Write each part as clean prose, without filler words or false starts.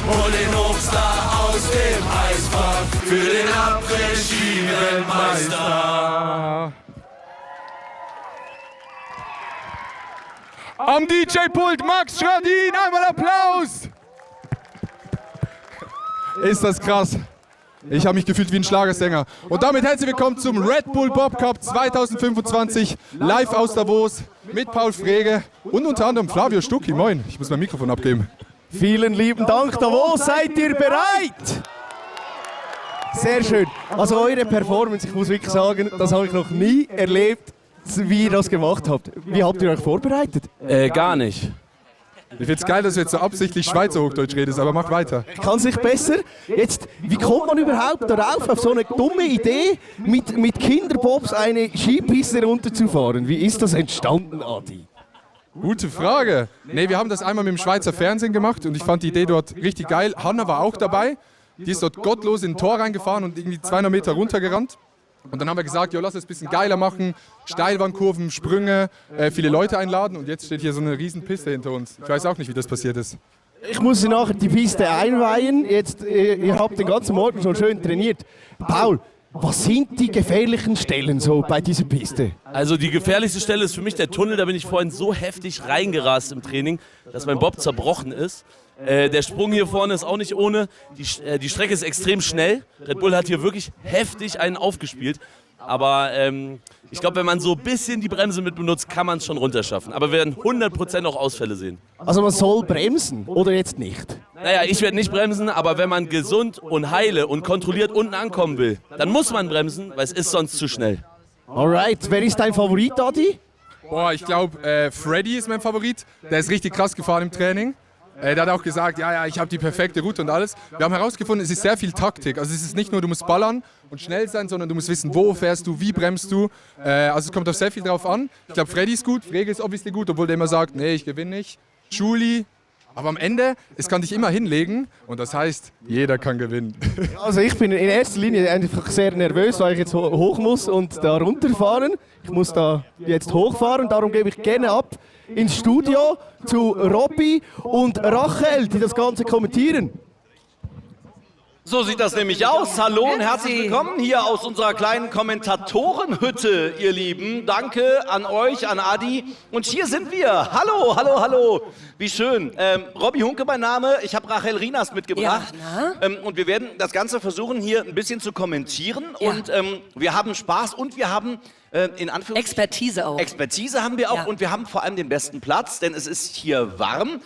hol den Obst da aus dem Eisfach für den Après-Ski-Weltmeister. Am DJ-Pult Max Schradin, einmal Applaus! Ist das krass? Ich habe mich gefühlt wie ein Schlagersänger. Und damit herzlich willkommen zum Red Bull Bob Cup 2025, live aus Davos mit Paul Frege und unter anderem Flavio Stucki. Moin, ich muss mein Mikrofon abgeben. Vielen lieben Dank, Davos, seid ihr bereit? Sehr schön. Also eure Performance, ich muss wirklich sagen, das habe ich noch nie erlebt, wie ihr das gemacht habt. Wie habt ihr euch vorbereitet? Gar nicht. Ich finde es geil, dass du jetzt so absichtlich Schweizer Hochdeutsch redest, aber mach weiter. Kann es nicht besser? Jetzt, wie kommt man überhaupt darauf, auf so eine dumme Idee, mit Kinderbobs eine Skipiste runterzufahren? Wie ist das entstanden, Adi? Gute Frage. Nee, wir haben das einmal mit dem Schweizer Fernsehen gemacht und ich fand die Idee dort richtig geil. Hanna war auch dabei. Die ist dort gottlos in ein Tor reingefahren und irgendwie 200 Meter runtergerannt. Und dann haben wir gesagt, jo, lass es ein bisschen geiler machen. Steilwandkurven, Sprünge, viele Leute einladen. Und jetzt steht hier so eine riesen Piste hinter uns. Ich weiß auch nicht, wie das passiert ist. Ich muss Sie nachher die Piste einweihen. Jetzt, ihr habt den ganzen Morgen schon schön trainiert. Paul, was sind die gefährlichen Stellen so bei dieser Piste? Also die gefährlichste Stelle ist für mich der Tunnel. Da bin ich vorhin so heftig reingerast im Training, dass mein Bob zerbrochen ist. Der Sprung hier vorne ist auch nicht ohne. Die Strecke ist extrem schnell. Red Bull hat hier wirklich heftig einen aufgespielt. Aber ich glaube, wenn man so ein bisschen die Bremse mit benutzt, kann man es schon runterschaffen. Aber wir werden 100% auch Ausfälle sehen. Also man soll bremsen oder jetzt nicht? Naja, ich werde nicht bremsen, aber wenn man gesund und heile und kontrolliert unten ankommen will, dann muss man bremsen, weil es ist sonst zu schnell. Alright, wer ist dein Favorit, Adi? Boah, ich glaube, Freddy ist mein Favorit. Der ist richtig krass gefahren im Training. Der hat auch gesagt, ja, ich habe die perfekte Route und alles. Wir haben herausgefunden, es ist sehr viel Taktik. Also es ist nicht nur, du musst ballern und schnell sein, sondern du musst wissen, wo fährst du, wie bremst du. Also es kommt auf sehr viel drauf an. Ich glaube, Freddy ist gut, Frege ist obviously gut, obwohl der immer sagt, nee, ich gewinne nicht. Schuli. Aber am Ende, es kann dich immer hinlegen und das heißt, jeder kann gewinnen. Also ich bin in erster Linie einfach sehr nervös, weil ich jetzt hoch muss und da runterfahren. Ich muss da jetzt hochfahren, darum gebe ich gerne ab ins Studio zu Robby und Rachel, die das Ganze kommentieren. So sieht das nämlich aus. Hallo und herzlich willkommen hier aus unserer kleinen Kommentatorenhütte, ihr Lieben. Danke an euch, an Adi. Und hier sind wir. Hallo, hallo, hallo. Wie schön. Robby Hunke mein Name. Ich habe Rachel Rinas mitgebracht. Ja, und wir werden das Ganze versuchen, hier ein bisschen zu kommentieren. Ja. Und wir haben Spaß und wir haben in Anführungszeichen Expertise auch. Expertise haben wir auch Ja. und wir haben vor allem den besten Platz, denn es ist hier warm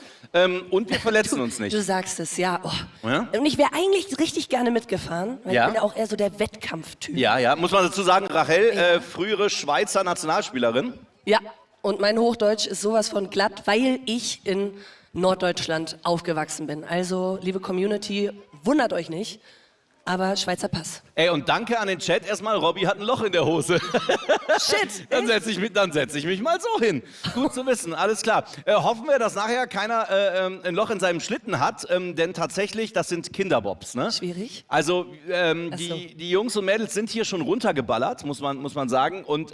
und wir verletzen uns nicht. Du sagst es, ja. Oh. Ja? Und ich wäre eigentlich richtig gerne mitgefahren, weil Ja. ich bin ja auch eher so der Wettkampftyp. Ja, ja, muss man dazu sagen, Rachel, frühere Schweizer Nationalspielerin. Ja. Und mein Hochdeutsch ist sowas von glatt, weil ich in Norddeutschland aufgewachsen bin. Also, liebe Community, wundert euch nicht, aber Schweizer Pass. Ey, und danke an den Chat erstmal, Robby hat ein Loch in der Hose. Shit! Dann setze ich mich mal so hin. Gut zu wissen, alles klar. Hoffen wir, dass nachher keiner ein Loch in seinem Schlitten hat, denn tatsächlich, das sind Kinderbobs, ne? Schwierig. Also, so. die Jungs und Mädels sind hier schon runtergeballert, muss man sagen. Und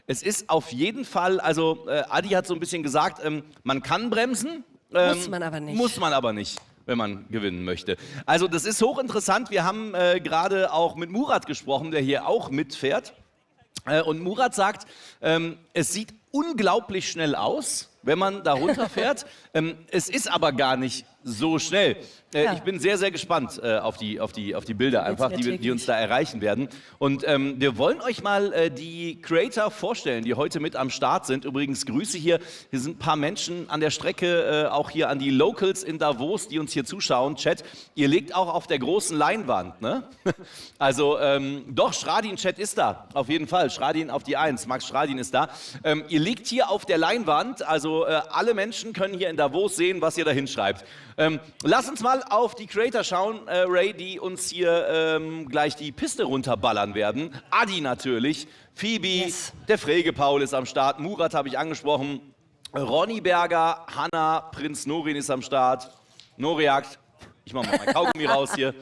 es ist auf jeden Fall, also Adi hat so ein bisschen gesagt, man kann bremsen. Muss man aber nicht. Muss man aber nicht, wenn man gewinnen möchte. Also das ist hochinteressant. Wir haben gerade auch mit Murat gesprochen, der hier auch mitfährt. Und Murat sagt, es sieht unglaublich schnell aus, wenn man da runterfährt. Es ist aber gar nicht so schnell. Ja. Ich bin sehr, sehr gespannt auf die Bilder einfach, die uns da erreichen werden. Und wir wollen euch mal die Creator vorstellen, die heute mit am Start sind. Übrigens Grüße hier. Hier sind ein paar Menschen an der Strecke, auch hier an die Locals in Davos, die uns hier zuschauen. Chat, ihr legt auch auf der großen Leinwand, ne? Also doch, Schradin-Chat ist da, auf jeden Fall. Schradin auf die 1, Max Schradin ist da. Ihr liegt hier auf der Leinwand, also alle Menschen können hier in Davos sehen, was ihr da hinschreibt. Lass uns mal auf die Creator schauen, Ray, die uns hier gleich die Piste runterballern werden. Adi natürlich, Phoebe, Yes. der Frege Paul ist am Start, Murat habe ich angesprochen, Ronny Berger, Hanna, Prinz Norin ist am Start, Noriak, ich mache mal mein Kaugummi raus hier,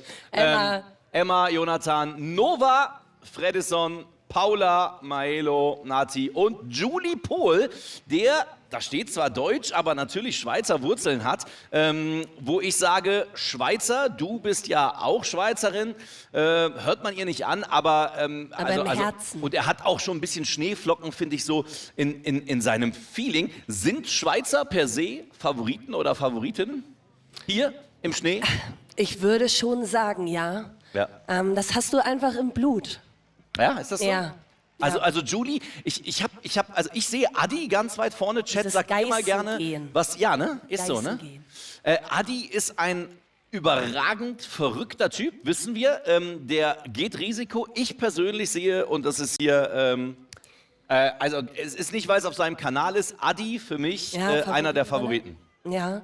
Emma, Jonathan, Nova, Fredison, Paula, Maelo, Nati und Julie Pohl, der da steht zwar Deutsch, aber natürlich Schweizer Wurzeln hat, wo ich sage, Schweizer, du bist ja auch Schweizerin, hört man ihr nicht an, aber im Herzen. und er hat auch schon ein bisschen Schneeflocken, finde ich, so in seinem Feeling. Sind Schweizer per se Favoriten oder Favoritinnen hier im Schnee? Ich würde schon sagen, ja. Ja. Das hast du einfach im Blut. Ja, ist das so? Ja. Also Julie, ich sehe Adi ganz weit vorne. Chat Dieses sagt immer gerne, Geißengehen. was, ja, ne? Ist so, ne? Geißengehen. Adi ist ein überragend verrückter Typ, wissen wir. Der geht Risiko. Ich persönlich sehe, und das ist hier, also es ist nicht, weil es auf seinem Kanal ist, Adi für mich Ja, einer der Favoriten, Favoriten.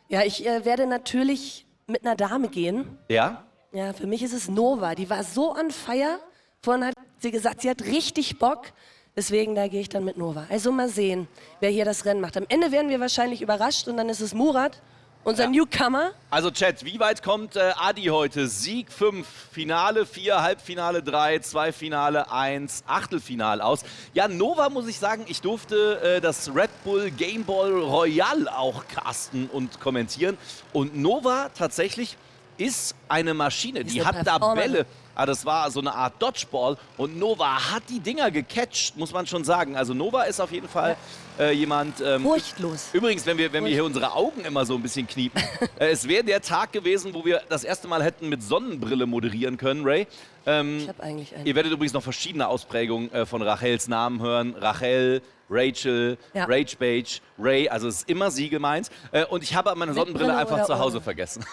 Ja, ich werde natürlich mit einer Dame gehen. Ja? Ja, für mich ist es Nova. Die war so on fire. Vorhin hat sie gesagt, sie hat richtig Bock. Deswegen, da gehe ich dann mit Nova. Also mal sehen, wer hier das Rennen macht. Am Ende werden wir wahrscheinlich überrascht und dann ist es Murat, unser Newcomer. Also Chat, wie weit kommt Adi heute? Sieg 5, Finale 4, Halbfinale 3, 2 Finale 1, Achtelfinale aus. Ja, Nova muss ich sagen, ich durfte das Red Bull Game Ball Royale auch casten und kommentieren. Und Nova tatsächlich ist eine Maschine, die eine hat da Performerin. Bälle. Das war so eine Art Dodgeball und Nova hat die Dinger gecatcht, muss man schon sagen. Also Nova ist auf jeden Fall jemand... Furchtlos. Übrigens, wenn wir hier unsere Augen immer so ein bisschen kniepen, es wäre der Tag gewesen, wo wir das erste Mal hätten mit Sonnenbrille moderieren können, Ray. Ich habe eigentlich einen. Ihr werdet übrigens noch verschiedene Ausprägungen von Rachels Namen hören. Rachel, Rachel, Ja. Rage Beige, Ray, also es ist immer sie gemeint. Und ich habe meine Mit Sonnenbrille Brille einfach oder zu Hause ohne? vergessen.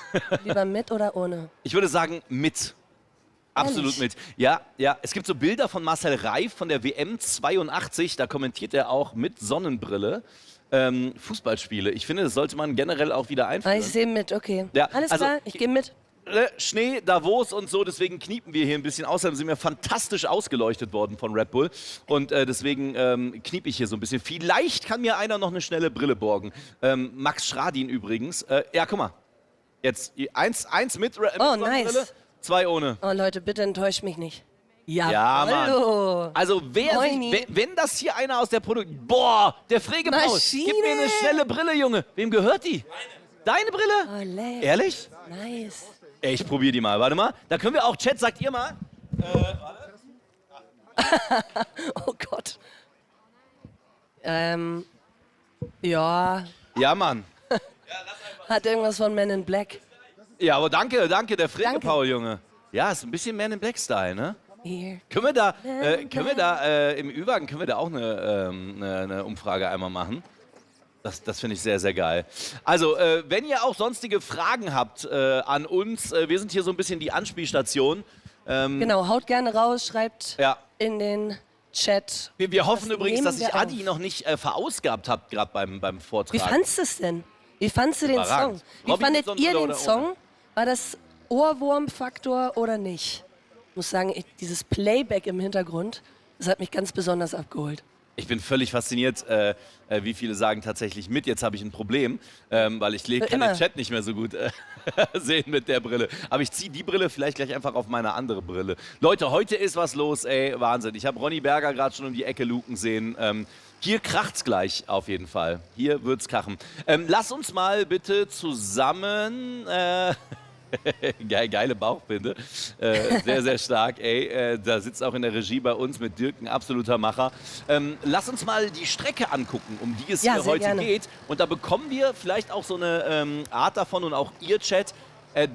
Lieber mit oder ohne? Ich würde sagen, mit. Absolut Ehrlich? mit. Ja, ja. Es gibt so Bilder von Marcel Reif von der WM 82, da kommentiert er auch mit Sonnenbrille Fußballspiele. Ich finde, das sollte man generell auch wieder Ah, einführen. ich sehe mit, okay. Ja, Alles also- klar, ich gehe mit. Schnee, Davos und so, deswegen kniepen wir hier ein bisschen. Außerdem sind wir fantastisch ausgeleuchtet worden von Red Bull und deswegen kniep ich hier so ein bisschen. Vielleicht kann mir einer noch eine schnelle Brille borgen. Max Schradin übrigens. Ja, guck mal. Jetzt eins mit Oh, Sonnenbrille, nice. 2 ohne. Oh Leute, bitte enttäuscht mich nicht. Ja, Mann. hallo. Also Moini. wenn das hier einer aus der Produktion... Boah, der Fregepaus. Maschine. Gib mir eine schnelle Brille, Junge. Wem gehört die? Deine Brille? Oh, leck. Ehrlich? Nice. Ey, ich probiere die mal. Warte mal. Da können wir auch... Chat, sagt ihr mal. Oh Gott. Ja, Ja, Mann. hat irgendwas von Men in Black. Ja, aber danke, der Frege Danke. Paul, Junge. Ja, ist ein bisschen Man in Black Style, ne? Here. Können wir da im Übergang auch eine Umfrage einmal machen? Das finde ich sehr, sehr geil. Also, wenn ihr auch sonstige Fragen habt an uns, wir sind hier so ein bisschen die Anspielstation. Genau, haut gerne raus, schreibt Ja. in den Chat. Wir hoffen Das übrigens, nehmen dass ich wir auf. Adi noch nicht verausgabt habt, gerade beim Vortrag. Wie fandst du es denn? Wie fandst du den Überragend. Song? Wie Robby fandet mit ihr Sonnenbrille den oder Song? War das Ohrwurmfaktor oder nicht? Ich muss sagen, dieses Playback im Hintergrund, das hat mich ganz besonders abgeholt. Ich bin völlig fasziniert, wie viele sagen tatsächlich mit. Jetzt habe ich ein Problem, weil ich kann Immer. den Chat nicht mehr so gut sehen mit der Brille. Aber ich ziehe die Brille vielleicht gleich einfach auf meine andere Brille. Leute, heute ist was los, ey, Wahnsinn. Ich habe Ronny Berger gerade schon um die Ecke luken sehen. Hier kracht's gleich auf jeden Fall. Hier wird's krachen. Lass uns mal bitte zusammen... Geile Bauchbinde. Sehr, sehr stark. Ey, da sitzt auch in der Regie bei uns mit Dirk ein absoluter Macher. Lass uns mal die Strecke angucken, um die es Ja, hier sehr heute gerne. geht. Und da bekommen wir vielleicht auch so eine Art davon und auch ihr Chat,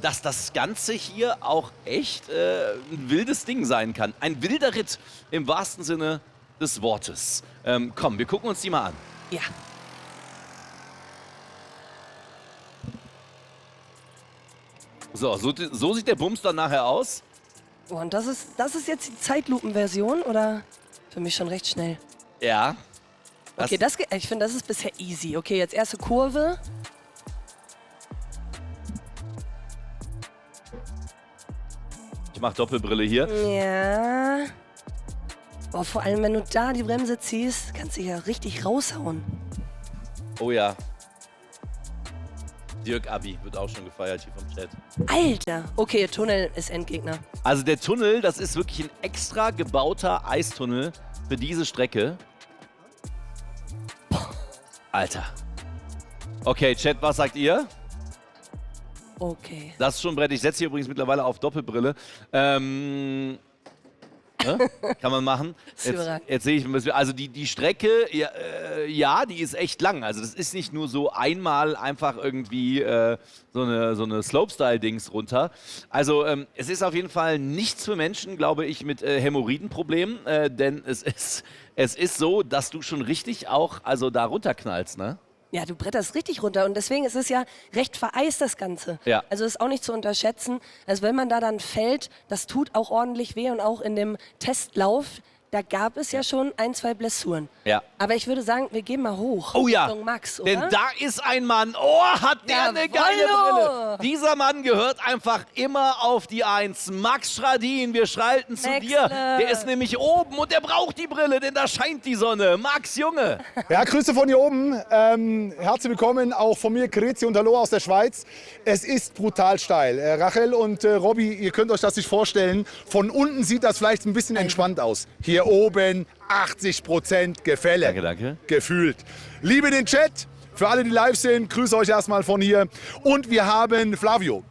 dass das Ganze hier auch echt ein wildes Ding sein kann. Ein wilder Ritt im wahrsten Sinne des Wortes. Komm, wir gucken uns die mal an. Ja. So sieht der Bums dann nachher aus. Oh, und das ist jetzt die Zeitlupenversion oder für mich schon recht schnell? Ja. Okay, ich finde, das ist bisher easy. Okay, jetzt erste Kurve. Ich mach Doppelbrille hier. Ja. Oh, vor allem, wenn du da die Bremse ziehst, kannst du ja richtig raushauen. Oh ja. Dirk Abi wird auch schon gefeiert hier vom Chat. Alter. Okay, Tunnel ist Endgegner. Also der Tunnel, das ist wirklich ein extra gebauter Eistunnel für diese Strecke. Alter. Okay, Chat, was sagt ihr? Okay. Das ist schon ein Brett. Ich setze hier übrigens mittlerweile auf Doppelbrille. Ne? Kann man machen. Jetzt sehe ich ein bisschen. Also die Strecke, ja, die ist echt lang. Also das ist nicht nur so einmal einfach irgendwie so eine Slopestyle-Dings runter. Also es ist auf jeden Fall nichts für Menschen, glaube ich, mit Hämorrhoidenproblemen. Denn es ist so, dass du schon richtig auch da runterknallst, ne? Ja, du bretterst richtig runter und deswegen ist es ja recht vereist, das Ganze. Ja. Also ist auch nicht zu unterschätzen. Also wenn man da dann fällt, das tut auch ordentlich weh und auch in dem Testlauf, da gab es ja schon 1, 2 Blessuren. Ja. Aber ich würde sagen, wir gehen mal hoch. Oh ja, Richtung Max, oder? denn da ist ein Mann, oh, hat der eine geile Jawollo. Brille. Dieser Mann gehört einfach immer auf die 1. Max Schradin, wir schalten zu dir. Der ist nämlich oben und der braucht die Brille, denn da scheint die Sonne. Max, Junge. Ja, Grüße von hier oben. Herzlich willkommen auch von mir, Grüezi und Hallo aus der Schweiz. Es ist brutal steil. Rachel und Robby, ihr könnt euch das nicht vorstellen. Von unten sieht das vielleicht ein bisschen entspannt aus. Hier oben 80% Gefälle. Danke, danke. Gefühlt. Liebe den Chat. Für alle, die live sind, grüße euch erstmal von hier. Und wir haben Flavio.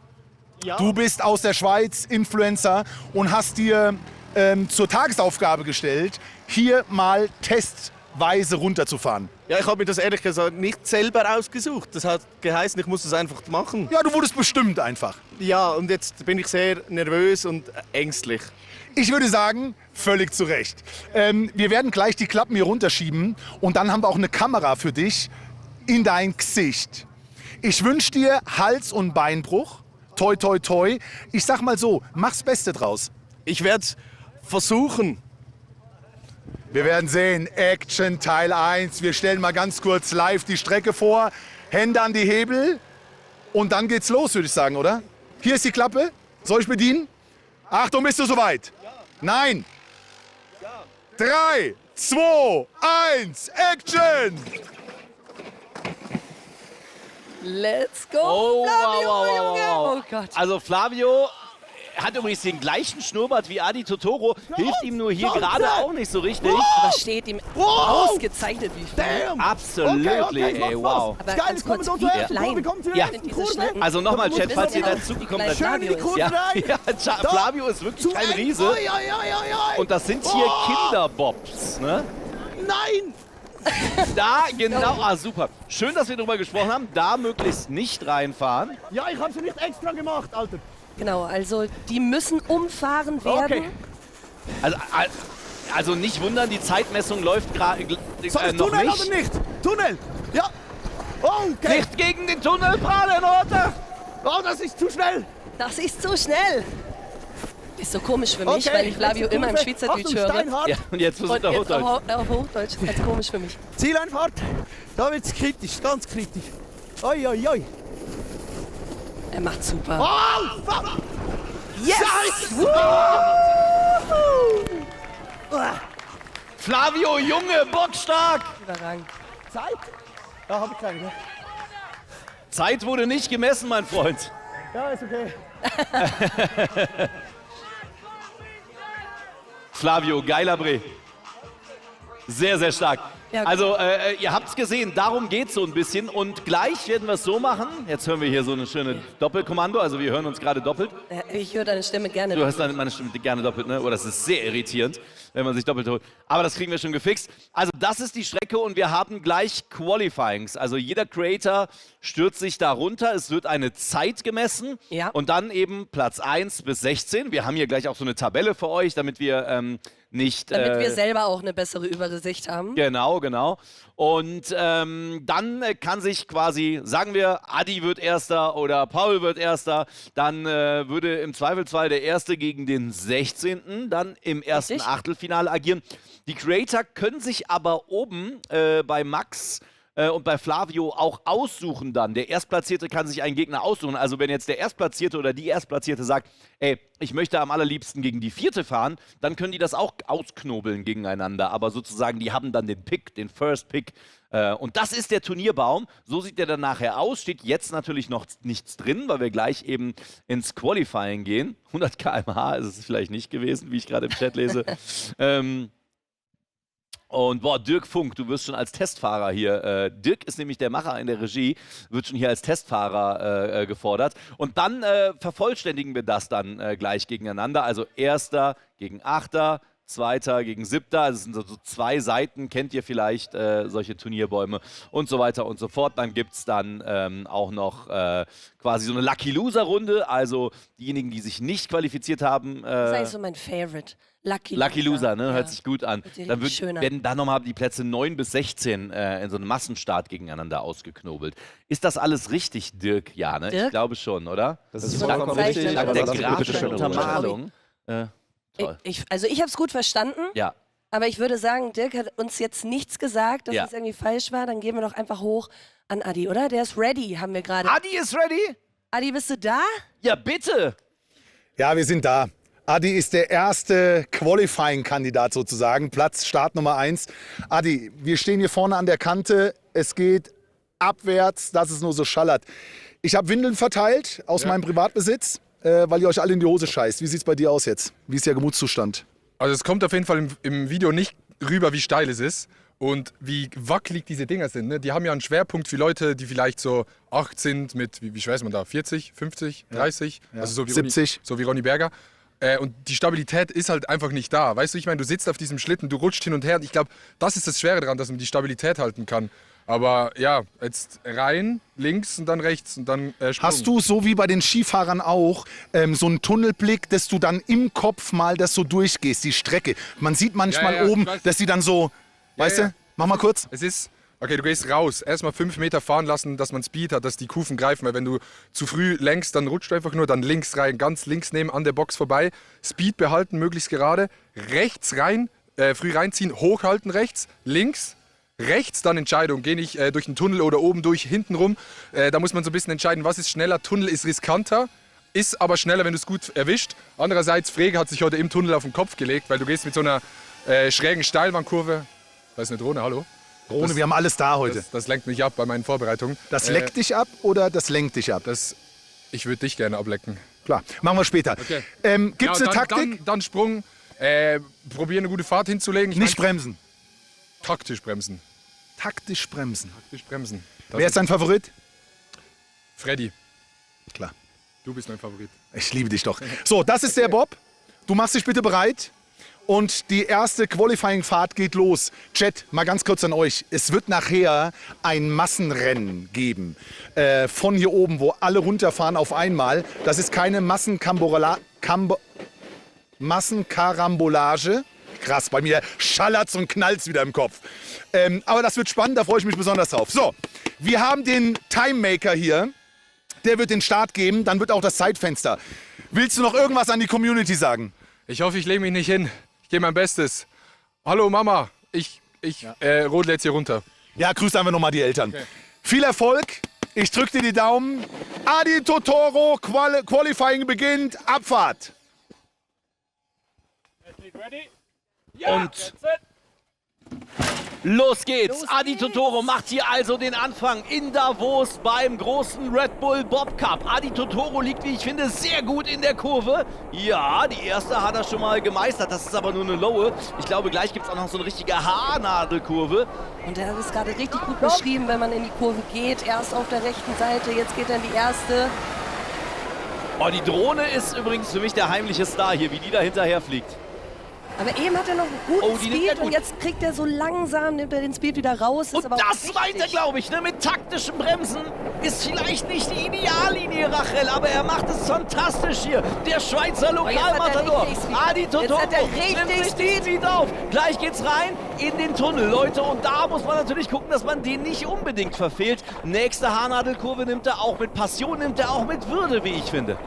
Ja. Du bist aus der Schweiz Influencer und hast dir zur Tagesaufgabe gestellt, hier mal testweise runterzufahren. Ja, ich habe mir das ehrlich gesagt nicht selber ausgesucht. Das hat geheißen, ich muss das einfach machen. Ja, du wurdest bestimmt einfach. Ja, und jetzt bin ich sehr nervös und ängstlich. Ich würde sagen, völlig zu Recht. Wir werden gleich die Klappen hier runterschieben und dann haben wir auch eine Kamera für dich in dein Gesicht. Ich wünsche dir Hals- und Beinbruch. Toi, toi, toi. Ich sag mal so, mach's Beste draus. Ich werde es versuchen. Wir werden sehen, Action Teil 1. Wir stellen mal ganz kurz live die Strecke vor. Hände an die Hebel und dann geht's los, würde ich sagen, oder? Hier ist die Klappe. Soll ich bedienen? Achtung, bist du soweit? Ja. Nein. Ja. 3, 2, 1, Action! Let's go, Oh, Flavio, wow, wow, Junge. wow, wow. Oh Gott. Also Flavio hat übrigens den gleichen Schnurrbart wie Adi Totoro, hilft ihm nur hier gerade auch nicht so richtig. Aber steht ihm ausgezeichnet, wie viel. Absolutely, ey, wow. Aber ganz kurz, wie klein Ja. sind diese Schlitten? Also nochmal, Du Chat, musst falls ihr wissen, dazugekommen wie klein seid. Flavio ist. Ja, Flavio ist wirklich kein Riese. Und das sind hier Kinderbobs, ne? Nein! Da, genau, super. Schön, dass wir darüber gesprochen haben. Da möglichst nicht reinfahren. Ja, ich habe es nicht extra gemacht, Alter. Genau, also die müssen umfahren werden. Okay. Also nicht wundern, die Zeitmessung läuft gerade noch Tunnel nicht. oder nicht? Tunnel! Ja! Okay! Nicht gegen den Tunnel prallen, oder? Oh, das ist zu schnell! Das ist so schnell. Ist so komisch für mich, Okay, weil ich Flavio immer im Schweizerdeutsch höre. Steinhard. Ja, und jetzt versucht Und er jetzt Hochdeutsch. auf Hochdeutsch ist ganz komisch für mich. Zieleinfahrt, da wird's kritisch, ganz kritisch. Oi, oi, oi. Er macht super. Oh, fuck! Yes! Flavio, Junge, bockstark! Überragend. Zeit? Ja, hab ich keine, ne? Zeit wurde nicht gemessen, mein Freund. Ja, ist okay. Flavio, geiler Bre. Sehr, sehr stark. Ja, gut. Also, ihr habt es gesehen, darum geht es so ein bisschen. Und gleich werden wir es so machen. Jetzt hören wir hier so eine schöne Doppelkommando. Also, wir hören uns gerade doppelt. Ich höre deine Stimme gerne. Du hörst meine Stimme gerne doppelt, ne? Oh, das ist sehr irritierend, wenn man sich doppelt holt. Aber das kriegen wir schon gefixt. Also, das ist die Strecke und wir haben gleich Qualifyings. Also, jeder Creator stürzt sich da runter. Es wird eine Zeit gemessen. Ja. Und dann eben Platz 1 bis 16. Wir haben hier gleich auch so eine Tabelle für euch, damit wir nicht. Damit wir selber auch eine bessere Übersicht haben. Genau, genau. Und dann kann sich quasi, sagen wir, Adi wird Erster oder Paul wird Erster, dann würde im Zweifelsfall der Erste gegen den 16. dann im ersten Richtig. Achtelfinale agieren. Die Creator können sich aber oben bei Max und bei Flavio auch aussuchen dann. Der Erstplatzierte kann sich einen Gegner aussuchen. Also wenn jetzt der Erstplatzierte oder die Erstplatzierte sagt, ey, ich möchte am allerliebsten gegen die Vierte fahren, dann können die das auch ausknobeln gegeneinander. Aber sozusagen, die haben dann den Pick, den First Pick. Und das ist der Turnierbaum. So sieht der dann nachher aus. Steht jetzt natürlich noch nichts drin, weil wir gleich eben ins Qualifying gehen. 100 km/h ist es vielleicht nicht gewesen, wie ich gerade im Chat lese. Und boah, Dirk Funk, du wirst schon als Testfahrer hier. Dirk ist nämlich der Macher in der Regie, wird schon hier als Testfahrer gefordert. Und dann vervollständigen wir das dann gleich gegeneinander. Also Erster gegen Achter, Zweiter gegen Siebter. Also es sind so 2 Seiten, kennt ihr vielleicht, solche Turnierbäume und so weiter und so fort. Dann gibt es dann auch noch quasi so eine Lucky Loser Runde. Also diejenigen, die sich nicht qualifiziert haben. Das ist eigentlich so mein Favorite. Lucky Loser, ne? Ja. Hört sich gut an. Dann werden da nochmal die Plätze 9 bis 16 in so einem Massenstart gegeneinander ausgeknobelt. Ist das alles richtig, Dirk? Ja, ne? Dirk? Ich glaube schon, oder? Das ist Dank vollkommen Zeichnen. richtig. der Aber lass mich bitte grafischen schön Untermalung. Toll. Also ich habe es gut verstanden, Ja. aber ich würde sagen, Dirk hat uns jetzt nichts gesagt, dass Ja. es irgendwie falsch war. Dann gehen wir doch einfach hoch an Adi, oder? Der ist ready, haben wir gerade. Adi ist ready? Adi, bist du da? Ja, bitte. Ja, wir sind da. Adi ist der erste Qualifying-Kandidat sozusagen, Platz Start Nummer 1. Adi, wir stehen hier vorne an der Kante. Es geht abwärts, dass es nur so schallert. Ich habe Windeln verteilt aus meinem Privatbesitz, weil ihr euch alle in die Hose scheißt. Wie sieht es bei dir aus jetzt? Wie ist der Gemütszustand? Also es kommt auf jeden Fall im Video nicht rüber, wie steil es ist und wie wackelig diese Dinger sind. Ne? Die haben ja einen Schwerpunkt für Leute, die vielleicht so 8 sind mit, wie schwer ist man da, 40, 50, 30? Also so wie 70. So wie Ronny Berger. Und die Stabilität ist halt einfach nicht da. Weißt du, ich meine, du sitzt auf diesem Schlitten, du rutscht hin und her. Und ich glaube, das ist das Schwere daran, dass man die Stabilität halten kann. Aber ja, jetzt rein, links und dann rechts und dann Sprung. Hast du, so wie bei den Skifahrern auch, so einen Tunnelblick, dass du dann im Kopf mal das so durchgehst, die Strecke? Man sieht manchmal Ja, ja, oben, ich weiß. dass sie dann so, weißt ja. du, mach mal kurz. Es ist, okay, du gehst raus, erstmal 5 Meter fahren lassen, dass man Speed hat, dass die Kufen greifen, weil wenn du zu früh lenkst, dann rutscht du einfach nur, dann links rein, ganz links nehmen, an der Box vorbei, Speed behalten, möglichst gerade, rechts rein, früh reinziehen, hochhalten rechts, links, rechts dann Entscheidung, gehe ich durch den Tunnel oder oben durch, hinten rum, da muss man so ein bisschen entscheiden, was ist schneller, Tunnel ist riskanter, ist aber schneller, wenn du es gut erwischt. Andererseits, Frege hat sich heute im Tunnel auf den Kopf gelegt, weil du gehst mit so einer schrägen Steilbahnkurve, da ist eine Drohne, hallo? Drohne, wir haben alles da heute. Das lenkt mich ab bei meinen Vorbereitungen. Das leckt dich ab oder das lenkt dich ab? Ich würde dich gerne ablecken. Klar, machen wir später. Okay. Gibt es eine Taktik? Dann Sprung, probieren eine gute Fahrt hinzulegen. Ich Nicht mein, bremsen. taktisch bremsen. Taktisch bremsen. Taktisch bremsen. Wer ist dein Favorit? Freddy, Klar. du bist mein Favorit. Ich liebe dich doch. So, das ist der Bob. Du machst dich bitte bereit. Und die erste Qualifying-Fahrt geht los. Chat, mal ganz kurz an euch. Es wird nachher ein Massenrennen geben. Von hier oben, wo alle runterfahren auf einmal. Das ist keine Massenkarambolage. Krass, bei mir schallert's und knallt's wieder im Kopf. Aber das wird spannend, da freue ich mich besonders drauf. So, wir haben den Timemaker hier. Der wird den Start geben, dann wird auch das Zeitfenster. Willst du noch irgendwas an die Community sagen? Ich hoffe, ich lege mich nicht hin. Ich gebe mein Bestes. Hallo Mama, ich rodle jetzt hier runter. Ja, grüß einfach nochmal die Eltern. Okay. Viel Erfolg, ich drücke dir die Daumen. Adi Totoro, Qualifying beginnt, Abfahrt. Und los geht's. Adi Totoro macht hier also den Anfang in Davos beim großen Red Bull Bob Cup. Adi Totoro liegt, wie ich finde, sehr gut in der Kurve. Ja, die erste hat er schon mal gemeistert. Das ist aber nur eine Lowe. Ich glaube, gleich gibt's auch noch so eine richtige Haarnadelkurve. Und er hat es gerade richtig gut beschrieben, wenn man in die Kurve geht. Erst auf der rechten Seite, jetzt geht er in die erste. Oh, die Drohne ist übrigens für mich der heimliche Star hier, wie die da hinterher fliegt. Aber eben hat er noch einen guten die nimmt er Speed und gut. jetzt kriegt er so langsam, nimmt er den Speed wieder raus. Und ist aber auch das meint er, glaube ich, ne? Mit taktischen Bremsen. Ist vielleicht nicht die Ideallinie, Rachel, aber er macht es fantastisch hier. Der Schweizer Lokalmatador, richtig Speed. Adi Jetzt Totoro, hat er richtig nimmt sich Speed auf. Gleich geht's rein in den Tunnel, Leute. Und da muss man natürlich gucken, dass man den nicht unbedingt verfehlt. Nächste Haarnadelkurve nimmt er auch mit Passion, nimmt er auch mit Würde, wie ich finde.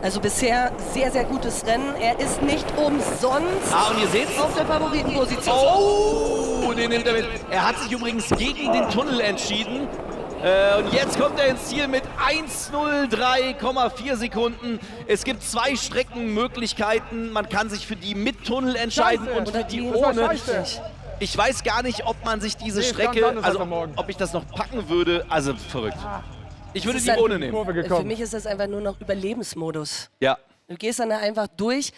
Also bisher sehr, sehr gutes Rennen. Er ist nicht umsonst Und ihr seht's auf der Favoritenposition. Oh, den nimmt er mit. Er hat sich übrigens gegen den Tunnel entschieden. Und jetzt kommt er ins Ziel mit 1:03,4 Sekunden. Es gibt 2 Streckenmöglichkeiten. Man kann sich für die mit Tunnel entscheiden und für die ohne. Ich weiß gar nicht, ob man sich diese Strecke, also ob ich das noch packen würde. Also verrückt. Ich würde Das die ist ohne ein- nehmen. Für mich ist das einfach nur noch Überlebensmodus. Ja. Du gehst dann da einfach durch.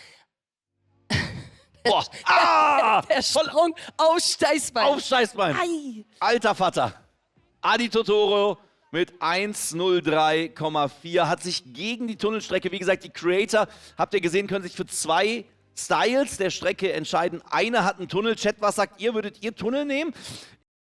Boah. Ah! Der Sprung auf Steißbein. Auf Steißbein. Ei. Alter Vater. Adi Totoro mit 1:03,4 hat sich gegen die Tunnelstrecke, wie gesagt, die Creator, habt ihr gesehen, können sich für 2 Styles der Strecke entscheiden. Eine hat einen Tunnel. Chat, was sagt ihr? Würdet ihr Tunnel nehmen?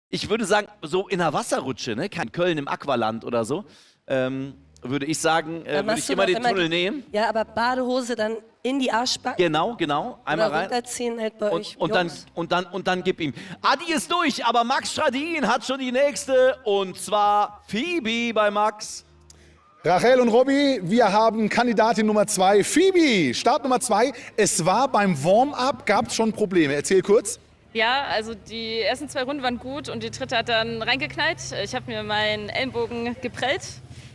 Ich würde sagen, so in einer Wasserrutsche, ne? Kein Köln im Aqualand oder so. Würde ich sagen, würde ich immer den Tunnel nehmen. Ja, aber Badehose dann in die Arschbacken. Genau. Einmal Oder rein. runterziehen halt bei euch. Und dann gib ihm. Adi ist durch, aber Max Stradin hat schon die nächste. Und zwar Phoebe bei Max. Rachel und Robby, wir haben Kandidatin Nummer 2, Phoebe, Start Nummer 2. Es war beim Warm-up, gab es schon Probleme. Erzähl kurz. Ja, also die ersten 2 Runden waren gut und die dritte hat dann reingeknallt. Ich habe mir meinen Ellenbogen geprellt.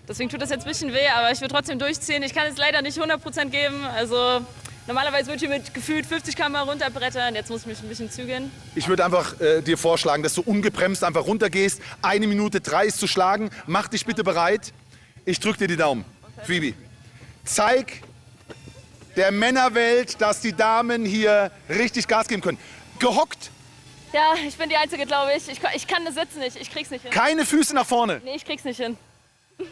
Deswegen tut das jetzt ein bisschen weh, aber ich will trotzdem durchziehen. Ich kann es leider nicht 100% geben. Also normalerweise würde ich hier mit gefühlt 50 km/h runterbrettern. Jetzt muss ich mich ein bisschen zügeln. Ich würde einfach dir vorschlagen, dass du ungebremst einfach runtergehst. 1 Minute 3 ist zu schlagen. Mach dich bitte bereit. Ich drück dir die Daumen. Phoebe, zeig der Männerwelt, dass die Damen hier richtig Gas geben können. Gehockt, Ja, ich bin die Einzige, glaube ich. Ich kann das Sitzen nicht. Ich krieg's nicht hin. keine Füße nach vorne. Nee, ich krieg's nicht hin.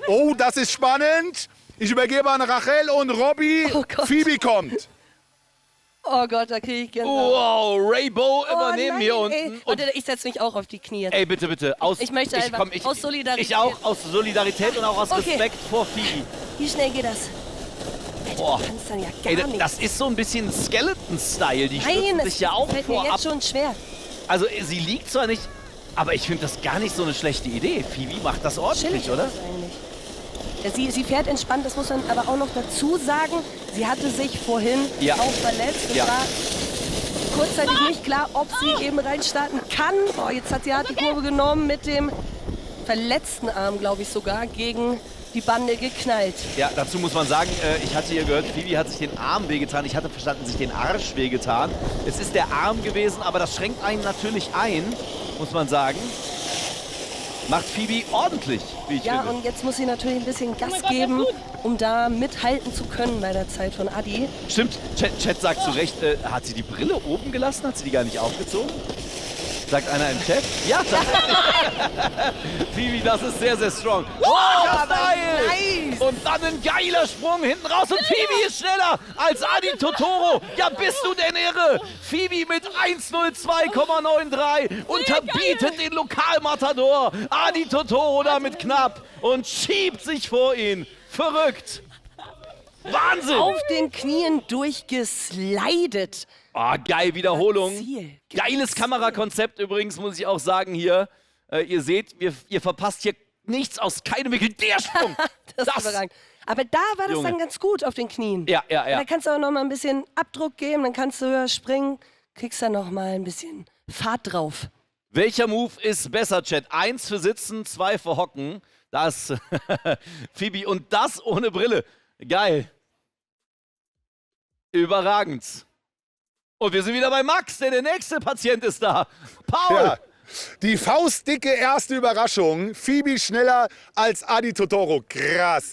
Oh, das ist spannend. Ich übergebe an Rachel und Robby. Oh Gott. Phoebe kommt. Oh Gott, da kriege ich Gänsehaut. Wow, Rainbow übernehmen nein, hier ey. unten. Und Warte, ich setze mich auch auf die Knie. ey, bitte. Ich möchte einfach aus Solidarität. Ich auch, aus Solidarität und auch aus Okay. Respekt vor Phoebe. Wie schnell geht das? Alter, Boah. du kannst dann ja Ey, gar nichts. das ist so ein bisschen Skeleton-Style. Die Nein, stürzen es sich ja auch fällt mir vorab. jetzt schon schwer. Also sie liegt zwar nicht, aber ich finde das gar nicht so eine schlechte Idee. Phoebe macht das ordentlich, Chillig oder? ist das eigentlich. Ja, sie fährt entspannt, das muss man aber auch noch dazu sagen. Sie hatte sich vorhin Ja. auch verletzt. Es Ja. war kurzzeitig nicht klar, ob sie eben reinstarten kann. Oh, jetzt hat sie die Kurve genommen mit dem verletzten Arm, glaube ich sogar, gegen die Bande geknallt. Ja, dazu muss man sagen, ich hatte hier gehört, Phoebe hat sich den Arm wehgetan. Ich hatte verstanden, sich den Arsch wehgetan. Es ist der Arm gewesen, aber das schränkt einen natürlich ein, muss man sagen. Macht Phoebe ordentlich, wie ich Ja, finde. und jetzt muss sie natürlich ein bisschen Gas geben, um da mithalten zu können bei der Zeit von Adi. Stimmt, Chat sagt zu Recht, hat sie die Brille oben gelassen? Hat sie die gar nicht aufgezogen? Sagt einer im Chat? Ja, Phoebe, das ist sehr, sehr strong. Oh, geil! nice. Und dann ein geiler Sprung hinten raus und Phoebe ist schneller als Adi Totoro. Ja, bist du denn irre? Phoebe mit 1:02,93 unterbietet den Lokalmatador. Adi Totoro damit knapp und schiebt sich vor ihn. Verrückt. Wahnsinn. Auf den Knien durchgeslidet. Ah, geil, Wiederholung. Ziel. Geiles Kamerakonzept übrigens, muss ich auch sagen hier. Ihr seht, ihr verpasst hier nichts aus keinem Winkel. Der Sprung! Das ist überragend. Aber da war das Junge. dann ganz gut auf den Knien. Ja. Da kannst du auch noch mal ein bisschen Abdruck geben, dann kannst du höher springen, kriegst dann noch mal ein bisschen Fahrt drauf. Welcher Move ist besser, Chat? 1 für Sitzen, 2 für Hocken. Das, Phoebe, und das ohne Brille. Geil. Überragend. Und wir sind wieder bei Max, denn der nächste Patient ist da. Paul! Ja. Die faustdicke erste Überraschung. Phoebe schneller als Adi Totoro. Krass.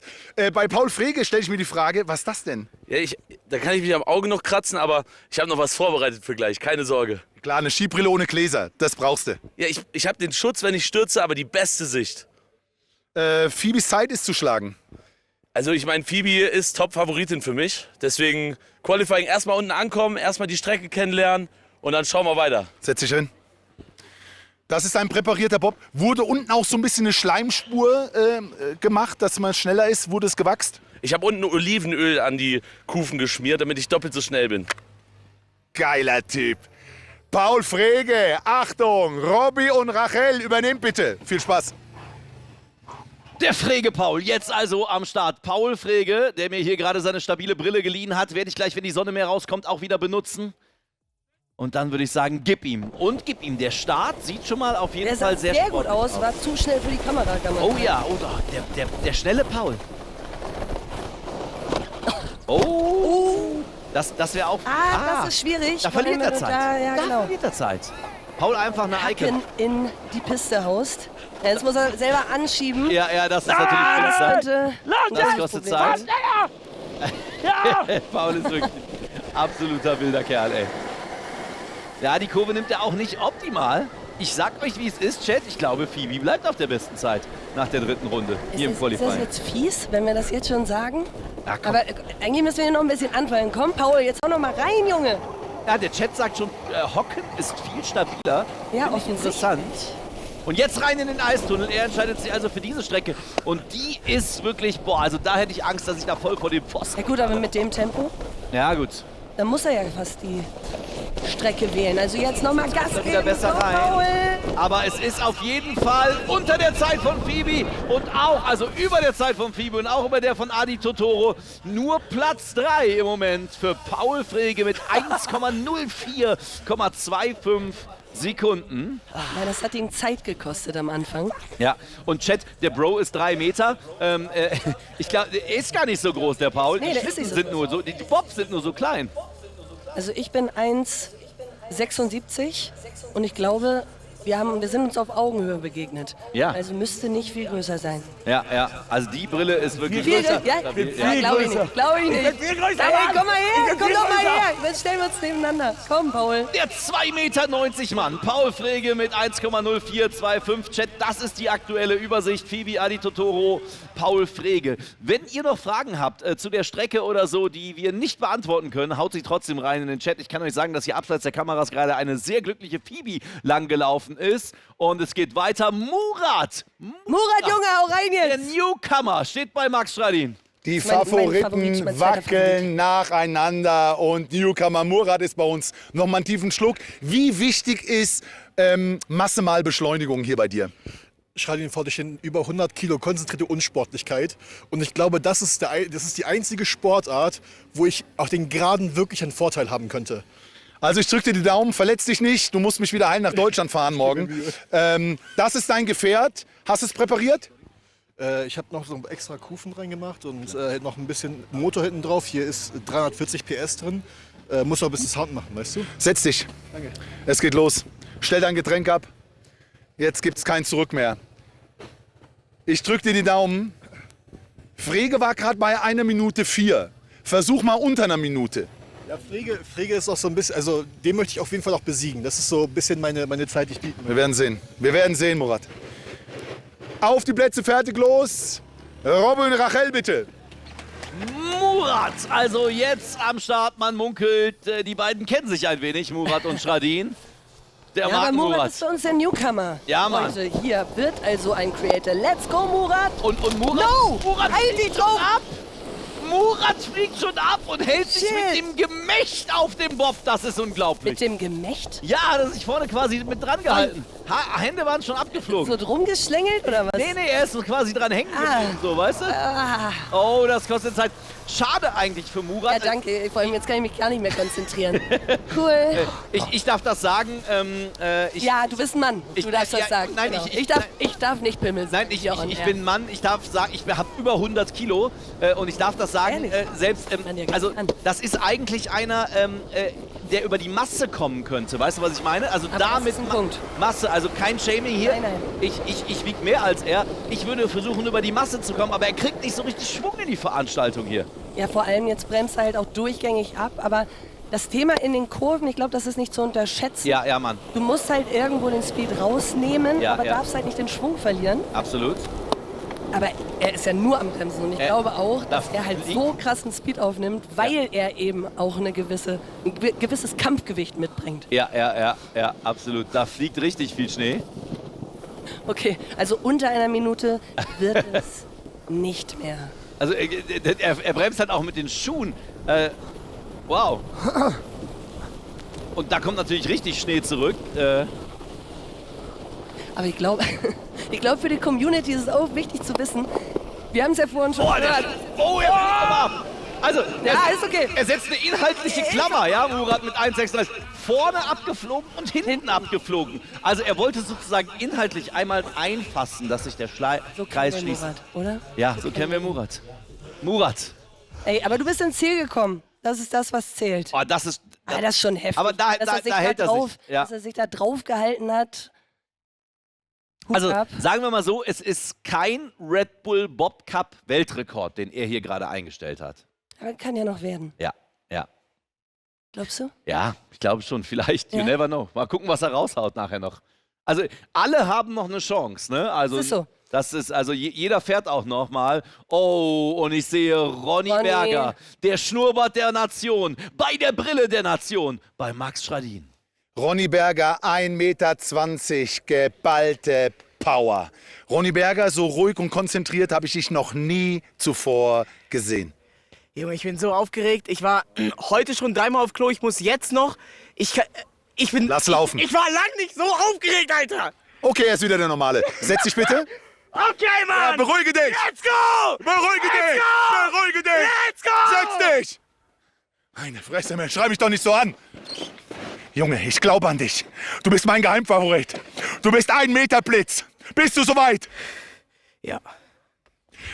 Bei Paul Frege stelle ich mir die Frage, was ist das denn? Ja, da kann ich mich am Auge noch kratzen, aber ich habe noch was vorbereitet für gleich, keine Sorge. Klar, eine Skibrille ohne Gläser. Das brauchst du. Ja, ich habe den Schutz, wenn ich stürze, aber die beste Sicht. Phoebes Zeit ist zu schlagen. Also ich meine, Phoebe ist Top-Favoritin für mich. Deswegen Qualifying erstmal unten ankommen, erstmal die Strecke kennenlernen und dann schauen wir weiter. Setz dich hin. Das ist ein präparierter Bob. Wurde unten auch so ein bisschen eine Schleimspur gemacht, dass man schneller ist? Wurde es gewachst? Ich habe unten Olivenöl an die Kufen geschmiert, damit ich doppelt so schnell bin. Geiler Typ. Paul Frege, Achtung, Robby und Rachel, übernehmt bitte. Viel Spaß. Der Frege Paul, jetzt also am Start. Paul Frege, der mir hier gerade seine stabile Brille geliehen hat, werde ich gleich, wenn die Sonne mehr rauskommt, auch wieder benutzen. Und dann würde ich sagen, gib ihm. Und gib ihm. Der Start sieht schon mal auf jeden Der sah Fall sehr sehr gut sportlich aus, war zu schnell für die Kamera. Kann man Oh sagen. ja, oh, der schnelle Paul. Oh, das wäre auch... Das ist schwierig. Da vor allem, verliert er wenn du Zeit. Da, ja, Da genau. verliert er Zeit. Paul einfach eine Icon. Hacken in die Piste haust. Ja, jetzt muss er selber anschieben. Ja, das ist natürlich Das Zeit. könnte Das kostet Zeit. Paul ist wirklich absoluter wilder Kerl, ey. Ja, die Kurve nimmt er auch nicht optimal. Ich sag euch, wie es ist, Chat. Ich glaube, Phoebe bleibt auf der besten Zeit nach der 3. Runde hier im Ist das Qualifying. jetzt fies, wenn wir das jetzt schon sagen? Ja, komm. Aber eigentlich müssen wir hier noch ein bisschen anfallen. Komm, Paul, jetzt hau noch mal rein, Junge. Ja, der Chat sagt schon, Hocken ist viel stabiler. Ja, Finde ich interessant. Und jetzt rein in den Eistunnel. Er entscheidet sich also für diese Strecke. Und die ist wirklich, boah, also da hätte ich Angst, dass ich da voll vor dem Pfosten. Ja gut, aber mit dem Tempo, Ja, gut. dann muss er ja fast die Strecke wählen. Also jetzt noch mal Gas er geben. wieder besser Komm, rein. Paul. Aber es ist auf jeden Fall unter der Zeit von Phoebe und auch, also über der Zeit von Phoebe und auch über der von Adi Totoro. Nur Platz 3 im Moment für Paul Frege mit 1,04,25 Sekunden. Ja, das hat ihn Zeit gekostet am Anfang. Ja, und Chat, der Bro ist 3 Meter. Ich glaube, er ist gar nicht so groß, der Paul. Nee, die der ist Schlitten nicht so sind nur so, die Bobs sind nur so klein. Also ich bin 1,76 und ich glaube, wir sind uns auf Augenhöhe begegnet. Ja. Also müsste nicht viel größer sein. Ja, also die Brille ist wirklich Viel größer. Ja, glaube ich nicht. Glaube ich nicht. Hey, komm mal her, komm doch mal her. Jetzt stellen wir uns nebeneinander. Komm, Paul. Der 2,90 Meter Mann, Paul Frege mit 1,0425. Chat, das ist die aktuelle Übersicht. Phoebe, Adi Totoro, Paul Frege. Wenn ihr noch Fragen habt zu der Strecke oder so, die wir nicht beantworten können, haut sie trotzdem rein in den Chat. Ich kann euch sagen, dass hier abseits der Kameras gerade eine sehr glückliche Phoebe langgelaufen ist. Und es geht weiter. Murat, Murat, Junge, hau rein der jetzt. Newcomer, steht bei Max Stradin. Die mein Favorit, Favoriten mein zweiter wackeln nacheinander und Newcomer Murat ist bei uns. Nochmal einen tiefen Schluck. Wie wichtig ist Masse mal Beschleunigung hier bei dir? Schradin fordert hin über 100 Kilo konzentrierte Unsportlichkeit. Und ich glaube, das ist die einzige Sportart, wo ich auch den Geraden wirklich einen Vorteil haben könnte. Also ich drücke dir die Daumen, verletz dich nicht. Du musst mich wieder heim nach Deutschland fahren morgen. Das ist dein Gefährt. Hast du es präpariert? Ich habe noch so einen extra Kufen reingemacht und noch ein bisschen Motor hinten drauf. Hier ist 340 PS drin. Muss noch ein bisschen Sound machen, weißt du? Setz dich. Danke. Es geht los. Stell dein Getränk ab. Jetzt gibt es kein Zurück mehr. Ich drücke dir die Daumen. Frege war gerade bei 1 Minute 4. Versuch mal unter einer Minute. Ja, Frege ist auch so ein bisschen, also den möchte ich auf jeden Fall auch besiegen. Das ist so ein bisschen meine Zeit, die ich bieten Wir werden sehen. Wir werden sehen, Murat. Auf die Plätze, fertig, los. Robin, Rachel, bitte. Murat, also jetzt am Start, man munkelt, die beiden kennen sich ein wenig, Murat und Schradin. Der Ja, aber mag Murat Murat. ist für uns der Newcomer. Ja, Mann. Heute hier wird also ein Creator. Let's go, Murat. Und Murat, No! Murat Halt fliegt dich schon drauf! ab. Murat fliegt schon ab und hält sich Shit. mit dem Gemächt auf dem Bob. Das ist unglaublich. Mit dem Gemächt? Ja, das ist vorne quasi mit dran gehalten. Hände waren schon abgeflogen. So drum geschlängelt oder was? Nee, er ist so quasi dran hängen geblieben, so, weißt du? Ah, Oh, das kostet Zeit. Schade eigentlich für Murat. ja, danke. Vor allem jetzt kann ich mich gar nicht mehr konzentrieren. Cool. Ich darf das sagen. Ja, du bist ein Mann. Du darfst das sagen. Nein, Genau. ich ich darf nicht Pimmel Nein, sagen. ich bin ein Mann, ich darf sagen, ich habe über 100 Kilo und ich darf das sagen, Ehrlich? selbst, Man ja gar also nicht an. das ist eigentlich einer, der über die Masse kommen könnte, weißt du, was ich meine? Also Aber damit das ist ein Punkt. Masse, also kein Shaming hier, Nein, nein. ich wiege mehr als er, ich würde versuchen über die Masse zu kommen, aber er kriegt nicht so richtig Schwung in die Veranstaltung hier. Ja, vor allem jetzt bremst er halt auch durchgängig ab, aber das Thema in den Kurven, ich glaube, das ist nicht zu unterschätzen. Ja, Mann, Du musst halt irgendwo den Speed rausnehmen, Ja, aber ja. darfst halt nicht den Schwung verlieren. absolut. Aber er ist ja nur am Bremsen und ich glaube auch, dass er halt fliegt- so krassen Speed aufnimmt, weil er eben auch ein gewisses Kampfgewicht mitbringt. Ja, absolut. Da fliegt richtig viel Schnee. Okay, also unter einer Minute wird es nicht mehr. Also er bremst halt auch mit den Schuhen. Wow. Und da kommt natürlich richtig Schnee zurück. Aber ich glaube, für die Community ist es auch wichtig zu wissen, wir haben es ja vorhin schon Oh, gehört. er aber. Also, Ja, ist okay. er setzt eine inhaltliche Klammer, ja, Murat mit 1,36. Vorne abgeflogen und hinten abgeflogen. Also er wollte sozusagen inhaltlich einmal einfassen, dass sich der So Kreis kennen wir schließt. Murat, oder? Ja, so kennen wir Murat. Murat. Ey, aber du bist ins Ziel gekommen. Das ist das, was zählt. Oh, das ist... Ah, das ist schon heftig. Aber da dass er sich hält er drauf, sich. Ja. Dass er sich da drauf gehalten hat. Hut Also ab. sagen wir mal so, es ist kein Red Bull Bob Cup Weltrekord, den er hier gerade eingestellt hat. Aber kann ja noch werden. Ja. Glaubst du? Ja, ich glaube schon, vielleicht. You Ja. never know. Mal gucken, was er raushaut nachher noch. Also, alle haben noch eine Chance, ne? Also, Das ist so. Das ist, also jeder fährt auch noch mal. Oh, und ich sehe Ronny Berger, der Schnurrbart der Nation, bei der Brille der Nation, bei Max Schradin. Ronny Berger, 1,20 Meter, geballte Power. Ronny Berger, so ruhig und konzentriert habe ich dich noch nie zuvor gesehen. Junge, ich bin so aufgeregt. Ich war heute schon 3-mal auf Klo. Ich muss jetzt noch. Ich bin. Lass laufen. Ich war lang nicht so aufgeregt, Alter. Okay, er ist wieder der Normale. Setz dich bitte. Okay, Mann. Ja, beruhige dich. Let's go. Beruhige dich. Go. Beruhige dich. Let's go. Setz dich. Meine Fresse, Mensch, schrei mich doch nicht so an. Junge, ich glaube an dich. Du bist mein Geheimfavorit. Du bist 1 Meter Blitz. Bist du soweit? Ja.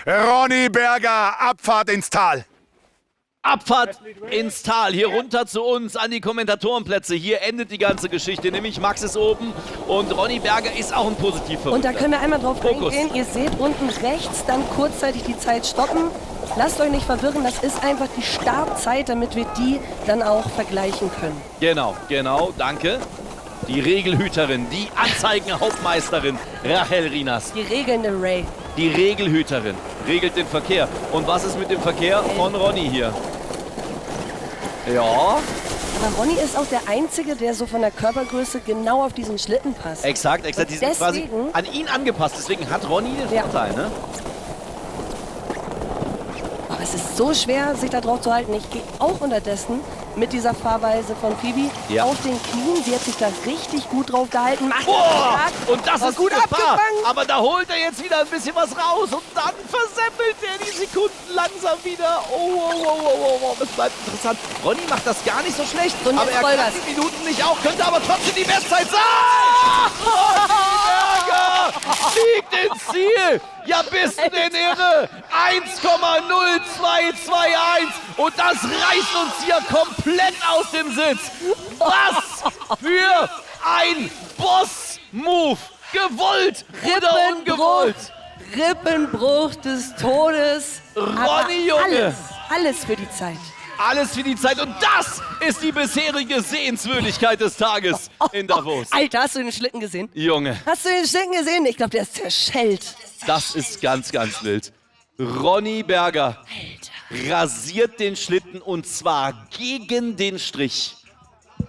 Ronny Berger, Abfahrt ins Tal. Abfahrt ins Tal, hier runter zu uns an die Kommentatorenplätze. Hier endet die ganze Geschichte, nämlich Max ist oben und Ronny Berger ist auch ein Positivverrückter. Und da können wir einmal drauf Fokus. eingehen. Ihr seht unten rechts dann kurzzeitig die Zeit stoppen. Lasst euch nicht verwirren, das ist einfach die Startzeit, damit wir die dann auch vergleichen können. Genau, danke. Die Regelhüterin, die Anzeigenhauptmeisterin Rachel Rinas. Die regelnde Ray. Die Regelhüterin regelt den Verkehr. Und was ist mit dem Verkehr von Ronny hier? Ja, Aber Ronny ist auch der Einzige, der so von der Körpergröße genau auf diesen Schlitten passt. exakt. Die sind quasi deswegen- an ihn angepasst. Deswegen hat Ronny den Ja. Vorteil, ne? Aber es ist so schwer, sich da drauf zu halten. Ich gehe auch unterdessen mit dieser Fahrweise von Phoebe Ja. auf den Knien. Sie hat sich da richtig gut drauf gehalten. Macht Boah! stark. Und das War ist gut Gefahr. abgefangen. Aber da holt er jetzt wieder ein bisschen was raus und dann versemmelt er die Sekunden langsam wieder. Oh, das bleibt interessant. Ronny macht das gar nicht so schlecht, Und aber jetzt er kann Vollgas. die Minuten nicht auch, könnte aber trotzdem die Bestzeit sein. Ronny Berger fliegt ins Ziel. Ja, bist du denn irre? 1,0221 und das reißt uns hier komplett aus dem Sitz. Was für ein Boss-Move. Gewollt oder ungewollt. Rippenbruch des Todes. Aber Ronny, Junge. Alles für die Zeit. Alles für die Zeit und das ist die bisherige Sehenswürdigkeit des Tages in Davos. Alter, hast du den Schlitten gesehen? Junge, Hast du den Schlitten gesehen? Ich glaube, der ist zerschellt. das ist ganz, ganz wild. Ronny Berger rasiert den Schlitten und zwar gegen den Strich.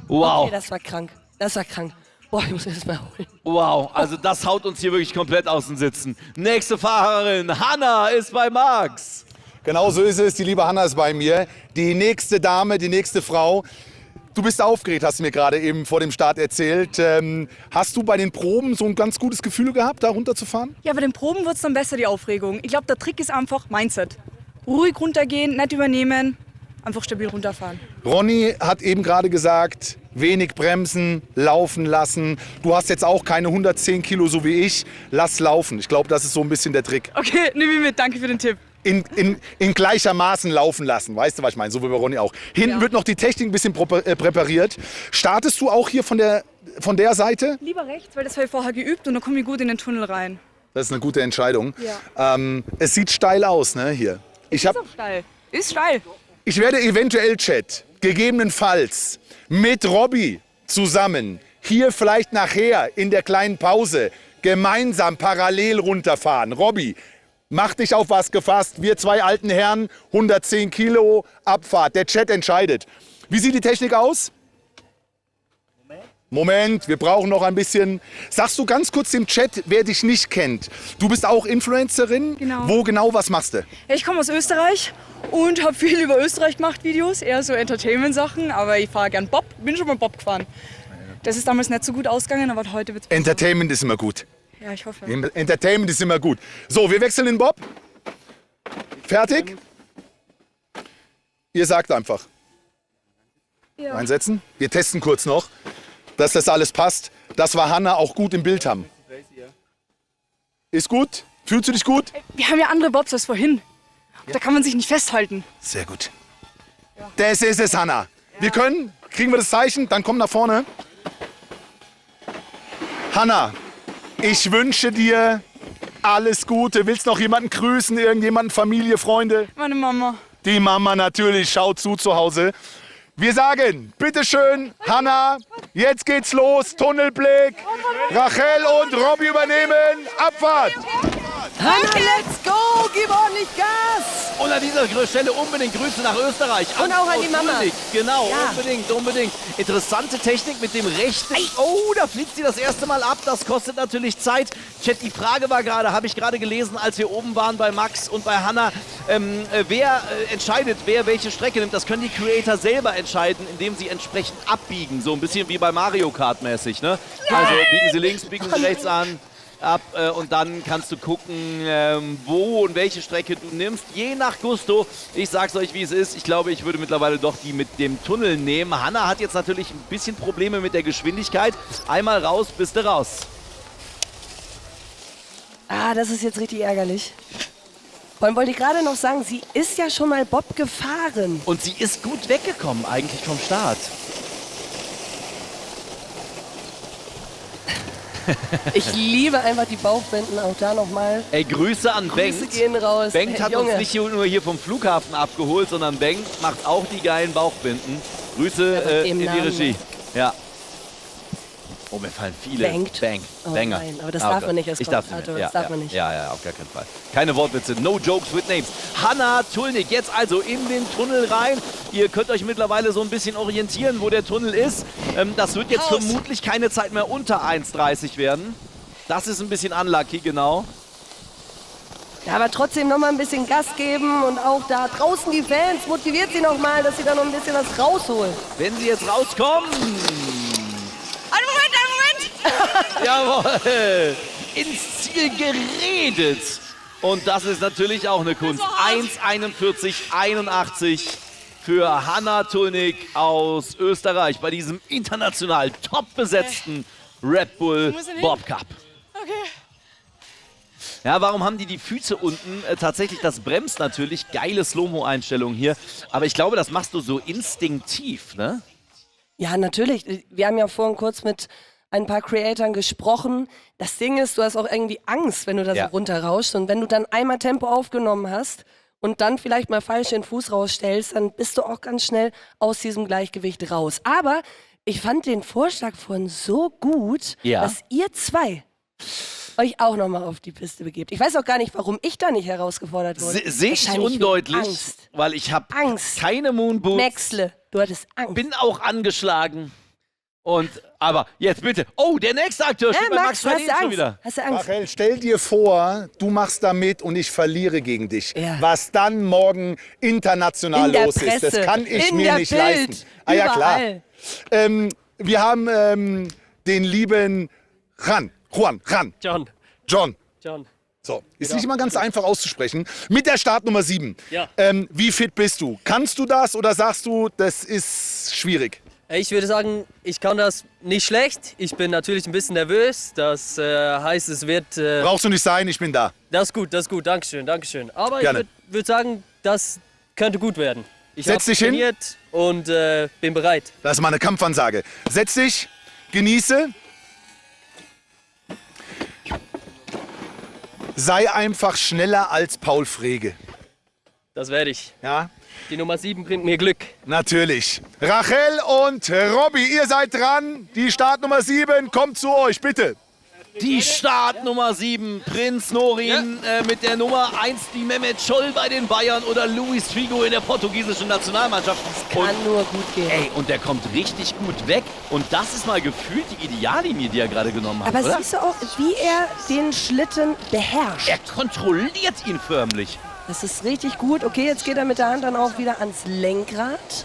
Wow. Okay, das war krank. Das war krank. Boah, ich muss das mal holen. Wow, also das haut uns hier wirklich komplett aus den Sitzen. Nächste Fahrerin, Hanna, ist bei Max. Genau so ist es. Die liebe Hanna ist bei mir. Die nächste Dame, die nächste Frau. Du bist aufgeregt, hast du mir gerade eben vor dem Start erzählt. Hast du bei den Proben so ein ganz gutes Gefühl gehabt, da runterzufahren? Ja, bei den Proben wird es dann besser, die Aufregung. Ich glaube, der Trick ist einfach Mindset. Ruhig runtergehen, nicht übernehmen, einfach stabil runterfahren. Ronny hat eben gerade gesagt, wenig bremsen, laufen lassen. Du hast jetzt auch keine 110 Kilo so wie ich. Lass laufen. Ich glaube, das ist so ein bisschen der Trick. Okay, nehme ich mit. Danke für den Tipp. In gleichermaßen laufen lassen. Weißt du, was ich meine? So wie bei Ronny auch. Hinten wird noch die Technik ein bisschen präpariert. Startest du auch hier von der Seite? Lieber rechts, weil das habe ich vorher geübt und dann komme ich gut in den Tunnel rein. Das ist eine gute Entscheidung. Ja. Es sieht steil aus, ne, hier. Ist auch steil. Ist steil. Ich werde eventuell, Chat, gegebenenfalls mit Robby zusammen, hier vielleicht nachher in der kleinen Pause, gemeinsam parallel runterfahren. Robby, mach dich auf was gefasst. Wir zwei alten Herren, 110 Kilo, Abfahrt. Der Chat entscheidet. Wie sieht die Technik aus? Moment, wir brauchen noch ein bisschen. Sagst du ganz kurz dem Chat, wer dich nicht kennt. Du bist auch Influencerin. Genau. Wo genau, was machst du? Ja, ich komme aus Österreich und habe viel über Österreich gemacht, Videos, eher so Entertainment-Sachen, aber ich fahre gern Bob, bin schon mal Bob gefahren. Das ist damals nicht so gut ausgegangen, aber heute wird's besser. Entertainment ist immer gut. Ja, ich hoffe. Entertainment ist immer gut. So, wir wechseln den Bob. Fertig? Ihr sagt einfach. Ja. Einsetzen. Wir testen kurz noch, dass das alles passt. Dass wir Hanna auch gut im Bild haben. Ist gut? Fühlst du dich gut? Wir haben ja andere Bobs als vorhin. Da kann man sich nicht festhalten. Sehr gut. Das ist es, Hanna. Wir können, kriegen wir das Zeichen, dann komm nach vorne. Hanna, ich wünsche dir alles Gute. Willst noch jemanden grüßen? Irgendjemanden, Familie, Freunde? Meine Mama. Die Mama natürlich, schaut zu Hause. Wir sagen, bitteschön, Hanna, jetzt geht's los, Tunnelblick. Rachel und Robby übernehmen, Abfahrt. Hanna, let's go! Gib ordentlich Gas! Und an dieser Stelle unbedingt Grüße nach Österreich. Und auch an die Mama. König. Genau, Ja. unbedingt. Interessante Technik mit dem rechten. Oh, da fliegt sie das erste Mal ab. Das kostet natürlich Zeit. Chat, die Frage war gerade, habe ich gerade gelesen, als wir oben waren bei Max und bei Hanna, wer entscheidet, wer welche Strecke nimmt. Das können die Creator selber entscheiden, indem sie entsprechend abbiegen. So ein bisschen wie bei Mario Kart mäßig, ne? Also biegen sie links, biegen sie rechts an. Ab und dann kannst du gucken, wo und welche Strecke du nimmst, je nach Gusto. Ich sag's euch, wie es ist. Ich glaube, ich würde mittlerweile doch die mit dem Tunnel nehmen. Hanna hat jetzt natürlich ein bisschen Probleme mit der Geschwindigkeit. Einmal raus, bist du raus. Ah, das ist jetzt richtig ärgerlich. Vor allem wollte ich gerade noch sagen, sie ist ja schon mal Bob gefahren. Und sie ist gut weggekommen eigentlich vom Start. Ich liebe einfach die Bauchbinden, auch da nochmal. Ey, Grüße an Bengt. Grüße gehen raus. Bengt hat Junge. uns nicht nur hier vom Flughafen abgeholt, sondern Bengt macht auch die geilen Bauchbinden. Grüße in die Regie. Ja. Oh, mir fallen viele. Bengt? Oh, Banger. Nein, aber das darf man nicht als Kommentator, das darf man nicht. Ja, auf gar keinen Fall. Keine Wortwitze, no jokes with names. Hanna Tulnig jetzt also in den Tunnel rein. Ihr könnt euch mittlerweile so ein bisschen orientieren, wo der Tunnel ist. Das wird jetzt vermutlich keine Zeit mehr unter 1,30 werden. Das ist ein bisschen unlucky, genau. Ja, aber trotzdem noch mal ein bisschen Gas geben und auch da draußen die Fans motiviert sie noch mal, dass sie da noch ein bisschen was rausholen. Wenn sie jetzt rauskommen. Einen Moment! Jawohl! Ins Ziel geredet. Und das ist natürlich auch eine Kunst. 1,41,81 für Hanna Tulnig aus Österreich bei diesem international top besetzten Red Bull Bob Cup. Okay. Ja, warum haben die Füße unten? Tatsächlich, das bremst natürlich. Geile Slow-Mo-Einstellung hier. Aber ich glaube, das machst du so instinktiv, ne? Ja, natürlich. Wir haben ja vorhin kurz mit ein paar Creatoren gesprochen. Das Ding ist, du hast auch irgendwie Angst, wenn du da so runterrauschst. Und wenn du dann einmal Tempo aufgenommen hast und dann vielleicht mal falsch den Fuß rausstellst, dann bist du auch ganz schnell aus diesem Gleichgewicht raus. Aber ich fand den Vorschlag vorhin so gut, dass ihr zwei euch auch nochmal auf die Piste begebt. Ich weiß auch gar nicht, warum ich da nicht herausgefordert wurde. Sehe ich undeutlich, weil ich habe keine Moonboots. Maxle, du hattest Angst. Bin auch angeschlagen. Aber jetzt bitte. Oh, der nächste Akteur steht bei Max Verstappen schon wieder. Hast du Angst? Rachel, stell dir vor, du machst da mit und ich verliere gegen dich. Was dann morgen international los ist, das kann ich mir nicht leisten. Ah ja, klar. Wir haben den lieben John. So, ist nicht immer ganz einfach auszusprechen. Mit der Startnummer 7. Ja. Wie fit bist du? Kannst du das oder sagst du, das ist schwierig? Ich würde sagen, ich kann das nicht schlecht. Ich bin natürlich ein bisschen nervös. Das heißt, es wird... Brauchst du nicht sein, ich bin da. Das ist gut. Dankeschön. Aber Gerne. ich würde sagen, das könnte gut werden. Ich Setz dich hin. trainiert und bin bereit. Das ist mal eine Kampfansage. Setz dich, genieße. Sei einfach schneller als Paul Frege. Das werde ich. Ja? Die Nummer 7 bringt mir Glück. Natürlich. Rachel und Robby, ihr seid dran. Die Startnummer 7 kommt zu euch, bitte. Die Startnummer 7, Prinz Norin mit der Nummer 1, die Mehmet Scholl bei den Bayern oder Luis Figo in der portugiesischen Nationalmannschaft. Kann nur gut gehen. Ey, und der kommt richtig gut weg. Und das ist mal gefühlt die Ideallinie, die er gerade genommen hat, Aber oder? siehst du auch, wie er den Schlitten beherrscht? Er kontrolliert ihn förmlich. Das ist richtig gut. Okay, jetzt geht er mit der Hand dann auch wieder ans Lenkrad.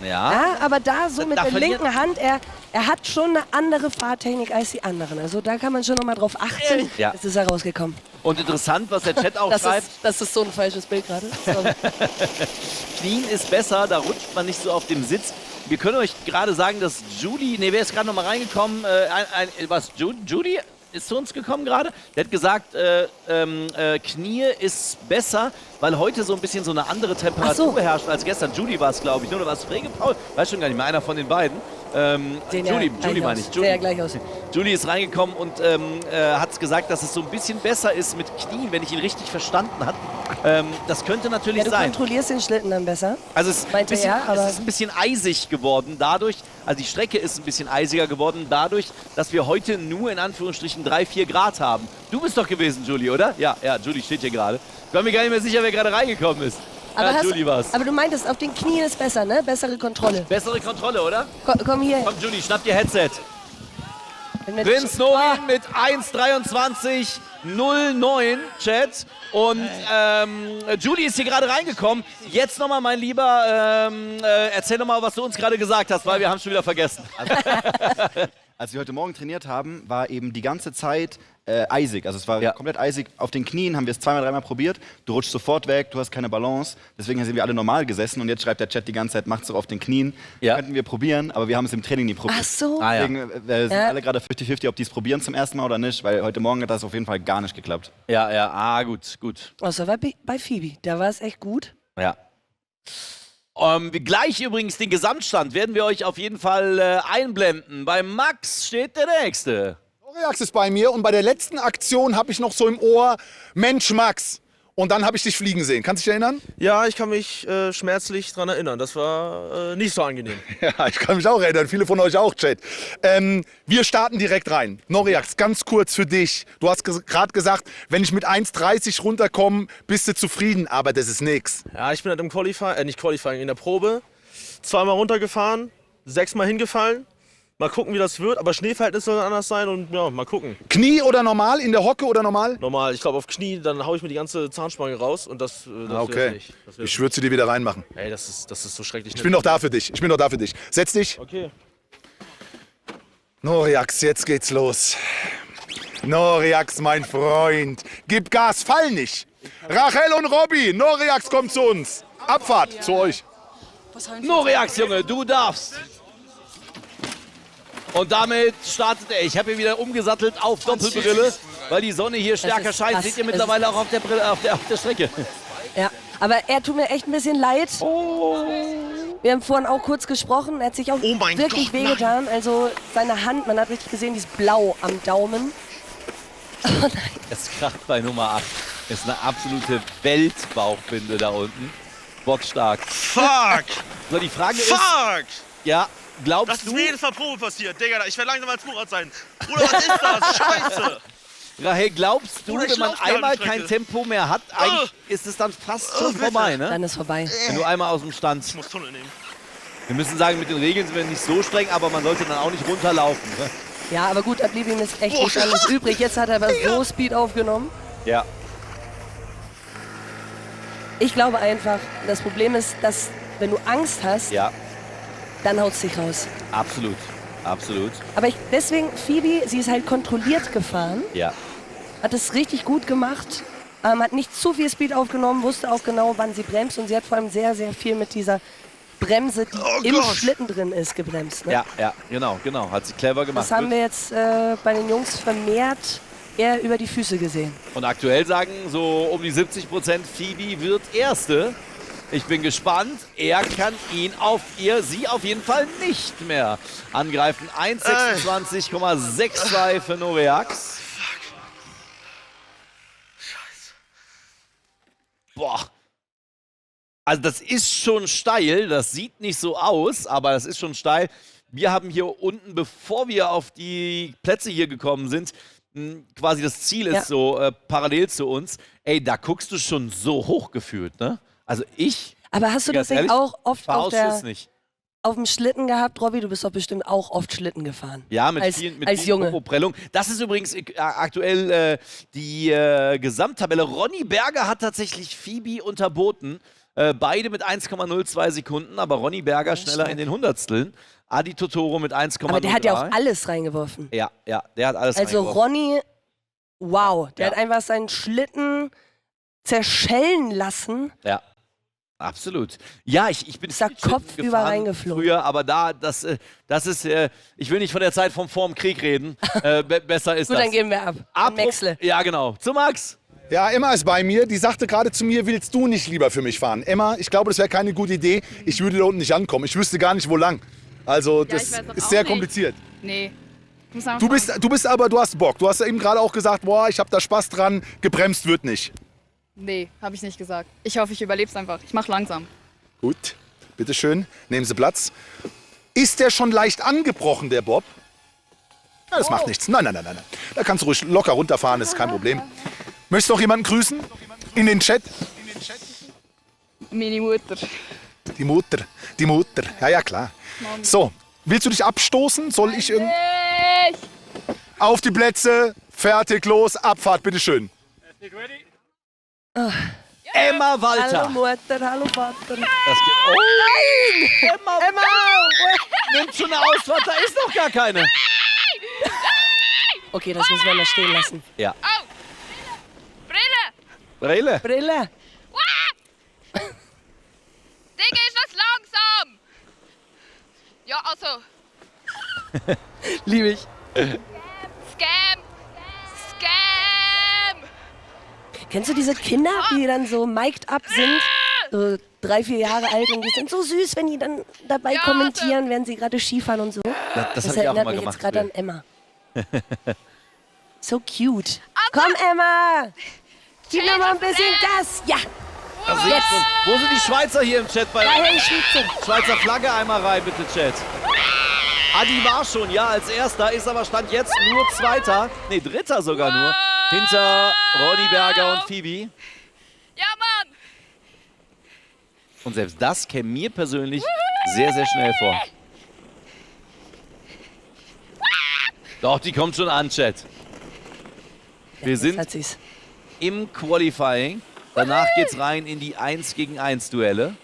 Ja, aber da so mit der linken Hand, er hat schon eine andere Fahrtechnik als die anderen. Also da kann man schon noch mal drauf achten. Ja. Jetzt ist er rausgekommen. Und interessant, was der Chat auch schreibt. Das ist so ein falsches Bild gerade. Sorry. Clean ist besser, da rutscht man nicht so auf dem Sitz. Wir können euch gerade sagen, dass Judy, wer ist gerade noch mal reingekommen? Judy ist zu uns gekommen gerade. Der hat gesagt, Knie ist besser, weil heute so ein bisschen so eine andere Temperatur herrscht als gestern. Judy war es, glaube ich. Oder war es Frege Paul? Weiß schon gar nicht mehr, einer von den beiden. Judy meine ich. Sehr gleich aus. Judy ist reingekommen und hat gesagt, dass es so ein bisschen besser ist mit Knien, wenn ich ihn richtig verstanden habe. Das könnte natürlich Ja, du sein. kontrollierst den Schlitten dann besser. Also es ist, Meinte er, aber- es ist ein bisschen eisig geworden dadurch, also die Strecke ist ein bisschen eisiger geworden dadurch, dass wir heute nur in Anführungsstrichen 3-4 Grad haben. Du bist doch gewesen, Julie, oder? Ja, Julie steht hier gerade. Ich war mir gar nicht mehr sicher, wer gerade reingekommen ist. Aber, Julie war's. aber du meintest, auf den Knien ist besser, ne? Bessere Kontrolle. Bessere Kontrolle, oder? Komm hier. Komm, Julie, schnapp dir Headset. Prinz Oh. Norin mit 1:23:09 Chat. Und Julie ist hier gerade reingekommen. Jetzt nochmal, mein Lieber, erzähl nochmal, was du uns gerade gesagt hast, weil wir haben schon wieder vergessen. Als wir heute Morgen trainiert haben, war eben die ganze Zeit eisig. Also es war komplett eisig. Auf den Knien haben wir es 2-3 Mal probiert. Du rutschst sofort weg, du hast keine Balance. Deswegen sind wir alle normal gesessen. Und jetzt schreibt der Chat die ganze Zeit, macht's doch auf den Knien. Könnten wir probieren, aber wir haben es im Training nie probiert. Ach so. Deswegen sind alle gerade 50-50, ob die es probieren zum ersten Mal oder nicht. Weil heute Morgen hat das auf jeden Fall gar nicht geklappt. Gut. Außer bei Phoebe, da war es echt gut. Ja. Gleich übrigens den Gesamtstand werden wir euch auf jeden Fall einblenden. Bei Max steht der Nächste. Noreax ist bei mir und bei der letzten Aktion habe ich noch so im Ohr, Mensch Max. Und dann habe ich dich fliegen sehen. Kannst du dich erinnern? Ja, ich kann mich schmerzlich daran erinnern. Das war nicht so angenehm. Ja, ich kann mich auch erinnern. Viele von euch auch, Chat. Wir starten direkt rein. Noreax, ganz kurz für dich. Du hast gerade gesagt, wenn ich mit 1,30 runterkomme, bist du zufrieden. Aber das ist nix. Ja, ich bin halt im Qualifying, in der Probe 2-mal runtergefahren, 6-mal hingefallen. Mal gucken, wie das wird. Aber Schneeverhältnisse sollen anders sein und ja, mal gucken. Knie oder normal? In der Hocke oder normal? Normal. Ich glaube auf Knie, dann haue ich mir die ganze Zahnspange raus und das Okay. nicht. Ich würde sie dir wieder reinmachen. Ey, das ist so schrecklich. Ich bin doch da für dich. Setz dich. Okay. Noreax, jetzt geht's los. Noreax, mein Freund. Gib Gas, fall nicht. Rachel und Robby, Noreax kommt zu uns. Abfahrt zu euch. Noreax, Junge, du darfst. Und damit startet er. Ich habe hier wieder umgesattelt auf Doppelbrille, weil die Sonne hier stärker scheint. krass. Seht ihr mittlerweile auch auf der, auf der Strecke. Ja, aber er tut mir echt ein bisschen leid. Wir haben vorhin auch kurz gesprochen. Er hat sich auch wirklich wehgetan. Also seine Hand, man hat richtig gesehen, die ist blau am Daumen. Oh nein. Es kracht bei Nummer 8. Das ist eine absolute Weltbauchbinde da unten. Bockstark. Fuck! So, die Frage ist... Fuck! Ja, glaubst Das ist du... mir jedes Mal Probe passiert, Digga. Ich werde langsam als Murat sein. Bruder, was ist das? Scheiße! Rahel, glaubst du, Bruder, ich wenn man lauf gar einmal nicht kein Strecke. Tempo mehr hat, eigentlich ist es dann fast schon bitte. vorbei, ne? Dann ist vorbei. Wenn du einmal aus dem Stand... Ich muss Tunnel nehmen. Wir müssen sagen, mit den Regeln sind wir nicht so streng, aber man sollte dann auch nicht runterlaufen. Ne? Ja, aber gut, da blieb ihm jetzt echt nichts anderes übrig. Jetzt hat er aber so Speed aufgenommen. Ja. Ich glaube einfach, das Problem ist, dass wenn du Angst hast, Ja, dann haut es dich raus. absolut. Absolut. Aber deswegen, Phoebe, sie ist halt kontrolliert gefahren, Ja. hat es richtig gut gemacht, hat nicht zu viel Speed aufgenommen, wusste auch genau, wann sie bremst und sie hat vor allem sehr, sehr viel mit dieser Bremse, die im Schlitten drin ist, gebremst. Ne? Ja, genau. Hat sie clever gemacht. Das haben wir jetzt bei den Jungs vermehrt eher über die Füße gesehen. Und aktuell sagen so um die 70%, Phoebe wird Erste. Ich bin gespannt. Er kann sie auf jeden Fall nicht mehr angreifen. 1,26,62 für Noreax. Boah. Also das ist schon steil. Das sieht nicht so aus, aber das ist schon steil. Wir haben hier unten, bevor wir auf die Plätze hier gekommen sind, quasi das Ziel ist so parallel zu uns. Ey, da guckst du schon so hoch gefühlt, ne? Also Aber hast du das ehrlich, nicht auch oft auf dem Schlitten gehabt, Robby? Du bist doch bestimmt auch oft Schlitten gefahren. Ja, mit als vielen Junge. Popo-Prellungen. Das ist übrigens aktuell die Gesamttabelle. Ronny Berger hat tatsächlich Phoebe unterboten. Beide mit 1,02 Sekunden, aber Ronny Berger schneller in den Hundertsteln. Adi Totoro mit 1,03. Aber der hat ja auch alles reingeworfen. Ja, der hat alles Also reingeworfen. Ronny, wow, der hat einfach seinen Schlitten zerschellen lassen. Ja, absolut. Ja, ich bin viel Kopf Schlitten über gefahren reingeflogen. früher, aber das ist, ich will nicht von der Zeit vorm Krieg reden. Besser ist Gut, das. dann gehen wir ab. An Maxle. Ja, genau. Zu Max. Ja, Emma ist bei mir. Die sagte gerade zu mir, willst du nicht lieber für mich fahren? Emma, ich glaube, das wäre keine gute Idee. Ich würde da unten nicht ankommen. Ich wüsste gar nicht, wo lang. Also, das ist sehr kompliziert. Nee. Du hast Bock. Du hast ja eben gerade auch gesagt, boah, ich habe da Spaß dran. Gebremst wird nicht. Nee, habe ich nicht gesagt. Ich hoffe, ich überlebe es einfach. Ich mache langsam. Gut, bitteschön, nehmen Sie Platz. Ist der schon leicht angebrochen, der Bob? Ja, das macht nichts. Nein. Da kannst du ruhig locker runterfahren, das ist kein Problem. Möchtest du noch jemanden grüßen? In den Chat? Meine Mutter. Die Mutter. Ja, klar. So, willst du dich abstoßen? Soll ich irgendwie... Auf die Plätze, fertig, los, Abfahrt, bitteschön. Emma Walter. Hallo Mutter, hallo Vater. Das geht. Oh nein! Emma! Nimmt schon eine Ausfahrt, da ist noch gar keine. Okay, das müssen wir mal stehen lassen. Ja. Oh! Brille! Brille. Brille. Digga, ist das langsam! Ja, also. Liebe ich. Scam! Kennst du diese Kinder, die dann so mic'd up sind? So 3, 4 Jahre alt und die sind so süß, wenn die dann dabei kommentieren, während sie gerade Skifahren und so. Das hab ich auch erinnert mal mich gemacht. jetzt gerade an Emma. So cute. Komm, Emma! Gib mir mal ein bisschen Gas. Ja. Jetzt. Wo sind die Schweizer hier im Chat bei Dahin, Schweizer. Schweizer Flagge einmal rein, bitte, Chat. Adi war schon, ja, als Erster, ist aber Stand jetzt nur Zweiter. Nee, Dritter sogar nur. Hinter Ronny Berger und Phoebe. Ja, Mann! Und selbst das käme mir persönlich sehr, sehr schnell vor. Doch, die kommt schon an, Chat. Wir sind im Qualifying. Danach geht's rein in die 1-gegen-1 Duelle.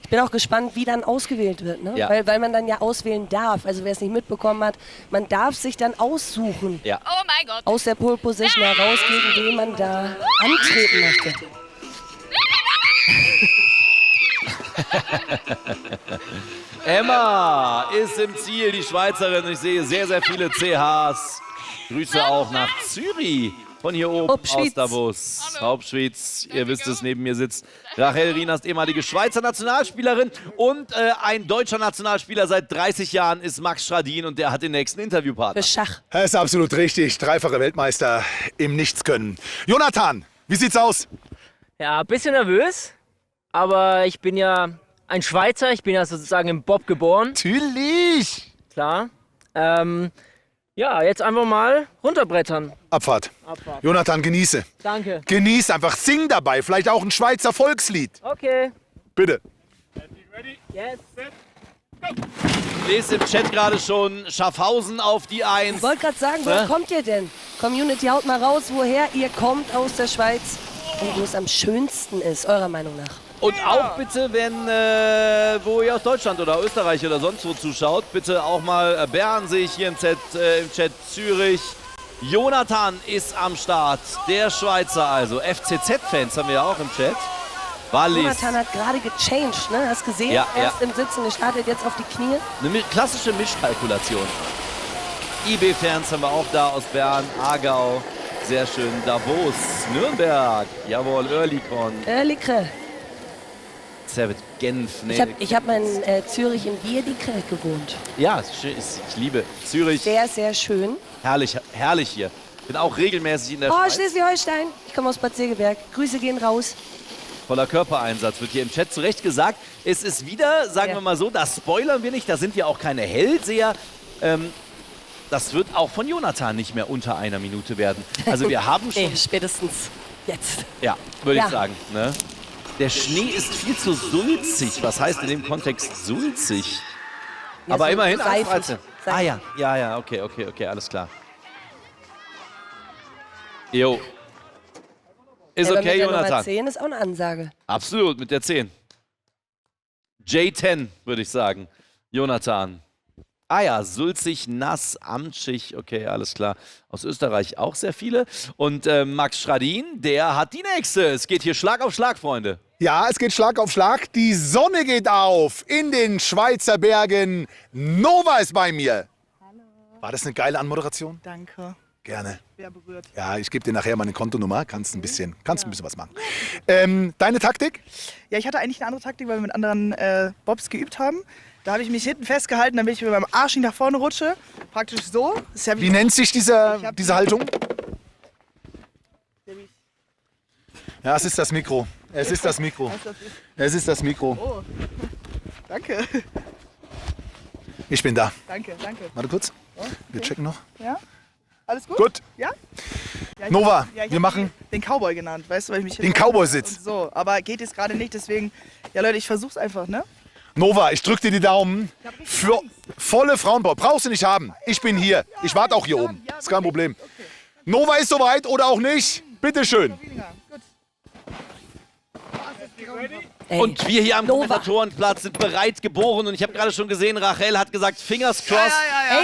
Ich bin auch gespannt, wie dann ausgewählt wird, ne? Ja. Weil man dann ja auswählen darf. Also wer es nicht mitbekommen hat, man darf sich dann aussuchen. Ja. Oh mein Gott. Aus der Pole Position heraus, gegen wen man da antreten möchte. Emma ist im Ziel, die Schweizerin. Ich sehe sehr, sehr viele CHs. Grüße auch nach Zürich. Von hier oben aus Davos. Hauptschweiz, ihr wisst es, neben mir sitzt Rachel Rienast, ehemalige Schweizer Nationalspielerin. Und ein deutscher Nationalspieler seit 30 Jahren ist Max Schradin und der hat den nächsten Interviewpartner. Für Schach. Das ist absolut richtig. Dreifache Weltmeister im Nichtskönnen. Jonathan, wie sieht's aus? Ja, ein bisschen nervös, aber ich bin ja ein Schweizer, ich bin ja sozusagen im Bob geboren. Natürlich! Klar. Ja, jetzt einfach mal runterbrettern. Abfahrt. Jonathan, genieße. Danke. Genieß einfach, sing dabei. Vielleicht auch ein Schweizer Volkslied. Okay. Bitte. Yes. Ich lese im Chat gerade schon Schaffhausen auf die 1. Ich wollte gerade sagen, woher kommt ihr denn? Community, haut mal raus, woher ihr kommt aus der Schweiz und wo es am schönsten ist, eurer Meinung nach. Und auch bitte, wenn, wo ihr aus Deutschland oder Österreich oder sonst wo zuschaut, bitte auch mal Bern sehe ich hier im Chat Zürich. Jonathan ist am Start, der Schweizer also. FCZ-Fans haben wir ja auch im Chat. Wallis. Jonathan hat gerade gechanged, ne? Hast gesehen? Ja, Erst im Sitzen gestartet, jetzt auf die Knie. Eine klassische Mischkalkulation. IB-Fans haben wir auch da aus Bern, Aargau. Sehr schön. Davos, Nürnberg. Jawohl, Oerlikon. Likre. Servet, Genf. Nee. Ich hab mal in Zürich in Wiedikre gewohnt. Ja, ist schön, ich liebe Zürich. Sehr, sehr schön. Herrlich, herrlich hier. Bin auch regelmäßig in der Oh, Schweiz. Schleswig-Holstein. Ich komme aus Bad Segeberg. Grüße gehen raus. Voller Körpereinsatz wird hier im Chat zu Recht gesagt. Es ist wieder, sagen wir mal so, das spoilern wir nicht, da sind wir auch keine Hellseher. Das wird auch von Jonathan nicht mehr unter einer Minute werden. Also wir haben schon... Nee, spätestens jetzt. Ja, würde ich sagen. Ne? Der Schnee ist viel zu sulzig. Was heißt in dem Kontext sulzig? Ja, aber so immerhin seifig. 1,13. Ah ja, okay, alles klar. Jo. Ist aber okay, mit der Jonathan. Nummer 10 ist auch eine Ansage. Absolut, mit der 10. J10, würde ich sagen. Jonathan. Ah ja, sulzig, nass, amtschig. Okay, alles klar. Aus Österreich auch sehr viele. Und Max Schradin, der hat die nächste. Es geht hier Schlag auf Schlag, Freunde. Ja, es geht Schlag auf Schlag. Die Sonne geht auf in den Schweizer Bergen. Nova ist bei mir. Hallo. War das eine geile Anmoderation? Danke. Gerne. Wer berührt. Ja, ich gebe dir nachher meine Kontonummer. Kannst ein bisschen was machen. Deine Taktik? Ja, ich hatte eigentlich eine andere Taktik, weil wir mit anderen Bobs geübt haben. Da habe ich mich hinten festgehalten, damit ich mit meinem Arsch nicht nach vorne rutsche. Praktisch so. Das ist ja Wie nennt sich diese Haltung? Ja, es ist das Mikro. Es ist das Mikro. Es ist das Mikro. Oh, danke. Ich bin da. Danke. Warte kurz. Oh, okay. Wir checken noch. Ja? Alles gut? Gut. Ja? Ja, Nova, ich wir machen den Cowboy genannt, weißt du, weil ich mich den Cowboy-Sitz. So, aber geht jetzt gerade nicht, deswegen, ja Leute, ich versuch's einfach, ne? Nova, ich drück dir die Daumen für volle Frauenbau. Brauchst du nicht haben. Ich bin hier. Ich warte auch hier oben. Ist kein Problem. Nova ist soweit oder auch nicht. Bitteschön. Und wir hier am Kommentatorenplatz sind bereit geboren. Und ich habe gerade schon gesehen, Rachel hat gesagt, Fingers crossed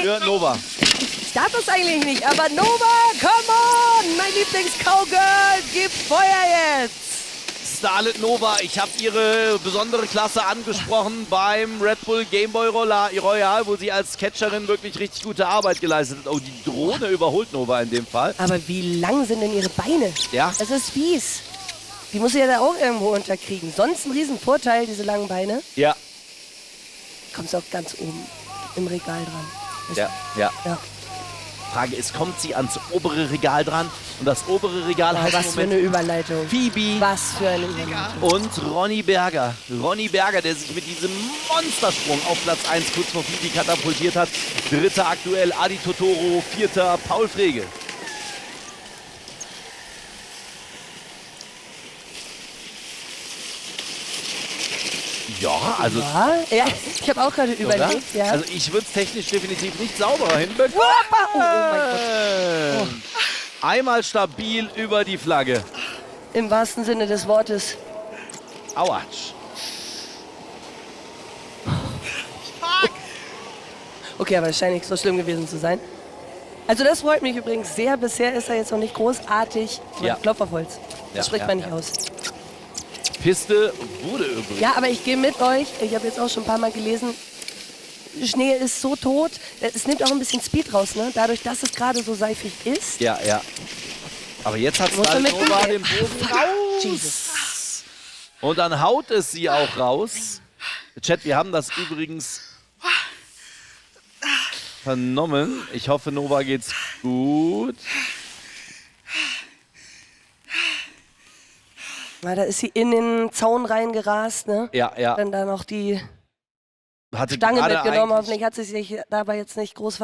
für Nova. Ich darf das eigentlich nicht, aber Nova, come on! Mein Lieblings-Cowgirl, gib Feuer jetzt! Starlet Nova, ich habe ihre besondere Klasse angesprochen beim Red Bull Game Boy Royal, wo sie als Catcherin wirklich richtig gute Arbeit geleistet hat. Oh, die Drohne überholt Nova in dem Fall. Aber wie lang sind denn ihre Beine? Ja. Das ist fies. Die muss sie ja da auch irgendwo unterkriegen. Sonst ein Riesenvorteil, diese langen Beine. Ja. Kommst auch ganz oben im Regal dran. Ja. Ja. Frage ist, kommt sie ans obere Regal dran? Und das obere Regal heißt was im für eine Moment Überleitung. Phoebe. Was für eine Überleitung. Und Ronny Berger. Ronny Berger, der sich mit diesem Monstersprung auf Platz 1 kurz vor Phoebe katapultiert hat. Dritter aktuell Adi Totoro, vierter Paul Frege. Ja, also... Ja, ich habe auch gerade überlegt. Ja. Also ich würde es technisch definitiv nicht sauberer hinbekommen. Oh mein Gott. Einmal stabil über die Flagge. Im wahrsten Sinne des Wortes. Autsch. Okay, aber es scheint nicht so schlimm gewesen zu sein. Also das freut mich übrigens sehr. Bisher ist er jetzt noch nicht großartig. Ja. Klopf auf Holz. Das spricht man nicht aus. Piste wurde übrigens. Ja, aber ich gehe mit euch. Ich habe jetzt auch schon ein paar Mal gelesen, Schnee ist so tot. Es nimmt auch ein bisschen Speed raus, ne? Dadurch, dass es gerade so seifig ist. Ja. Aber jetzt hat Muss man mit Nova umgehen. den Bogen raus. Jesus. Und dann haut es sie auch raus. Chat, wir haben das übrigens vernommen. Ich hoffe, Nova geht's gut. Na, da ist sie in den Zaun reingerast, ne? Ja. Dann da noch die Hatte Stange gerade mitgenommen. eigentlich Hoffentlich hat sie sich dabei jetzt nicht groß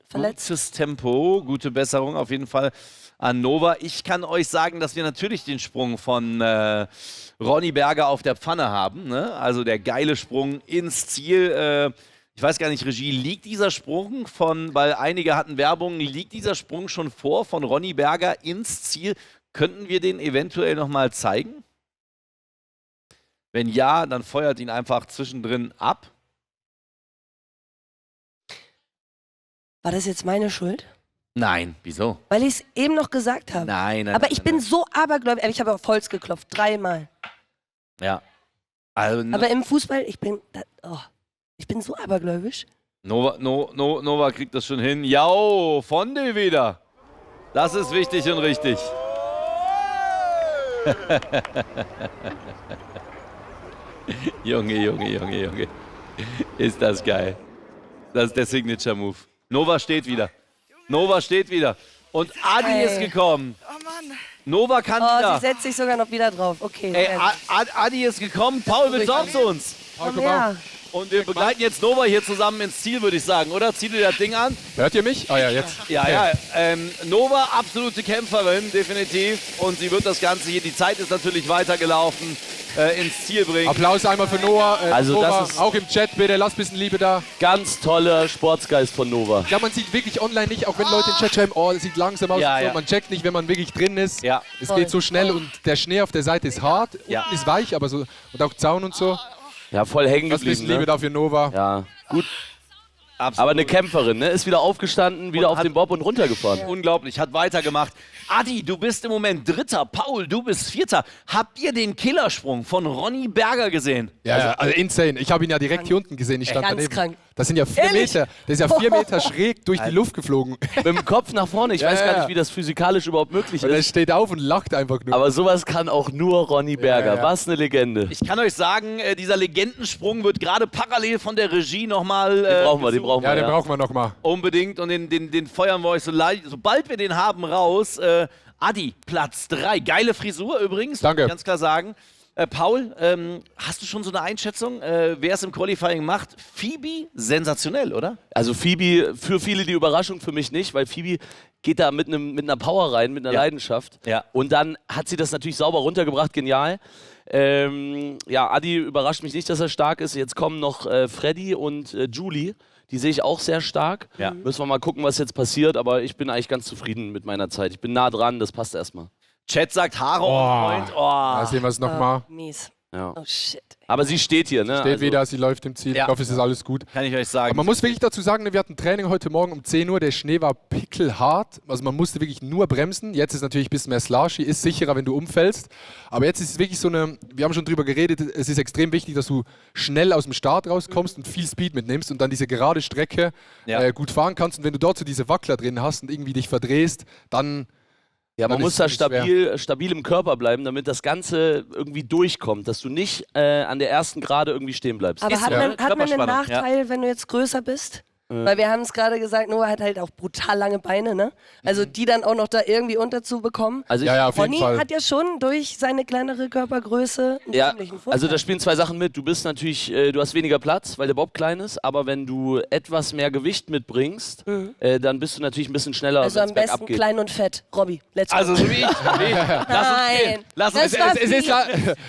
verletzt. gutes Tempo, gute Besserung auf jeden Fall an Nova. Ich kann euch sagen, dass wir natürlich den Sprung von Ronny Berger auf der Pfanne haben. Ne? Also der geile Sprung ins Ziel. Ich weiß gar nicht, Regie, liegt dieser Sprung weil einige hatten Werbung, liegt dieser Sprung schon vor von Ronny Berger ins Ziel? Könnten wir den eventuell nochmal zeigen? Wenn ja, dann feuert ihn einfach zwischendrin ab. War das jetzt meine Schuld? Nein, wieso? Weil ich es eben noch gesagt habe. Nein. Aber ich bin so abergläubig. Ich habe auf Holz geklopft, 3-mal. Ja. Also, Aber im Fußball, ich bin so abergläubisch. Nova kriegt das schon hin. Jau, Fonde wieder. Das ist wichtig und richtig. Junge. Ist das geil. Das ist der Signature-Move. Nova steht wieder. Und Adi ist gekommen. Oh Mann. Nova kann wieder. Sie setzt sich sogar noch wieder drauf. Okay. Ey, Adi ist gekommen. Paul, willst du auch zu uns? Komm her. Und wir begleiten jetzt Nova hier zusammen ins Ziel, würde ich sagen, oder? Zieh dir das Ding an. Hört ihr mich? Ah ja, jetzt. Ja. Nova, absolute Kämpferin, definitiv. Und sie wird das Ganze hier, die Zeit ist natürlich weitergelaufen, ins Ziel bringen. Applaus einmal für Noah. Also Nova, das ist auch im Chat bitte, lasst ein bisschen Liebe da. Ganz toller Sportsgeist von Nova. Ja, man sieht wirklich online nicht, auch wenn Leute im Chat schreiben, oh, das sieht langsam aus. Ja, und so. ja. Man checkt nicht, wenn man wirklich drin ist. Ja. Es geht so schnell und der Schnee auf der Seite ist hart, unten ist weich, aber so und auch Zaun und so. Ja, voll hängen Das geblieben. ist Liebe da für Nova. Ja, gut. Absolut. Aber eine Kämpferin, ne? Ist wieder aufgestanden, wieder auf den Bob und runtergefahren. Unglaublich, hat weitergemacht. Adi, du bist im Moment Dritter. Paul, du bist Vierter. Habt ihr den Killersprung von Ronny Berger gesehen? Ja, also insane. Ich habe ihn ja direkt hier unten gesehen. Ich stand Ganz daneben. krank. Das sind ja 4 Meter. Der ist ja 4 Meter schräg durch die Luft geflogen. Mit dem Kopf nach vorne. Ich weiß gar nicht, wie das physikalisch überhaupt möglich Und er ist. steht auf und lacht einfach nur. Aber sowas kann auch nur Ronny Berger. ja. Was eine Legende. Ich kann euch sagen, dieser Legendensprung wird gerade parallel von der Regie nochmal. Den brauchen wir. Den brauchen wir nochmal. Unbedingt. Und den feuern wir euch sobald wir den haben raus. Adi, Platz 3. Geile Frisur übrigens, Danke. muss ich ganz klar sagen. Paul, hast du schon so eine Einschätzung, wer es im Qualifying macht? Phoebe, sensationell, oder? Also Phoebe, für viele die Überraschung, für mich nicht, weil Phoebe geht da mit einer Power rein, mit einer Leidenschaft. Ja. Und dann hat sie das natürlich sauber runtergebracht, genial. Adi überrascht mich nicht, dass er stark ist. Jetzt kommen noch Freddy und Julie. Die sehe ich auch sehr stark. Ja. Müssen wir mal gucken, was jetzt passiert. Aber ich bin eigentlich ganz zufrieden mit meiner Zeit. Ich bin nah dran, das passt erstmal. Chat sagt Haare on point. Da sehen wir es nochmal. Mies. Ja. Oh shit. Aber sie steht hier, ne? Steht wieder, sie läuft im Ziel. Ja. Ich hoffe, es ist alles gut. Kann ich euch sagen. Aber man muss wirklich dazu sagen, wir hatten Training heute Morgen um 10 Uhr. Der Schnee war pickelhart. Also man musste wirklich nur bremsen. Jetzt ist natürlich ein bisschen mehr slushy, ist sicherer, wenn du umfällst. Aber jetzt ist es wirklich so eine, wir haben schon drüber geredet, es ist extrem wichtig, dass du schnell aus dem Start rauskommst und viel Speed mitnimmst und dann diese gerade Strecke gut fahren kannst. Und wenn du dort so diese Wackler drin hast und irgendwie dich verdrehst, dann... Ja, man dann muss ist da es schwer. stabil im Körper bleiben, damit das Ganze irgendwie durchkommt, dass du nicht an der ersten Gerade irgendwie stehen bleibst. Aber hat man einen Körperspannung, Nachteil, wenn du jetzt größer bist? Weil wir haben es gerade gesagt, Noah hat halt auch brutal lange Beine, ne? Also die dann auch noch da irgendwie unterzubekommen. Also auf jeden Ronny Fall. hat ja schon durch seine kleinere Körpergröße einen ziemlichen Vorteil. also da spielen zwei Sachen mit. Du bist natürlich, du hast weniger Platz, weil der Bob klein ist, aber wenn du etwas mehr Gewicht mitbringst, dann bist du natürlich ein bisschen schneller, Also wenn's am besten bergab geht. klein und fett. Robby, let's go. Also so wie ich. Lass uns gehen. Lass uns Das war Es ist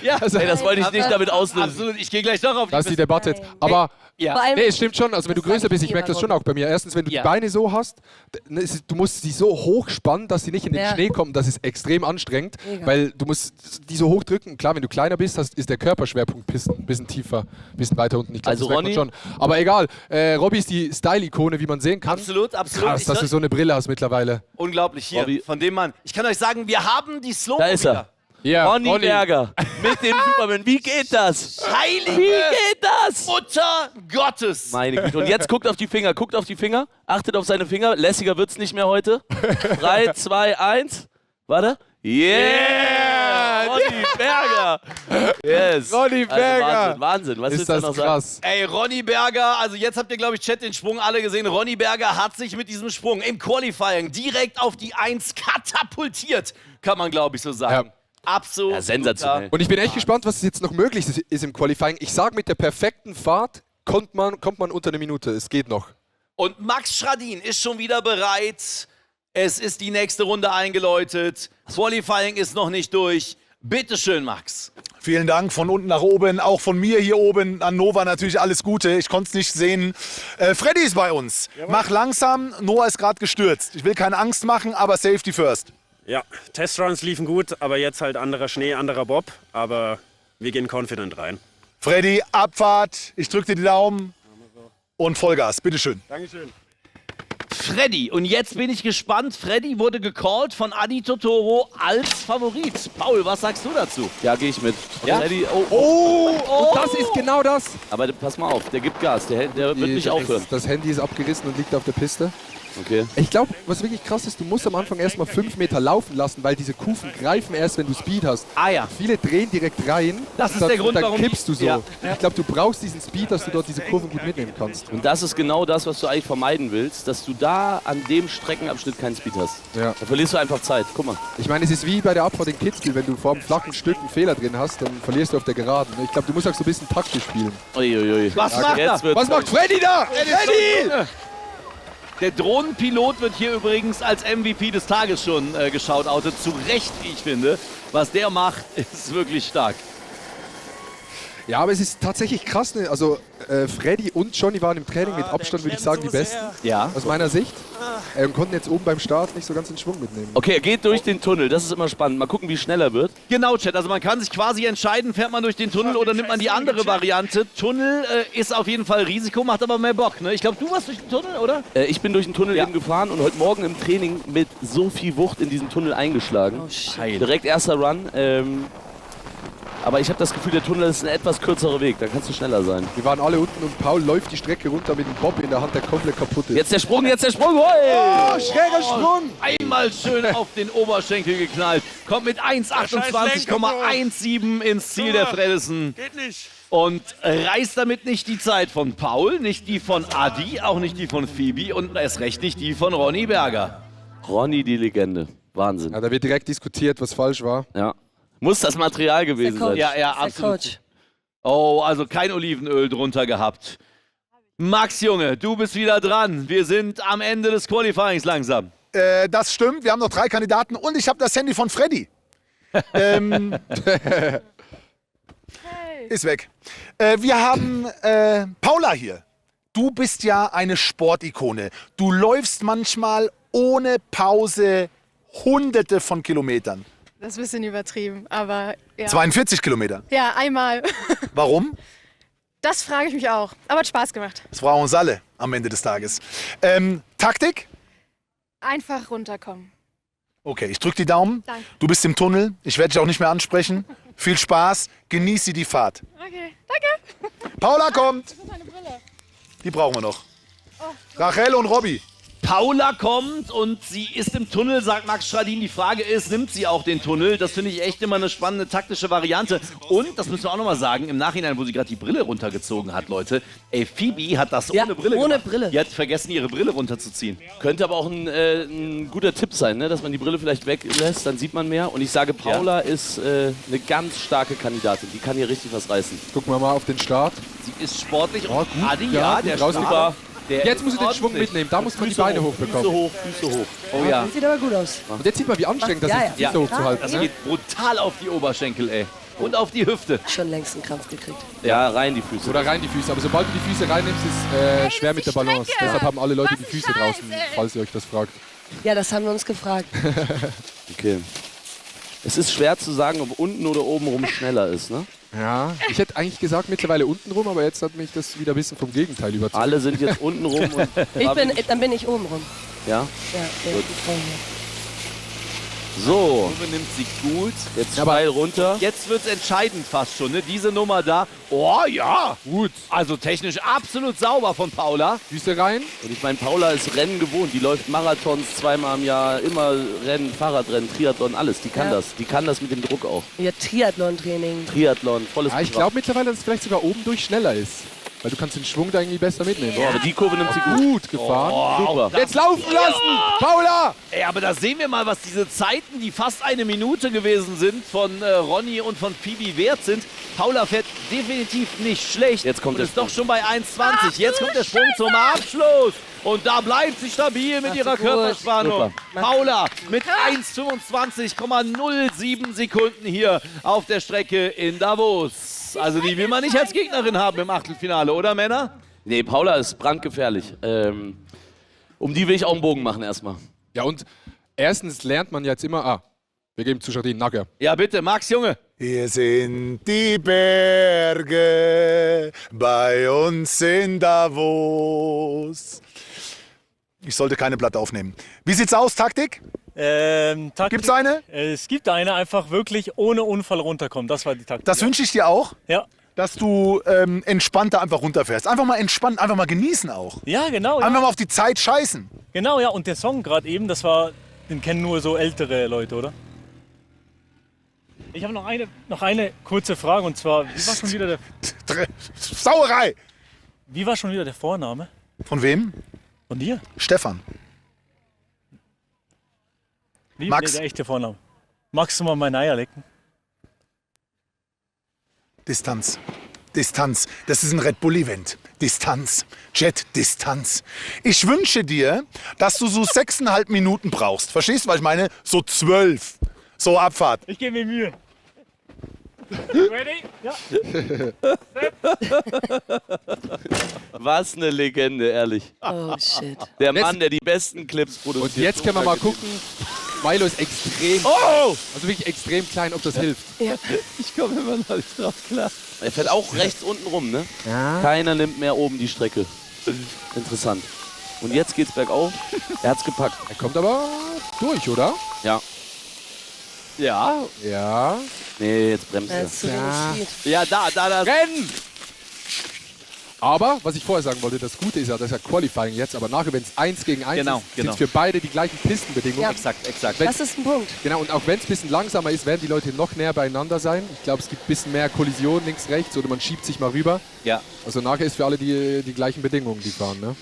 Ja, Nee, das wollte ich nicht damit auslösen. absolut. Ich gehe gleich noch auf Das ist die Debatte jetzt. Aber Vor allem, nee, es stimmt schon. Also wenn du größer bist, ich merke das schon auch bei mir. Erstens, wenn du die Beine so hast, du musst sie so hoch spannen, dass sie nicht in den Schnee kommen. Das ist extrem anstrengend, weil du musst die so hoch drücken. Klar, wenn du kleiner bist, ist der Körperschwerpunkt ein bisschen tiefer, ein bisschen weiter unten. Ich glaub, Also das merkt man Ronny? schon. Aber egal. Robby ist die Style-Ikone, wie man sehen kann. Absolut, absolut. Krass, dass du so eine Brille hast mittlerweile. Unglaublich hier, Robby. von dem Mann. Ich kann euch sagen, wir haben die Slow Da ist er. Ja, Ronny Berger mit dem Superman. Wie geht das? Heilige Wie geht das? Mutter Gottes. Meine Güte. Und jetzt guckt auf die Finger, achtet auf seine Finger. Lässiger wird's nicht mehr heute. 3, 2, 1. Warte. Yeah! Ronny Berger! Yes! Ronny Berger! Also Wahnsinn. Was Ist da das noch krass. Ey, Ronny Berger, also jetzt habt ihr, glaube ich, Chat den Sprung alle gesehen. Ronny Berger hat sich mit diesem Sprung im Qualifying direkt auf die 1 katapultiert, kann man, glaube ich, so sagen. Ja. Absolut. Ja, sensationell. Und ich bin echt gespannt, was jetzt noch möglich ist im Qualifying. Ich sage, mit der perfekten Fahrt kommt man unter eine Minute. Es geht noch. Und Max Schradin ist schon wieder bereit. Es ist die nächste Runde eingeläutet. Qualifying ist noch nicht durch. Bitteschön, Max. Vielen Dank von unten nach oben, auch von mir hier oben an Nova natürlich alles Gute. Ich konnte es nicht sehen. Freddy ist bei uns. Mach langsam, Noah ist gerade gestürzt. Ich will keine Angst machen, aber Safety first. Ja, Testruns liefen gut, aber jetzt halt anderer Schnee, anderer Bob. Aber wir gehen confident rein. Freddy, Abfahrt, ich drücke dir die Daumen und Vollgas, bitteschön. Dankeschön. Freddy, und jetzt bin ich gespannt. Freddy wurde gecallt von Adi Totoro als Favorit. Paul, was sagst du dazu? Ja, gehe ich mit. Ja? Freddy, Und das ist genau das. Aber pass mal auf, der gibt Gas, der wird nicht aufhören. Das Handy ist abgerissen und liegt auf der Piste. Okay. Ich glaube, was wirklich krass ist, du musst am Anfang erstmal 5 Meter laufen lassen, weil diese Kufen greifen erst, wenn du Speed hast. Ah ja. Viele drehen direkt rein. Das ist dann, der Grund, dann warum kippst du so. Ja. Ich glaube, du brauchst diesen Speed, dass du dort diese Kurven gut mitnehmen kannst. Und das ist genau das, was du eigentlich vermeiden willst, dass du da an dem Streckenabschnitt keinen Speed hast. Ja. Da verlierst du einfach Zeit. Guck mal. Ich meine, es ist wie bei der Abfahrt in Kitzbühel, wenn du vor einem flachen Stück einen Fehler drin hast, dann verlierst du auf der Geraden. Ich glaube, du musst auch so ein bisschen taktisch spielen. Uiuiui. Was macht er? Was macht Freddy da? Freddy! Der Drohnenpilot wird hier übrigens als MVP des Tages schon geschautoutet. Zu Recht, wie ich finde. Was der macht, ist wirklich stark. Ja, aber es ist tatsächlich krass. Ne? Also Freddy und Johnny waren im Training mit Abstand, würde ich sagen, die Besten. Ja. Aus meiner Sicht. Und konnten jetzt oben beim Start nicht so ganz den Schwung mitnehmen. Okay, er geht durch den Tunnel. Das ist immer spannend. Mal gucken, wie schnell er wird. Genau, Chat. Also man kann sich quasi entscheiden, fährt man durch den Tunnel oder nimmt man die andere Variante. Tunnel ist auf jeden Fall Risiko, macht aber mehr Bock. Ne? Ich glaube, du warst durch den Tunnel, oder? Ich bin durch den Tunnel eben gefahren und heute Morgen im Training mit so viel Wucht in diesen Tunnel eingeschlagen. Oh, shit. Direkt erster Run. Aber ich habe das Gefühl, der Tunnel ist ein etwas kürzerer Weg. Da kannst du schneller sein. Wir waren alle unten und Paul läuft die Strecke runter mit dem Bob in der Hand, der komplett kaputt ist. Jetzt der Sprung, jetzt der Sprung. Oh, schräger Sprung! Einmal schön auf den Oberschenkel geknallt. Kommt mit 1,28,17 ins Ziel der Fredrickson. Geht nicht. Und reißt damit nicht die Zeit von Paul, nicht die von Adi, auch nicht die von Phoebe und erst recht nicht die von Ronny Berger. Ronny, die Legende. Wahnsinn. Ja, da wird direkt diskutiert, was falsch war. Ja. Muss das Material gewesen sein. Ja, ja, absolut. Oh, also kein Olivenöl drunter gehabt. Max, Junge, du bist wieder dran. Wir sind am Ende des Qualifyings langsam. Das stimmt, wir haben noch 3 Kandidaten und ich habe das Handy von Freddy. Ist weg. Wir haben Paula hier. Du bist ja eine Sportikone. Du läufst manchmal ohne Pause Hunderte von Kilometern. Das ist ein bisschen übertrieben, aber ja. 42 Kilometer. Ja, einmal. Warum? Das frage ich mich auch. Aber hat Spaß gemacht. Das brauchen uns alle am Ende des Tages. Taktik? Einfach runterkommen. Okay, ich drücke die Daumen. Danke. Du bist im Tunnel. Ich werde dich auch nicht mehr ansprechen. Viel Spaß. Genieße die Fahrt. Okay, danke. Paula kommt. Das ist meine Brille. Die brauchen wir noch. Rachel und Robby. Paula kommt und sie ist im Tunnel, sagt Max Stradin. Die Frage ist, nimmt sie auch den Tunnel? Das finde ich echt immer eine spannende taktische Variante. Und, das müssen wir auch nochmal sagen, im Nachhinein, wo sie gerade die Brille runtergezogen hat, Leute, ey, Phoebe hat das ohne Brille ohne gemacht. Brille. Die hat vergessen, ihre Brille runterzuziehen. Könnte aber auch ein guter Tipp sein, ne? Dass man die Brille vielleicht weglässt, dann sieht man mehr. Und ich sage, Paula ist eine ganz starke Kandidatin. Die kann hier richtig was reißen. Gucken wir mal auf den Start. Sie ist sportlich und gut. Adi, Ja, der gut Start, der Jetzt ist muss sie den Schwung ordentlich. mitnehmen. Da muss man die Füße Beine hoch, hochbekommen. Füße hoch. Oh ja. Sieht aber gut aus. Und jetzt sieht man, wie anstrengend das ist, die Füße hochzuhalten. Das Ne? geht brutal auf die Oberschenkel, ey. Und auf die Hüfte. Schon längst einen Krampf gekriegt. Ja, rein die Füße. Oder rein die Füße. Aber sobald du die Füße reinnimmst, ist schwer mit der Balance. Deshalb haben alle Leute die Füße draußen, falls ihr euch das fragt. Ja, das haben wir uns gefragt. Okay. Es ist schwer zu sagen, ob unten oder oben rum schneller ist, ne? Ja, ich hätte eigentlich gesagt mittlerweile unten rum, aber jetzt hat mich das wieder ein bisschen vom Gegenteil überzeugt. Alle sind jetzt unten rum. Und Dann bin ich oben rum. Ja? Ja, die Frau hier. So. Uwe nimmt sich gut. Jetzt steil runter. Jetzt wird es entscheidend fast schon, ne? Diese Nummer da. Oh ja. Gut. Also technisch absolut sauber von Paula. Füße rein. Und ich meine, Paula ist Rennen gewohnt. Die läuft Marathons 2-mal im Jahr, immer Rennen, Fahrradrennen, Triathlon, alles. Die kann das. Die kann das mit dem Druck auch. Ja, Triathlon-Training. Triathlon, volles Ja, ich glaube mittlerweile, dass es vielleicht sogar oben durch schneller ist. Weil du kannst den Schwung da irgendwie besser mitnehmen. Boah, aber die Kurve nimmt sie gut gefahren. Oh, super. Jetzt laufen lassen! Paula! Ey, aber da sehen wir mal, was diese Zeiten, die fast 1 Minute gewesen sind, von Ronny und von Phoebe wert sind. Paula fährt definitiv nicht schlecht. Jetzt kommt und der ist doch schon bei 1,20. Jetzt kommt der Sprung zum Abschluss. Und da bleibt sie stabil mit ihrer Körperspannung. Paula mit 1,25,07 Sekunden hier auf der Strecke in Davos. Also die will man nicht als Gegnerin haben im Achtelfinale, oder Männer? Nee, Paula ist brandgefährlich. Um die will ich auch einen Bogen machen erstmal. Ja, und erstens lernt man jetzt immer, wir geben zu Jardine Nacker. Ja, bitte, Max, Junge. Hier sind die Berge bei uns in Davos. Ich sollte keine Platte aufnehmen. Wie sieht's aus, Taktik? Taktik? Gibt's eine? Es gibt eine, einfach wirklich ohne Unfall runterkommen. Das war die Taktik. Das wünsche ich dir auch. Ja. Dass du entspannter einfach runterfährst. Einfach mal entspannen, einfach mal genießen auch. Ja, genau. Einfach mal auf die Zeit scheißen. Genau, ja. Und der Song gerade eben, den kennen nur so ältere Leute, oder? Ich habe noch eine kurze Frage und zwar, wie war schon wieder der... Sauerei! Wie war schon wieder der Vorname? Von wem? Von dir? Stefan. Wie Max. der echte Vorname? Magst du mal meine Eier lecken? Distanz. Distanz. Das ist ein Red Bull-Event. Distanz. Jet, Distanz. Ich wünsche dir, dass du so 6,5 Minuten brauchst. Verstehst du, was ich meine? So 12. So Abfahrt. Ich gebe mir Mühe. Ready? Ja. Was eine Legende, ehrlich. Oh shit. Der Mann, der die besten Clips produziert. Und jetzt können wir mal gucken. Milo ist extrem klein. Also wirklich extrem klein, ob das hilft. Ja. Ich komme immer noch nicht drauf klar. Er fährt auch rechts unten rum, ne? Ja. Keiner nimmt mehr oben die Strecke. Interessant. Und jetzt geht's bergauf. Er hat's gepackt. Er kommt aber durch, oder? Ja. Ja. Ja. Nee, jetzt bremst er. Ja, da, das. Rennen! Aber, was ich vorher sagen wollte, das Gute ist ja, das ist ja Qualifying jetzt, aber nachher, wenn es 1 gegen 1 Genau, ist, sind es für beide die gleichen Pistenbedingungen. Ja. Exakt. Das ist ein Punkt. Genau, und auch wenn es ein bisschen langsamer ist, werden die Leute noch näher beieinander sein. Ich glaube, es gibt ein bisschen mehr Kollision links, rechts oder man schiebt sich mal rüber. Ja. Also nachher ist für alle die gleichen Bedingungen, die fahren, ne?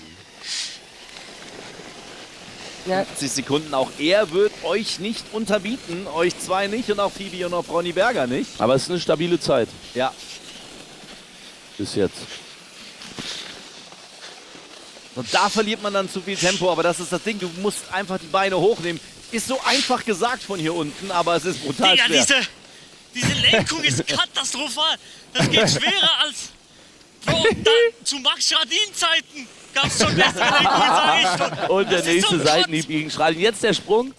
Ja. 50 Sekunden. Auch er wird euch nicht unterbieten. Euch zwei nicht und auch Phoebe und auch Ronny Berger nicht. Aber es ist eine stabile Zeit. Ja. Bis jetzt. Und da verliert man dann zu viel Tempo, aber das ist das Ding, du musst einfach die Beine hochnehmen. Ist so einfach gesagt von hier unten, aber es ist brutal Digga, schwer. diese Lenkung ist katastrophal. Das geht schwerer als... Bro, zu Max Schradin-Zeiten gab es schon bessere Lenkungen, sag ich schon. Und der Das ist nächste so Seitenhieb gegen Schradin. Jetzt der Sprung.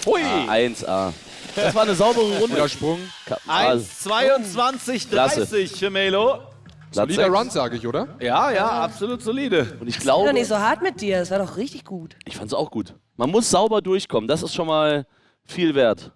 Hui. 1A. Das war eine saubere Runde. Der Sprung. 1,22,30 für Melo. Solider Run, sage ich, oder? Ja, ja, absolut solide. Und ich Ich war doch glaube, nicht so hart mit dir, es war doch richtig gut. ich fand es auch gut. Man muss sauber durchkommen. Das ist schon mal viel wert.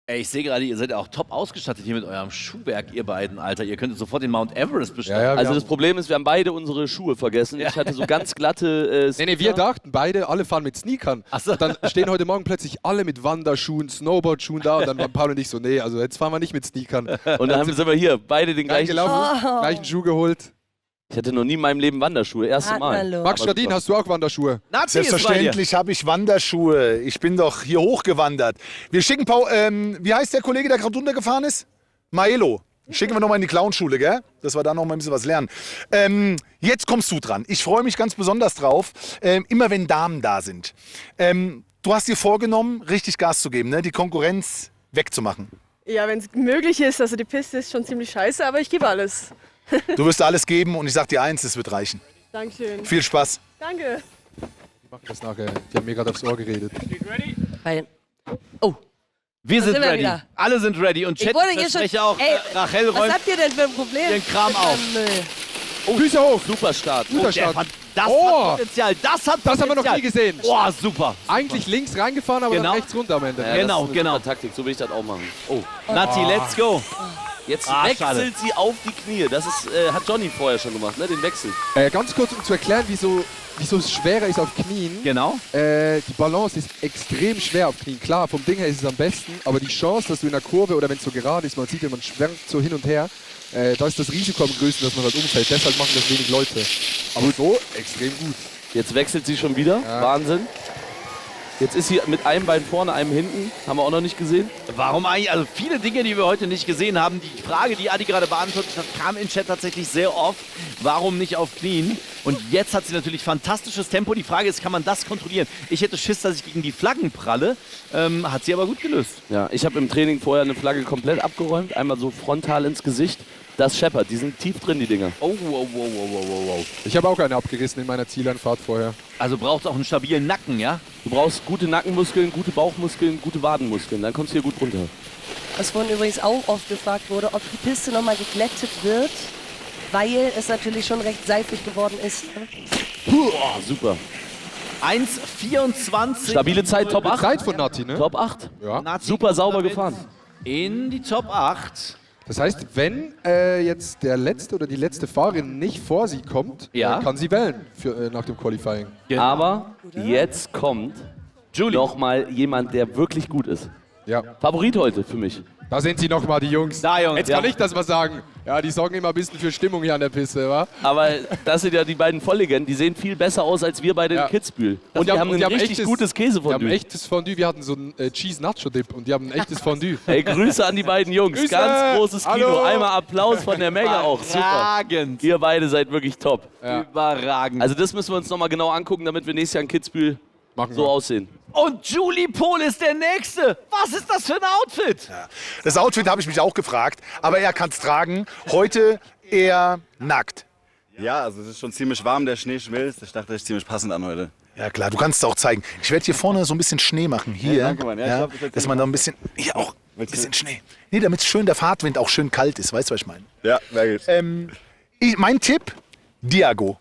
Ey, ich sehe gerade, ihr seid auch top ausgestattet hier mit eurem Schuhwerk, ihr beiden, Alter. Ihr könntet sofort den Mount Everest besteigen. Also das Problem ist, wir haben beide unsere Schuhe vergessen. Ich hatte so ganz glatte Nee, wir dachten beide, alle fahren mit Sneakern. So. Dann stehen heute Morgen plötzlich alle mit Wanderschuhen, Snowboardschuhen da und dann waren Paul und ich so, nee, also jetzt fahren wir nicht mit Sneakern. Und dann sind wir hier, beide den gleichen gleichen Schuh geholt. Ich hatte noch nie in meinem Leben Wanderschuhe, erste Mal. Max Schradin, hast du auch Wanderschuhe? Selbstverständlich habe ich Wanderschuhe. Ich bin doch hier hochgewandert. Wir schicken Paul, wie heißt der Kollege, der gerade runtergefahren ist? Maelo. Schicken wir nochmal in die Clownschule, gell? Dass wir da noch mal ein bisschen was lernen. Jetzt kommst du dran. Ich freue mich ganz besonders drauf, immer wenn Damen da sind. Du hast dir vorgenommen, richtig Gas zu geben, ne? Die Konkurrenz wegzumachen. Ja, wenn es möglich ist. Also die Piste ist schon ziemlich scheiße, aber ich gebe alles. Du wirst alles geben und ich sag dir eins, es wird reichen. Dankeschön. Viel Spaß. Danke. Ich mach das nachher. Die haben mir gerade aufs Ohr geredet. Weil, oh. Wir sind wir ready. wieder. Alle sind ready. Und Ich Chat wurde hier schon. verspreche auch, Ey, Rachel was räumt habt ihr denn für ein Problem? den Kram mit auf. eurem Müll? Oh, Füße hoch. Super Start. Guter Der Start. Das Oh. hat Potenzial. Das hat Das haben wir noch Potenzial. nie gesehen. Oh, super. Eigentlich links reingefahren, aber Genau. dann rechts runter am Ende. Ja, Genau, das ist eine genau. super Taktik, so will ich das auch machen. Oh. Nati, let's go. Jetzt schade. wechselt sie auf die Knie. Das ist, hat Johnny vorher schon gemacht, ne? Den Wechsel. Ganz kurz, um zu erklären, wieso es schwerer ist auf Knien. Genau. Die Balance ist extrem schwer auf Knien. Klar, vom Ding her ist es am besten, aber die Chance, dass du in der Kurve oder wenn es so gerade ist, man sieht ja, man schwenkt so hin und her, da ist das Risiko am größten, dass man halt umfällt. Deshalb machen das wenig Leute. Aber so extrem gut. Jetzt wechselt sie schon wieder. Ja. Wahnsinn. Jetzt ist sie mit einem Bein vorne, einem hinten. Haben wir auch noch nicht gesehen. Warum eigentlich? Also viele Dinge, die wir heute nicht gesehen haben. Die Frage, die Adi gerade beantwortet hat, kam im Chat tatsächlich sehr oft. Warum nicht auf Knien? Und jetzt hat sie natürlich fantastisches Tempo. Die Frage ist, kann man das kontrollieren? Ich hätte Schiss, dass ich gegen die Flaggen pralle. Hat sie aber gut gelöst. Ja, ich habe im Training vorher eine Flagge komplett abgeräumt. Einmal so frontal ins Gesicht. Das scheppert. Die sind tief drin, die Dinger. Oh, wow, wow, wow, wow, wow. Ich habe auch eine abgerissen in meiner Zieleinfahrt vorher. Also braucht es auch einen stabilen Nacken, ja? Du brauchst gute Nackenmuskeln, gute Bauchmuskeln, gute Wadenmuskeln. Dann kommst du hier gut runter. Was vorhin übrigens auch oft gefragt wurde, ob die Piste nochmal geglättet wird, weil es natürlich schon recht seifig geworden ist. Oh, super. 1,24. Stabile Zeit, Top 8. Zeit von Nati, ne? Top 8. Ja. Nati Super sauber damit gefahren. In die Top 8. Das heißt, wenn jetzt der letzte oder die letzte Fahrerin nicht vor sie kommt, Ja. kann sie wählen für, nach dem Qualifying. Aber jetzt kommt nochmal jemand, der wirklich gut ist. Ja. Favorit heute für mich. Da sind sie nochmal, die Jungs. Da, Jungs. Jetzt kann ich das mal sagen. Ja, die sorgen immer ein bisschen für Stimmung hier an der Piste, wa? Aber das sind ja die beiden Volllegenden. Die sehen viel besser aus als wir beide in Kitzbühel. Und die haben ein richtig gutes Die haben Käsefondue. echtes Fondue. Wir hatten so ein Cheese Nacho Dip und die haben ein echtes Fondue. Hey, Grüße an die beiden Jungs. Grüße. Ganz großes Kino. Hallo. Einmal Applaus von der Mega auch. Super. Überragend. Ihr beide seid wirklich top. Ja. Überragend. Also das müssen wir uns nochmal genau angucken, damit wir nächstes Jahr in Kitzbühel so aussehen. Und Julie Pohl ist der Nächste. Was ist das für ein Outfit? Das Outfit habe ich mich auch gefragt, aber er kann es tragen. Heute eher nackt. Ja, also es ist schon ziemlich warm, der Schnee schmilzt. Ich dachte, das ist ziemlich passend an heute. Ja klar, du kannst es auch zeigen. Ich werde hier vorne so ein bisschen Schnee machen. Hier, Ja, danke, Mann. Ja, ich glaub, das dass man da ein bisschen, hier auch ein bisschen Schnee. Nee, damit schön der Fahrtwind auch schön kalt ist. Weißt du, was ich meine? Ja, sehr gut. Mein Tipp, Diago.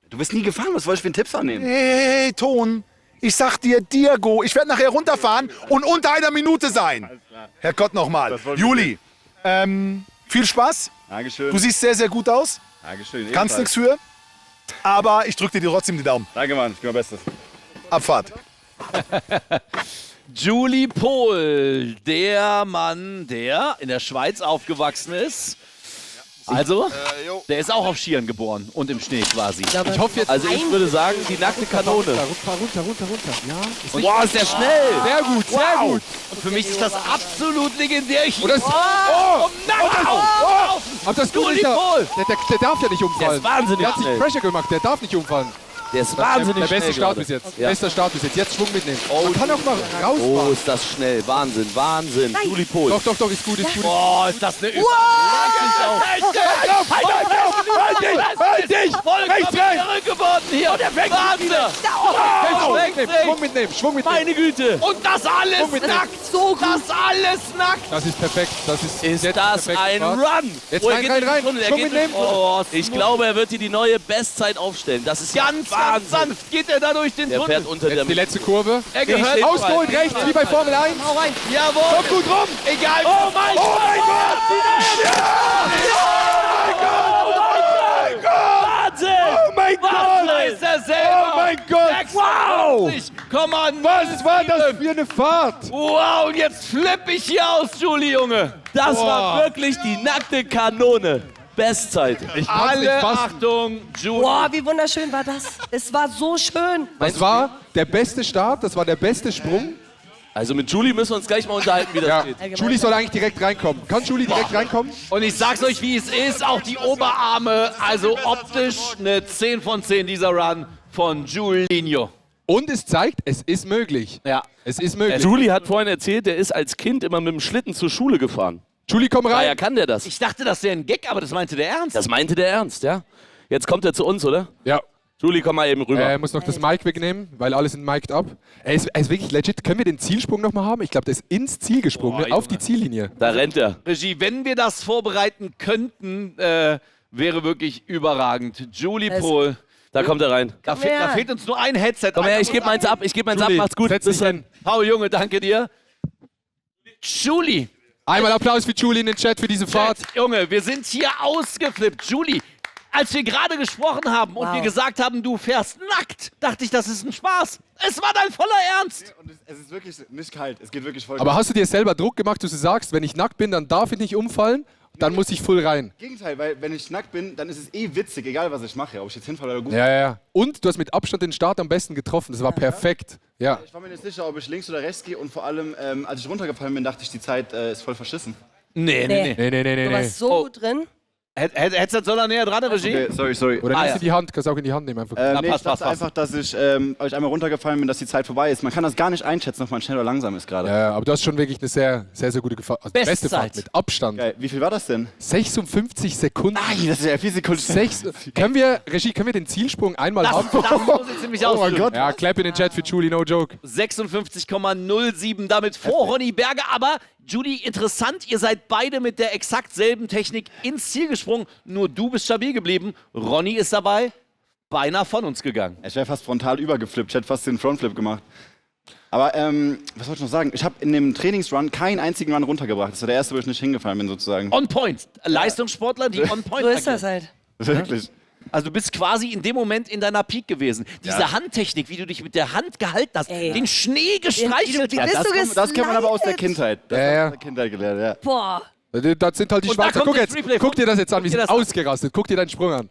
Du bist nie gefahren, was wollte ich für einen Tipp annehmen? Hey, Ton. Ich sag dir, Diago, ich werde nachher runterfahren und unter einer Minute sein. Herrgott nochmal. Juli, viel Spaß. Dankeschön. Du siehst sehr, sehr gut aus. Dankeschön. Kannst ebenfalls. nichts für. Aber ich drücke dir trotzdem die Daumen. Danke, Mann. Ich gebe mein Bestes. Abfahrt. Julie Pohl, der Mann, der in der Schweiz aufgewachsen ist Also, der ist auch auf Skiern geboren und im Schnee quasi. Ich hoffe jetzt. Also ich würde sagen, die nackte Kanone. Runter. Ja. Wow, ist der schnell! Sehr gut, sehr gut. Und für mich ist das absolut legendär. Oder ist, aber das Gute ist ja, der darf ja nicht umfallen. Der ist wahnsinnig Der hat sich schnell. Pressure gemacht, der darf nicht umfallen. Der ist wahnsinnig Der beste schnell Start gerade. bis jetzt. Ja. Bester Start bis jetzt. Jetzt Schwung mitnehmen. Oh, Man kann auch mal Oh, rausfahren. ist das schnell. Wahnsinn, Wahnsinn. Julie Pohl. Doch, ist gut, ist gut. Oh, ist das eine Halt dich! Rechts irre geworden hier! Und der fängt wieder! Schwung mitnehmen. Meine Güte! Und das alles nackt! So gut. Das alles nackt! Das ist perfekt. Das ist Ist jetzt das perfekt ein gemacht. Run? Jetzt Oh, er rein, geht rein, in den rein. Tunnel, er Schwung geht mitnehmen. Oh, ich glaube, er wird hier die neue Bestzeit aufstellen. Das ist ganz Wahnsinn. sanft geht er da durch den Der Tunnel. fährt unter der Jetzt die letzte Kurve. Er gehört Ausgeholt rechts, wie bei Formel 1. Hau rein. Jawohl. Kommt gut rum. Egal. Oh mein Gott. Wahnsinn! Oh mein Gott. Da ist er selber. Oh mein Gott. Wow. Komm on. Was war das für eine Fahrt? Wow, und jetzt flippe ich hier aus, Julie, Junge. Das war wirklich die nackte Kanone. Bestzeit. Ich kann's nicht Alle fassen. Achtung, Julie. Boah, wie wunderschön war das. Es war so schön. Das war der beste Start, das war der beste Sprung. Also mit Julie müssen wir uns gleich mal unterhalten, wie das Ja, geht. Julie soll eigentlich direkt reinkommen. Kann Julie direkt reinkommen? Und ich sag's euch, wie es ist, auch die Oberarme, also optisch eine 10 von 10 dieser Run von Julinho. Und es zeigt, es ist möglich. Ja. Es ist möglich. Julie hat vorhin erzählt, der ist als Kind immer mit dem Schlitten zur Schule gefahren. Julie, komm rein. Daher kann der das. Ich dachte, das wäre ein Gag, aber das meinte der ernst. Das meinte der ernst, ja. Jetzt kommt er zu uns, oder? Ja. Julie, komm mal eben rüber. Er muss noch das Mic wegnehmen, weil alle sind mic'd up. Er ist wirklich legit. Können wir den Zielsprung noch mal haben? Ich glaube, der ist ins Ziel gesprungen, auf die Ziellinie. Da rennt er. Regie, wenn wir das vorbereiten könnten, wäre wirklich überragend. Julie Pohl. Da kommt er rein. Da fehlt uns nur ein Headset. Komm her, ich gebe meins ab. Julie, Macht's gut. setz dich hin. Paul, Junge, danke dir. Julie. Einmal Applaus für Julie in den Chat für diese Fahrt. Junge, wir sind hier ausgeflippt. Julie, als wir gerade gesprochen haben und wir gesagt haben, du fährst nackt, dachte ich, das ist ein Spaß. Es war dein voller Ernst. Und es ist wirklich nicht kalt. Es geht wirklich voll. Aber hast du dir selber Druck gemacht, dass du sagst, wenn ich nackt bin, dann darf ich nicht umfallen, dann muss ich voll rein? Gegenteil, weil wenn ich nackt bin, dann ist es eh witzig, egal was ich mache, ob ich jetzt hinfalle oder gut. Ja. Und du hast mit Abstand den Start am besten getroffen. Das war perfekt. Ja. Ich war mir nicht sicher, ob ich links oder rechts gehe und vor allem, als ich runtergefallen bin, dachte ich, die Zeit ist voll verschissen. Nee. Du warst so gut drin. Headset soll er näher dran, Regie? Okay, sorry. Oder nimmst du die Hand, kannst du auch in die Hand nehmen einfach. Nee, ich dachte einfach, dass ich euch einmal runtergefallen bin, dass die Zeit vorbei ist. Man kann das gar nicht einschätzen, ob man schnell oder langsam ist gerade. Ja, aber du hast schon wirklich eine sehr, sehr, sehr gute Fahrt. Also beste Fahrt mit Abstand. Geil. Wie viel war das denn? 56 Sekunden. Nein, das ist ja 4 Sekunden. Können wir den Zielsprung einmal haben? Das muss ich ziemlich Oh mein ausdrücken. Gott. Ja, Clap in den Chat für Julie, no joke. 56,07 damit vor Ronny Berger. Aber Judy, interessant, ihr seid beide mit der exakt selben Technik ins Ziel gesprungen. Nur du bist stabil geblieben. Ronny ist dabei beinahe von uns gegangen. Ich wäre fast frontal übergeflippt. Ich hätte fast den Frontflip gemacht. Aber was wollte ich noch sagen? Ich habe in dem Trainingsrun keinen einzigen Run runtergebracht. Das war der erste, wo ich nicht hingefallen bin, sozusagen. On point. Leistungssportler, die on point So ist das halt. Wirklich. Also du bist quasi in dem Moment in deiner Peak gewesen. Diese Handtechnik, wie du dich mit der Hand gehalten hast, den Schnee gestreichelt Wie hast. bist du Das kennt man aber aus der geslidet? Kindheit. Das Ja, habe ich ja. aus der Kindheit gelernt, ja. Boah. Das sind halt die Und da Schwarzen. kommt Guck, das jetzt, Replay. guck dir das jetzt an, wir Guck dir sind das an. ausgerastet. Guck dir deinen Sprung an.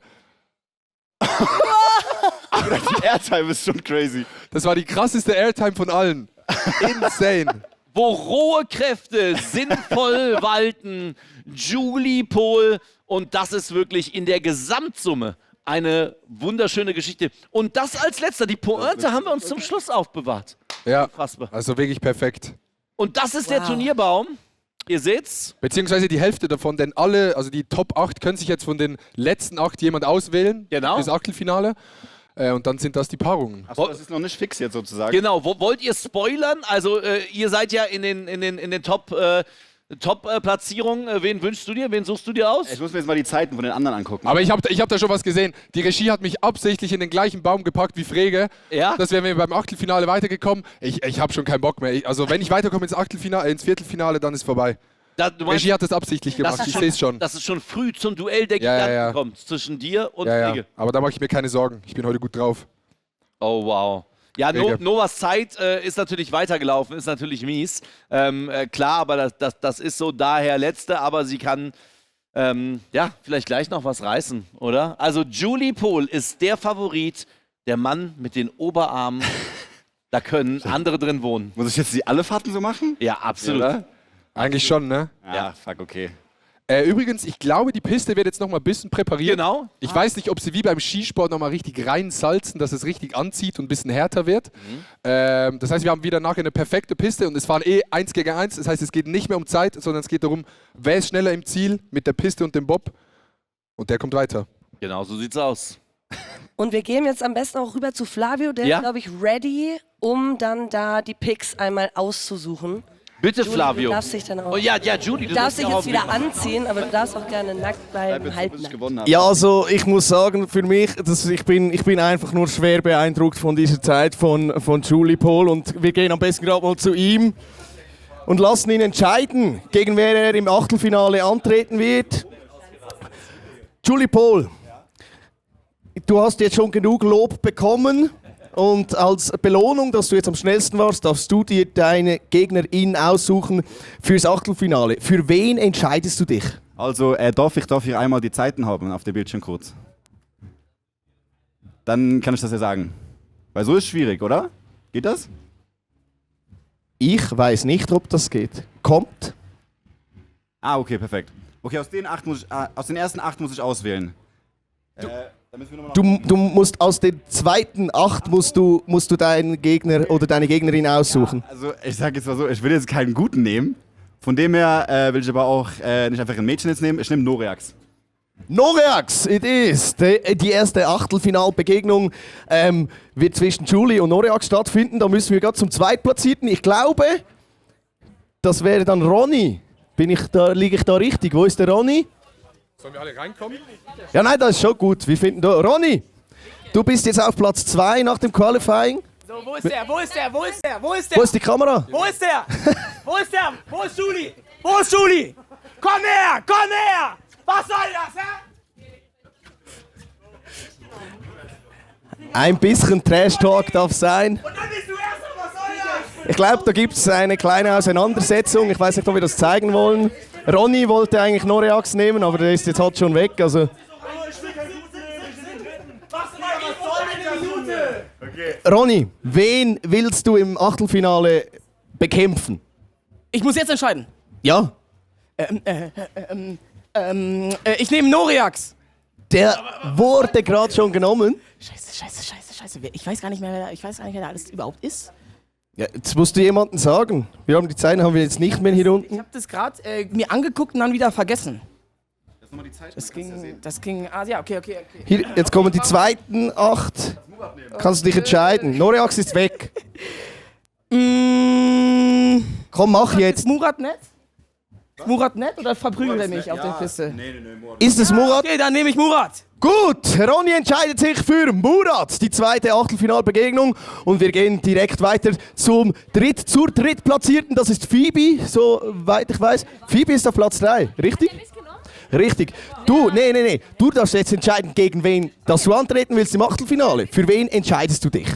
Die Airtime ist schon crazy. Das war die krasseste Airtime von allen. Insane. Wo rohe Kräfte sinnvoll walten. Julie Pohl. Und das ist wirklich in der Gesamtsumme eine wunderschöne Geschichte. Und das als letzter. Die Pointe haben wir uns zum Schluss aufbewahrt. Ja, Unfassbar. also wirklich perfekt. Und das ist der Turnierbaum. Ihr seht's. Beziehungsweise die Hälfte davon, denn alle, also die Top 8 können sich jetzt von den letzten 8 jemand auswählen. Genau. Fürs Achtelfinale. Und dann sind das die Paarungen. Achso, das ist noch nicht fix jetzt sozusagen. Genau, wollt ihr spoilern? Also ihr seid ja in den Top-Platzierungen. Wen wünschst du dir? Wen suchst du dir aus? Ich muss mir jetzt mal die Zeiten von den anderen angucken. Aber ich hab da schon was gesehen. Die Regie hat mich absichtlich in den gleichen Baum gepackt wie Frege. Ja? Das wären wir beim Achtelfinale weitergekommen. Ich habe schon keinen Bock mehr. Also wenn ich weiterkomme ins Viertelfinale, dann ist vorbei. Du meinst, Regie hat das absichtlich gemacht, ich sehe es schon. dass es schon früh zum Duell der Ja, Giganten ja. kommt zwischen dir und Ja, Frege. aber da mache ich mir keine Sorgen. Ich bin heute gut drauf. Oh, wow. Ja, Frege. Novas Zeit ist natürlich weitergelaufen, ist natürlich mies. Klar, aber das ist so daher letzte, aber sie kann ja, vielleicht gleich noch was reißen, oder? Also Julie Pohl ist der Favorit, der Mann mit den Oberarmen. Da können andere drin wohnen. Muss ich jetzt alle Fahrten so machen? Ja, absolut. Ja, Eigentlich schon, ne? Ja, fuck, okay. Übrigens, ich glaube, die Piste wird jetzt noch mal ein bisschen präpariert. Genau. Ich weiß nicht, ob sie wie beim Skisport noch mal richtig reinsalzen, dass es richtig anzieht und ein bisschen härter wird. Das heißt, wir haben wieder nachher eine perfekte Piste und es fahren 1 gegen 1. Das heißt, es geht nicht mehr um Zeit, sondern es geht darum, wer ist schneller im Ziel mit der Piste und dem Bob. Und der kommt weiter. Genau, so sieht's aus. Und wir gehen jetzt am besten auch rüber zu Flavio, der ist, glaube ich, ready, um dann da die Picks einmal auszusuchen. Bitte, Julie, Flavio. Du darfst dich dann auch. Oh ja, Julie, du darfst dich jetzt wieder anziehen, aber du darfst auch gerne nackt bleiben, halten. Ja, also ich muss sagen, für mich, ich bin einfach nur schwer beeindruckt von dieser Zeit von Julie Pohl und wir gehen am besten gerade mal zu ihm und lassen ihn entscheiden, gegen wer er im Achtelfinale antreten wird. Julie Pohl, du hast jetzt schon genug Lob bekommen. Und als Belohnung, dass du jetzt am schnellsten warst, darfst du dir deine Gegnerin aussuchen fürs Achtelfinale. Für wen entscheidest du dich? Also darf ich einmal die Zeiten haben auf dem Bildschirm kurz? Dann kann ich das ja sagen. Weil so ist es schwierig, oder? Geht das? Ich weiß nicht, ob das geht. Kommt. Ah, okay, perfekt. Okay, aus den ersten 8 muss ich auswählen. Du musst aus den zweiten 8 musst du deinen Gegner oder deine Gegnerin aussuchen. Ja, also ich sage jetzt mal so, ich will jetzt keinen guten nehmen. Von dem her will ich aber auch nicht einfach ein Mädchen jetzt nehmen. Ich nehme Noreax. Noreax, it is. Die erste Achtelfinalbegegnung wird zwischen Julie und Noreax stattfinden. Da müssen wir gerade zum Zweitplatzierten. Ich glaube, das wäre dann Ronny. Liege ich da richtig? Wo ist der Ronny? Sollen wir alle reinkommen? Ja, nein, das ist schon gut. Wir finden da. Ronny, du bist jetzt auf Platz 2 nach dem Qualifying. So, wo ist der? Wo ist der? Wo ist der? Wo ist der? Wo ist die Kamera? Wo ist der? Wo ist der? Wo ist Julie? Wo ist Julie? Komm her! Komm her! Was soll das, hä? Ein bisschen Trash-Talk darf sein. Und dann bist du erst, was soll das? Ich glaube, da gibt es eine kleine Auseinandersetzung. Ich weiß nicht, ob wir das zeigen wollen. Ronny wollte eigentlich Noreax nehmen, aber der ist jetzt halt schon weg. Also. Ronny, wen willst du im Achtelfinale bekämpfen? Ich muss jetzt entscheiden. Ja. Ich nehme Noreax. Der wurde gerade schon genommen. Scheiße. Ich weiß gar nicht mehr, wer da alles überhaupt ist. Ja, jetzt musst du jemanden sagen. Die Zeiten haben wir jetzt nicht mehr hier unten. Ich habe das gerade mir angeguckt und dann wieder vergessen. Das ging. Ah ja, okay. Hier, jetzt kommen die zweiten 8. Kannst du dich entscheiden. Noreax ist weg. Komm, mach jetzt. Murat nicht? Murat nicht oder verprügelt er mich auf der Piste? Nee, Murat. Ist es Murat? Okay, dann nehme ich Murat. Gut, Ronny entscheidet sich für Murat, die zweite Achtelfinalbegegnung. Und wir gehen direkt weiter zur Drittplatzierten. Das ist Phoebe, soweit ich weiß. Phoebe ist auf Platz 3, richtig? Richtig. Nee. Du darfst jetzt entscheiden, gegen wen dass du antreten willst im Achtelfinale. Für wen entscheidest du dich?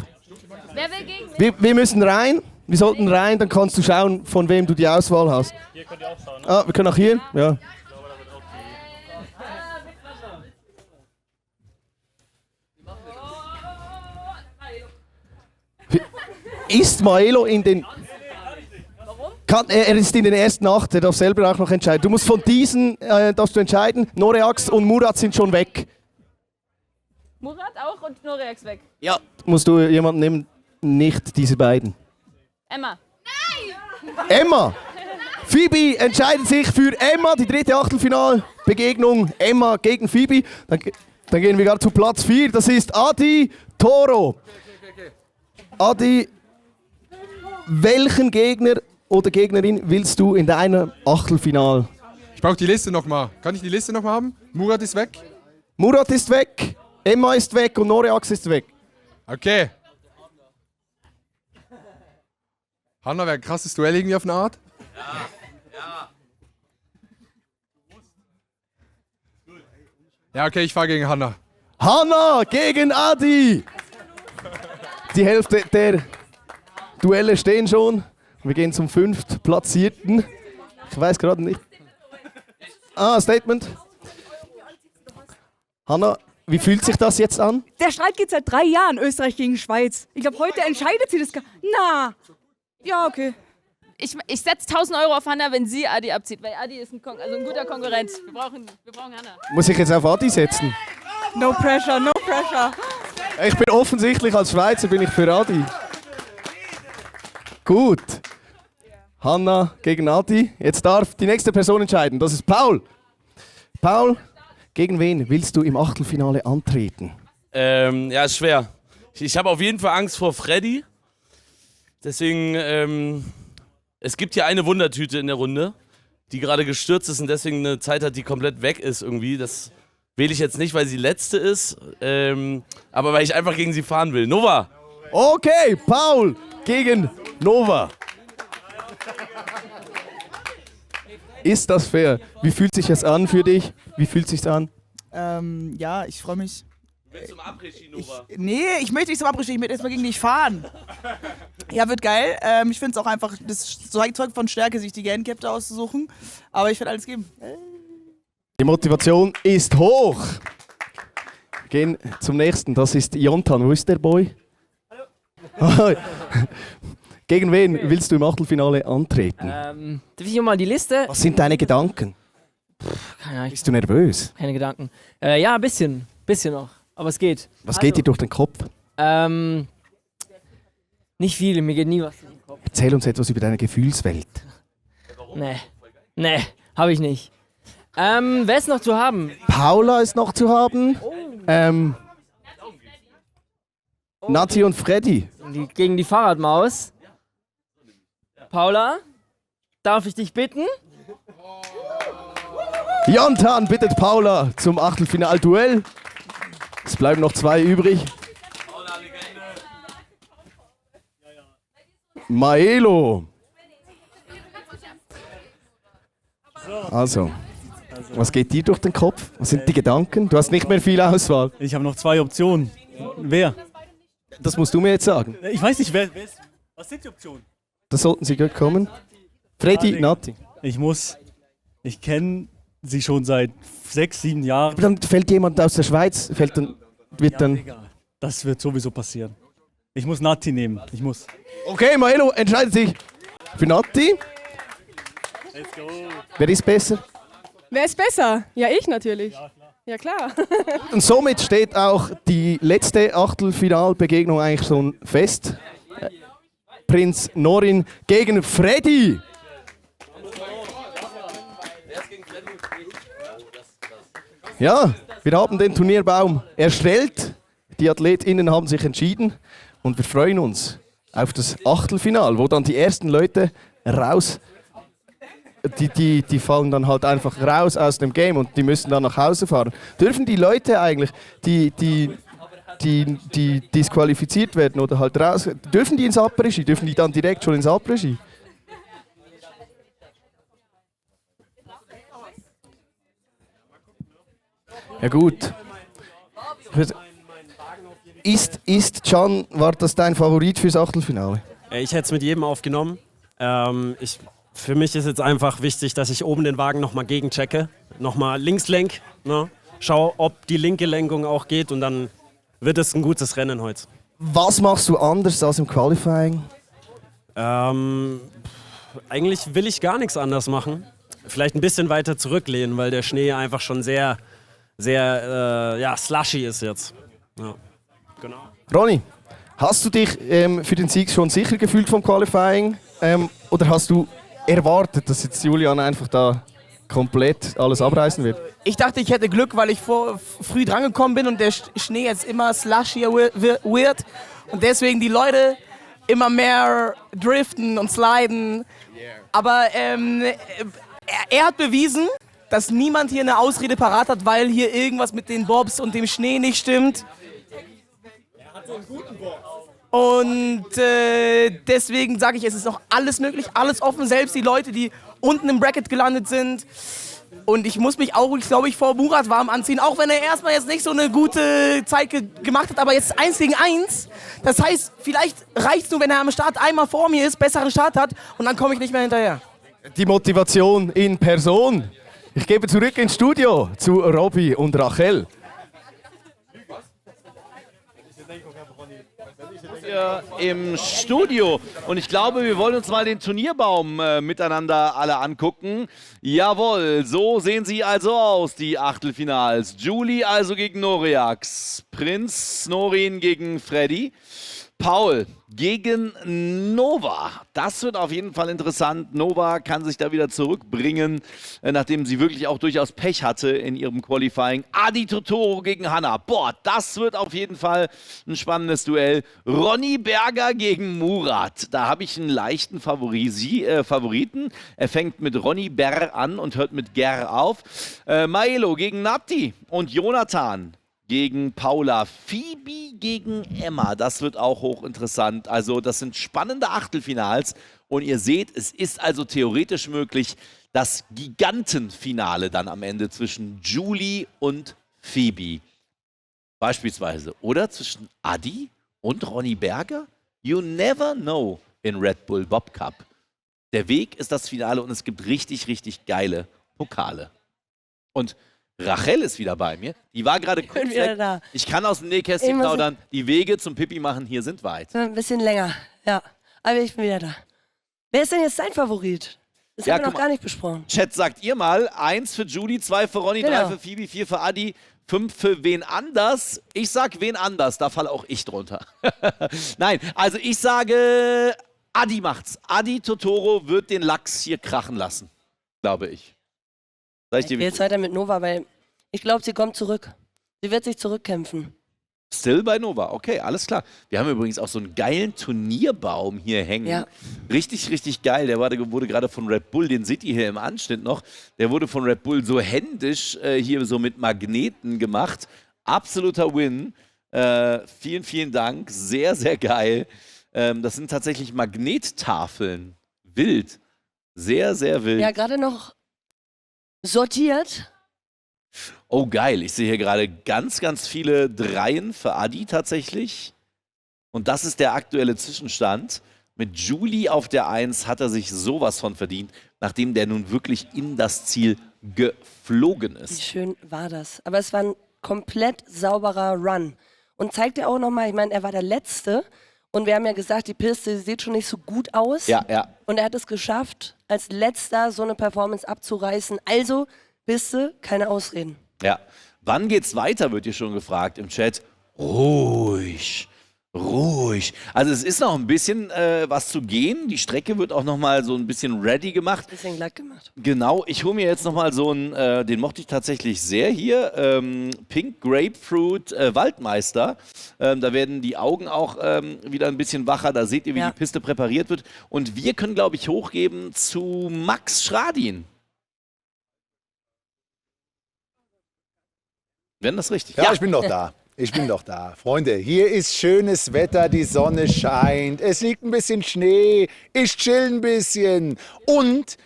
Wer will gegen Wir müssen rein. Wir sollten rein, dann kannst du schauen, von wem du die Auswahl hast. Hier könnt ihr auch schauen, ne? Ah, wir können auch hier? Ja. Ist Maelo in den... Er ist in den ersten 8, er darf selber auch noch entscheiden. Du musst von diesen, darfst du entscheiden, Noreax und Murat sind schon weg. Murat auch und Noreax weg. Ja. Musst du jemanden nehmen, nicht diese beiden. Emma. Emma! Phoebe entscheidet sich für Emma, die dritte Achtelfinalbegegnung. Emma gegen Phoebe. Dann gehen wir gerade zu Platz 4, das ist Adi Toro. Adi, welchen Gegner oder Gegnerin willst du in deinem Achtelfinal? Ich brauche die Liste nochmal. Kann ich die Liste nochmal haben? Murat ist weg. Murat ist weg, Emma ist weg und Noreax ist weg. Okay. Hanna, wäre ein krasses Duell irgendwie auf eine Art? Ja, okay, ich fahre gegen Hanna. Hanna gegen Adi! Die Hälfte der Duelle stehen schon. Wir gehen zum 5. Platzierten. Ich weiß gerade nicht. Ah, Statement. Hanna, wie fühlt sich das jetzt an? Der Streit geht seit 3 Jahren, Österreich gegen Schweiz. Ich glaube, heute entscheidet sie das. Na, ja, okay. Ich setze 1.000 Euro auf Hanna, wenn sie Adi abzieht, weil Adi ist ein guter Konkurrent. Wir brauchen Hanna. Muss ich jetzt auf Adi setzen? No pressure, no pressure. Ich bin offensichtlich als Schweizer bin ich für Adi. Gut. Hanna gegen Adi. Jetzt darf die nächste Person entscheiden. Das ist Paul. Paul, gegen wen willst du im Achtelfinale antreten? Ja, ist schwer. Ich habe auf jeden Fall Angst vor Freddy. Deswegen, es gibt hier eine Wundertüte in der Runde, die gerade gestürzt ist und deswegen eine Zeit hat, die komplett weg ist irgendwie. Das wähle ich jetzt nicht, weil sie letzte ist, aber weil ich einfach gegen sie fahren will. Nova! Okay, Paul gegen Nova. Ist das fair? Wie fühlt sich das an für dich? Wie fühlt sich's an? Ja, ich freue mich. Willst du zum Après-Ski, Nova? Nee, ich möchte nicht zum Après-Ski, ich möchte erstmal gegen dich fahren. Ja, wird geil. Ich finde es auch einfach, das Zeug von Stärke, sich die Gehandicapte auszusuchen. Aber ich werde alles geben. Die Motivation ist hoch. Wir gehen zum nächsten. Das ist Jontan. Wo ist der Boy? Hallo. Gegen wen willst du im Achtelfinale antreten? Darf ich hier mal die Liste? Was sind deine Gedanken? Keine Ahnung. Bist du nervös? Keine Gedanken. Ja, ein bisschen. Bisschen noch. Aber es geht. Was geht dir durch den Kopf? Nicht viel. Mir geht nie was durch den Kopf. Erzähl uns etwas über deine Gefühlswelt. Nee, habe ich nicht. Wer ist noch zu haben? Paula ist noch zu haben. Nati und Freddy. Gegen die Fahrradmaus. Paula, darf ich dich bitten? Jontan bittet Paula zum Achtelfinalduell. Es bleiben noch 2 übrig. Maelo. Also, was geht dir durch den Kopf? Was sind die Gedanken? Du hast nicht mehr viel Auswahl. Ich habe noch 2 Optionen. Wer? Das musst du mir jetzt sagen. Ich weiß nicht, wer ist. Was sind die Optionen? Da sollten sie gut kommen. Freddy, Nati. Ich kenne sie schon seit 6, 7 Jahren. Aber dann fällt jemand aus der Schweiz, Das wird sowieso passieren. Ich muss Nati nehmen. Okay, Maelo entscheidet sich für Nati. Let's go. Wer ist besser? Wer ist besser? Ja, ich natürlich. Ja, klar. Und somit steht auch die letzte Achtelfinalbegegnung eigentlich schon fest. Prinz Norin gegen Freddy. Ja, wir haben den Turnierbaum erstellt. Die AthletInnen haben sich entschieden und wir freuen uns auf das Achtelfinal, wo dann die ersten Leute raus, die fallen dann halt einfach raus aus dem Game und die müssen dann nach Hause fahren. Dürfen die Leute eigentlich, die disqualifiziert werden oder halt raus, dürfen die ins Après-Ski? Dürfen die dann direkt schon ins Après-Ski? Ja gut. Ist Can, war das dein Favorit fürs Achtelfinale? Ich hätte es mit jedem aufgenommen. Für mich ist jetzt einfach wichtig, dass ich oben den Wagen nochmal gegenchecke. Nochmal links lenk, ne? Schau, ob die linke Lenkung auch geht und dann wird es ein gutes Rennen heute. Was machst du anders als im Qualifying? Eigentlich will ich gar nichts anders machen. Vielleicht ein bisschen weiter zurücklehnen, weil der Schnee einfach schon sehr slushy ist jetzt. Ja. Genau. Ronny, hast du dich für den Sieg schon sicher gefühlt vom Qualifying? Oder hast du erwartet, dass jetzt Julian einfach da komplett alles abreißen wird? Ich dachte, ich hätte Glück, weil ich früh drangekommen bin und der Schnee jetzt immer slushier wird. Und deswegen die Leute immer mehr driften und sliden. Aber er hat bewiesen, dass niemand hier eine Ausrede parat hat, weil hier irgendwas mit den Bobs und dem Schnee nicht stimmt. Er hat so einen guten Bob. Und deswegen sage ich, es ist noch alles möglich, alles offen, selbst die Leute, die unten im Bracket gelandet sind. Und ich muss mich auch, glaube ich, vor Murat warm anziehen, auch wenn er erstmal jetzt nicht so eine gute Zeit gemacht hat, aber jetzt 1 gegen 1. Das heißt, vielleicht reicht es nur, wenn er am Start einmal vor mir ist, besseren Start hat und dann komme ich nicht mehr hinterher. Die Motivation in Person. Ich gebe zurück ins Studio zu Robby und Rachel. hier im Studio. Und ich glaube, wir wollen uns mal den Turnierbaum miteinander alle angucken. Jawohl, so sehen sie also aus, die Achtelfinals. Julie also gegen Noriax, Prinz Norin gegen Freddy, Paul gegen Nova. Das wird auf jeden Fall interessant. Nova kann sich da wieder zurückbringen, nachdem sie wirklich auch durchaus Pech hatte in ihrem Qualifying. Adi Totoro gegen Hanna. Boah, das wird auf jeden Fall ein spannendes Duell. Ronny Berger gegen Murat. Da habe ich einen leichten Favoriten. Er fängt mit Ronny Ber an und hört mit Ger auf. Maelo gegen Napti und Jonathan gegen Paula, Phoebe gegen Emma. Das wird auch hochinteressant. Also das sind spannende Achtelfinals. Und ihr seht, es ist also theoretisch möglich, das Gigantenfinale dann am Ende zwischen Julie und Phoebe. Beispielsweise. Oder zwischen Adi und Ronny Berger. You never know in Red Bull Bob Cup. Der Weg ist das Finale und es gibt richtig, richtig geile Pokale. Und Rachel ist wieder bei mir. Die war gerade kurz weg. Da. Ich kann aus dem Nähkästchen plaudern. Die Wege zum Pipi machen hier sind weit. Ein bisschen länger, ja. Aber ich bin wieder da. Wer ist denn jetzt dein Favorit? Das haben wir noch gar nicht besprochen. Chat, sagt ihr mal. 1 für Judy, 2 für Ronny, 3 für Phoebe, 4 für Adi, 5 für wen anders. Ich sag wen anders, da falle auch ich drunter. Nein, also ich sage, Adi macht's. Adi Totoro wird den Lachs hier krachen lassen. Glaube ich. Ich gehe jetzt weiter mit Nova, weil ich glaube, sie kommt zurück. Sie wird sich zurückkämpfen. Still bei Nova, okay, alles klar. Wir haben übrigens auch so einen geilen Turnierbaum hier hängen. Ja. Richtig, richtig geil. Der wurde gerade von Red Bull, den seht ihr hier im Anschnitt noch. Der wurde von Red Bull so händisch hier so mit Magneten gemacht. Absoluter Win. Vielen, vielen Dank. Sehr, sehr geil. Das sind tatsächlich Magnettafeln. Wild. Sehr, sehr wild. Ja, gerade noch sortiert. Oh, geil. Ich sehe hier gerade ganz, ganz viele Dreien für Adi tatsächlich. Und das ist der aktuelle Zwischenstand. Mit Julie auf der 1 hat er sich sowas von verdient, nachdem der nun wirklich in das Ziel geflogen ist. Wie schön war das. Aber es war ein komplett sauberer Run. Und zeigt er auch nochmal, ich meine, er war der Letzte. Und wir haben ja gesagt, die Piste sieht schon nicht so gut aus. Ja, ja. Und er hat es geschafft, als Letzter so eine Performance abzureißen. Also, Piste, keine Ausreden. Ja. Wann geht's weiter, wird hier schon gefragt im Chat. Ruhig. Ruhig. Also es ist noch ein bisschen was zu gehen. Die Strecke wird auch noch mal so ein bisschen ready gemacht. Bisschen glatt gemacht. Genau. Ich hole mir jetzt noch mal so einen, den mochte ich tatsächlich sehr hier. Pink Grapefruit Waldmeister. Da werden die Augen auch wieder ein bisschen wacher. Da seht ihr, wie die Piste präpariert wird. Und wir können, glaube ich, hochgeben zu Max Schradin. Wenn das richtig? Ja, ich bin doch da. Ich bin doch da. Freunde, hier ist schönes Wetter, die Sonne scheint, es liegt ein bisschen Schnee, ich chill ein bisschen. Und,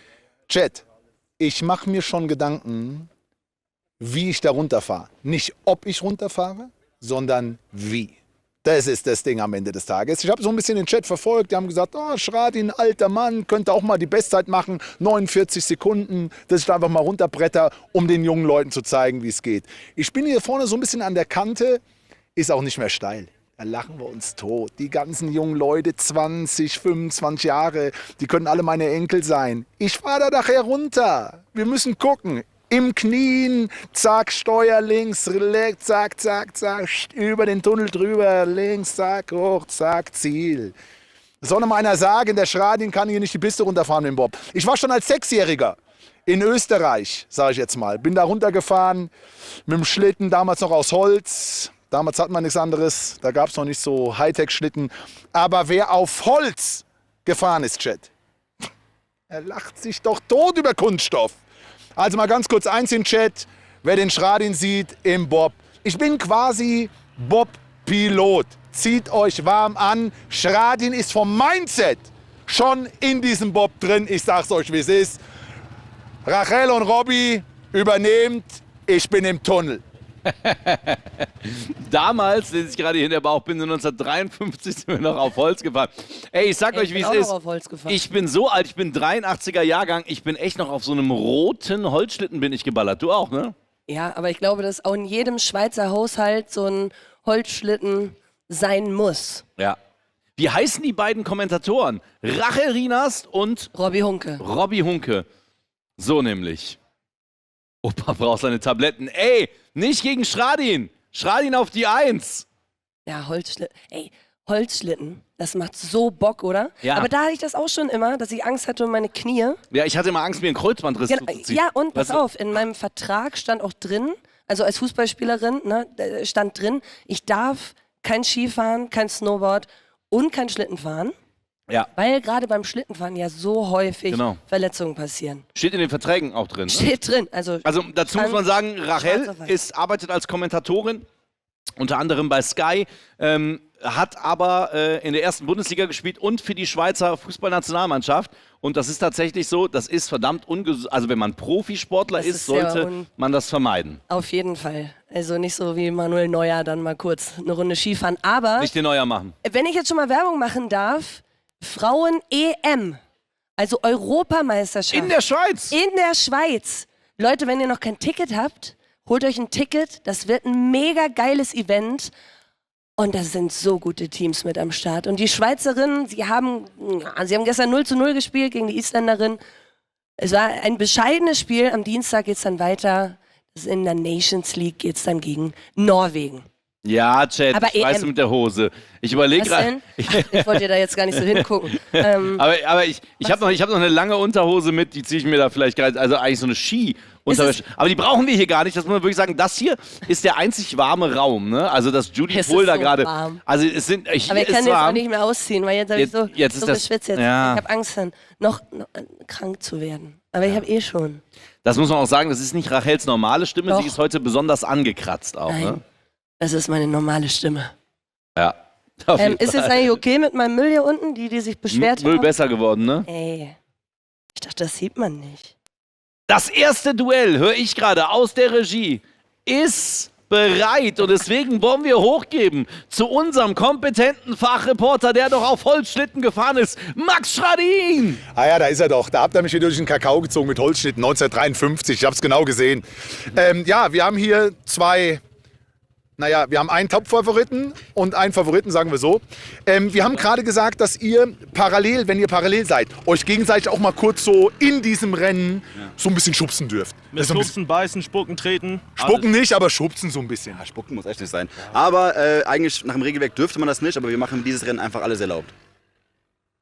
Chat, ich mache mir schon Gedanken, wie ich da runterfahre. Nicht ob ich runterfahre, sondern wie. Das ist das Ding am Ende des Tages. Ich habe so ein bisschen den Chat verfolgt. Die haben gesagt, oh, Schradin, alter Mann, könnte auch mal die Bestzeit machen. 49 Sekunden, dass ich da einfach mal runterbretter, um den jungen Leuten zu zeigen, wie es geht. Ich bin hier vorne so ein bisschen an der Kante, ist auch nicht mehr steil. Da lachen wir uns tot. Die ganzen jungen Leute, 20, 25 Jahre, die können alle meine Enkel sein. Ich fahre da nachher runter. Wir müssen gucken. Im Knien, zack, Steuer links, zack, zack, zack, über den Tunnel drüber, links, zack, hoch, zack, Ziel. Soll noch mal einer sagen, der Schradin kann hier nicht die Piste runterfahren mit dem Bob. Ich war schon als 6-Jähriger in Österreich, sage ich jetzt mal. Bin da runtergefahren mit dem Schlitten, damals noch aus Holz. Damals hat man nichts anderes, da gab es noch nicht so Hightech-Schlitten. Aber wer auf Holz gefahren ist, Chat, er lacht sich doch tot über Kunststoff. Also mal ganz kurz eins im Chat, wer den Schradin sieht im Bob. Ich bin quasi Bob-Pilot. Zieht euch warm an. Schradin ist vom Mindset schon in diesem Bob drin. Ich sag's euch, wie es ist. Rachel und Robby übernehmt. Ich bin im Tunnel. Damals, den ich gerade hier in der Bauchbinde, 1953 sind wir noch auf Holz gefahren. Ey, ich sag euch, wie es ist. Ich bin so alt, ich bin 83er Jahrgang, ich bin echt noch auf so einem roten Holzschlitten bin ich geballert. Du auch, ne? Ja, aber ich glaube, dass auch in jedem Schweizer Haushalt so ein Holzschlitten sein muss. Ja. Wie heißen die beiden Kommentatoren? Rachel Rienast und Robby Hunke. Robby Hunke. So nämlich. Opa braucht seine Tabletten. Ey, nicht gegen Schradin. Schradin auf die 1. Ja, Holzschlitten. Ey, Holzschlitten, das macht so Bock, oder? Ja. Aber da hatte ich das auch schon immer, dass ich Angst hatte um meine Knie. Ja, ich hatte immer Angst, mir einen Kreuzbandriss zuzuziehen. Ja, und pass Weißt du? auf, in meinem Vertrag stand auch drin, also als Fußballspielerin, ne, da stand drin, ich darf kein Skifahren, kein Snowboard und kein Schlitten fahren. Ja. Weil gerade beim Schlittenfahren ja so häufig Genau. Verletzungen passieren. Steht in den Verträgen auch drin. Ne? Steht drin. Also dazu muss man sagen, Rachel arbeitet als Kommentatorin, unter anderem bei Sky, hat aber in der ersten Bundesliga gespielt und für die Schweizer Fußballnationalmannschaft. Und das ist tatsächlich so, das ist verdammt ungesund. Also wenn man Profisportler Das ist, ist sehr sollte man das vermeiden. Auf jeden Fall. Also nicht so wie Manuel Neuer dann mal kurz eine Runde Skifahren. Aber Nicht den Neuer machen. wenn ich jetzt schon mal Werbung machen darf, Frauen-EM, also Europameisterschaft. In der Schweiz. In der Schweiz. Leute, wenn ihr noch kein Ticket habt, holt euch ein Ticket. Das wird ein mega geiles Event. Und da sind so gute Teams mit am Start. Und die Schweizerinnen, sie haben gestern 0:0 gespielt gegen die Isländerin. Es war ein bescheidenes Spiel. Am Dienstag geht es dann weiter. In der Nations League geht es dann gegen Norwegen. Ja, Chat, Aber ich weiß EM. mit der Hose. Ich überlege Was gerade. denn? Ich wollte da jetzt gar nicht so hingucken. Aber ich habe noch eine lange Unterhose mit, die ziehe ich mir da vielleicht gerade, also eigentlich so eine Ski-Unterwäsche. Aber die brauchen wir hier gar nicht, das muss man wirklich sagen. Das hier ist der einzig warme Raum, ne? Also dass Judy Es Pohl ist da so gerade. warm. Also es sind. Hier Aber ich kann ist jetzt auch warm. nicht mehr ausziehen, weil jetzt habe ich so, Jetzt ist so das- geschwitzt jetzt. ja. Ich habe Angst, dann noch krank zu werden. Aber ich habe eh schon. Das muss man auch sagen, das ist nicht Rachels normale Stimme, Doch. sie ist heute besonders angekratzt auch. Nein. Ne? Das ist meine normale Stimme. Ja. Auf jeden Ist es Fall. eigentlich okay mit meinem Müll hier unten, die sich beschwert Müll haben? besser geworden, ne? Ey, ich dachte, das sieht man nicht. Das erste Duell, höre ich gerade aus der Regie, ist bereit und deswegen wollen wir hochgeben zu unserem kompetenten Fachreporter, der doch auf Holzschlitten gefahren ist, Max Schradin. Ah ja, da ist er doch. Da habt ihr mich hier durch den Kakao gezogen mit Holzschnitten 1953. Ich hab's genau gesehen. Ja, wir haben hier wir haben einen Top-Favoriten und einen Favoriten, sagen wir so. Wir haben gerade gesagt, dass ihr parallel, wenn ihr parallel seid, euch gegenseitig auch mal kurz so in diesem Rennen so ein bisschen schubsen dürft. Mit So ein bisschen- Schubsen, Beißen, Spucken, Treten. Spucken nicht, aber schubsen so ein bisschen. Ja, Spucken muss echt nicht sein. Aber eigentlich nach dem Regelwerk dürfte man das nicht, aber wir machen dieses Rennen einfach alles erlaubt.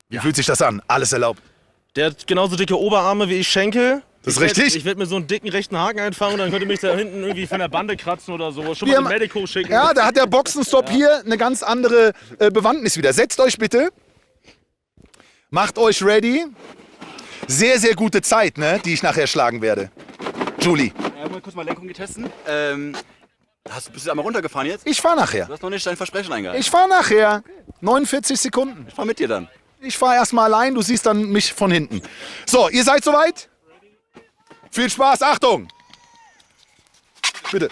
Wie fühlt sich das an? Alles erlaubt. Der hat genauso dicke Oberarme wie ich Schenkel. Das ist richtig. Ich werde mir so einen dicken rechten Haken einfangen und dann könnte mich da hinten irgendwie von der Bande kratzen oder so. Schon Wir mal den haben- Medico schicken. Ja, da hat der Boxenstopp hier eine ganz andere Bewandtnis wieder. Setzt euch bitte. Macht euch ready. Sehr, sehr gute Zeit, ne, die ich nachher schlagen werde. Julie. Mal kurz mal Lenkung testen. Bist du einmal runtergefahren jetzt? Ich fahre nachher. Du hast noch nicht dein Versprechen eingehalten. Ich fahre nachher. 49 Sekunden. Ich fahr mit dir dann. Ich fahre erstmal allein, du siehst dann mich von hinten. So, ihr seid soweit? Viel Spaß, Achtung! Bitte.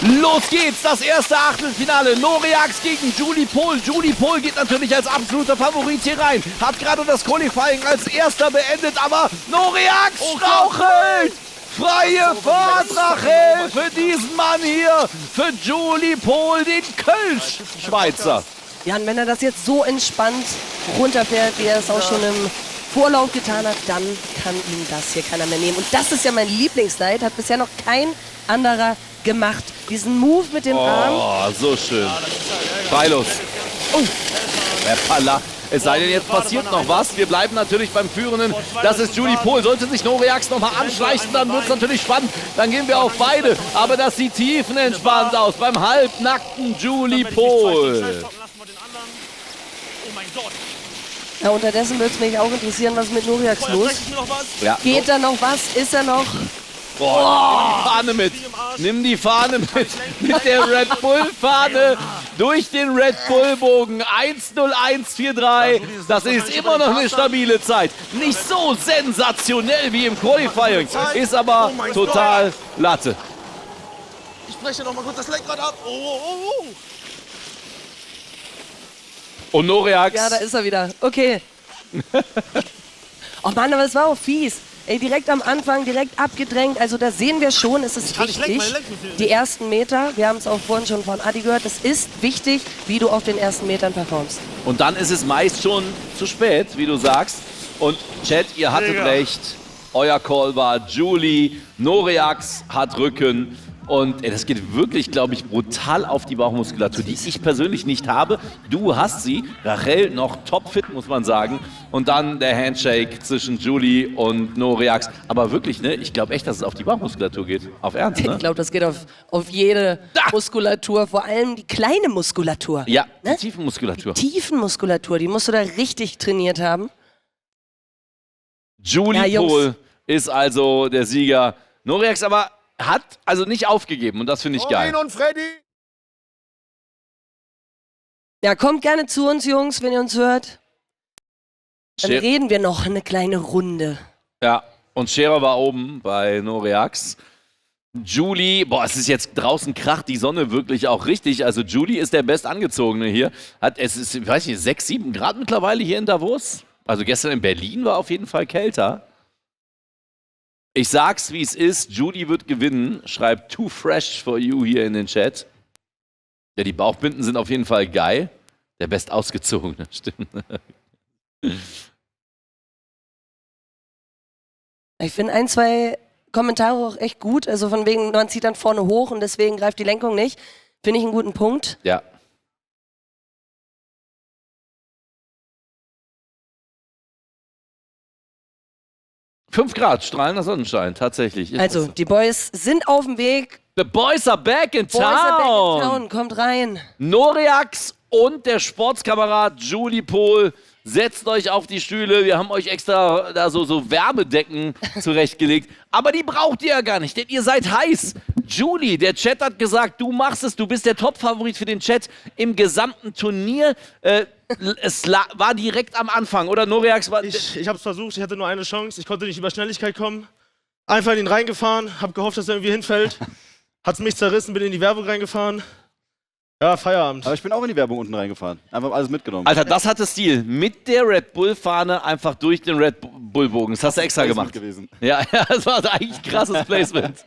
Los geht's, das erste Achtelfinale. Noreax gegen Julie Pohl. Julie Pohl geht natürlich als absoluter Favorit hier rein. Hat gerade das Qualifying als erster beendet, aber Noreax strauchelt! Freie Fahrt, Rachel, für diesen Mann hier, für Julie Pohl, den Kölsch-Schweizer. Ja, und wenn er das jetzt so entspannt runterfährt, wie er es auch schon im Vorlauf getan hat, dann kann ihm das hier keiner mehr nehmen. Und das ist ja mein Lieblingsleid, hat bisher noch kein anderer gemacht. Diesen Move mit dem Arm. Oh, so schön. Freilos. Oh, der Palla. Es sei denn, jetzt passiert noch was. Wir bleiben natürlich beim Führenden. Das ist Julie Pohl. Sollte sich Noreax nochmal anschleichen, dann wird es natürlich spannend. Dann gehen wir auf beide. Aber das sieht tiefenentspannt aus beim halbnackten Julie Pohl. Ja, unterdessen würde es mich auch interessieren, was ist mit Noreax los? Ja. Geht da noch was? Ist er noch? Boah, nimm die Fahne mit. Nimm die Fahne mit. Mit der Red Bull-Fahne durch den Red Bull-Bogen. 1:01:43. Das ist immer noch eine stabile Zeit. Nicht so sensationell wie im Qualifying. Ist aber total Latte. Ich breche noch mal kurz das Lenkrad ab. Oh. Und Noreax. Ja, da ist er wieder. Okay. Oh Mann, aber es war auch fies. Ey, direkt am Anfang, direkt abgedrängt. Also da sehen wir schon, es ist wichtig. Die ersten Meter, wir haben es auch vorhin schon von Adi gehört, es ist wichtig, wie du auf den ersten Metern performst. Und dann ist es meist schon zu spät, wie du sagst. Und Chat, ihr hattet recht. Euer Call war Julie. Noreax hat Rücken. Und das geht wirklich, glaube ich, brutal auf die Bauchmuskulatur, die ich persönlich nicht habe. Du hast sie. Rachel noch topfit, muss man sagen. Und dann der Handshake zwischen Julie und Noreax. Aber wirklich, ne? Ich glaube echt, dass es auf die Bauchmuskulatur geht. Auf Ernst, ne? Ich glaube, das geht auf jede Muskulatur, vor allem die kleine Muskulatur. Ja, die Tiefenmuskulatur. Tiefenmuskulatur, die musst du da richtig trainiert haben. Julie Pohl ist also der Sieger. Noreax aber hat also nicht aufgegeben und das finde ich geil. Und Freddy. Ja, kommt gerne zu uns, Jungs, wenn ihr uns hört. Dann reden wir noch eine kleine Runde. Ja, und Scherer war oben bei Noreax. Julie, boah, es ist jetzt draußen kracht die Sonne wirklich auch richtig. Also Julie ist der Bestangezogene hier. Es ist, ich weiß nicht, 6, 7 Grad mittlerweile hier in Davos. Also gestern in Berlin war auf jeden Fall kälter. Ich sag's, wie es ist. Julie wird gewinnen. Schreibt too fresh for you hier in den Chat. Ja, die Bauchbinden sind auf jeden Fall geil. Der Bestausgezogene, stimmt. Ich finde 1, 2 Kommentare auch echt gut. Also von wegen, man zieht dann vorne hoch und deswegen greift die Lenkung nicht. Finde ich einen guten Punkt. Ja. Fünf Grad, strahlender Sonnenschein, tatsächlich. Also, die Boys sind auf dem Weg. The boys are back in town. Boys are back in town, kommt rein. Noreax und der Sportskamerad Julie Pohl, setzt euch auf die Stühle. Wir haben euch extra da so Wärmedecken zurechtgelegt. Aber die braucht ihr ja gar nicht, denn ihr seid heiß. Julie, der Chat hat gesagt, du machst es. Du bist der Top-Favorit für den Chat im gesamten Turnier. Es war direkt am Anfang, oder Noreax? Ich habe es versucht, ich hatte nur eine Chance. Ich konnte nicht über Schnelligkeit kommen. Einfach in ihn reingefahren, habe gehofft, dass er irgendwie hinfällt. Hat's mich zerrissen, bin in die Werbung reingefahren. Ja, Feierabend. Aber ich bin auch in die Werbung unten reingefahren. Einfach alles mitgenommen. Alter, das hatte Stil. Mit der Red Bull-Fahne einfach durch den Red Bull-Bogen. Das hast du extra gemacht. Gewesen. Ja, das war eigentlich ein krasses Placement.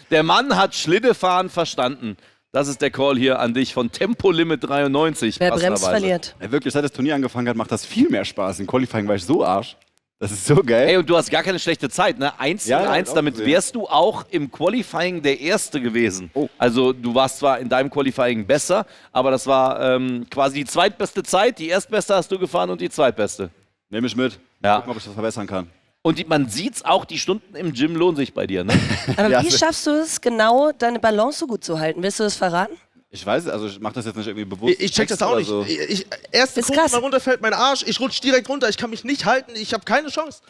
Der Mann hat Schlittefahren verstanden. Das ist der Call hier an dich von Tempolimit 93. Wer bremst, verliert. Ja, wirklich, seit das Turnier angefangen hat, macht das viel mehr Spaß. Im Qualifying war ich so Arsch. Das ist so geil. Ey, und du hast gar keine schlechte Zeit, ne? 1:1, damit wärst du auch im Qualifying der Erste gewesen. Oh. Also du warst zwar in deinem Qualifying besser, aber das war quasi die zweitbeste Zeit. Die erstbeste hast du gefahren und die zweitbeste. Nehme ich mit. Ja. Gucken, ob ich das verbessern kann. Und man sieht's auch, die Stunden im Gym lohnen sich bei dir, ne? Aber ja, wie schaffst du es genau, deine Balance so gut zu halten? Willst du das verraten? Ich weiß, also ich mache das jetzt nicht irgendwie bewusst. Ich check das auch nicht. So. Erst mal runterfällt mein Arsch, ich rutsch direkt runter, ich kann mich nicht halten, ich habe keine Chance.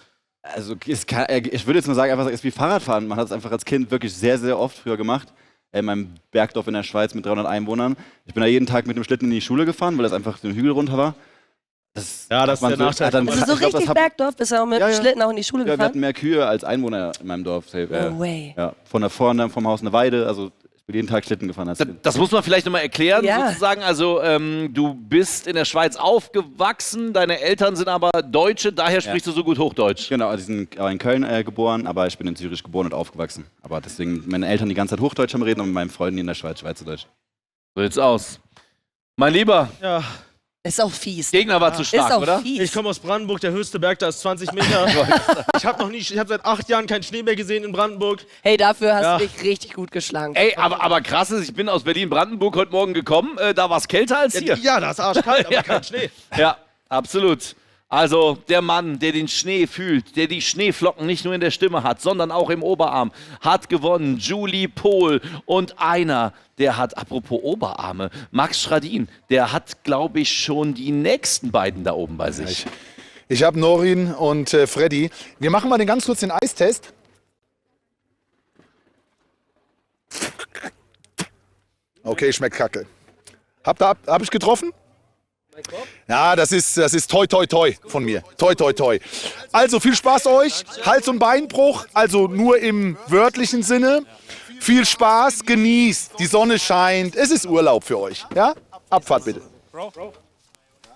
Also ich würde jetzt nur sagen, einfach es ist wie Fahrradfahren. Man hat es einfach als Kind wirklich sehr, sehr oft früher gemacht. In meinem Bergdorf in der Schweiz mit 300 Einwohnern. Ich bin da jeden Tag mit dem Schlitten in die Schule gefahren, weil das einfach den Hügel runter war. Das ist der Nachteil. Also so richtig Bergdorf, bist du auch mit dem Schlitten auch in die Schule Ja, wir gefahren? hatten mehr Kühe als Einwohner in meinem Dorf. No way. Ja, von da vorne vom Haus eine Weide, also ich bin jeden Tag Schlitten gefahren als Kind. Das muss man vielleicht nochmal erklären, Ja. sozusagen. Also du bist in der Schweiz aufgewachsen, deine Eltern sind aber Deutsche, daher sprichst du so gut Hochdeutsch. Genau, also sie sind in Köln geboren, aber ich bin in Zürich geboren und aufgewachsen. Aber deswegen meine Eltern die ganze Zeit Hochdeutsch am Reden und mit meinen Freunden in der Schweiz Schweizerdeutsch. So sieht's aus. Mein Lieber. Ja. Ist auch fies. Gegner war zu stark, ist auch oder? Fies. Ich komme aus Brandenburg, der höchste Berg, da ist 20 Meter. Ich habe seit 8 Jahren keinen Schnee mehr gesehen in Brandenburg. Hey, dafür hast du dich richtig gut geschlagen. Ey, aber krass ist, ich bin aus Berlin-Brandenburg heute Morgen gekommen, da war es kälter als hier. Ja, da ist arschkalt, aber kein Schnee. Ja, absolut. Also der Mann, der den Schnee fühlt, der die Schneeflocken nicht nur in der Stimme hat, sondern auch im Oberarm, hat gewonnen. Julie Pohl. Und einer, der hat, apropos Oberarme, Max Schradin, der hat, glaube ich, schon die nächsten beiden da oben bei sich. Ich habe Norin und Freddy. Wir machen mal den ganz kurz den Eistest. Okay, schmeckt kacke. Hab ich getroffen? Ja, das ist toi toi toi von mir. Toi toi toi. Also viel Spaß euch. Hals- und Beinbruch, also nur im wörtlichen Sinne. Viel Spaß, genießt. Die Sonne scheint. Es ist Urlaub für euch. Ja? Abfahrt bitte.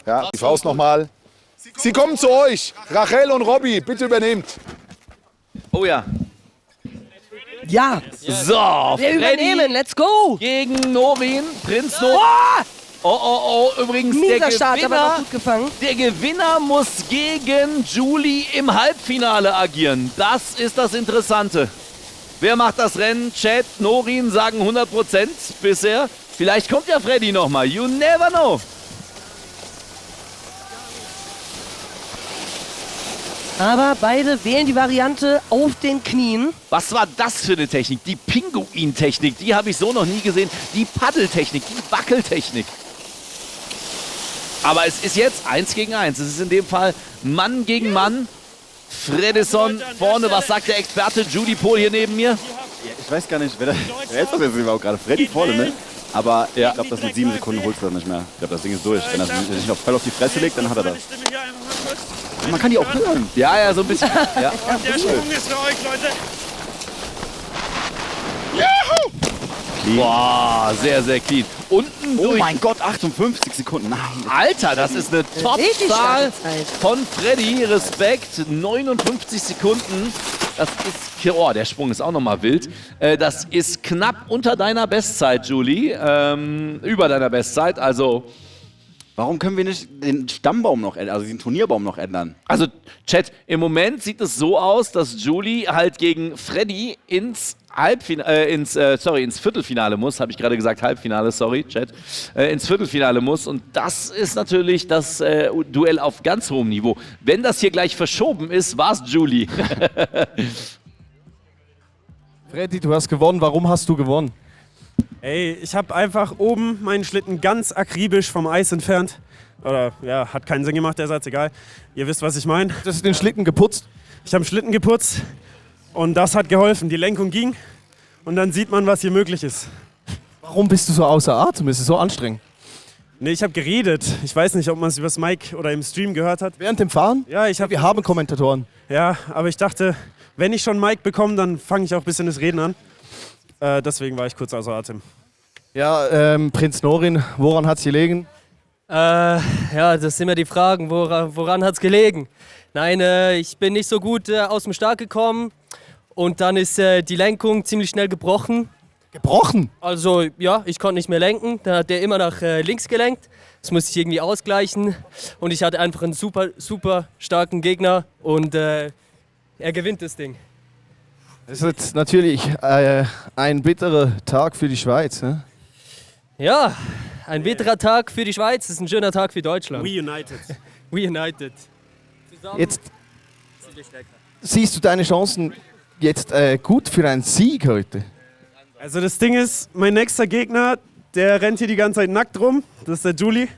Ja, die Faust nochmal. Sie kommen zu euch. Rachel und Robby, bitte übernehmt. Oh ja. Ja. So, Wir übernehmen, let's go. Gegen Norin, Prinz Norin. Oh, übrigens, Mieser Start, aber noch gut gefangen. Der Gewinner muss gegen Julie im Halbfinale agieren. Das ist das Interessante. Wer macht das Rennen? Chat, Norin sagen 100% bisher. Vielleicht kommt ja Freddy nochmal. You never know. Aber beide wählen die Variante auf den Knien. Was war das für eine Technik? Die Pinguin-Technik, die habe ich so noch nie gesehen. Die Paddeltechnik, die Wackeltechnik. Aber es ist jetzt 1 gegen 1. Es ist in dem Fall Mann gegen Mann. Fredison vorne, was sagt der Experte? Judy Pohl hier neben mir. Ja, ich weiß gar nicht, wer ist das jetzt überhaupt gerade? Freddy vorne, ne? Aber ich glaube, das mit 7 Sekunden holst du das nicht mehr. Ich glaube, das Ding ist durch. Wenn er sich noch voll auf die Fresse legt, dann hat er das. Man kann die auch hören. Ja, so ein bisschen. Ja. Und der Sprung ist für euch, Leute. Boah, sehr, sehr clean. Unten oh mein Gott, 58 Sekunden. Nein. Alter, das ist eine Top-Zahl von Freddy. Respekt, 59 Sekunden. Das ist, oh, der Sprung ist auch nochmal wild. Das ist knapp unter deiner Bestzeit, Julie. Über deiner Bestzeit, also... Warum können wir nicht den Stammbaum noch ändern, also den Turnierbaum noch ändern? Also, Chat, im Moment sieht es so aus, dass Julie halt gegen Freddy ins Viertelfinale muss, habe ich gerade gesagt, Halbfinale, sorry, Chat, ins Viertelfinale muss und das ist natürlich das Duell auf ganz hohem Niveau. Wenn das hier gleich verschoben ist, war's Julie. Freddy, du hast gewonnen. Warum hast du gewonnen? Ey, ich habe einfach oben meinen Schlitten ganz akribisch vom Eis entfernt. Oder, ja, hat keinen Sinn gemacht, der Satz, egal. Ihr wisst, was ich meine. Du hast den Schlitten geputzt? Ich habe den Schlitten geputzt und das hat geholfen. Die Lenkung ging und dann sieht man, was hier möglich ist. Warum bist du so außer Atem? Ist es so anstrengend? Nee, ich habe geredet. Ich weiß nicht, ob man es übers Mic oder im Stream gehört hat. Während dem Fahren? Ja, wir haben Kommentatoren. Ja, aber ich dachte, wenn ich schon Mic bekomme, dann fange ich auch ein bisschen das Reden an. Deswegen war ich kurz außer Atem. Ja, Prinz Norin, woran hat es gelegen? Ja, das sind immer die Fragen. Woran hat es gelegen? Nein, ich bin nicht so gut aus dem Start gekommen und dann ist die Lenkung ziemlich schnell gebrochen. Gebrochen? Also, ja, ich konnte nicht mehr lenken. Dann hat der immer nach links gelenkt. Das musste ich irgendwie ausgleichen und ich hatte einfach einen super, super starken Gegner und er gewinnt das Ding. Es ist jetzt natürlich ein bitterer Tag für die Schweiz. Ne? Ja, ein bitterer Tag für die Schweiz, das ist ein schöner Tag für Deutschland. We United. We United. Zusammen Jetzt sind wir stärker. siehst du deine Chancen jetzt gut für einen Sieg heute? Also das Ding ist, mein nächster Gegner, der rennt hier die ganze Zeit nackt rum. Das ist der Julie.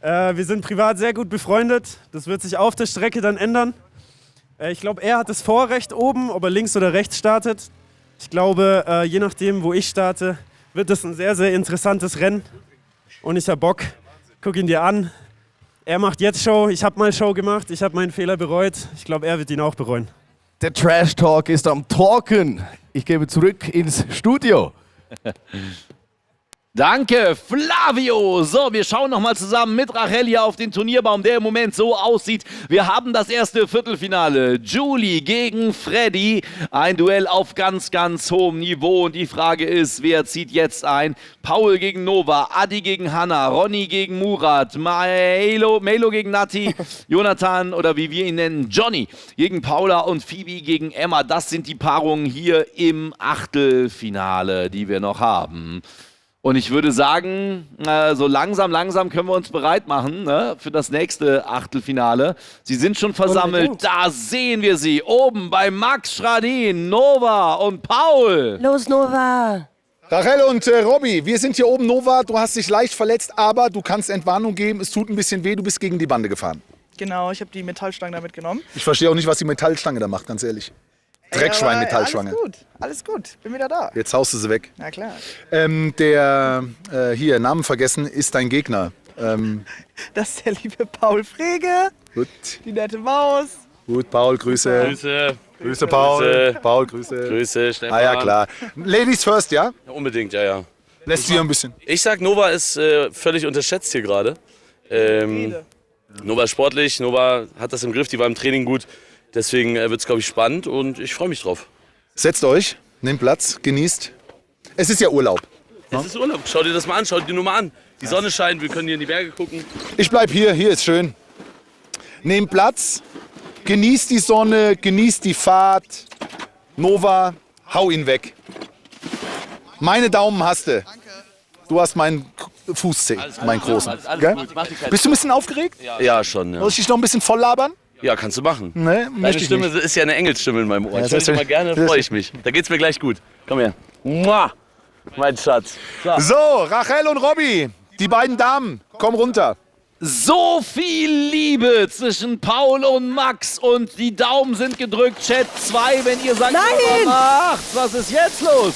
Wir sind privat sehr gut befreundet. Das wird sich auf der Strecke dann ändern. Ich glaube, er hat das Vorrecht oben, ob er links oder rechts startet. Ich glaube, je nachdem, wo ich starte, wird es ein sehr, sehr interessantes Rennen. Und ich habe Bock. Guck ihn dir an. Er macht jetzt Show. Ich habe mal Show gemacht. Ich habe meinen Fehler bereut. Ich glaube, er wird ihn auch bereuen. Der Trash Talk ist am Talken. Ich gebe zurück ins Studio. Danke, Flavio. So, wir schauen nochmal zusammen mit Rachel hier auf den Turnierbaum, der im Moment so aussieht. Wir haben das erste Viertelfinale. Julie gegen Freddy. Ein Duell auf ganz, ganz hohem Niveau. Und die Frage ist, wer zieht jetzt ein? Paul gegen Nova, Adi gegen Hanna, Ronny gegen Murat, Melo gegen Nati, Jonathan oder wie wir ihn nennen, Johnny gegen Paula und Phoebe gegen Emma. Das sind die Paarungen hier im Achtelfinale, die wir noch haben. Und ich würde sagen, so langsam können wir uns bereit machen, ne, für das nächste Achtelfinale. Sie sind schon versammelt. Da sehen wir sie oben bei Max Schradin, Nova und Paul. Los, Nova! Rachel und Robby, wir sind hier oben. Nova, du hast dich leicht verletzt, aber du kannst Entwarnung geben. Es tut ein bisschen weh, du bist gegen die Bande gefahren. Genau, ich habe die Metallstange da mitgenommen. Ich verstehe auch nicht, was die Metallstange da macht, ganz ehrlich. Dreckschwein-Metallstange. Alles gut, bin wieder da. Jetzt haust du sie weg. Na klar. Hier, Namen vergessen, ist dein Gegner. Das ist der liebe Paul Frege. Gut. Die nette Maus. Gut, Paul, Grüße. Grüße, Paul. Grüße. Paul, Grüße. Grüße, Stefan. Ah ja, klar. Ladies first, ja? Ja, unbedingt, ja. Lässt sie ein bisschen. Ich sag, Nova ist völlig unterschätzt hier gerade. Nova ist sportlich, Nova hat das im Griff, die war im Training gut. Deswegen wird es, glaube ich, spannend und ich freue mich drauf. Setzt euch, nehmt Platz, genießt. Es ist ja Urlaub. Es ist Urlaub. Schau dir das mal an, schau dir nur mal an. Die Sonne scheint, wir können hier in die Berge gucken. Ich bleib hier ist schön. Nehmt Platz, genießt die Sonne, genießt die Fahrt. Nova, hau ihn weg. Meine Daumen hast du. Du hast meinen Fußzeh, meinen großen. Gell? Bist du ein bisschen aufgeregt? Ja, schon. Ja. Muss ich dich noch ein bisschen voll labern? Ja, kannst du machen. Nee, Deine Stimme ist ja eine Engelsstimme in meinem Ohr. Ja, Ich höre dich immer gerne, freue ich mich. Da geht's mir gleich gut. Komm her. Mua, mein Schatz. So, Rachel und Robby, die beiden Damen, komm runter. So viel Liebe zwischen Paul und Max und die Daumen sind gedrückt. Chat 2, wenn ihr sagt, Nein! macht. Was ist jetzt los?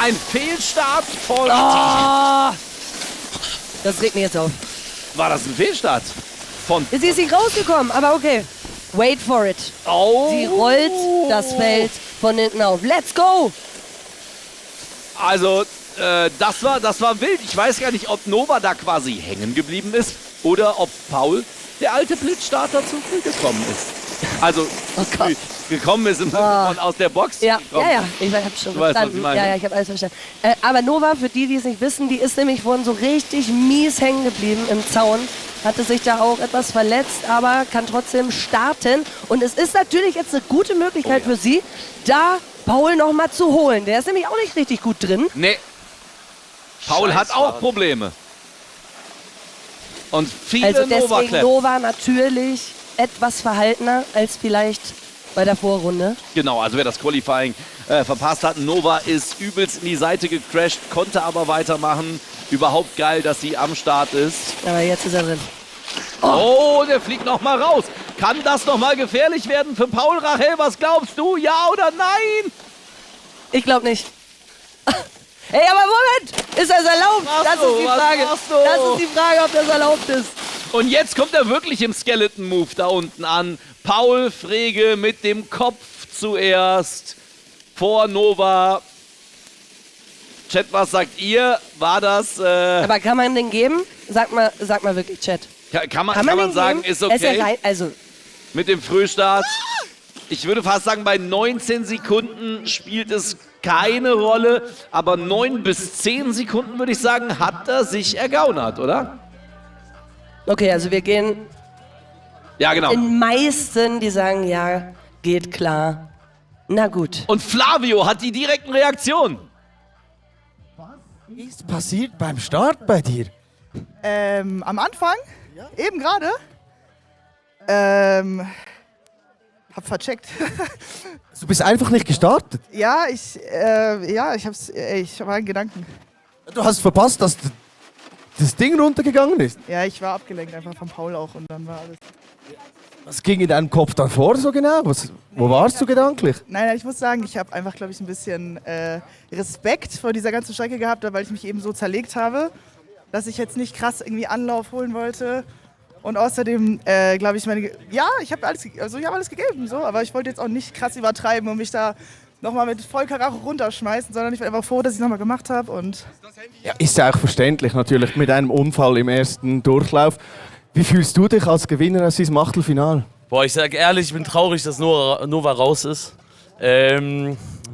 Ein Fehlstart von... Oh, das regt mich jetzt auf. War das ein Fehlstart? Von... Sie ist nicht rausgekommen, aber okay. Wait for it. Oh. Sie rollt das Feld von hinten auf. Let's go! Also, das war wild. Ich weiß gar nicht, ob Nova da quasi hängen geblieben ist oder ob Paul, der alte Blitzstarter, zu früh gekommen ist. Also, früh gekommen ist im Sinne von aus der Box. Ja, gekommen. ja, ich habe schon Du weißt, was ich verstanden. meine. Ja, ich habe alles verstanden. Aber Nova, für die es nicht wissen, die ist nämlich vorhin so richtig mies hängen geblieben im Zaun. Hatte sich da auch etwas verletzt, aber kann trotzdem starten. Und es ist natürlich jetzt eine gute Möglichkeit für sie, da Paul noch mal zu holen. Der ist nämlich auch nicht richtig gut drin. Nee. Paul hat auch Probleme. Und viele Also deswegen Nova-Claps. Nova natürlich etwas verhaltener als vielleicht bei der Vorrunde. Genau, also wer das Qualifying verpasst hat, Nova ist übelst in die Seite gecrashed, konnte aber weitermachen. Überhaupt geil, dass sie am Start ist. Aber jetzt ist er drin. Oh, der fliegt noch mal raus. Kann das noch mal gefährlich werden für Paul? Rachel, was glaubst du? Ja oder nein? Ich glaube nicht. Hey, aber Moment! Ist das erlaubt? Das ist die Frage. Das ist die Frage, ob das erlaubt ist. Und jetzt kommt er wirklich im Skeleton-Move da unten an. Paul Frege mit dem Kopf zuerst vor Nova. Chat, was sagt ihr? War das... Aber kann man den geben? Sag mal wirklich, Chat. Kann man sagen, geben? ist okay. Ist ja rein, also Mit dem Frühstart. Ich würde fast sagen, bei 19 Sekunden spielt es keine Rolle. Aber 9 bis 10 Sekunden, würde ich sagen, hat er sich ergaunert, oder? okay, also wir gehen Ja, genau. den meisten, die sagen, ja, geht klar. Na gut. Und Flavio hat die direkten Reaktionen. Was ist passiert beim Start bei dir? Am Anfang, eben gerade, hab vercheckt. Du bist einfach nicht gestartet. Ja, ich war in Gedanken. Du hast verpasst, dass das Ding runtergegangen ist. Ja, ich war abgelenkt einfach von Paul auch und dann war alles. Was ging in deinem Kopf dann vor so genau? Wo warst du gedanklich? Nein, ich muss sagen, ich habe einfach, glaube ich, ein bisschen Respekt vor dieser ganzen Strecke gehabt, weil ich mich eben so zerlegt habe, dass ich jetzt nicht krass irgendwie Anlauf holen wollte. Und außerdem, glaube ich, ich habe alles gegeben, so, aber ich wollte jetzt auch nicht krass übertreiben und mich da nochmal mit Vollkaracho runterschmeißen, sondern ich war einfach froh, dass ich es nochmal gemacht habe. Und Ja, ist ja auch verständlich natürlich mit einem Unfall im ersten Durchlauf. Wie fühlst du dich als Gewinner aus diesem Achtelfinale? Boah, ich sag ehrlich, ich bin traurig, dass Nova raus ist.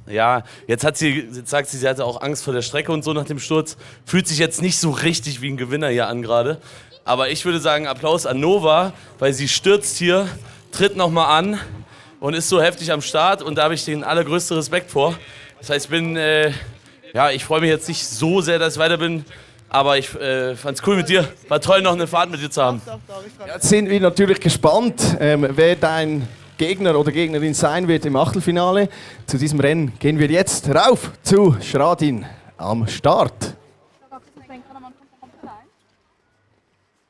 Ja, jetzt sagt sie hatte auch Angst vor der Strecke und so nach dem Sturz. Fühlt sich jetzt nicht so richtig wie ein Gewinner hier an gerade. Aber ich würde sagen, Applaus an Nova, weil sie stürzt hier, tritt nochmal an und ist so heftig am Start. Und da habe ich den allergrößten Respekt vor. Das heißt, ich freue mich jetzt nicht so sehr, dass ich weiter bin. Aber ich fand's cool mit dir. War toll, noch eine Fahrt mit dir zu haben. Jetzt sind wir natürlich gespannt, wer dein Gegner oder Gegnerin sein wird im Achtelfinale. Zu diesem Rennen gehen wir jetzt rauf zu Schradin am Start.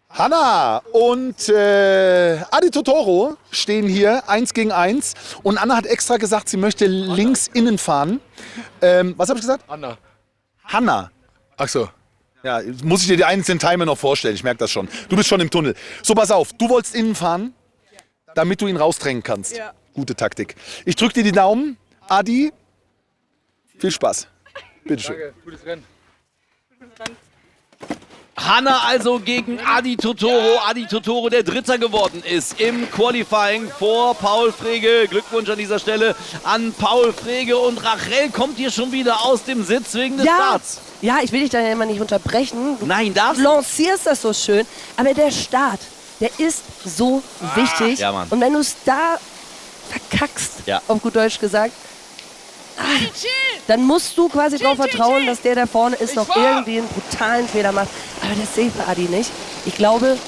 Hanna und Adi Totoro stehen hier 1 gegen 1 und Anna hat extra gesagt, sie möchte links innen fahren. Was habe ich gesagt? Anna. Hanna. Ach so. Ja, muss ich dir die einzelnen Timer noch vorstellen, ich merke das schon. Du bist schon im Tunnel. So, pass auf, du wolltest innen fahren, damit du ihn rausdrängen kannst. Ja. Gute Taktik. Ich drücke dir die Daumen. Adi, viel Spaß. Bitteschön. Danke, gutes Rennen. Hanna also gegen Adi Totoro. Adi Totoro, der Dritter geworden ist im Qualifying vor Paul Frege. Glückwunsch an dieser Stelle an Paul Frege. Und Rachel kommt hier schon wieder aus dem Sitz wegen des Starts. Ja, ich will dich da ja immer nicht unterbrechen. Nein, darfst du? lancierst das so schön, aber der Start, der ist so wichtig. Ja, Mann. Und wenn du es da verkackst, auf gut Deutsch gesagt, dann musst du quasi darauf vertrauen, dass der da vorne ist, noch irgendwie einen brutalen Fehler macht. Aber das sehe ich bei Adi nicht. Ich glaube,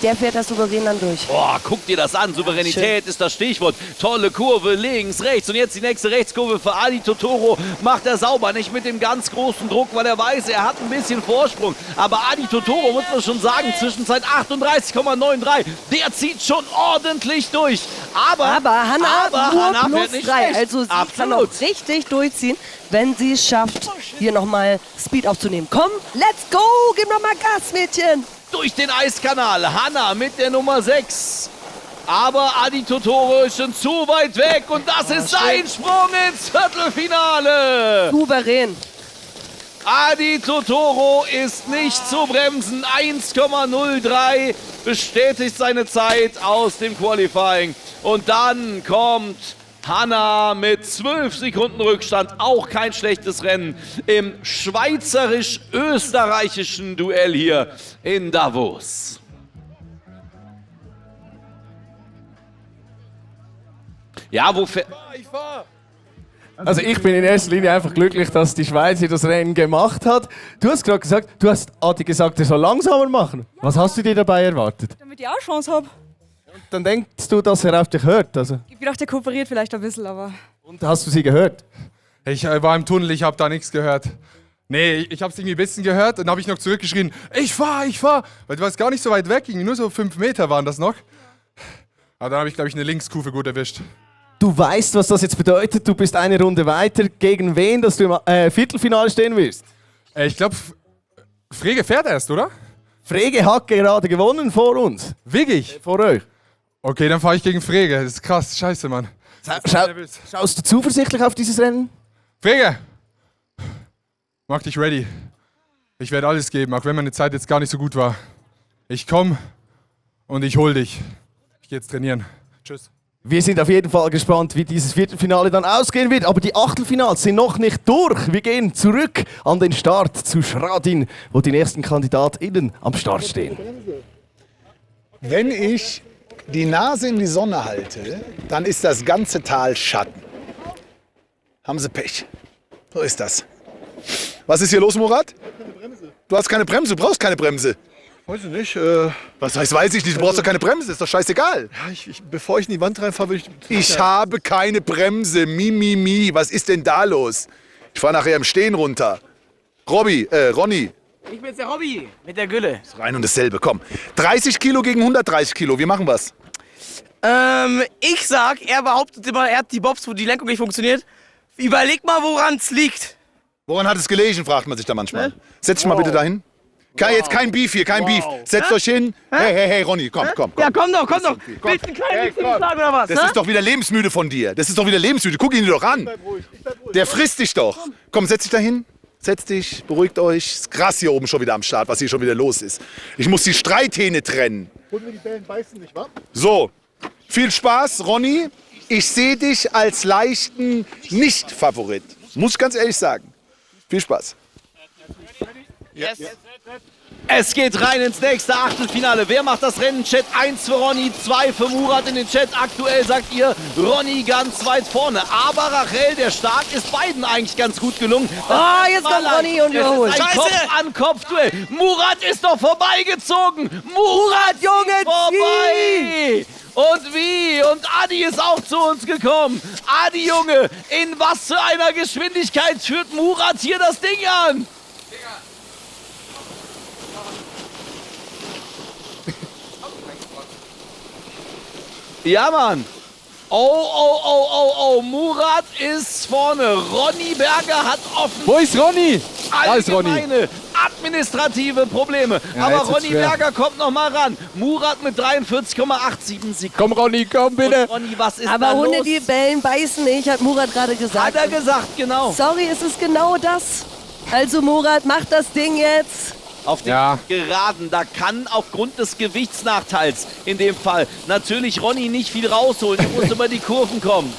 der fährt das souverän dann durch. Boah, guck dir das an. Souveränität ist das Stichwort. Tolle Kurve, links, rechts. Und jetzt die nächste Rechtskurve für Adi Totoro. Macht er sauber. Nicht mit dem ganz großen Druck, weil er weiß, er hat ein bisschen Vorsprung. Aber Adi Totoro, muss man schon sagen, Zwischenzeit 38,93. Der zieht schon ordentlich durch. Aber Hanna fährt plus nicht 3. schlecht. Also sie kann noch richtig durchziehen, wenn sie es schafft, hier nochmal Speed aufzunehmen. Komm, let's go. Gib noch mal Gas, Mädchen. Durch den Eiskanal. Hanna mit der Nummer 6. Aber Adi Totoro ist schon zu weit weg. Und das ist sein Sprung ins Viertelfinale. Souverän. Adi Totoro ist nicht zu bremsen. 1,03 bestätigt seine Zeit aus dem Qualifying. Und dann kommt Hanna mit 12 Sekunden Rückstand, auch kein schlechtes Rennen im schweizerisch-österreichischen Duell hier in Davos. Ja, wo Also ich bin in erster Linie einfach glücklich, dass die Schweiz hier das Rennen gemacht hat. Du hast gerade gesagt, du hast Adi gesagt, er soll langsamer machen. Was hast du dir dabei erwartet? Damit ich auch eine Chance habe. Dann denkst du, dass er auf dich hört? Also. Ich bin auch der kooperiert vielleicht ein bisschen, aber... Und hast du sie gehört? Ich war im Tunnel, ich habe da nichts gehört. Nee, ich habe es irgendwie ein bisschen gehört und dann habe ich noch zurückgeschrien, ich fahr. Weil du warst gar nicht so weit weg, nur so 5 Meter waren das noch. Aber dann habe ich, glaube ich, eine Linkskurve gut erwischt. Du weißt, was das jetzt bedeutet. Du bist eine Runde weiter. Gegen wen, dass du im Viertelfinale stehen wirst? Ich glaube, Frege fährt erst, oder? Frege hat gerade gewonnen vor uns. Wirklich? Vor euch. Okay, dann fahre ich gegen Frege. Das ist krass, scheiße, Mann. Schaust du zuversichtlich auf dieses Rennen? Frege! Mach dich ready. Ich werde alles geben, auch wenn meine Zeit jetzt gar nicht so gut war. Ich komme und ich hol dich. Ich gehe jetzt trainieren. Tschüss. Wir sind auf jeden Fall gespannt, wie dieses Viertelfinale dann ausgehen wird. Aber die Achtelfinals sind noch nicht durch. Wir gehen zurück an den Start zu Schradin, wo die nächsten KandidatInnen am Start stehen. Wenn ich die Nase in die Sonne halte, dann ist das ganze Tal Schatten. Haben Sie Pech. So ist das. Was ist hier los, Murat? Du hast keine Bremse, du brauchst keine Bremse. Weiß ich nicht. Was heißt, weiß ich nicht, du brauchst doch keine Bremse, ist doch scheißegal. Ja, bevor ich in die Wand reinfahre, will ich... Ich habe keine Bremse, mi. Was ist denn da los? Ich fahre nachher im Stehen runter. Ronny. Ich bin's, der Robby, mit der Gülle. Ist rein und dasselbe, komm. 30 Kilo gegen 130 Kilo, wie machen wir's? Ich sag, er behauptet immer, er hat die Bobs, wo die Lenkung nicht funktioniert. Überleg mal, woran es liegt. Woran hat es gelegen, fragt man sich da manchmal. Setz dich mal bitte dahin. Jetzt kein Beef hier, kein Beef. Setzt euch hin. Hey, Ronny, komm. Ja, komm doch. Willst du einen kleinen Wichsen schlagen oder was? Das ist doch wieder lebensmüde von dir. Guck ihn dir doch an. Der frisst dich doch. Komm, setz dich dahin. Setz dich, beruhigt euch. Ist krass hier oben schon wieder am Start, was hier schon wieder los ist. Ich muss die Streithähne trennen. Holen wir die Bällen beißen nicht, wa? So, viel Spaß, Ronny. Ich sehe dich als leichten Nicht-Favorit. Muss ich ganz ehrlich sagen. Viel Spaß. Yes. Es geht rein ins nächste Achtelfinale. Wer macht das Rennen? Chat 1 für Ronny, 2 für Murat in den Chat. Aktuell sagt ihr Ronny ganz weit vorne. Aber Rachel, der Start ist beiden eigentlich ganz gut gelungen. Jetzt kommt Ronny und überholt. Ein Kopf-an-Kopf-Duell. Murat ist doch vorbeigezogen. Murat, Junge, vorbei. Und wie? Und Adi ist auch zu uns gekommen. Adi, Junge, in was für einer Geschwindigkeit führt Murat hier das Ding an? Ja, Mann. Oh. Murat ist vorne. Ronny Berger hat offen. Wo ist Ronny? Da ist Ronny. Allgemeine administrative Probleme. Ja, aber jetzt wird's Ronny schwer. Berger kommt noch mal ran. Murat mit 43,87 Sekunden. Komm, Ronny, komm bitte. Und Ronny, was ist Aber da Hunde, los? die bellen, beißen nicht, hat Murat gerade gesagt. Hat er gesagt, genau. Sorry, es ist genau das. Also Murat, mach das Ding jetzt. auf den Geraden. Da kann aufgrund des Gewichtsnachteils in dem Fall natürlich Ronny nicht viel rausholen. Er muss über die Kurven kommen.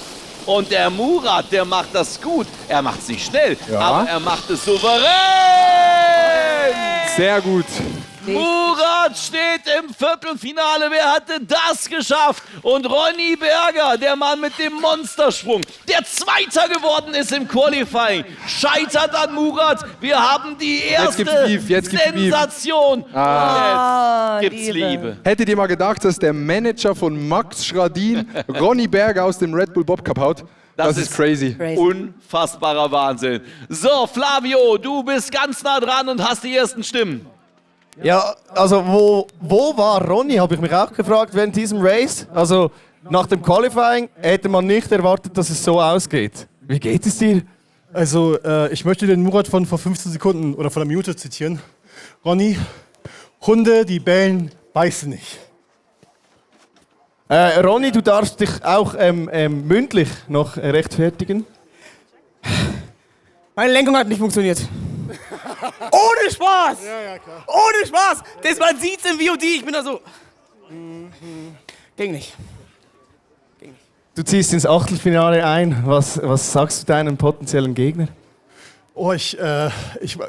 Und der Murat, der macht das gut. Er macht es nicht schnell, aber er macht es souverän. Sehr gut. Murat steht im Viertelfinale. Wer hatte das geschafft? Und Ronny Berger, der Mann mit dem Monstersprung, der Zweiter geworden ist im Qualifying, scheitert an Murat. Wir haben die erste Sensation. Jetzt gibt's Liebe. Hättet ihr mal gedacht, dass der Manager von Max Schradin Ronny Berger aus dem Red Bull Bob Cup haut? Das ist crazy. Unfassbarer Wahnsinn. So, Flavio, du bist ganz nah dran und hast die ersten Stimmen. Ja, also wo war Ronny, habe ich mich auch gefragt während diesem Race. Also nach dem Qualifying hätte man nicht erwartet, dass es so ausgeht. Wie geht es dir? Also ich möchte den Murat von vor 15 Sekunden oder von einer Minute zitieren. Ronny, Hunde, die bellen, beißen nicht. Ronny, du darfst dich auch mündlich noch rechtfertigen. Meine Lenkung hat nicht funktioniert. Ohne Spaß! Ja, klar. Ohne Spaß! Man sieht's im VOD, ich bin da so. Ging nicht. Du ziehst ins Achtelfinale ein. Was sagst du deinem potenziellen Gegner? Oh, ich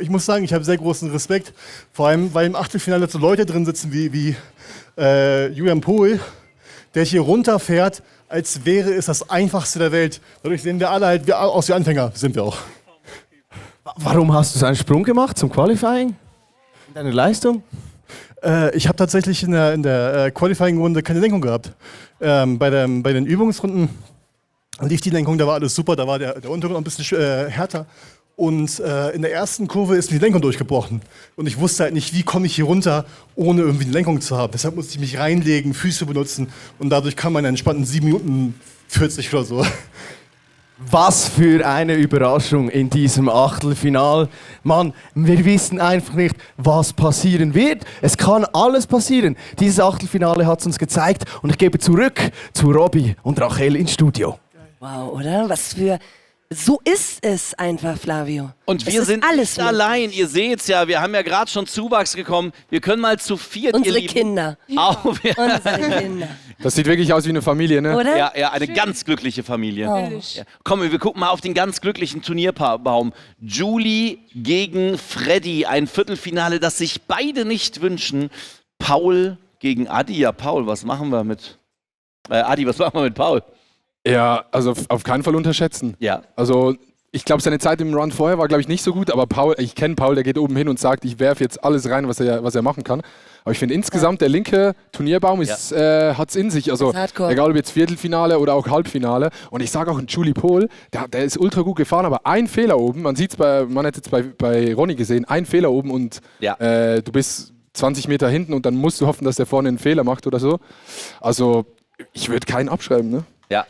muss sagen, ich habe sehr großen Respekt. Vor allem, weil im Achtelfinale so Leute drin sitzen wie Julian Pohl, der hier runterfährt, als wäre es das Einfachste der Welt. Dadurch sehen wir alle halt aus wie Anfänger, sind wir auch. Warum hast du so einen Sprung gemacht zum Qualifying? Deine Leistung? Ich habe tatsächlich in der Qualifying-Runde keine Lenkung gehabt. Bei den Übungsrunden lief die Lenkung, da war alles super, da war der Untergrund ein bisschen härter. Und in der ersten Kurve ist mir die Lenkung durchgebrochen. Und ich wusste halt nicht, wie komme ich hier runter, ohne irgendwie eine Lenkung zu haben. Deshalb musste ich mich reinlegen, Füße benutzen und dadurch kam man in entspannten 7 Minuten 40 oder so. Was für eine Überraschung in diesem Achtelfinal. Mann, wir wissen einfach nicht, was passieren wird. Es kann alles passieren. Dieses Achtelfinale hat es uns gezeigt und ich gebe zurück zu Robby und Rachel ins Studio. Wow, oder? Was für... So ist es einfach, Flavio. Und wir sind alles nicht allein. Ihr seht's ja, wir haben ja gerade schon Zuwachs gekommen. Wir können mal zu viert, Unsere ihr Lieben, Kinder. Unsere Kinder. Das sieht wirklich aus wie eine Familie, ne? Oder? Ja, eine ganz glückliche Familie. Oh. Ja. Komm, wir gucken mal auf den ganz glücklichen Turnierbaum. Julie gegen Freddy. Ein Viertelfinale, das sich beide nicht wünschen. Paul gegen Adi. Ja, Paul, was machen wir mit... Adi, was machen wir mit Paul? Ja, also auf keinen Fall unterschätzen. Ja. Also ich glaube, seine Zeit im Run vorher war, glaube ich, nicht so gut, aber Paul, ich kenne Paul, der geht oben hin und sagt, ich werfe jetzt alles rein, was er machen kann. Aber ich finde insgesamt, der linke Turnierbaum hat es in sich. Also egal ob jetzt Viertelfinale oder auch Halbfinale. Und ich sage auch, Julie Pohl, der ist ultra gut gefahren, aber ein Fehler oben, man hat jetzt bei Ronny gesehen, ein Fehler oben und du bist 20 Meter hinten und dann musst du hoffen, dass der vorne einen Fehler macht oder so. Also ich würde keinen abschreiben, ne? Ja.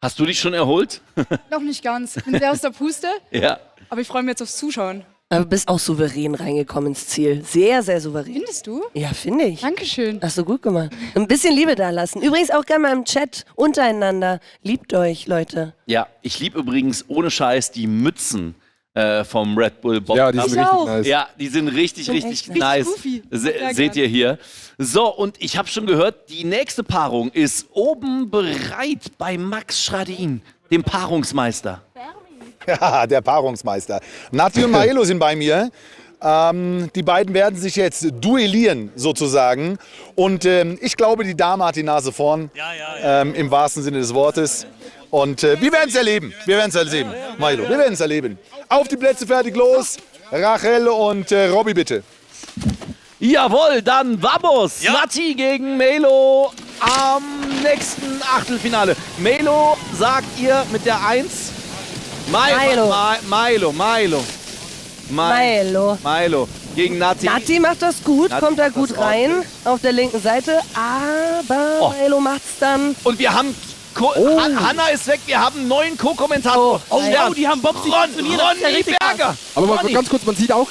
Hast du dich schon erholt? Noch nicht ganz. Ich bin sehr aus der Puste. Ja. Aber ich freue mich jetzt aufs Zuschauen. Aber du bist auch souverän reingekommen ins Ziel. Sehr, sehr souverän. Findest du? Ja, finde ich. Dankeschön. Hast du gut gemacht. Ein bisschen Liebe da lassen. Übrigens auch gerne mal im Chat untereinander. Liebt euch, Leute. Ja, ich liebe übrigens ohne Scheiß die Mützen vom Red Bull Bob. Ja, die sind richtig nice. Ja, die sind richtig nice. Seht ihr hier. So, und ich habe schon gehört, die nächste Paarung ist oben bereit bei Max Schradin, dem Paarungsmeister. Ja, der Paarungsmeister. Nati und Maelo sind bei mir. Die beiden werden sich jetzt duellieren, sozusagen. Und ich glaube, die Dame hat die Nase vorn, im wahrsten Sinne des Wortes. Und wir werden es erleben. Wir werden es erleben. Maelo, wir werden es erleben. Auf die Plätze, fertig, los. Rachel und Robby, bitte. Jawohl, dann vamos. Ja. Nati gegen Melo am nächsten Achtelfinale. Melo sagt ihr mit der 1. Milo gegen Nati. Nati macht das gut, kommt da gut rein auf der linken Seite, aber Milo macht's dann. Und wir haben Hanna ist weg, wir haben einen neuen Co-Kommentator. Die haben Bob sich Ronny Berger. Aber mal ganz kurz, man sieht auch,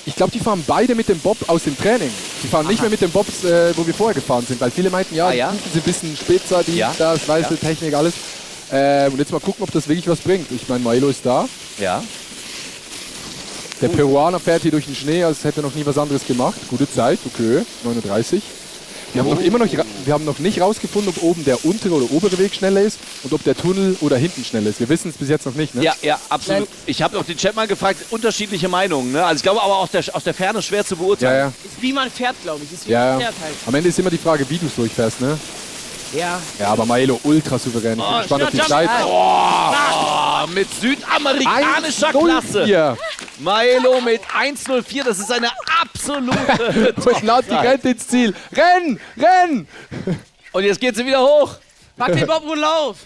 ich glaube, die fahren beide mit dem Bob aus dem Training. Die fahren nicht mehr mit den Bobs, wo wir vorher gefahren sind, weil viele meinten, die sind ein bisschen spitzer, das, weiße Technik, alles. Und jetzt mal gucken, ob das wirklich was bringt. Ich meine, Milo ist da. Ja. Der Peruaner fährt hier durch den Schnee, als hätte er noch nie was anderes gemacht. Gute Zeit, okay, 39. Wir haben noch nicht rausgefunden, ob oben der untere oder obere Weg schneller ist und ob der Tunnel oder hinten schneller ist. Wir wissen es bis jetzt noch nicht, ne? Ja, absolut. Ich habe auch den Chat mal gefragt, unterschiedliche Meinungen. Ne? Also ich glaube aber aus der Ferne schwer zu beurteilen. Ja. Ist wie man fährt, glaube ich. Ist wie Ja, man fährt halt. am Ende ist immer die Frage, wie du es durchfährst, ne? Ja. Ja, aber Maelo ultra souverän. Ich bin gespannt auf die Zeit. Mit südamerikanischer Klasse. Ja. Maelo mit 1:04, das ist eine absolute Und Nati rennt ins Ziel. Renn! Und jetzt geht sie wieder hoch. Pack den Bob und lauf!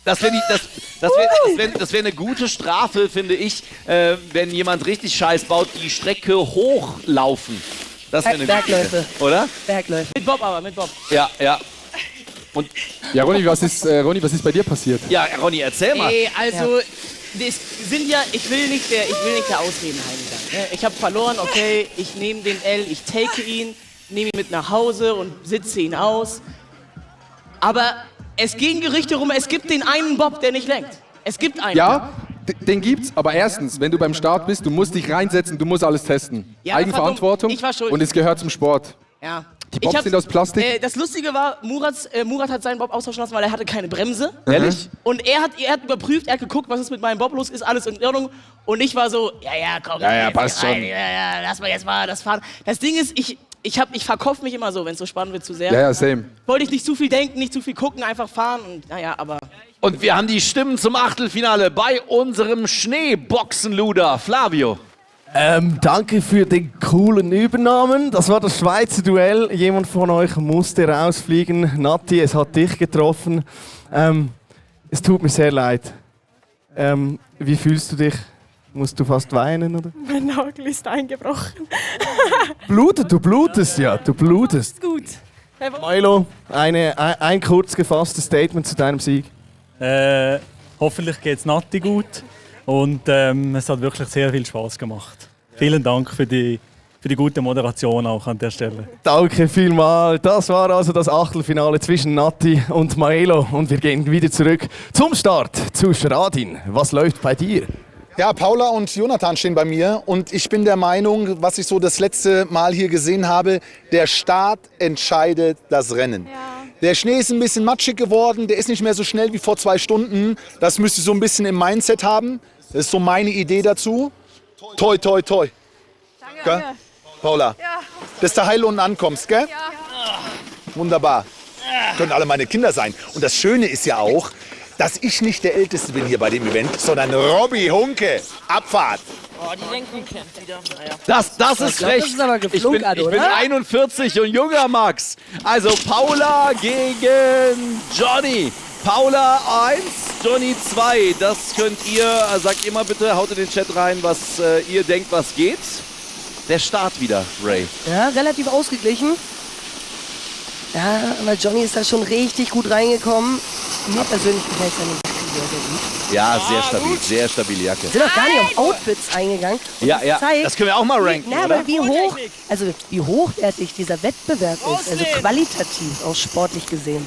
Das wäre wär eine gute Strafe, finde ich, wenn jemand richtig Scheiß baut, die Strecke hochlaufen. Das wäre eine Bergläufe. gute, oder? Bergläufe. Mit Bob aber, mit Bob. Ja. Und ja, Ronny, was ist bei dir passiert? Ja, Ronny, erzähl mal. Nee, also, das sind ja, ich will nicht der Ausreden heimgegangen. Ne? Ich habe verloren, okay, ich nehme den L, ich take ihn, nehme ihn mit nach Hause und sitze ihn aus. Aber es gehen Gerüchte rum, es gibt den einen Bob, der nicht lenkt. Es gibt einen. Ja, den gibt's, aber erstens, wenn du beim Start bist, du musst dich reinsetzen, du musst alles testen. Ja, Eigenverantwortung ich war schuld. und es gehört zum Sport. Ja. Die Bobs sind aus Plastik. Das Lustige war, Murat hat seinen Bob austauschen lassen, weil er hatte keine Bremse. Ehrlich? Und er hat überprüft, er hat geguckt, was ist mit meinem Bob los, ist alles in Ordnung. Und ich war so, komm, Ja, passt rein, schon. lass mal jetzt mal das fahren. Das Ding ist, ich verkaufe mich immer so, wenn es so spannend wird, zu sehr. Ja, same. Wollte ich nicht zu viel denken, nicht zu viel gucken, einfach fahren und aber... Und wir haben die Stimmen zum Achtelfinale bei unserem Schneeboxenluder. Flavio. Danke für den coolen Übernahmen. Das war das Schweizer Duell. Jemand von euch musste rausfliegen. Nati, es hat dich getroffen. Es tut mir sehr leid. Wie fühlst du dich? Musst du fast weinen, oder? Mein Nagel ist eingebrochen. Du blutest, ja. Du blutest. Gut. Milo, ein kurz gefasstes Statement zu deinem Sieg. Hoffentlich geht es Nati gut und es hat wirklich sehr viel Spaß gemacht. Vielen Dank für die gute Moderation auch an der Stelle. Danke vielmals. Das war also das Achtelfinale zwischen Nati und Maelo und wir gehen wieder zurück zum Start zu Schradin. Was läuft bei dir? Ja, Paula und Jonathan stehen bei mir und ich bin der Meinung, was ich so das letzte Mal hier gesehen habe, der Start entscheidet das Rennen. Der Schnee ist ein bisschen matschig geworden, der ist nicht mehr so schnell wie vor 2 Stunden. Das müsst ihr so ein bisschen im Mindset haben. Das ist so meine Idee dazu. Toi, toi, toi. Danke. Paula, dass du heil unten ankommst, gell? Ja. Wunderbar. Können alle meine Kinder sein. Und das Schöne ist ja auch, dass ich nicht der Älteste bin hier bei dem Event, sondern Robby Hunke. Abfahrt. Oh, die Lenkung kämpft wieder. Naja. Das ist glaub, recht. das ist aber Ich bin geflunkert, oder? 41 und junger Max. Also Paula gegen Johnny. Paula 1, Johnny 2. Das könnt ihr, sagt ihr mal bitte, haut in den Chat rein, was ihr denkt, was geht. Der Start wieder, Ray. Ja, relativ ausgeglichen. Ja, aber Johnny ist da schon richtig gut reingekommen. Mir persönlich gefällt seine Jacke sehr, sehr gut. Ja, sehr stabile Jacke. Wir sind auch gar nicht auf Outfits eingegangen. Und Ja, das zeigt, das können wir auch mal ranken, Na, oder? aber wie hochwertig dieser Wettbewerb ist. Also qualitativ, auch sportlich gesehen.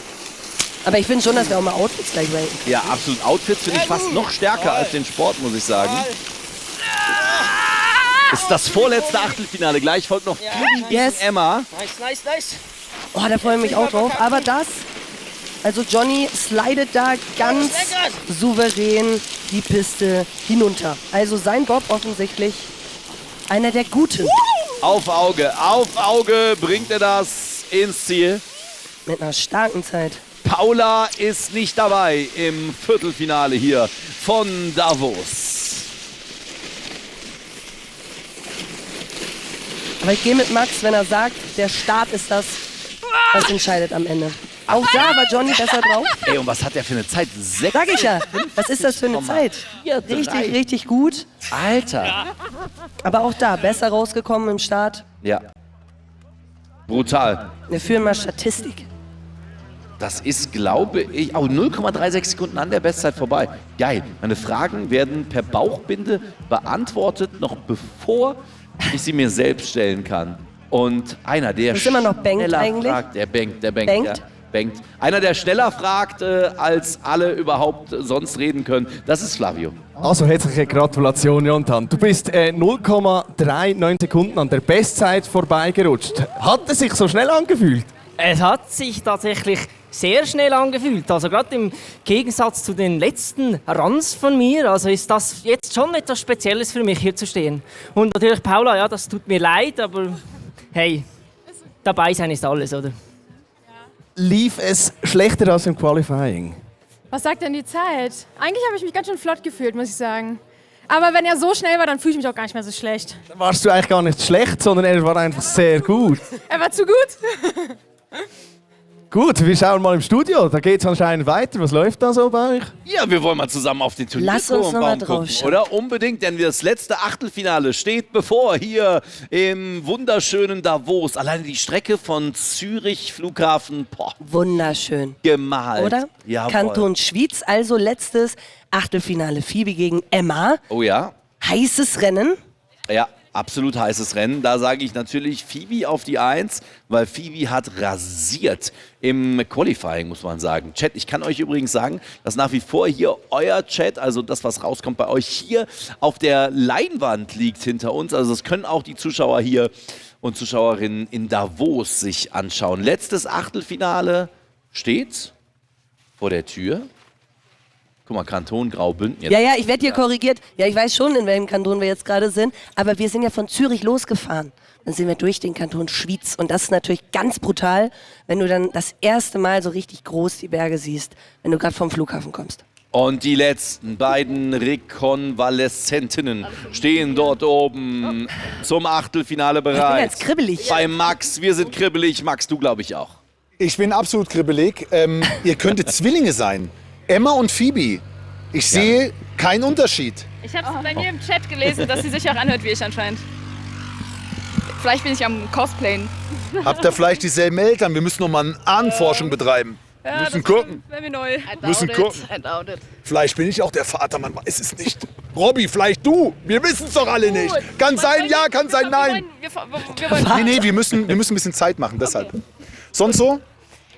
Aber ich finde schon, dass wir auch mal Outfits gleich ranken. Ja, absolut. Outfits finde ich fast noch stärker als den Sport, muss ich sagen. Ist das vorletzte Achtelfinale. Gleich folgt noch Emma. Nice. Oh, da freue ich mich auch drauf. Aber also Johnny slidet da ganz souverän die Piste hinunter. Also sein Bob offensichtlich einer der Guten. Auf Auge bringt er das ins Ziel. Mit einer starken Zeit. Paula ist nicht dabei im Viertelfinale hier von Davos. Aber ich gehe mit Max, wenn er sagt, der Start ist das, was entscheidet am Ende. Auch da war Johnny besser drauf. Ey, und was hat der für eine Zeit? Sag ich ja. Was ist das für eine Zeit? Richtig gut. Alter. Aber auch da besser rausgekommen im Start. Ja. Brutal. Wir führen mal Statistik. Das ist, glaube ich, 0,36 Sekunden an der Bestzeit vorbei. Geil. Meine Fragen werden per Bauchbinde beantwortet, noch bevor ich sie mir selbst stellen kann. Und einer, der ist immer noch bangt schneller eigentlich? fragt, der bangt. Bangt? bangt. Einer, der schneller fragt, als alle überhaupt sonst reden können, das ist Flavio. Also herzliche Gratulation, Jonathan. Du bist 0,39 Sekunden an der Bestzeit vorbeigerutscht. Hat es sich so schnell angefühlt? Es hat sich tatsächlich sehr schnell angefühlt. Also gerade im Gegensatz zu den letzten Runs von mir, also ist das jetzt schon etwas Spezielles für mich, hier zu stehen. Und natürlich Paula, ja, das tut mir leid, aber hey, dabei sein ist alles, oder? Lief es schlechter als im Qualifying? Was sagt denn die Zeit? Eigentlich habe ich mich ganz schön flott gefühlt, muss ich sagen. Aber wenn er so schnell war, dann fühle ich mich auch gar nicht mehr so schlecht. Dann warst du eigentlich gar nicht schlecht, sondern er war einfach sehr gut. Er war zu gut. Gut, wir schauen mal im Studio. Da geht es anscheinend weiter. Was läuft da so bei euch? Ja, wir wollen mal zusammen auf den Lass uns noch mal Turnierbaum drauf gucken, schauen. oder? Unbedingt, denn das letzte Achtelfinale steht bevor hier im wunderschönen Davos. Alleine die Strecke von Zürich Flughafen, boah, Wunderschön. gemalt. Oder? Jawohl. Kanton Schwyz, also letztes Achtelfinale. Phoebe gegen Emma. Oh ja. Heißes Rennen. Ja, absolut heißes Rennen. Da sage ich natürlich Phoebe auf die 1, weil Phoebe hat rasiert im Qualifying, muss man sagen. Chat, ich kann euch übrigens sagen, dass nach wie vor hier euer Chat, also das, was rauskommt bei euch hier auf der Leinwand liegt hinter uns. Also das können auch die Zuschauer hier und Zuschauerinnen in Davos sich anschauen. Letztes Achtelfinale steht vor der Tür. Guck mal, Kanton Graubünden. Ja, ich werde hier korrigiert. Ja, ich weiß schon, in welchem Kanton wir jetzt gerade sind. Aber wir sind ja von Zürich losgefahren. Dann sind wir durch den Kanton Schwyz. Und das ist natürlich ganz brutal, wenn du dann das erste Mal so richtig groß die Berge siehst, wenn du gerade vom Flughafen kommst. Und die letzten beiden Rekonvaleszentinnen stehen dort oben zum Achtelfinale bereit. Ich bin jetzt kribbelig. Bei Max, wir sind kribbelig. Max, du glaube ich auch. Ich bin absolut kribbelig. Ihr könntet Zwillinge sein. Emma und Phoebe. Ich sehe keinen Unterschied. Ich habe es bei mir im Chat gelesen, dass sie sich auch anhört wie ich anscheinend. Vielleicht bin ich am Cosplayen. Habt ihr vielleicht dieselben Eltern? Wir müssen noch mal eine Ahnenforschung betreiben. Wir müssen gucken. Wäre mir neu. Müssen gucken. Vielleicht bin ich auch der Vater, man weiß es nicht. Robby, vielleicht du. Wir wissen es doch alle nicht. Kann sein ja, kann sein nein. Nee, wir müssen ein bisschen Zeit machen, deshalb. Sonst so?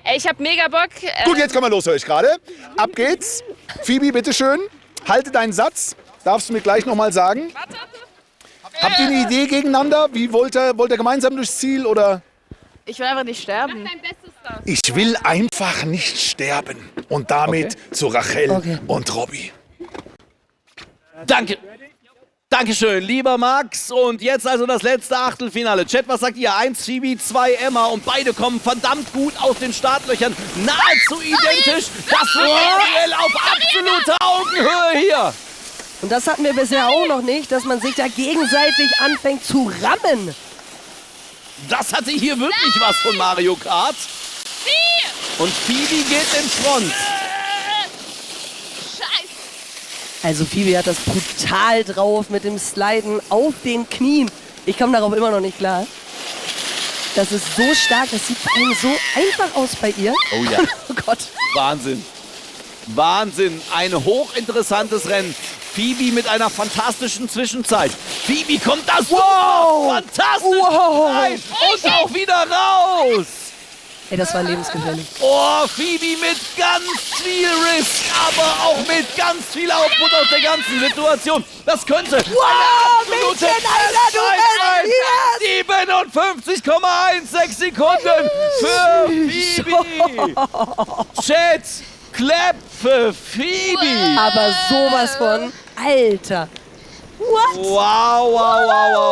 Ey, ich habe mega Bock. Gut, jetzt können wir los, höre ich gerade. Ab geht's. Phoebe, bitteschön. Halte deinen Satz. Darfst du mir gleich noch mal sagen? Habt ihr eine Idee gegeneinander? Wie wollt ihr gemeinsam durchs Ziel oder? Ich will einfach nicht sterben. Ich will einfach nicht sterben. Und damit zu Rachel und Robby. Danke. Dankeschön, lieber Max. Und jetzt also das letzte Achtelfinale. Chat, was sagt ihr? 1 Phoebe, 2 Emma. Und beide kommen verdammt gut aus den Startlöchern. Nahezu identisch. Das wird Duell auf absoluter Augenhöhe hier. Und das hatten wir bisher auch noch nicht, dass man sich da gegenseitig anfängt zu rammen. Das hatte hier wirklich was von Mario Kart. Und Phoebe geht in Front. Also Phoebe hat das brutal drauf mit dem Sliden auf den Knien. Ich komme darauf immer noch nicht klar. Das ist so stark, das sieht vor allem so einfach aus bei ihr. Oh ja. Oh Gott. Wahnsinn. Wahnsinn. Ein hochinteressantes Rennen. Phoebe mit einer fantastischen Zwischenzeit. Phoebe kommt das fantastisch rein und auch wieder raus. Ey, das war lebensgefährlich. Oh, Phoebe mit ganz viel Risk, aber auch mit ganz viel Output aus der ganzen Situation. Das könnte eine absolute Bestzeit sein. 57,16 Sekunden für Phoebe. Chat, Clap für Phoebe. Aber sowas von, Alter. What? Wow.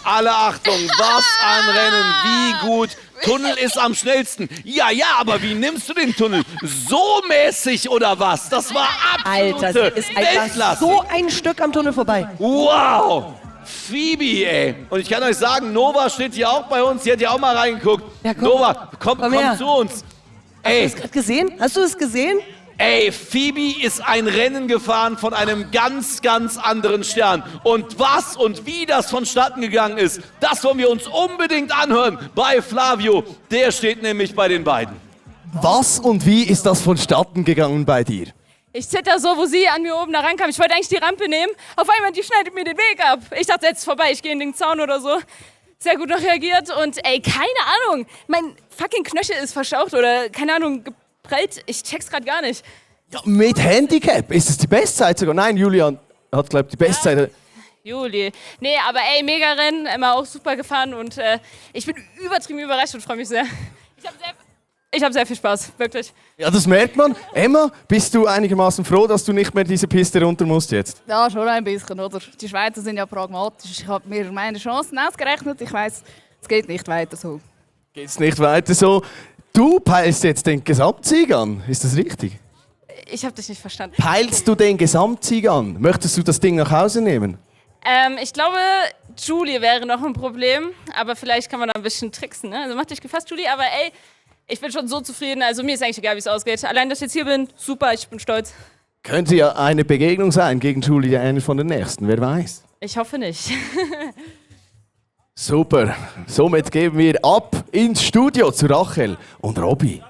Alle Achtung, was ein Rennen, wie gut. Tunnel ist am schnellsten. Ja, aber wie nimmst du den Tunnel? So mäßig oder was? Das war absolute Alter, sie ist einfach Weltklasse. so ein Stück am Tunnel vorbei. Wow. Phoebe, ey. Und ich kann euch sagen, Nova steht hier auch bei uns. Die hat ja auch mal reingeguckt. Ja, komm. Nova, komm her. zu uns. Ey. Hast du es gerade gesehen? Hast du es gesehen? Ey, Phoebe ist ein Rennen gefahren von einem ganz, ganz anderen Stern. Und was und wie das vonstatten gegangen ist, das wollen wir uns unbedingt anhören bei Flavio. Der steht nämlich bei den beiden. Was und wie ist das vonstatten gegangen bei dir? Ich zitter so, wo sie an mir oben da rankam. Ich wollte eigentlich die Rampe nehmen. Auf einmal, die schneidet mir den Weg ab. Ich dachte, jetzt ist vorbei, ich gehe in den Zaun oder so. sehr gut noch reagiert und ey, keine Ahnung, mein fucking Knöchel ist verschaucht oder keine Ahnung, geprellt. Ich check's grad gar nicht. Ja, mit Handicap, ist es die Bestzeit sogar? Nein, Julian hat, glaube ich, die Bestzeit. Juli. Nee, aber ey, mega Rennen, immer auch super gefahren und ich bin übertrieben überrascht und freue mich sehr. Ich hab sehr viel Spaß, wirklich. Ja, das merkt man. Emma, bist du einigermaßen froh, dass du nicht mehr diese Piste runter musst jetzt? Ja, schon ein bisschen, oder? Die Schweizer sind ja pragmatisch. Ich habe mir meine Chancen ausgerechnet. Ich weiss, es geht nicht weiter so. Geht's nicht weiter so? Du peilst jetzt den Gesamtsieg an, ist das richtig? Ich habe dich nicht verstanden. Peilst du den Gesamtsieg an? Möchtest du das Ding nach Hause nehmen? Ich glaube, Julie wäre noch ein Problem, aber vielleicht kann man da ein bisschen tricksen. Ne? Also mach dich gefasst, Julie, aber ey, ich bin schon so zufrieden. Also mir ist eigentlich egal, wie es ausgeht. Allein, dass ich jetzt hier bin, super, ich bin stolz. Könnte ja eine Begegnung sein gegen Julie, eine von den nächsten, wer weiß. Ich hoffe nicht. Super, somit geben wir ab ins Studio zu Rachel und Robby.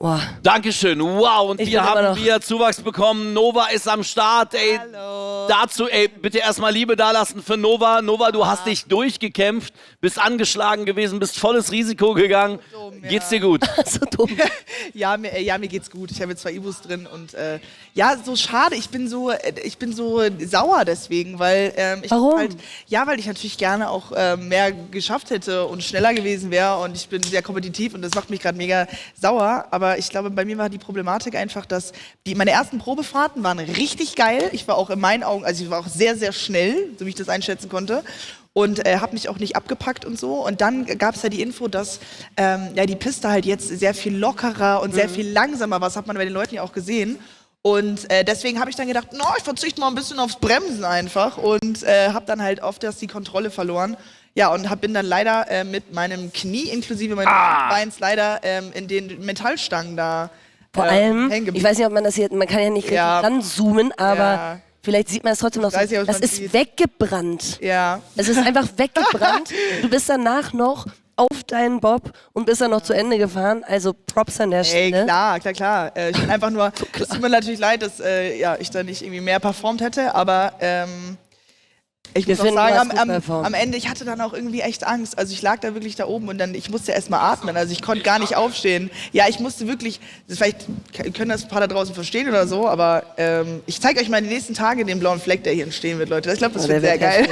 Wow. Dankeschön, wow, und hier haben wir Zuwachs bekommen. Nova ist am Start, ey. Hallo. Dazu, ey, bitte erstmal Liebe dalassen für Nova. Nova, du hast dich durchgekämpft, bist angeschlagen gewesen, bist volles Risiko gegangen. Geht's dir gut? So dumm. Ja, mir geht's gut. Ich habe jetzt 2 Ibus drin und ja, so schade. Ich bin so sauer deswegen, weil Warum? Weil ich natürlich gerne auch mehr geschafft hätte und schneller gewesen wäre und ich bin sehr kompetitiv und das macht mich gerade mega sauer. Aber ich glaube, bei mir war die Problematik einfach, dass meine ersten Probefahrten waren richtig geil. Ich war auch in meinen Augen, also ich war auch sehr, sehr schnell, so wie ich das einschätzen konnte. Und habe mich auch nicht abgepackt und so. Und dann gab es ja die Info, dass die Piste halt jetzt sehr viel lockerer und sehr viel langsamer war. Das hat man bei den Leuten ja auch gesehen. Und deswegen habe ich dann gedacht, ich verzichte mal ein bisschen aufs Bremsen einfach. Und habe dann halt oft die Kontrolle verloren. Ja, und bin dann leider mit meinem Knie inklusive meines Beins leider in den Metallstangen da Vor allem, ich weiß nicht, ob man das hier, man kann ja nicht richtig ranzoomen, aber vielleicht sieht man es trotzdem noch so. Das ist weggebrannt. Ja. Es ist einfach weggebrannt. Du bist danach noch auf deinen Bob und bist dann noch zu Ende gefahren. Also Props an der Stelle. Ey, klar. Ich bin einfach nur, es tut mir natürlich leid, dass ich da nicht irgendwie mehr performt hätte, aber ich muss auch sagen, am Ende, ich hatte dann auch irgendwie echt Angst. Also ich lag da wirklich da oben und dann, ich musste erst mal atmen. Also ich konnte gar nicht aufstehen. Ja, ich musste wirklich, vielleicht können das ein paar da draußen verstehen oder so, aber ich zeige euch mal die nächsten Tage den blauen Fleck, der hier entstehen wird, Leute. Ich glaube, das wird sehr geil.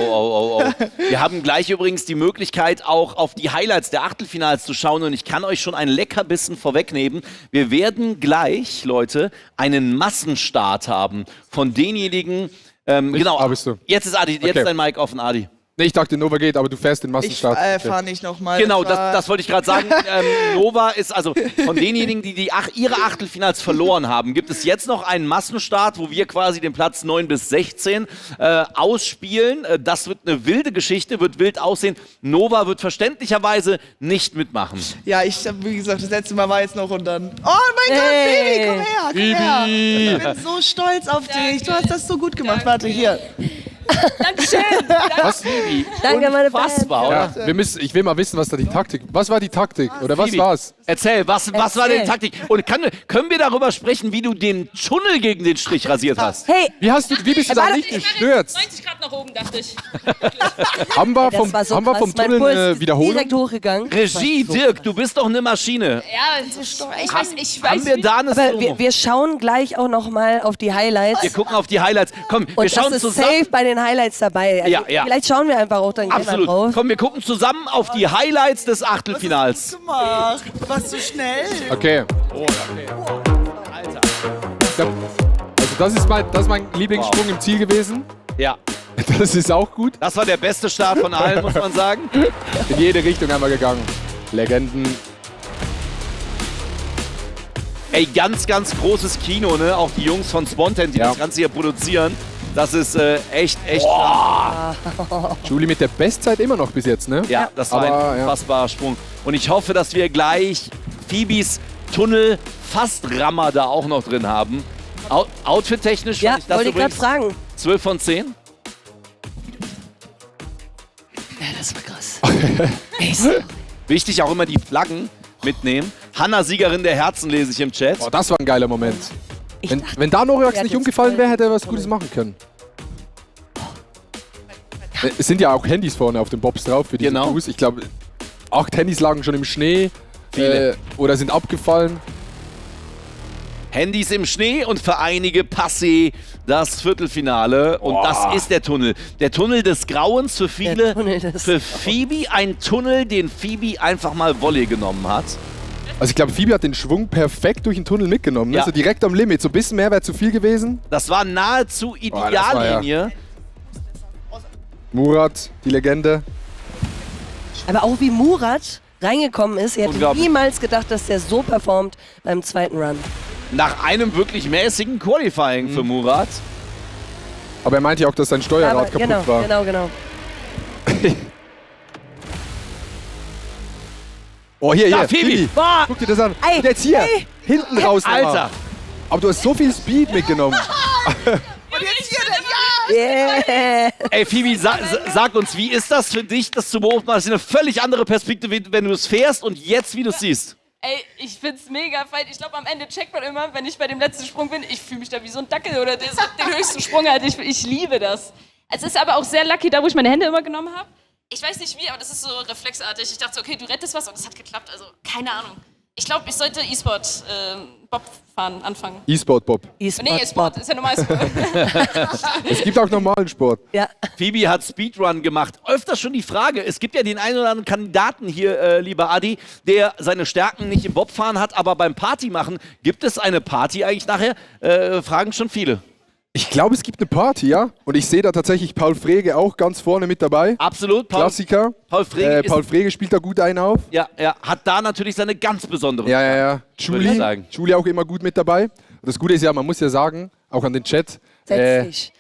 Oh. Wir haben gleich übrigens die Möglichkeit, auch auf die Highlights der Achtelfinals zu schauen und ich kann euch schon einen Leckerbissen vorwegnehmen. Wir werden gleich, Leute, einen Massenstart haben von denjenigen, genau, bist du. Jetzt ist Adi, jetzt ist dein Mic offen, Adi. Nee, ich dachte, Nova geht, aber du fährst den Massenstart. Ich fahre nicht nochmal. Genau, das wollte ich gerade sagen. Nova ist also von denjenigen, die ihre Achtelfinals verloren haben, gibt es jetzt noch einen Massenstart, wo wir quasi den Platz 9 bis 16 ausspielen. Das wird eine wilde Geschichte, wird wild aussehen. Nova wird verständlicherweise nicht mitmachen. Ja, wie gesagt, das letzte Mal war jetzt noch und dann... Oh mein Gott, Bibi, komm her. Ich bin so stolz auf dich. Du hast das so gut gemacht. Warte, hier. Dankeschön. Was, Bibi? Danke, meine Unfassbar, oder? Ich will mal wissen, was da die Taktik... Was war die Taktik? Oder was Bibi, war's? Erzähl, was war denn die Taktik? Und können wir darüber sprechen, wie du den Tunnel gegen den Strich rasiert hast? Hey! Wie bist du da nicht gestürzt? 90 Grad nach oben, dachte ich. Haben wir vom Tunnel eine Wiederholung? Direkt hochgegangen. Regie, Dirk, du bist doch eine Maschine. Ja, ich weiß. Haben wir da eine Aber wir schauen gleich auch noch mal auf die Highlights. Wir gucken auf die Highlights. Komm, und wir schauen das ist zusammen. safe bei den Highlights dabei. Also Ja. Vielleicht schauen wir einfach auch dann gleich mal drauf. Komm, wir gucken zusammen auf die Highlights des Achtelfinals. Gemacht. Warst du schnell? Okay. Alter. Also das ist mein Lieblingssprung im Ziel gewesen. Ja. Das ist auch gut. Das war der beste Start von allen, muss man sagen. In jede Richtung einmal gegangen. Legenden. Ey, ganz großes Kino, ne? Auch die Jungs von Spontan, die das Ganze hier produzieren. Das ist echt stark. Julie mit der Bestzeit immer noch bis jetzt, ne? Ja, das war ein unfassbarer Sprung. Und ich hoffe, dass wir gleich Phoebes Tunnel fast Rammer da auch noch drin haben. Outfit-technisch Ja, fand ich das wollte ich gerade übrigens fragen. 12 von 10. Ja, das war krass. Wichtig auch immer die Flaggen mitnehmen. Hanna, Siegerin der Herzen, lese ich im Chat. Oh, das war ein geiler Moment. Wenn da Norax nicht umgefallen wäre, hätte er was Gutes machen können. Es sind ja auch Handys vorne auf den Bobs drauf für die Crews. Ich glaube, 8 Handys lagen schon im Schnee oder sind abgefallen. Handys im Schnee und für einige passé das Viertelfinale. Und das ist der Tunnel. Der Tunnel des Grauens für viele. Für Phoebe ein Tunnel, den Phoebe einfach mal Volley genommen hat. Also ich glaube, Phoebe hat den Schwung perfekt durch den Tunnel mitgenommen. Ne? Ja. So direkt am Limit. So ein bisschen mehr wäre zu viel gewesen. Das war nahezu Ideallinie. Murat, die Legende. Aber auch wie Murat reingekommen ist, er hätte niemals gedacht, dass der so performt beim zweiten Run. Nach einem wirklich mäßigen Qualifying für Murat. Aber er meinte ja auch, dass sein Steuerrad kaputt war. Genau. Oh, hier. Phoebe. Guck dir das an. Und jetzt hier, hinten raus. Alter. Aber du hast so viel Speed mitgenommen. Yeah. Ey, Phoebe, sag uns, wie ist das für dich, das zu beobachten? Das ist eine völlig andere Perspektive, wenn du es fährst und jetzt, wie du es siehst. Ey, ich find's mega fein. Ich glaube, am Ende checkt man immer, wenn ich bei dem letzten Sprung bin, ich fühle mich da wie so ein Dackel oder der den höchsten Sprung hat. Ich liebe das. Es ist aber auch sehr lucky, da wo ich meine Hände immer genommen habe. Ich weiß nicht wie, aber das ist so reflexartig. Ich dachte so, okay, du rettest was und es hat geklappt. Also, keine Ahnung. Ich glaube, ich sollte E-Sport Bob fahren anfangen. E-Sport Bob. Nee, E-Sport ist ja normal Sport. Es gibt auch normalen Sport. Ja. Phoebe hat Speedrun gemacht. Öfters schon die Frage, es gibt ja den einen oder anderen Kandidaten hier, lieber Adi, der seine Stärken nicht im Bobfahren hat, aber beim Party machen. Gibt es eine Party eigentlich nachher? Fragen schon viele. Ich glaube, es gibt eine Party, ja. Und ich sehe da tatsächlich Paul Frege auch ganz vorne mit dabei. Absolut. Klassiker. Paul Frege spielt da gut einen auf. Ja, hat da natürlich seine ganz besondere. Ja. Julie auch immer gut mit dabei. Und das Gute ist ja, man muss ja sagen, auch an den Chat.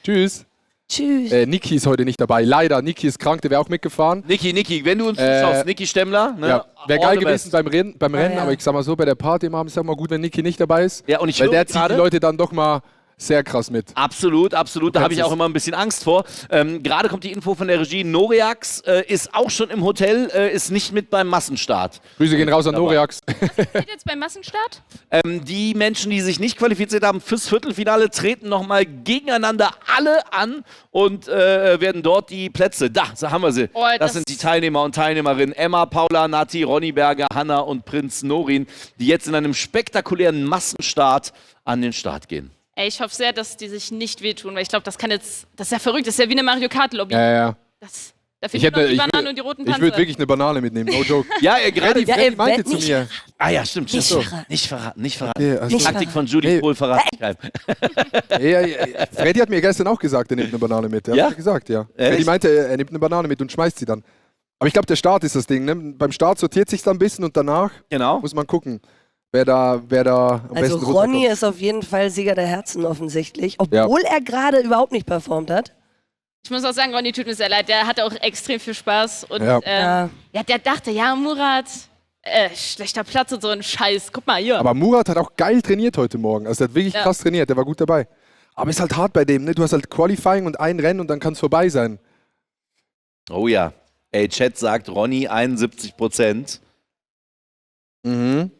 Tschüss. Niki ist heute nicht dabei. Leider, Niki ist krank, der wäre auch mitgefahren. Niki, wenn du uns zuschaust, Niki Stemmler. Ne? Ja, wäre geil gewesen beim Rennen, aber ich sag mal so, bei der Party im Abend ist es mal gut, wenn Niki nicht dabei ist. Ja, und ich weil der zieht die Leute dann doch mal sehr krass mit. Absolut. Da habe ich auch immer ein bisschen Angst vor. Gerade kommt die Info von der Regie. Noriax ist auch schon im Hotel, ist nicht mit beim Massenstart. Grüße gehen raus an Noriax. Was steht jetzt beim Massenstart? Die Menschen, die sich nicht qualifiziert haben fürs Viertelfinale, treten nochmal gegeneinander alle an und werden dort die Plätze. Da haben wir sie. Das sind die Teilnehmer und Teilnehmerinnen. Emma, Paula, Nati, Ronny Berger, Hanna und Prinz Norin, die jetzt in einem spektakulären Massenstart an den Start gehen. Ey, ich hoffe sehr, dass die sich nicht wehtun, weil ich glaube, das ist ja verrückt, das ist ja wie eine Mario Kart Lobby. Ja. Da fehlen noch die Bananen und die roten Panzer. Ich würde wirklich eine Banane mitnehmen, no joke. Gerade Freddy meinte zu mir. Ah ja, stimmt. Nicht verraten. Okay, also Taktik von Julie Pohl verraten. Freddy hat mir gestern auch gesagt, er nimmt eine Banane mit. Er hat gesagt, ja. Freddy meinte, er nimmt eine Banane mit und schmeißt sie dann. Aber ich glaube, der Start ist das Ding. Ne? Beim Start sortiert sich dann ein bisschen und danach muss man gucken, wer da am besten Also Ronny ist auf jeden Fall Sieger der Herzen offensichtlich, obwohl er gerade überhaupt nicht performt hat. Ich muss auch sagen, Ronny tut mir sehr leid, der hatte auch extrem viel Spaß. Und der dachte, Murat, schlechter Platz und so ein Scheiß. Guck mal hier. Aber Murat hat auch geil trainiert heute Morgen. Also der hat wirklich krass trainiert, der war gut dabei. Aber ist halt hart bei dem, ne? Du hast halt Qualifying und ein Rennen und dann kann es vorbei sein. Oh ja. Ey, Chat sagt Ronny 71%. Mhm.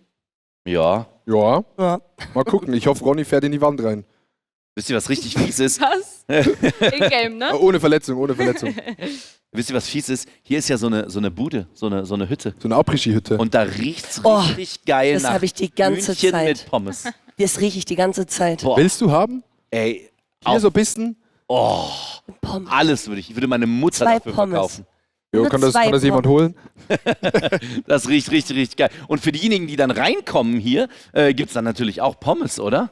Ja. Mal gucken, ich hoffe, Ronny fährt in die Wand rein. Wisst ihr, was richtig fies ist? Was? In-game, ne? Ohne Verletzung. Wisst ihr, was fies ist? Hier ist ja so eine Bude, so eine Hütte. So eine Après-Ski-Hütte. Und da riecht's richtig geil das nach habe ich die ganze Hühnchen Zeit. mit Pommes. Das rieche ich die ganze Zeit. Boah. Willst du haben? Ey. Hier so ein bisschen? Oh. Alles würde ich würde meine Mutter 2 dafür Pommes. verkaufen. Jo, kann das jemand holen? Das riecht richtig, richtig geil. Und für diejenigen, die dann reinkommen hier, gibt es dann natürlich auch Pommes, oder?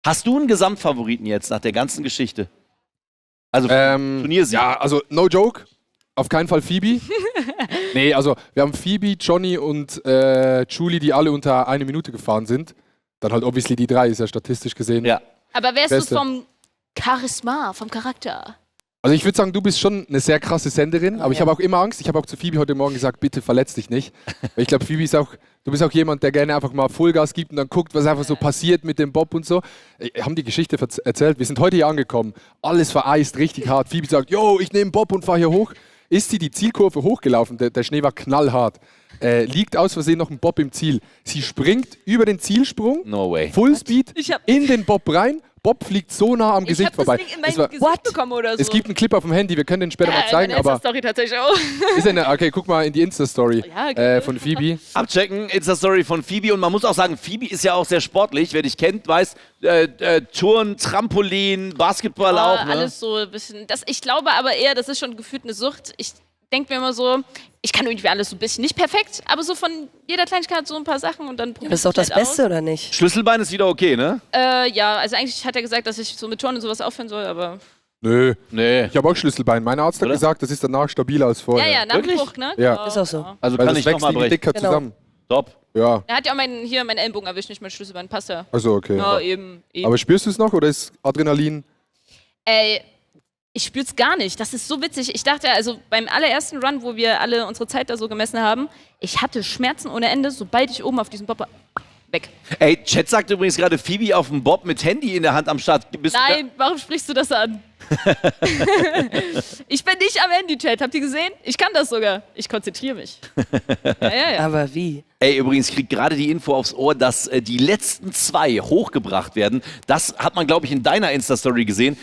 Hast du einen Gesamtfavoriten jetzt nach der ganzen Geschichte? Also Turniersieg. Ja, also no joke. Auf keinen Fall Phoebe. Nee, also wir haben Phoebe, Johnny und Julie, die alle unter 1 Minute gefahren sind. Dann halt obviously die 3, ist ja statistisch gesehen. Ja. Aber wärst du vom Charisma, vom Charakter? Also ich würde sagen, du bist schon eine sehr krasse Senderin, aber ich habe auch immer Angst. Ich habe auch zu Phoebe heute Morgen gesagt, bitte verletz dich nicht. Weil ich glaube, Phoebe ist auch, du bist auch jemand, der gerne einfach mal Vollgas gibt und dann guckt, was einfach so passiert mit dem Bob und so. Wir haben die Geschichte erzählt, wir sind heute hier angekommen, alles vereist, richtig hart. Phoebe sagt, yo, ich nehme Bob und fahre hier hoch. Ist sie die Zielkurve hochgelaufen, der Schnee war knallhart. Liegt aus Versehen noch ein Bob im Ziel. Sie springt über den Zielsprung, no way. Fullspeed, in den Bob rein. Bob fliegt so nah am Gesicht vorbei. Ich hab das Ding in mein Gesicht bekommen oder so. Es gibt einen Clip auf dem Handy, wir können den später mal zeigen, meine aber... Insta-Story tatsächlich auch. Ist okay, guck mal in die Insta-Story Ja, von Phoebe. Abchecken, Insta-Story von Phoebe. Und man muss auch sagen, Phoebe ist ja auch sehr sportlich. Wer dich kennt, weiß, Turn, Trampolin, Basketball auch. Ne? Alles so ein bisschen. Ich glaube aber eher, das ist schon gefühlt eine Sucht. Ich denke mir immer so, ich kann irgendwie alles so ein bisschen, nicht perfekt, aber so von jeder Kleinigkeit so ein paar Sachen und dann probiere Das ist doch das halt Beste, aus. oder nicht? Schlüsselbein ist wieder okay, ne? Ja, also eigentlich hat er gesagt, dass ich so mit Turnen und sowas aufhören soll, aber... Nö. Nee. Ich habe auch Schlüsselbein. Mein Arzt hat gesagt, das ist danach stabiler als vorher. Ja, nach dem Bruch, ne? Ja. Ist auch so. Also weil kann das ich wächst nochmal irgendwie dicker Genau. zusammen. Top. Ja. Er hat ja auch meinen Ellenbogen erwischt, nicht mein Schlüsselbein, passt ja. Also okay. Ja, eben. Aber spürst du es noch oder ist Adrenalin? Ich spür's gar nicht. Das ist so witzig. Ich dachte, also beim allerersten Run, wo wir alle unsere Zeit da so gemessen haben, ich hatte Schmerzen ohne Ende, sobald ich oben auf diesem Bob war. Weg. Ey, Chat sagt übrigens gerade Phoebe auf dem Bob mit Handy in der Hand am Start. Nein, warum sprichst du das an? Ich bin nicht am Handy-Chat, habt ihr gesehen? Ich kann das sogar. Ich konzentriere mich. Ja. Aber wie? Ey, übrigens kriegt gerade die Info aufs Ohr, dass die letzten 2 hochgebracht werden. Das hat man, glaube ich, in deiner Insta-Story gesehen.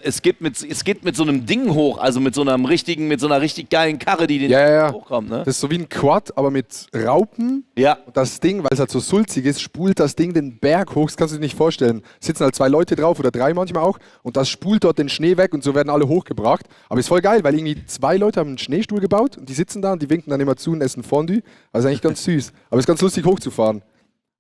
Es geht mit so einem Ding hoch, also mit so einer richtig geilen Karre, die den hochkommt. Ne? Das ist so wie ein Quad, aber mit Raupen. Ja. Und das Ding, weil es halt so sulzig ist, spult das Ding den Berg hoch. Das kannst du dir nicht vorstellen. Sitzen halt 2 Leute drauf oder 3 manchmal auch. Und das spult dort den Schnee weg und so werden alle hochgebracht. Aber ist voll geil, weil irgendwie 2 Leute haben einen Schneestuhl gebaut und die sitzen da und die winken dann immer zu und essen Fondue. Also eigentlich ganz süß. Aber es ist ganz lustig hochzufahren.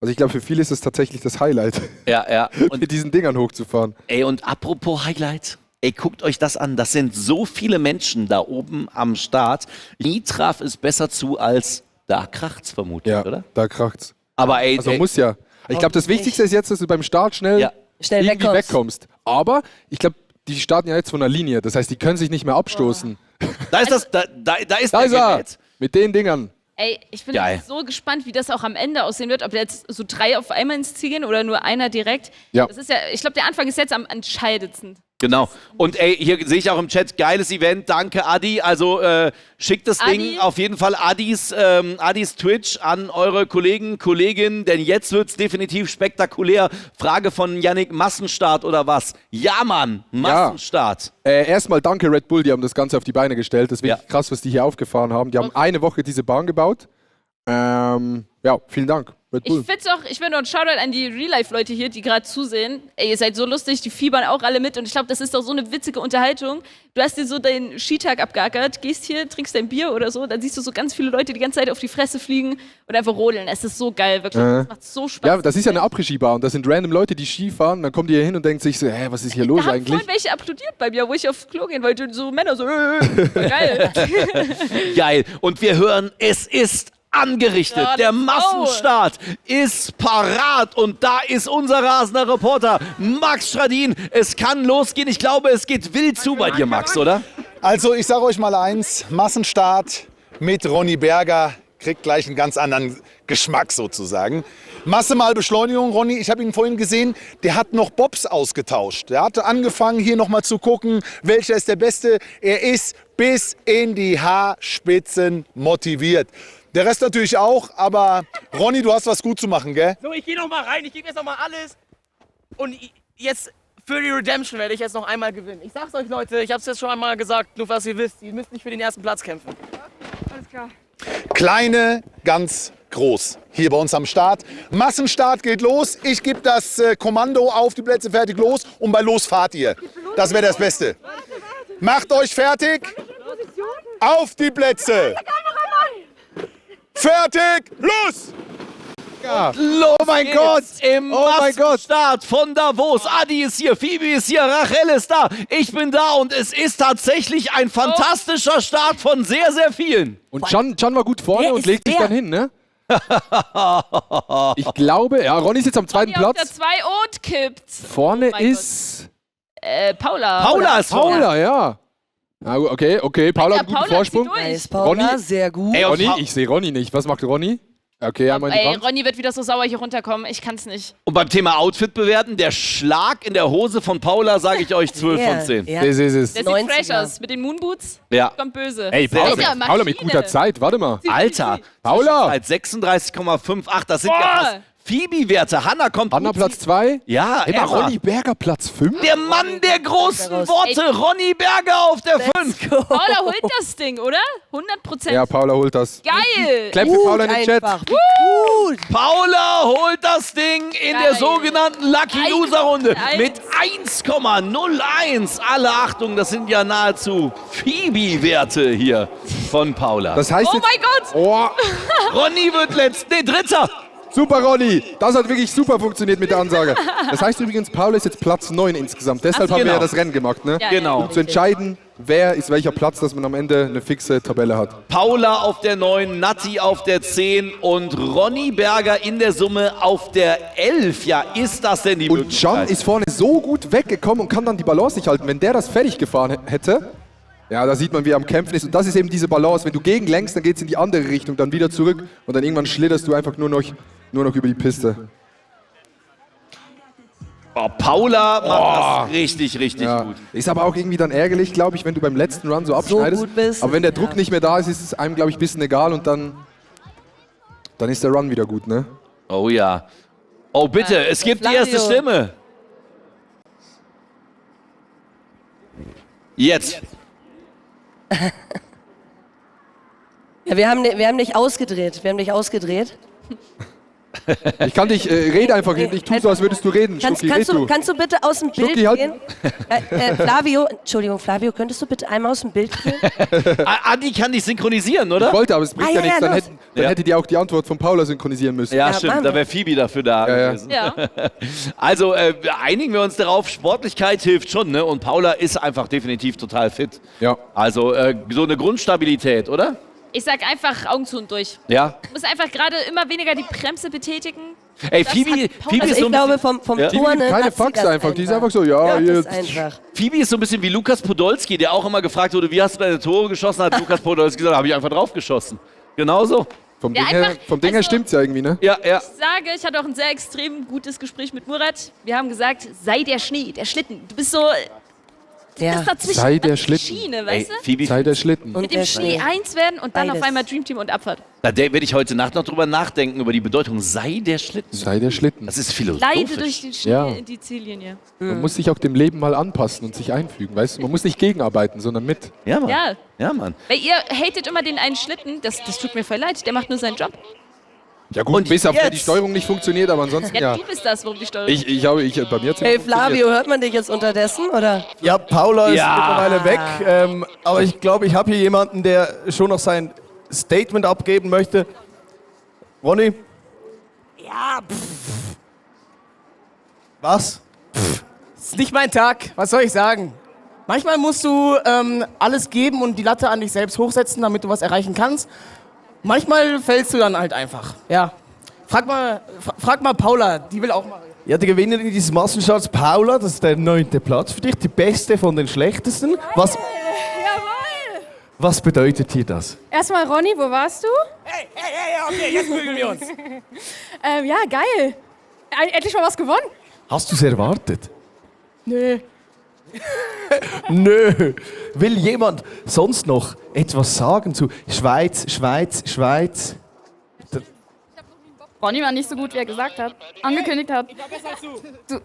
Also ich glaube, für viele ist es tatsächlich das Highlight. Ja. Und mit diesen Dingern hochzufahren. Ey, und apropos Highlight. Ey, guckt euch das an. Das sind so viele Menschen da oben am Start. Nie traf es besser zu als da kracht's vermutlich, oder? Da kracht's. Aber ey, also muss ja. Ich glaube, das Wichtigste ist jetzt, dass du beim Start schnell irgendwie wegkommst. Aber ich glaube, die starten ja jetzt von der Linie. Das heißt, die können sich nicht mehr abstoßen. Da ist das, da ist er. Gerät. Mit den Dingern. Ey, ich bin Geil. so gespannt, wie das auch am Ende aussehen wird. Ob jetzt so 3 auf einmal ins Ziel gehen oder nur einer direkt. Ja. Das ist ja, ich glaube, der Anfang ist jetzt am entscheidendsten. Genau. Und ey, hier sehe ich auch im Chat, geiles Event, danke Adi. Also schickt das Ding auf jeden Fall Adis Twitch an eure Kolleginnen, denn jetzt wird es definitiv spektakulär. Frage von Yannick, Massenstart oder was? Ja, Mann, Massenstart. Ja. Erstmal danke Red Bull, die haben das Ganze auf die Beine gestellt. Das ist wirklich krass, was die hier aufgefahren haben. Die haben eine Woche diese Bahn gebaut. Ja, vielen Dank. Red Bull. Ich will noch einen Shoutout an die Real-Life-Leute hier, die gerade zusehen. Ey, ihr seid so lustig, die fiebern auch alle mit und ich glaube, das ist doch so eine witzige Unterhaltung. Du hast dir so deinen Skitag abgeackert, gehst hier, trinkst dein Bier oder so, dann siehst du so ganz viele Leute die ganze Zeit auf die Fresse fliegen und einfach rodeln. Es ist so geil, wirklich. Das macht so Spaß. Ja, das ist ja eine Après-Ski-Bar und das sind random Leute, die Ski fahren, dann kommen die hier hin und denken sich so, hä, was ist hier los Da haben eigentlich? vorhin welche applaudiert bei mir, wo ich aufs Klo gehen wollte und so Männer so, geil. Geil. Und wir hören, es ist angerichtet. Ja, der let's go. Massenstart ist parat und da ist unser rasender Reporter Max Stradin. Es kann losgehen. Ich glaube, es geht wild zu bei dir, Max, oder? Also ich sage euch mal eins, Massenstart mit Ronny Berger kriegt gleich einen ganz anderen Geschmack sozusagen. Masse mal Beschleunigung, Ronny, ich habe ihn vorhin gesehen, der hat noch Bobs ausgetauscht. Der hatte angefangen hier noch mal zu gucken, welcher ist der Beste. Er ist bis in die Haarspitzen motiviert. Der Rest natürlich auch, aber Ronny, du hast was gut zu machen, gell? So, ich gehe noch mal rein, ich gebe jetzt noch mal alles. Und jetzt für die Redemption werde ich jetzt noch einmal gewinnen. Ich sag's euch, Leute, ich hab's jetzt schon einmal gesagt, nur was ihr wisst, ihr müsst nicht für den ersten Platz kämpfen. Alles klar. Kleine, ganz groß. Hier bei uns am Start. Massenstart geht los. Ich gebe das Kommando auf die Plätze, fertig, los. Und bei los fahrt ihr. Das wäre das Beste. Macht euch fertig. Auf die Plätze. Fertig, los! Los oh mein Gott! Im Massenstart von Davos. Adi ist hier, Phoebe ist hier, Rachel ist da, ich bin da und es ist tatsächlich ein fantastischer Start von sehr, sehr vielen. Und Can war gut vorne und legt sich dann hin, ne? Ich glaube, ja, Ronny ist jetzt am zweiten Ronny auf Platz. der 2 und kippt. Vorne Oh mein ist... Paula. Paula ist vorne. Paula, ja. Na gut, okay, Paula hat einen guten Vorsprung. Nice, Paula, sehr gut. Ey, Ronny, ich sehe Ronny nicht. Was macht Ronny? Okay, einmal in die Ey, Wand. Ronny wird wieder so sauer hier runterkommen. Ich kann's nicht. Und beim Thema Outfit bewerten, der Schlag in der Hose von Paula, sage ich euch 12 von 10. Ja. Das ist es. Der sieht fresh aus. Mit den Moonboots. Ja. Kommt böse. Ey, Das ist ja Paula mit Maschine. guter Zeit. Warte mal. Alter, Paula! Zeit 36,58, das sind ja fast Phoebe-Werte. Hanna kommt. Hanna Platz 2? Ja, immer Ronny Berger Platz 5? Der Mann der großen Worte, Ronny Berger auf der 5. Paula holt das Ding, oder? 100%. Ja, Paula holt das. Geil. Clap für Paula in den Chat. Gut. Paula holt das Ding in der sogenannten Lucky Loser Runde mit 1,01. Alle Achtung, das sind ja nahezu Phoebe-Werte hier von Paula. Das heißt Oh mein Gott. Oh, Ronny wird Dritter. super, Ronny. Das hat wirklich super funktioniert mit der Ansage. Das heißt übrigens, Paula ist jetzt Platz 9 insgesamt. Deshalb haben wir ja das Rennen gemacht, ne? Ja, Genau. Um zu entscheiden, wer ist welcher Platz, dass man am Ende eine fixe Tabelle hat. Paula auf der 9, Natti auf der 10 und Ronny Berger in der Summe auf der 11. Ja, ist das denn die Und Möglichkeit? Can ist vorne so gut weggekommen und kann dann die Balance nicht halten. Wenn der das fertig gefahren hätte, ja, da sieht man, wie er am Kämpfen ist. Und das ist eben diese Balance. Wenn du gegenlenkst, dann geht es in die andere Richtung, dann wieder zurück und dann irgendwann schlitterst du einfach nur noch über die Piste. Oh, Paula macht das richtig, richtig gut. Ist aber auch irgendwie dann ärgerlich, glaube ich, wenn du beim letzten Run so abschneidest. gut bist. Aber wenn der Druck nicht mehr da ist, ist es einem, glaube ich, ein bisschen egal und dann ist der Run wieder gut, ne? Oh ja. Oh bitte, es gibt die erste Flavio. Stimme. Jetzt. Ja, wir haben dich ausgedreht. Ich kann dich, rede einfach, ich tue so, als würdest du reden. Schnucki, red du. Kannst du bitte aus dem Bild Schnucki, halt. gehen? Flavio, könntest du bitte einmal aus dem Bild gehen? Adi kann dich synchronisieren, oder? Ich wollte, aber es bringt ja nichts. Dann los. hättet ihr auch die Antwort von Paula synchronisieren müssen. Ja, stimmt, da wäre Phoebe dafür da gewesen. Ja. Also einigen wir uns darauf, Sportlichkeit hilft schon, ne? Und Paula ist einfach definitiv total fit. Ja. Also so eine Grundstabilität, oder? Ich sag einfach Augen zu und durch. Ja. Du musst einfach gerade immer weniger die Bremse betätigen. Ey, Das Phoebe hat ist Paula- Also so ich ein glaube, bisschen... vom Ja. Turnen Keine hat sie Fax das einfach, die ist einfach so, ja, das jetzt. einfach. Phoebe ist so ein bisschen wie Lukas Podolski, der auch immer gefragt wurde, wie hast du deine Tore geschossen? Hat Lukas Podolski gesagt, habe ich einfach drauf geschossen. Genauso. Vom Ja, Ding her, einfach- vom Ding her stimmt's ja irgendwie, ne? Ja, ja. Ich sage, ich hatte auch ein sehr extrem gutes Gespräch mit Murat. Wir haben gesagt, sei der Schnee, der Schlitten. Du bist so... Ja. Das dazwischen, Sei der das ist die Schlitten. Schiene, weißt du? Phoebe, Sei der Schlitten. Und Mit dem der Schnee Schnee. eins werden und dann Beides. auf einmal Dreamteam und Abfahrt. Da werde ich heute Nacht noch drüber nachdenken, über die Bedeutung. Sei der Schlitten. Sei der Schlitten. Das ist philosophisch. Leide durch den Schnee Ja. in die Ziellinie. Man muss sich auch dem Leben mal anpassen und sich einfügen, weißt du? Man muss nicht gegenarbeiten, sondern mit. Ja, Mann. Ja. Ja, Mann. Weil ihr hatet immer den einen Schlitten, das tut mir voll leid, der macht nur seinen Job. Ja gut, Und bis auf jetzt- die Steuerung nicht funktioniert, aber ansonsten Ja, ja. du bist das, warum die Steuerung... Bei mir hat's Hey funktioniert. Flavio, hört man dich jetzt unterdessen, oder? Ja, Paula ist Ja. mittlerweile weg. Aber ich glaube, ich habe hier jemanden, der schon noch sein Statement abgeben möchte. Ronny? Ja, Was? ist nicht mein Tag. Was soll ich sagen? Manchmal musst du alles geben und die Latte an dich selbst hochsetzen, damit du was erreichen kannst. Manchmal fällst du dann halt einfach. Ja. Frag mal Paula, die will auch mal. Ja, die Gewinnerin dieses Massenstarts, Paula, das ist der 9. Platz für dich, die beste von den schlechtesten. Jawohl! Was bedeutet hier das? Erstmal, Ronny, wo warst du? Hey, okay, jetzt prügeln wir uns. Ja, geil. Endlich mal was gewonnen. Hast du es erwartet? Nö. Nö. Will jemand sonst noch etwas sagen zu Schweiz? Ronny war nicht so gut, wie er gesagt hat. Angekündigt hat. Du.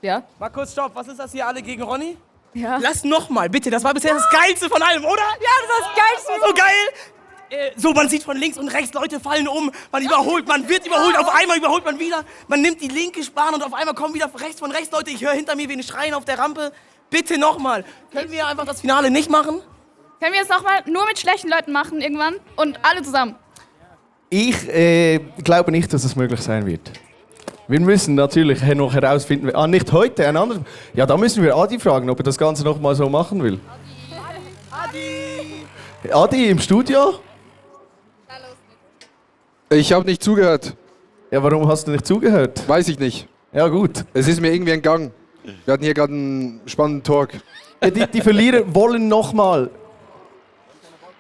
Ja? Mal kurz stopp, was ist das hier alle gegen Ronny? Ja. Lass nochmal, bitte, das war bisher das Geilste von allem, oder? Ja, das ist das Geilste. So geil. So, man sieht von links und rechts, Leute fallen um, man überholt, man wird überholt, auf einmal überholt man wieder, man nimmt die linke Spahn und auf einmal kommen wieder von rechts Leute, ich höre hinter mir wen schreien auf der Rampe. Bitte nochmal. Können wir einfach das Finale nicht machen? Können wir es nochmal nur mit schlechten Leuten machen irgendwann? Und alle zusammen. Ich glaube nicht, dass es möglich sein wird. Wir müssen natürlich noch herausfinden, nicht heute, ein anderes. Ja, da müssen wir Adi fragen, ob er das Ganze noch mal so machen will. Adi im Studio? Ich habe nicht zugehört. Ja, warum hast du nicht zugehört? Weiß ich nicht. Ja, gut. Es ist mir irgendwie entgangen. Wir hatten hier gerade einen spannenden Talk. Ja, die Verlierer wollen noch mal.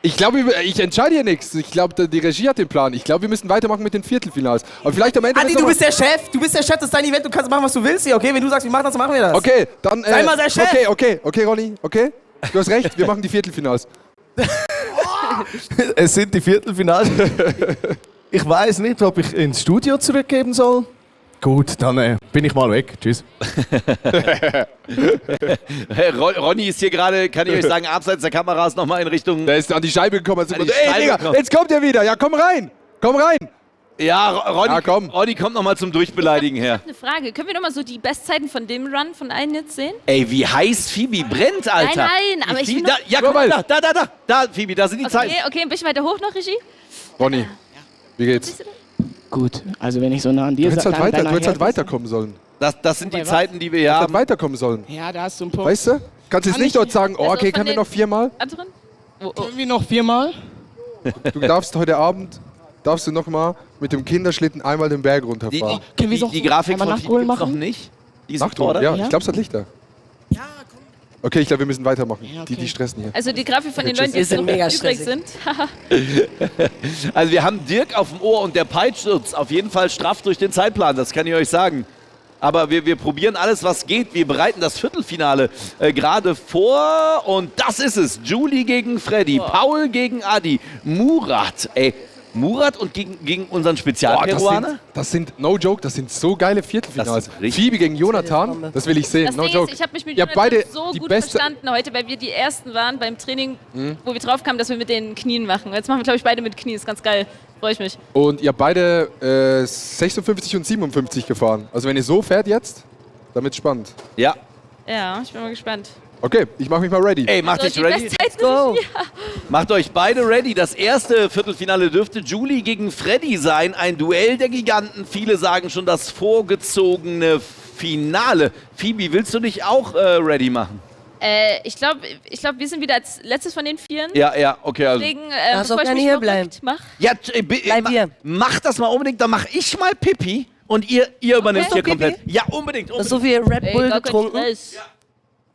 Ich glaube, ich entscheide hier nichts. Ich glaube, die Regie hat den Plan. Ich glaube, wir müssen weitermachen mit den Viertelfinals. Aber vielleicht am Ende... Adi, du bist der Chef. Du bist der Chef, das ist dein Event. Du kannst machen, was du willst hier, okay? Wenn du sagst, wir machen das, dann machen wir das. Okay, dann... Sei mal der Chef. Okay, Ronny, okay? Du hast recht, wir machen die Viertelfinals. Es sind die Viertelfinals. Ich weiß nicht, ob ich ins Studio zurückgeben soll. Gut, dann bin ich mal weg. Tschüss. Ronny ist hier gerade, kann ich euch sagen, abseits der Kameras nochmal in Richtung... Der ist an die Scheibe gekommen. An die Ey, Scheibe Digga, gekommen. jetzt kommt er wieder. Ja, komm rein. Komm rein. Ja, Ronny kommt nochmal zum Durchbeleidigen her. Eine Frage, können wir nochmal so die Bestzeiten von dem Run von allen jetzt sehen? Ey, wie heiß Phoebe brennt, Alter. Nein, aber ich will da, noch... ja, guck mal, da, Phoebe, da sind die Zeiten. Okay, ein bisschen weiter hoch noch, Regie. Ronny, wie geht's? Gut, also wenn ich so nah an dir Du hättest halt weiterkommen sollen. Das sind die Zeiten, die wir hier haben. haben. Du hättest halt weiterkommen sollen. Ja, da hast du einen Punkt. Weißt du? Kannst du jetzt nicht dort sagen, oh, okay, können wir noch 4-mal? Können wir noch 4-mal? Du darfst heute Abend, noch mal mit dem Kinderschlitten einmal den Berg runterfahren. Die Grafik von Phoebe gibt's noch nicht. Die ist Nachholen, ja. Ich glaube, es hat Lichter. Ja, komm. Okay, ich glaube, wir müssen weitermachen. Ja, okay. Die stressen hier. Also die Grafik von den Okay, Leuten, die tschüss. jetzt noch übrig sind. Also wir haben Dirk auf dem Ohr und der peitscht uns auf jeden Fall straff durch den Zeitplan, das kann ich euch sagen. Aber wir probieren alles, was geht. Wir bereiten das Viertelfinale gerade vor. Und das ist es. Julie gegen Freddy, Paul gegen Adi, Murat. Ey, Murat und gegen unseren Spezialperuaner? Das sind, no joke, das sind so geile Viertelfinals. Phoebe gegen Jonathan, das will ich sehen, Das no Ding joke. ist, ich habe mich mit Ihr Jonathan beide so die gut beste verstanden heute, weil wir die Ersten waren beim Training, wo wir drauf kamen, dass wir mit den Knien machen. Jetzt machen wir, glaube ich, beide mit Knien. Ist ganz geil. Freue ich mich. Und ihr beide 56 und 57 gefahren. Also wenn ihr so fährt jetzt, dann wird's spannend. Ja. Ja, ich bin mal gespannt. Okay, ich mache mich mal ready. Ey, macht Also euch ready. Let's go. Macht euch beide ready. Das erste Viertelfinale dürfte Julie gegen Freddy sein. Ein Duell der Giganten. Viele sagen schon das vorgezogene Finale. Phoebe, willst du dich auch ready machen? Ich glaube, wir sind wieder als letztes von den Vieren. Ja, okay. Also. Deswegen, Darfst auch gerne hier bleiben. Ja, mach das mal unbedingt. Dann mach ich mal Pipi und ihr übernimmt hier komplett. Ja, unbedingt. Hast so viel Red Bull getrunken?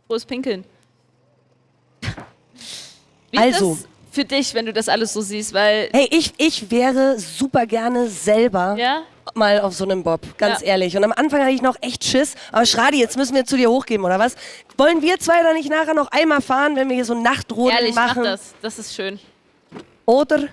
Groß pinkeln. Wie ist Also. das für dich, wenn du das alles so siehst? Weil Hey, ich wäre super gerne selber mal auf so einem Bob, ganz ehrlich. Und am Anfang hatte ich noch echt Schiss. Aber Schradi, jetzt müssen wir zu dir hochgeben, oder was? Wollen wir zwei da nicht nachher noch einmal fahren, wenn wir hier so Nachtrodeln ehrlich, mach machen? das. Das ist schön. Oder?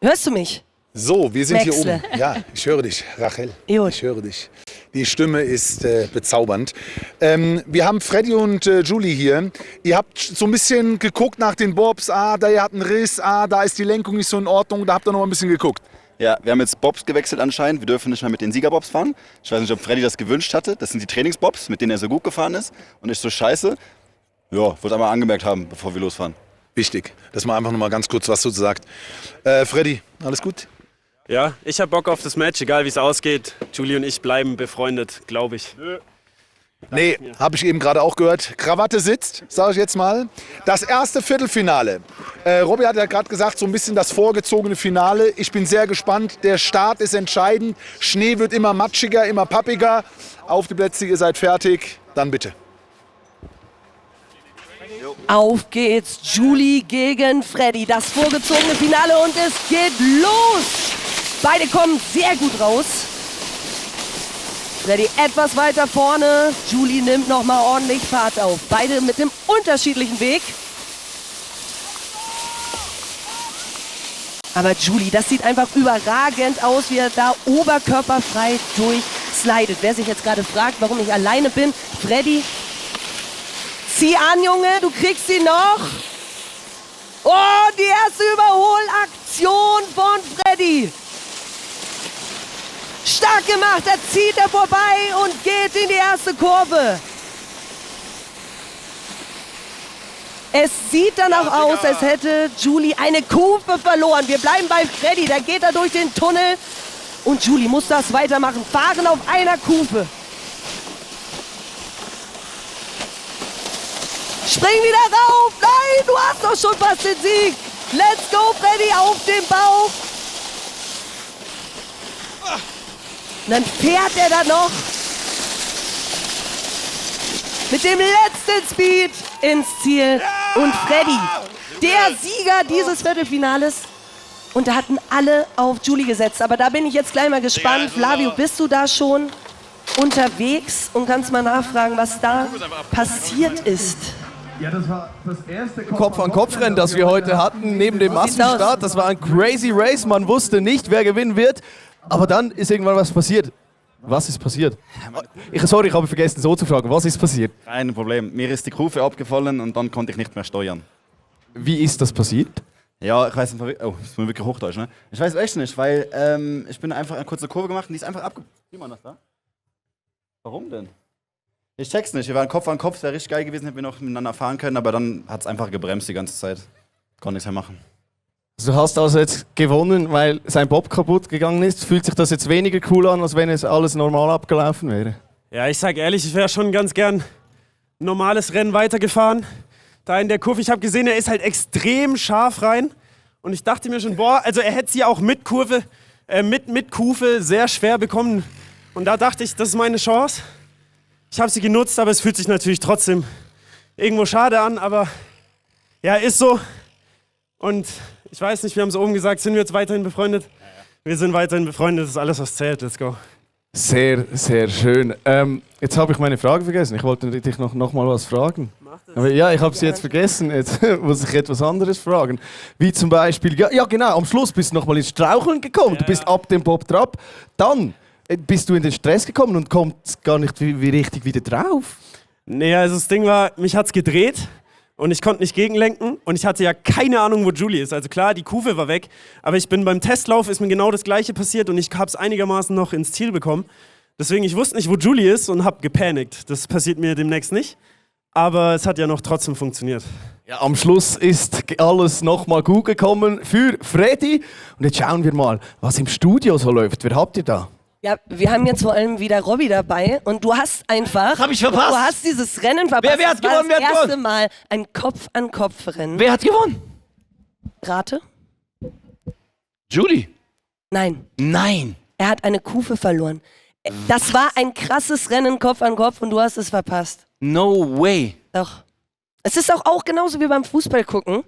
Hörst du mich? So, wir sind hier Maxle. oben. Ja, ich höre dich, Rachel. Gut. Ich höre dich. Die Stimme ist bezaubernd. Wir haben Freddy und Julie hier. Ihr habt so ein bisschen geguckt nach den Bobs. Da hat einen Riss. Da ist die Lenkung nicht so in Ordnung. Da habt ihr noch mal ein bisschen geguckt. Ja, wir haben jetzt Bobs gewechselt anscheinend. Wir dürfen nicht mehr mit den Siegerbobs fahren. Ich weiß nicht, ob Freddy das gewünscht hatte. Das sind die Trainingsbobs, mit denen er so gut gefahren ist. Und ich so scheiße. Ja, wollte einmal angemerkt haben, bevor wir losfahren. Wichtig, dass man einfach noch mal ganz kurz was dazu sagt. Freddy, alles gut? Ja, ich hab Bock auf das Match, egal wie es ausgeht. Julie und ich bleiben befreundet, glaube ich. Nee, habe ich eben gerade auch gehört. Krawatte sitzt, sage ich jetzt mal. Das erste Viertelfinale. Robby hat ja gerade gesagt, so ein bisschen das vorgezogene Finale. Ich bin sehr gespannt. Der Start ist entscheidend. Schnee wird immer matschiger, immer pappiger. Auf die Plätze, ihr seid fertig. Dann bitte. Auf geht's, Julie gegen Freddy. Das vorgezogene Finale und es geht los. Beide kommen sehr gut raus. Freddy etwas weiter vorne. Julie nimmt noch mal ordentlich Fahrt auf. Beide mit dem unterschiedlichen Weg. Aber Julie, das sieht einfach überragend aus, wie er da oberkörperfrei durchslidet. Wer sich jetzt gerade fragt, warum ich alleine bin, Freddy, zieh an, Junge, du kriegst sie noch. Oh, die erste Überholaktion von Freddy. Stark gemacht, da zieht er vorbei und geht in die erste Kurve. Es sieht danach aus, als hätte Julie eine Kufe verloren. Wir bleiben bei Freddy, da geht er durch den Tunnel. Und Julie muss das weitermachen, fahren auf einer Kufe. Spring wieder rauf! Nein, du hast doch schon fast den Sieg! Let's go, Freddy, auf den Bauch! Und dann fährt er da noch mit dem letzten Speed ins Ziel. Und Freddy, der Sieger dieses Viertelfinales. Und da hatten alle auf Julie gesetzt. Aber da bin ich jetzt gleich mal gespannt. Flavio, bist du da schon unterwegs und kannst mal nachfragen, was da passiert ist? Ja, das war das erste Kopf-an-Kopf-Rennen, das wir heute hatten, neben dem Massenstart. Das war ein crazy Race, man wusste nicht, wer gewinnen wird. Aber dann ist irgendwann was passiert. Was ist passiert? Sorry, ich habe vergessen so zu fragen. Was ist passiert? Kein Problem. Mir ist die Kufe abgefallen und dann konnte ich nicht mehr steuern. Wie ist das passiert? Ja, ich weiß nicht, oh, das ist wirklich Hochdeutsch, ne? Ich weiß echt nicht, weil ich bin einfach eine kurze Kurve gemacht und die ist einfach Wie man das da? Warum denn? Ich check's nicht. Wir waren Kopf an Kopf, es wäre richtig geil gewesen, hätten wir noch miteinander fahren können, aber dann hat es einfach gebremst die ganze Zeit. Konnte nichts mehr machen. Du hast also jetzt gewonnen, weil sein Bob kaputt gegangen ist. Fühlt sich das jetzt weniger cool an, als wenn es alles normal abgelaufen wäre? Ja, ich sag ehrlich, ich wäre schon ganz gern ein normales Rennen weitergefahren. Da in der Kurve, ich habe gesehen, er ist halt extrem scharf rein. Und ich dachte mir schon, boah, also er hätte sie auch mit Kurve, mit Kufe sehr schwer bekommen. Und da dachte ich, das ist meine Chance. Ich habe sie genutzt, aber es fühlt sich natürlich trotzdem irgendwo schade an. Aber ja, ist so. Und ich weiß nicht, wir haben es oben gesagt, sind wir jetzt weiterhin befreundet? Wir sind weiterhin befreundet, das ist alles, was zählt. Let's go. Sehr, sehr schön. Jetzt habe ich meine Frage vergessen. Ich wollte dich noch mal was fragen. Aber ja, ich habe sie jetzt vergessen. Jetzt muss ich etwas anderes fragen. Wie zum Beispiel, ja genau, am Schluss bist du noch mal ins Straucheln gekommen. Ja. Du bist ab dem Bob drauf. Dann bist du in den Stress gekommen und kommst gar nicht wie richtig wieder drauf. Nee, also das Ding war, mich hat's gedreht. Und ich konnte nicht gegenlenken und ich hatte ja keine Ahnung, wo Julie ist. Also klar, die Kufe war weg, aber ich bin beim Testlauf, ist mir genau das Gleiche passiert und ich habe es einigermaßen noch ins Ziel bekommen. Deswegen, ich wusste nicht, wo Julie ist und habe gepanikt. Das passiert mir demnächst nicht, aber es hat ja noch trotzdem funktioniert. Ja, am Schluss ist alles nochmal gut gekommen für Freddy. Und jetzt schauen wir mal, was im Studio so läuft. Wer habt ihr da? Ja, wir haben jetzt vor allem wieder Robby dabei und du hast einfach... Hab ich verpasst? Du hast dieses Rennen verpasst. Wer hat gewonnen? Das erste Mal ein Kopf-an-Kopf-Rennen. Wer hat gewonnen? Rate? Julie. Nein. Nein. Er hat eine Kufe verloren. Das war ein krasses Rennen Kopf an Kopf und du hast es verpasst. No way. Doch. Es ist auch genauso wie beim Fußball gucken.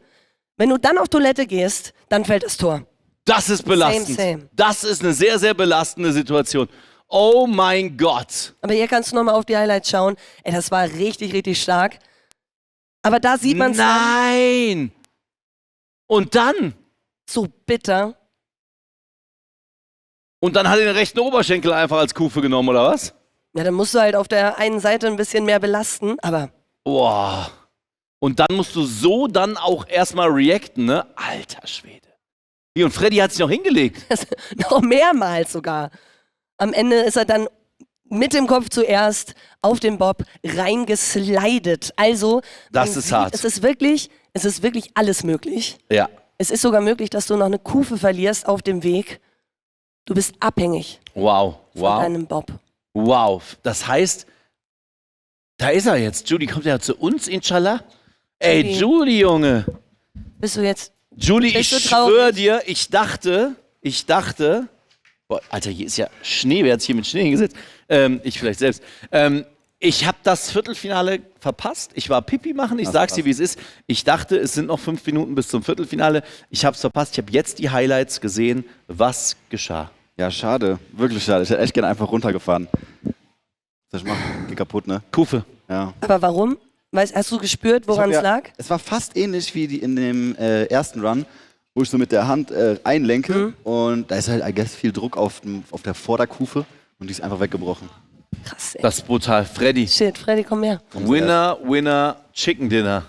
Wenn du dann auf Toilette gehst, dann fällt das Tor. Das ist belastend. Same. Das ist eine sehr, sehr belastende Situation. Oh mein Gott. Aber hier kannst du nochmal auf die Highlights schauen. Ey, das war richtig, richtig stark. Aber da sieht man es. Nein. Und dann? So bitter. Und dann hat er den rechten Oberschenkel einfach als Kufe genommen, oder was? Ja, dann musst du halt auf der einen Seite ein bisschen mehr belasten, aber... Boah. Und dann musst du so dann auch erstmal reacten, ne? Alter Schwede. Wie, und Freddy hat sich noch hingelegt? Noch mehrmals sogar. Am Ende ist er dann mit dem Kopf zuerst auf den Bob reingeslidet. Also, das ist hart. Es ist wirklich alles möglich. Ja. Es ist sogar möglich, dass du noch eine Kufe verlierst auf dem Weg. Du bist abhängig von deinem Bob. Wow. Das heißt, da ist er jetzt. Julie kommt ja zu uns, inshallah. Ey, Julie, Junge. Bist du jetzt... Julie, ich schwöre dir, ich dachte, boah, Alter, hier ist ja Schnee, wer hat sich hier mit Schnee hingesetzt? Ich vielleicht selbst. Ich habe das Viertelfinale verpasst. Ich war Pipi machen, ich sag's dir, wie es ist. Ich dachte, es sind noch 5 Minuten bis zum Viertelfinale. Ich habe es verpasst. Ich habe jetzt die Highlights gesehen. Was geschah? Ja, schade. Wirklich schade. Ich hätte echt gerne einfach runtergefahren. Das geht kaputt, ne? Kufe. Ja. Aber warum? Hast du gespürt, woran es lag? Es war fast ähnlich wie in dem ersten Run, wo ich so mit der Hand einlenke und da ist halt, I guess, viel Druck auf der Vorderkufe und die ist einfach weggebrochen. Krass, ey. Das ist brutal. Freddy. Shit, Freddy, komm her. Winner, Chicken Dinner.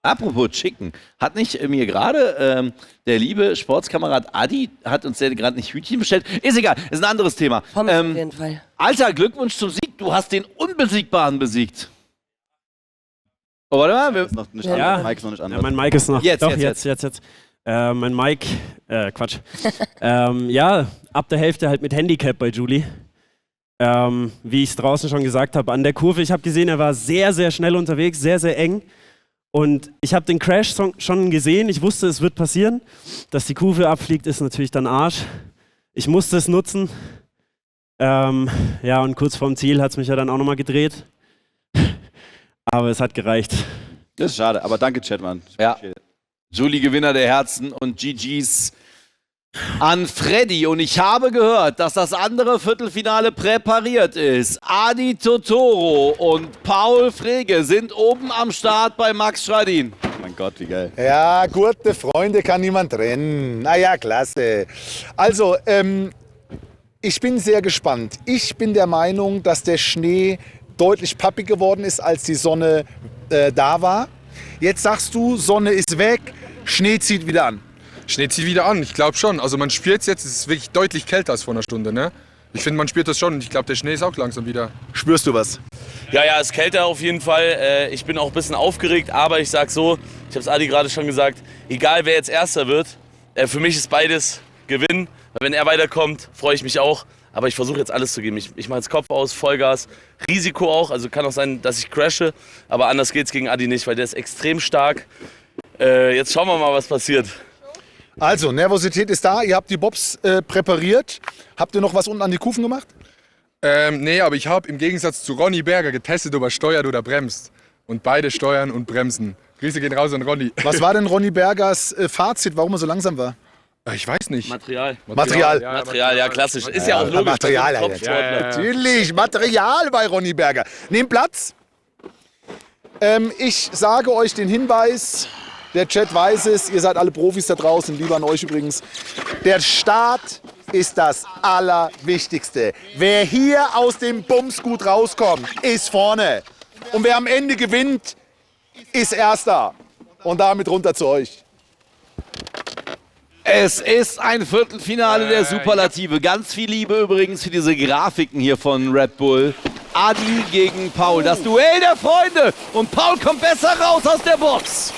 Apropos Chicken. Hat nicht mir gerade der liebe Sportskamerad Adi, hat uns der gerade nicht Hütchen bestellt? Ist egal, ist ein anderes Thema. Auf jeden Fall. Alter, Glückwunsch zum Sieg. Du hast den Unbesiegbaren besiegt. Oh, warte mal. Mein Mic ist noch nicht an. Ja, mein Mic ist noch. Jetzt. Mein Mic, Quatsch. Ja, ab der Hälfte halt mit Handicap bei Julie. Wie ich es draußen schon gesagt habe, an der Kurve. Ich habe gesehen, er war sehr, sehr schnell unterwegs, sehr, sehr eng. Und ich habe den Crash schon gesehen. Ich wusste, es wird passieren. Dass die Kurve abfliegt, ist natürlich dann Arsch. Ich musste es nutzen. Ja, und kurz vorm Ziel hat es mich ja dann auch nochmal gedreht. Aber es hat gereicht. Das ist schade, aber danke, Chatman. Ja. Julie, Gewinner der Herzen und GG's an Freddy. Und ich habe gehört, dass das andere Viertelfinale präpariert ist. Adi Totoro und Paul Frege sind oben am Start bei Max Schradin. Mein Gott, wie geil. Ja, gute Freunde kann niemand trennen. Na ja, klasse. Also, ich bin sehr gespannt. Ich bin der Meinung, dass der Schnee deutlich pappig geworden ist, als die Sonne da war. Jetzt sagst du, Sonne ist weg, Schnee zieht wieder an. Schnee zieht wieder an, ich glaube schon. Also man spürt es jetzt, es ist wirklich deutlich kälter als vor einer Stunde. Ne? Ich finde, man spürt das schon und ich glaube, der Schnee ist auch langsam wieder. Spürst du was? Ja, es ist kälter auf jeden Fall. Ich bin auch ein bisschen aufgeregt, aber ich sag so, ich habe es Adi gerade schon gesagt, egal wer jetzt Erster wird, für mich ist beides Gewinn. Wenn er weiterkommt, freue ich mich auch. Aber ich versuche jetzt alles zu geben. Ich mache jetzt Kopf aus, Vollgas, Risiko auch. Also kann auch sein, dass ich crashe. Aber anders geht's gegen Adi nicht, weil der ist extrem stark. Jetzt schauen wir mal, was passiert. Also, Nervosität ist da. Ihr habt die Bobs präpariert. Habt ihr noch was unten an die Kufen gemacht? Nee, aber ich habe im Gegensatz zu Ronny Berger getestet, ob er steuert oder bremst. Und beide steuern und bremsen. Grüße gehen raus an Ronny. Was war denn Ronny Bergers Fazit, warum er so langsam war? Ich weiß nicht. Material, ja, klassisch. Ist ja auch logisch. Material, natürlich. Material bei Ronny Berger. Nehmt Platz. Ich sage euch den Hinweis. Der Chat weiß es. Ihr seid alle Profis da draußen. Lieber an euch übrigens. Der Start ist das Allerwichtigste. Wer hier aus dem Bums gut rauskommt, ist vorne. Und wer am Ende gewinnt, ist Erster. Und damit runter zu euch. Es ist ein Viertelfinale der Superlative. Ganz viel Liebe übrigens für diese Grafiken hier von Red Bull. Adi gegen Paul, das Duell der Freunde. Und Paul kommt besser raus aus der Box.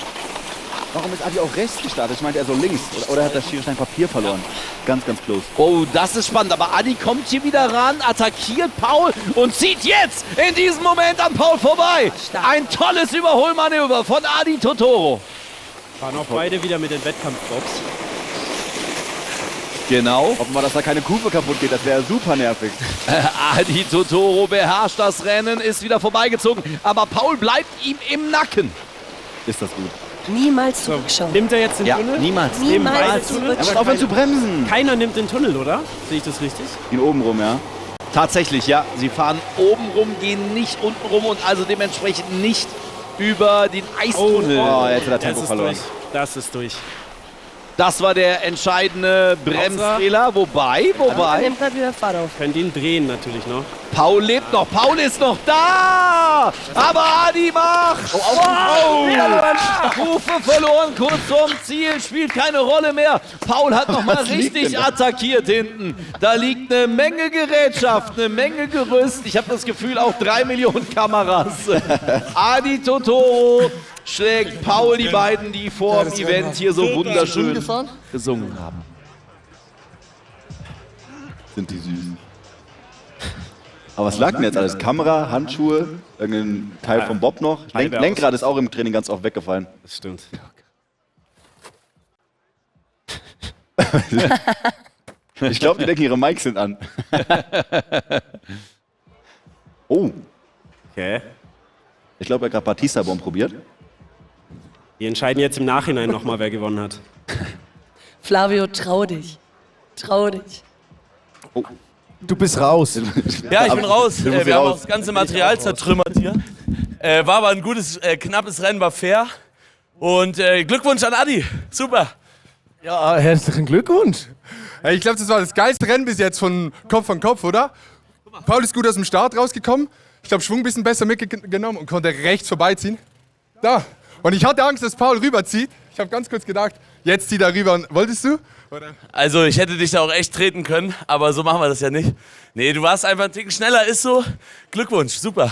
Warum ist Adi auch rechts gestartet? Ich meinte, er so links. Oder hat der Schiedsrichter Papier verloren? Ganz, ganz close. Oh, das ist spannend. Aber Adi kommt hier wieder ran, attackiert Paul und zieht jetzt in diesem Moment an Paul vorbei. Ein tolles Überholmanöver von Adi Totoro. Fahren auch beide wieder mit den Wettkampfbox. Genau. Hoffen wir, dass da keine Kufe kaputt geht, das wäre super nervig. Adi Totoro beherrscht das Rennen, ist wieder vorbeigezogen, aber Paul bleibt ihm im Nacken. Ist das gut? Niemals zurückschauen. Nimmt er jetzt den Tunnel? Niemals zurückschauen. Er wird aufhören zu bremsen. Keiner nimmt den Tunnel, oder? Sehe ich das richtig? Ihn oben rum, ja. Tatsächlich, ja. Sie fahren oben rum, gehen nicht unten rum und also dementsprechend nicht über den Eistunnel. Oh, jetzt hat er Tempo verloren. Das ist durch. Das war der entscheidende Bremsfehler. Wobei. Nimmt halt wieder Fahrt auf. Könnt ihn drehen natürlich noch. Paul lebt noch. Paul ist noch da. Aber Adi macht. Hufe verloren. Kurz vorm Ziel. Spielt keine Rolle mehr. Paul hat noch mal richtig attackiert hinten. Da liegt eine Menge Gerätschaft, eine Menge Gerüst. Ich habe das Gefühl, auch 3 Millionen Kameras. Adi Totoro schlägt Paul, die beiden, die vor dem Event hier so wunderschön gesungen haben. Sind die süß. Aber was lag denn jetzt alles? Kamera, Handschuhe, irgendein Teil vom Bob noch? Lenkrad ist auch im Training ganz oft weggefallen. Das stimmt. Ich glaube, die denken, ihre Mics sind an. Oh. Okay. Ich glaube, er hat gerade Batista-Bomb probiert. Die entscheiden jetzt im Nachhinein nochmal, wer gewonnen hat. Flavio, trau dich. Trau dich. Oh. Du bist raus. Ja, ich bin raus. Wir haben auch das ganze Material zertrümmert hier. War aber ein gutes, knappes Rennen, war fair. Und Glückwunsch an Adi. Super. Ja, herzlichen Glückwunsch. Hey, ich glaube, das war das geilste Rennen bis jetzt von Kopf, oder? Paul ist gut aus dem Start rausgekommen. Ich glaube, Schwung ein bisschen besser mitgenommen und konnte rechts vorbeiziehen. Da. Und ich hatte Angst, dass Paul rüberzieht. Ich habe ganz kurz gedacht, jetzt zieht er rüber. Und wolltest du? Oder? Also ich hätte dich da auch echt treten können, aber so machen wir das ja nicht. Nee, du warst einfach ein Ticken schneller, ist so. Glückwunsch, super.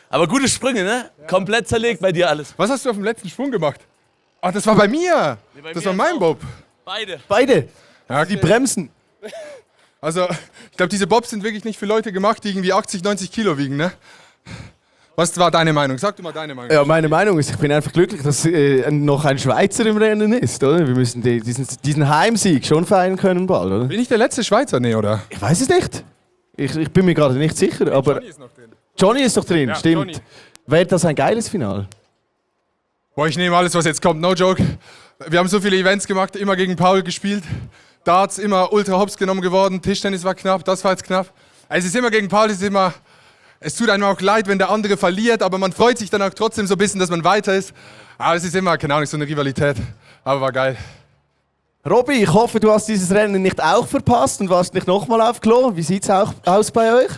Aber gute Sprünge, ne? Komplett zerlegt bei dir alles. Was hast du auf dem letzten Schwung gemacht? Ach, das war bei mir. Nee, das war mein Bob. Beide. Ja, okay. Die bremsen. Also, ich glaube, diese Bobs sind wirklich nicht für Leute gemacht, die irgendwie 80, 90 Kilo wiegen, ne? Was war deine Meinung? Sag du mal deine Meinung. Ja, meine Meinung ist, ich bin einfach glücklich, dass noch ein Schweizer im Rennen ist, oder? Wir müssen diesen Heimsieg schon feiern können bald, oder? Bin ich der letzte Schweizer? Nee, oder? Ich weiß es nicht. Ich bin mir gerade nicht sicher, aber... Johnny ist noch drin. Johnny ist noch drin, ja, stimmt. Johnny. Wäre das ein geiles Finale? Boah, ich nehme alles, was jetzt kommt, no joke. Wir haben so viele Events gemacht, immer gegen Paul gespielt. Darts immer ultra hops genommen geworden, Tischtennis war knapp, das war jetzt knapp. Also es ist immer gegen Paul, es tut einem auch leid, wenn der andere verliert, aber man freut sich dann auch trotzdem so ein bisschen, dass man weiter ist. Aber es ist immer, keine Ahnung, so eine Rivalität, aber war geil. Robby, ich hoffe, du hast dieses Rennen nicht auch verpasst und warst nicht nochmal auf Klo. Wie sieht's auch aus bei euch?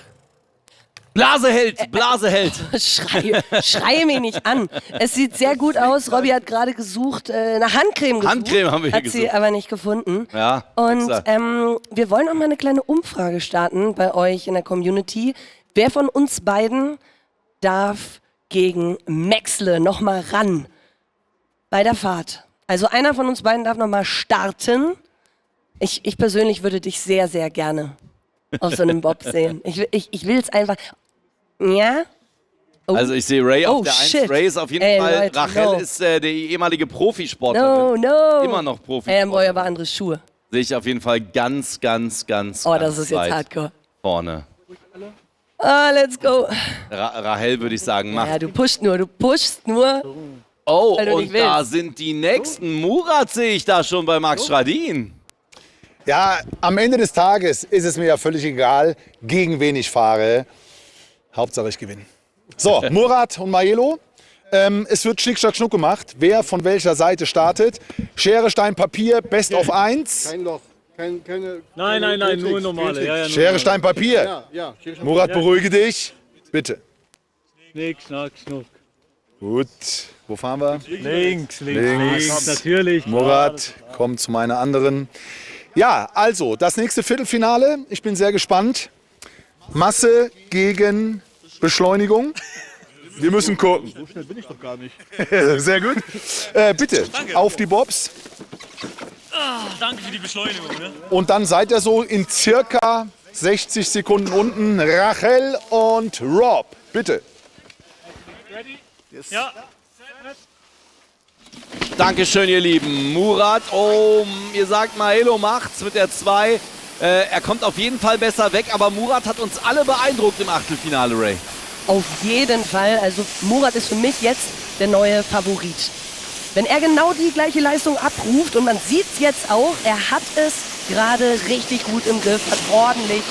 Blaseheld, Blaseheld. Schreie mich nicht an. Es sieht sehr gut aus. Robby hat gerade gesucht, nach Handcreme gesucht. Handcreme haben wir hier Hat sie gesucht. aber nicht gefunden. Ja. Und wir wollen auch mal eine kleine Umfrage starten bei euch in der Community. Wer von uns beiden darf gegen Maxle noch mal ran bei der Fahrt? Also einer von uns beiden darf noch mal starten. Ich persönlich würde dich sehr, sehr gerne auf so einem Bob sehen. Ich will es einfach... Ja? Oh. Also ich sehe Ray auf Oh, der 1. shit. Ray ist auf jeden Ey, Fall. Leute, Rachel no. ist die ehemalige Profisportlerin. No. Immer noch Profisportlerin. Dann brauche ich aber andere Schuhe. Sehe ich auf jeden Fall ganz Oh, das ist jetzt weit hardcore. vorne. Let's go. Rahel würde ich sagen, macht. Ja, du pushst nur. Oh, weil du und nicht willst. da sind die nächsten. Murat sehe ich da schon bei Max Schradin. Ja, am Ende des Tages ist es mir ja völlig egal, gegen wen ich fahre. Hauptsache ich gewinne. So, Murat und Maelo. Es wird Schnick, Schnack, Schnuck gemacht. Wer von welcher Seite startet. Schere, Stein, Papier, Best of 1. Kein Loch. Nein, nur normale. Ja, nur Schere, Stein, Papier. Murat, beruhige dich. Bitte. Schnick, Schnack, Schnuck. Gut. Wo fahren wir? Links, natürlich. Murat, komm zu meiner anderen. Ja, also, das nächste Viertelfinale. Ich bin sehr gespannt. Masse gegen Beschleunigung. Wir müssen gucken. So schnell bin ich doch gar nicht. Sehr gut. Bitte, auf die Bobs. Danke für die Beschleunigung. Ne? Und dann seid ihr so in circa 60 Sekunden unten. Rachel und Rob. Bitte. Ready? Ja. Dankeschön, ihr Lieben. Murat, ihr sagt, Maelo macht's mit der 2. Er kommt auf jeden Fall besser weg, aber Murat hat uns alle beeindruckt im Achtelfinale, Ray. Auf jeden Fall. Also Murat ist für mich jetzt der neue Favorit. Wenn er genau die gleiche Leistung abruft und man sieht es jetzt auch, er hat es gerade richtig gut im Griff, hat ordentlich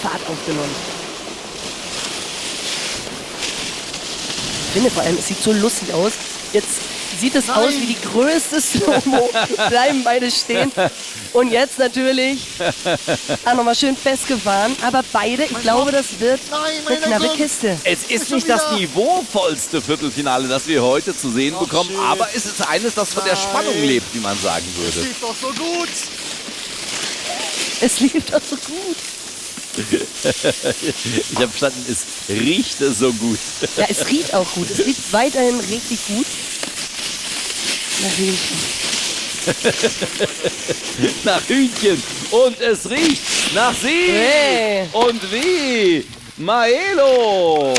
Fahrt aufgenommen. Ich finde vor allem, es sieht so lustig aus. Jetzt sieht es aus wie die größte Slow-Mo. Bleiben beide stehen. Und jetzt natürlich auch nochmal schön festgefahren. Aber beide, ich glaube, das wird eine knappe Kiste. Es ist nicht das niveauvollste Viertelfinale, das wir heute zu sehen bekommen, aber es ist eines, das von der Spannung lebt, wie man sagen würde. Es lief doch so gut. Es lief doch so gut. Ich habe verstanden, es riecht so gut. Ja, es riecht auch gut. Es riecht weiterhin richtig gut. Nach Hühnchen. Nach Hühnchen. Und es riecht nach Sieg. Hey. Und wie? Maelo.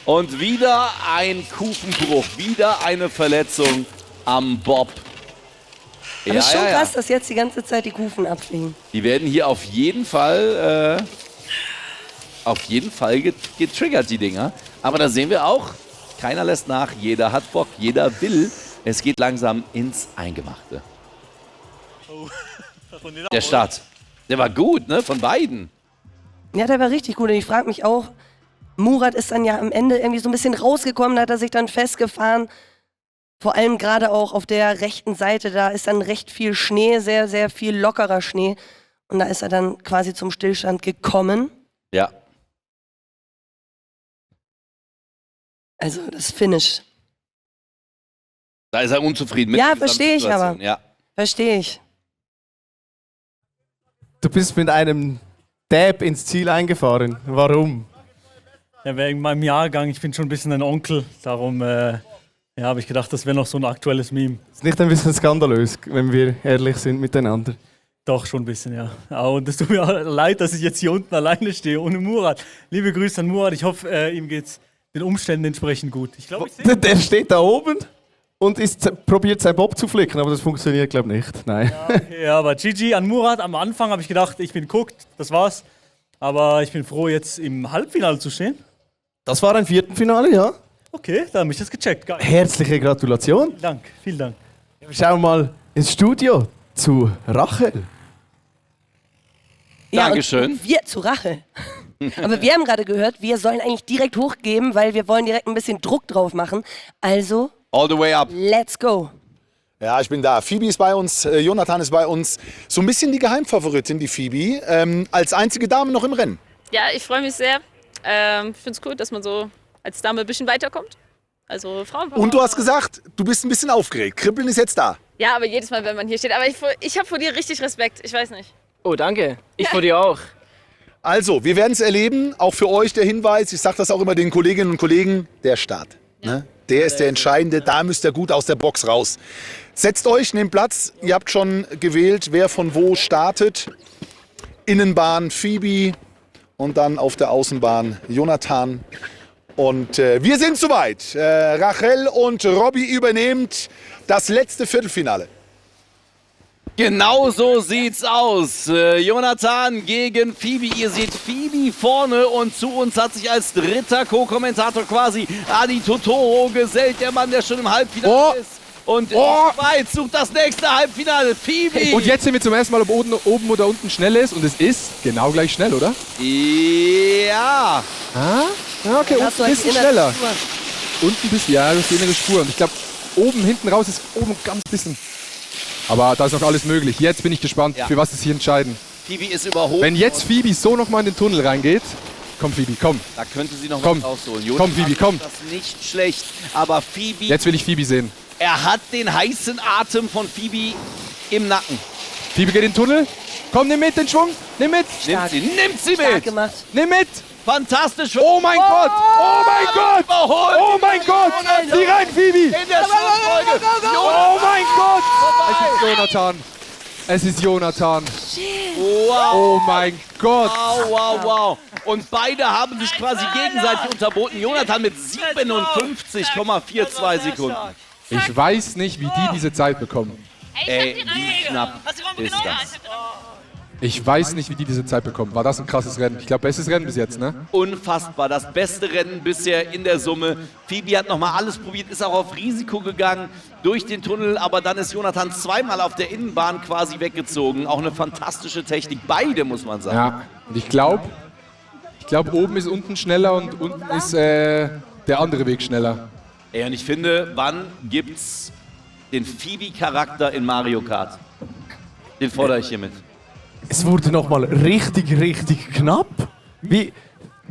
Und wieder ein Kufenbruch. Wieder eine Verletzung am Bob. Aber es ist schon krass, dass jetzt die ganze Zeit die Kufen abfliegen. Die werden hier auf jeden Fall getriggert, die Dinger. Aber da sehen wir auch, keiner lässt nach, jeder hat Bock, jeder will. Es geht langsam ins Eingemachte. Der Start, der war gut, ne, von beiden. Ja, der war richtig gut. Und ich frage mich auch, Murat ist dann ja am Ende irgendwie so ein bisschen rausgekommen, da hat er sich dann festgefahren. Vor allem gerade auch auf der rechten Seite, da ist dann recht viel Schnee, sehr, sehr viel lockerer Schnee. Und da ist er dann quasi zum Stillstand gekommen. Ja. Also das Finish. Da ist er unzufrieden mit Ja, der verstehe ich Gesamtsituation. aber. Ja. Verstehe ich. Du bist mit einem Dab ins Ziel eingefahren. Warum? Ja, wegen meinem Jahrgang. Ich bin schon ein bisschen ein Onkel. Darum habe ich gedacht, das wäre noch so ein aktuelles Meme. Ist nicht ein bisschen skandalös, wenn wir ehrlich sind miteinander? Doch, schon ein bisschen, ja. Und es tut mir auch leid, dass ich jetzt hier unten alleine stehe, ohne Murat. Liebe Grüße an Murat. Ich hoffe, ihm geht es den Umständen entsprechend gut. Ich glaube, Der steht da oben und probiert sein Bob zu flicken, aber das funktioniert, glaube ich, nicht. Nein. Ja, aber GG an Murat. Am Anfang habe ich gedacht, ich bin guckt, das war's. Aber ich bin froh, jetzt im Halbfinale zu stehen. Das war ein Viertelfinale, ja. Okay, da habe ich das gecheckt. Geil. Herzliche Gratulation. Vielen Dank. Wir schauen mal, ins Studio zu Rachel. Ja, Dankeschön. Und wir zu Rache. Aber wir haben gerade gehört, wir sollen eigentlich direkt hochgeben, weil wir wollen direkt ein bisschen Druck drauf machen. Also, all the way up. Let's go. Ja, ich bin da. Phoebe ist bei uns, Jonathan ist bei uns. So ein bisschen die Geheimfavoritin, die Phoebe, als einzige Dame noch im Rennen. Ja, ich freue mich sehr. Ich finde es cool, dass man so als Dame ein bisschen weiterkommt. Also Frauenpower. Und du hast gesagt, du bist ein bisschen aufgeregt. Kribbeln ist jetzt da. Ja, aber jedes Mal, wenn man hier steht. Aber ich habe vor dir richtig Respekt. Ich weiß nicht. Oh, danke. Ich vor dir auch. Also, wir werden es erleben. Auch für euch der Hinweis, ich sage das auch immer den Kolleginnen und Kollegen, der Start. Ne? Der ist der Entscheidende, da müsst ihr gut aus der Box raus. Setzt euch, nehmt Platz. Ihr habt schon gewählt, wer von wo startet. Innenbahn Phoebe und dann auf der Außenbahn Jonathan. Und wir sind soweit. Rachel und Robby übernehmt das letzte Viertelfinale. Genau so sieht's aus. Jonathan gegen Phoebe. Ihr seht Phoebe vorne und zu uns hat sich als dritter Co-Kommentator quasi Adi Totoro gesellt. Der Mann, der schon im Halbfinale ist. Und Schweiz sucht das nächste Halbfinale. Phoebe. Und jetzt sehen wir zum ersten Mal, ob oben oder unten schnell ist. Und es ist genau gleich schnell, oder? Ja. Ja, okay, unten ein bisschen schneller. Unten ein bisschen, ja, das ist die innere Spur. Und ich glaube, oben, hinten raus ist oben ganz bisschen. Aber da ist noch alles möglich. Jetzt bin ich gespannt, für was es hier entscheiden. Phoebe ist überholt. Wenn jetzt Phoebe so nochmal in den Tunnel reingeht, komm Phoebe, komm. Da könnte sie noch was rausholen. Komm Phoebe, komm. Das ist nicht schlecht, aber Phoebe... Jetzt will ich Phoebe sehen. Er hat den heißen Atem von Phoebe im Nacken. Phoebe geht in den Tunnel. Komm, nimm mit den Schwung. Nimm mit. Nimmt sie Stark mit. gemacht. Nimm mit. Fantastisch. Oh mein Gott. Oh mein Gott. Überholt. Oh mein Gott. Sieh rein, Phoebe. In der Schlussfolge. Oh mein Gott. Es ist Jonathan. Es ist Jonathan. Wow. Oh mein Gott. Wow. Und beide haben sich quasi gegenseitig unterboten. Jonathan mit 57,42 Sekunden. Ich weiß nicht, wie die diese Zeit bekommen. Ey, wie knapp ist das? Ich weiß nicht, wie die diese Zeit bekommen. War das ein krasses Rennen? Ich glaube, bestes Rennen bis jetzt, ne? Unfassbar. Das beste Rennen bisher in der Summe. Phoebe hat nochmal alles probiert, ist auch auf Risiko gegangen durch den Tunnel, aber dann ist Jonathan zweimal auf der Innenbahn quasi weggezogen. Auch eine fantastische Technik. Beide, muss man sagen. Ja, und ich glaube, oben ist unten schneller und unten ist der andere Weg schneller. Ey, und ich finde, wann gibt's den Phoebe-Charakter in Mario Kart? Den fordere ich hiermit. Es wurde nochmal richtig knapp. Wie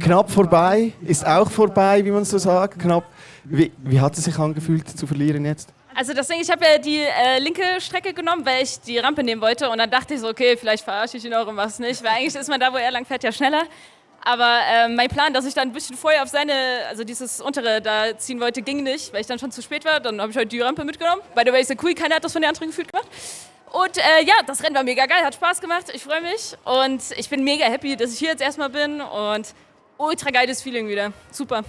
knapp vorbei, ist auch vorbei, wie man so sagt. Knapp. Wie hat es sich angefühlt zu verlieren jetzt? Also das Ding, ich habe ja die linke Strecke genommen, weil ich die Rampe nehmen wollte. Und dann dachte ich so, okay, vielleicht verarsche ich ihn auch und was nicht. Weil eigentlich ist man da, wo er lang fährt, ja schneller. Aber mein Plan, dass ich dann ein bisschen vorher auf also dieses untere da ziehen wollte, ging nicht, weil ich dann schon zu spät war. Dann habe ich halt die Rampe mitgenommen. By the way, ist ja cool, keiner hat das von den anderen gefühlt gemacht. Und ja, das Rennen war mega geil, hat Spaß gemacht, ich freue mich. Und ich bin mega happy, dass ich hier jetzt erstmal bin. Und ultra geiles Feeling wieder, super.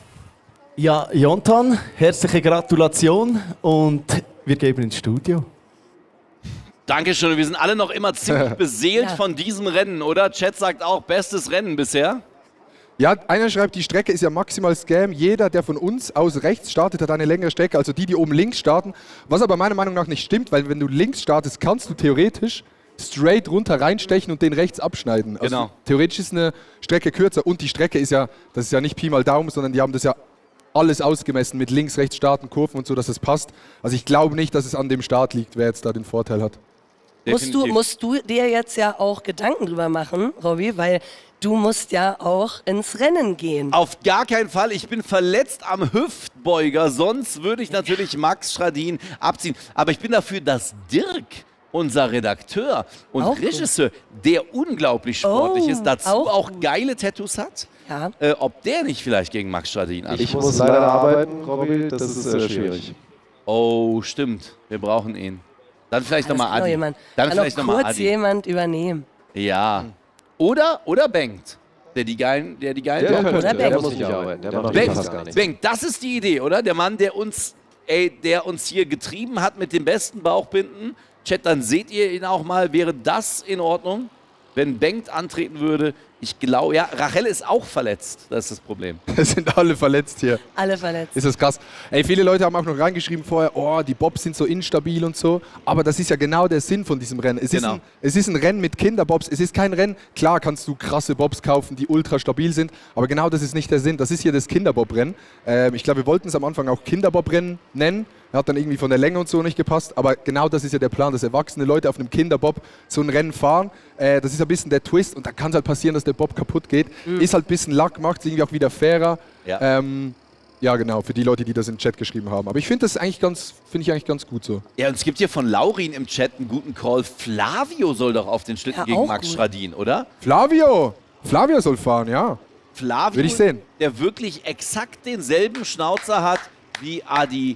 Ja, Jonathan, herzliche Gratulation und wir geben ins Studio. Dankeschön, wir sind alle noch immer ziemlich beseelt von diesem Rennen, oder? Chat sagt auch, bestes Rennen bisher. Ja, einer schreibt, die Strecke ist ja maximal Scam. Jeder, der von uns aus rechts startet, hat eine längere Strecke, also die oben links starten. Was aber meiner Meinung nach nicht stimmt, weil wenn du links startest, kannst du theoretisch straight runter reinstechen und den rechts abschneiden. Also genau. Theoretisch ist eine Strecke kürzer und die Strecke ist ja, das ist ja nicht Pi mal Daumen, sondern die haben das ja alles ausgemessen mit links, rechts starten, Kurven und so, dass es passt. Also ich glaube nicht, dass es an dem Start liegt, wer jetzt da den Vorteil hat. Musst du dir jetzt ja auch Gedanken drüber machen, Robby, weil du musst ja auch ins Rennen gehen. Auf gar keinen Fall. Ich bin verletzt am Hüftbeuger. Sonst würde ich natürlich Max Schradin abziehen. Aber ich bin dafür, dass Dirk, unser Redakteur und auch Regisseur, der unglaublich sportlich ist, dazu auch geile Tattoos hat, ja. Ob der nicht vielleicht gegen Max Schradin antritt. Ich muss leider arbeiten, Robby. Das ist schwierig. Oh, stimmt. Wir brauchen ihn. Dann vielleicht nochmal Adi. Dann vielleicht noch kurz jemand übernehmen. Ja. Oder Bengt. Der die geilen der muss nicht arbeiten. Der macht fast gar nichts. Bengt, das ist die Idee, oder? Der Mann, der uns hier getrieben hat mit dem besten Bauchbinden. Chat, dann seht ihr ihn auch mal. Wäre das in Ordnung, wenn Bengt antreten würde Ich glaube, ja, Rachel ist auch verletzt. Das ist das Problem. Es sind alle verletzt hier. Alle verletzt. Ist das krass. Ey, viele Leute haben auch noch reingeschrieben vorher, oh, die Bobs sind so instabil und so. Aber das ist ja genau der Sinn von diesem Rennen. Es ist ein Rennen mit Kinderbobs. Es ist kein Rennen. Klar kannst du krasse Bobs kaufen, die ultra stabil sind. Aber genau das ist nicht der Sinn. Das ist hier das Kinderbob-Rennen. Ich glaube, wir wollten es am Anfang auch Kinderbob-Rennen nennen. Hat dann irgendwie von der Länge und so nicht gepasst. Aber genau das ist ja der Plan, dass erwachsene Leute auf einem Kinderbob so ein Rennen fahren. Das ist ein bisschen der Twist. Und da kann es halt passieren, dass der Bob kaputt geht. Ist halt ein bisschen Lack, macht es irgendwie auch wieder fairer. Ja. Ja, genau, für die Leute, die das im Chat geschrieben haben. Aber ich finde das eigentlich ganz gut so. Ja, und es gibt hier von Laurin im Chat einen guten Call. Flavio soll doch auf den Schlitten gegen Max Schradin, oder? Flavio soll fahren, ja. Flavio, will ich sehen. Der wirklich exakt denselben Schnauzer hat wie Adi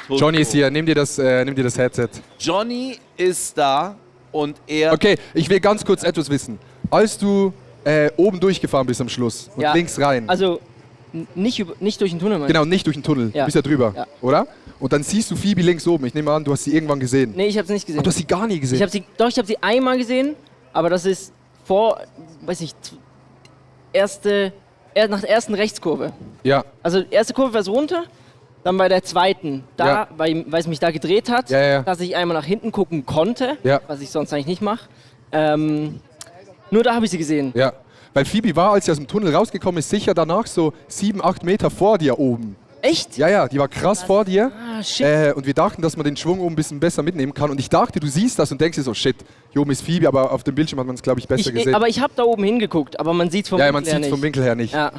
Toto. Johnny ist hier, nimm dir das Headset. Johnny ist da und er... Okay, ich will ganz kurz etwas wissen. Als du oben durchgefahren bist am Schluss und links rein. Also nicht durch den Tunnel, Genau, nicht durch den Tunnel. Ja. Du bist ja drüber, Ja. oder? Und dann siehst du Phoebe links oben. Ich nehme an, du hast sie irgendwann gesehen. Nee, ich habe sie nicht gesehen. Ach, du hast sie gar nie gesehen? Ich habe sie einmal gesehen, aber das ist nach der ersten Rechtskurve. Ja. Also erste Kurve war so runter, dann bei der zweiten, weil es mich da gedreht hat, dass ich einmal nach hinten gucken konnte, was ich sonst eigentlich nicht mache. Nur da habe ich sie gesehen. Ja, weil Phoebe war, als sie aus dem Tunnel rausgekommen ist, sicher danach so 7-8 Meter vor dir oben. Echt? Ja, ja, die war krass vor dir. Ah, shit. Und wir dachten, dass man den Schwung oben ein bisschen besser mitnehmen kann. Und ich dachte, du siehst das und denkst dir so, shit, hier oben ist Phoebe, aber auf dem Bildschirm hat man es, glaube ich, besser gesehen. Aber ich habe da oben hingeguckt, aber man sieht es vom Winkel her nicht. Ja, man sieht es vom Winkel her nicht. Ja.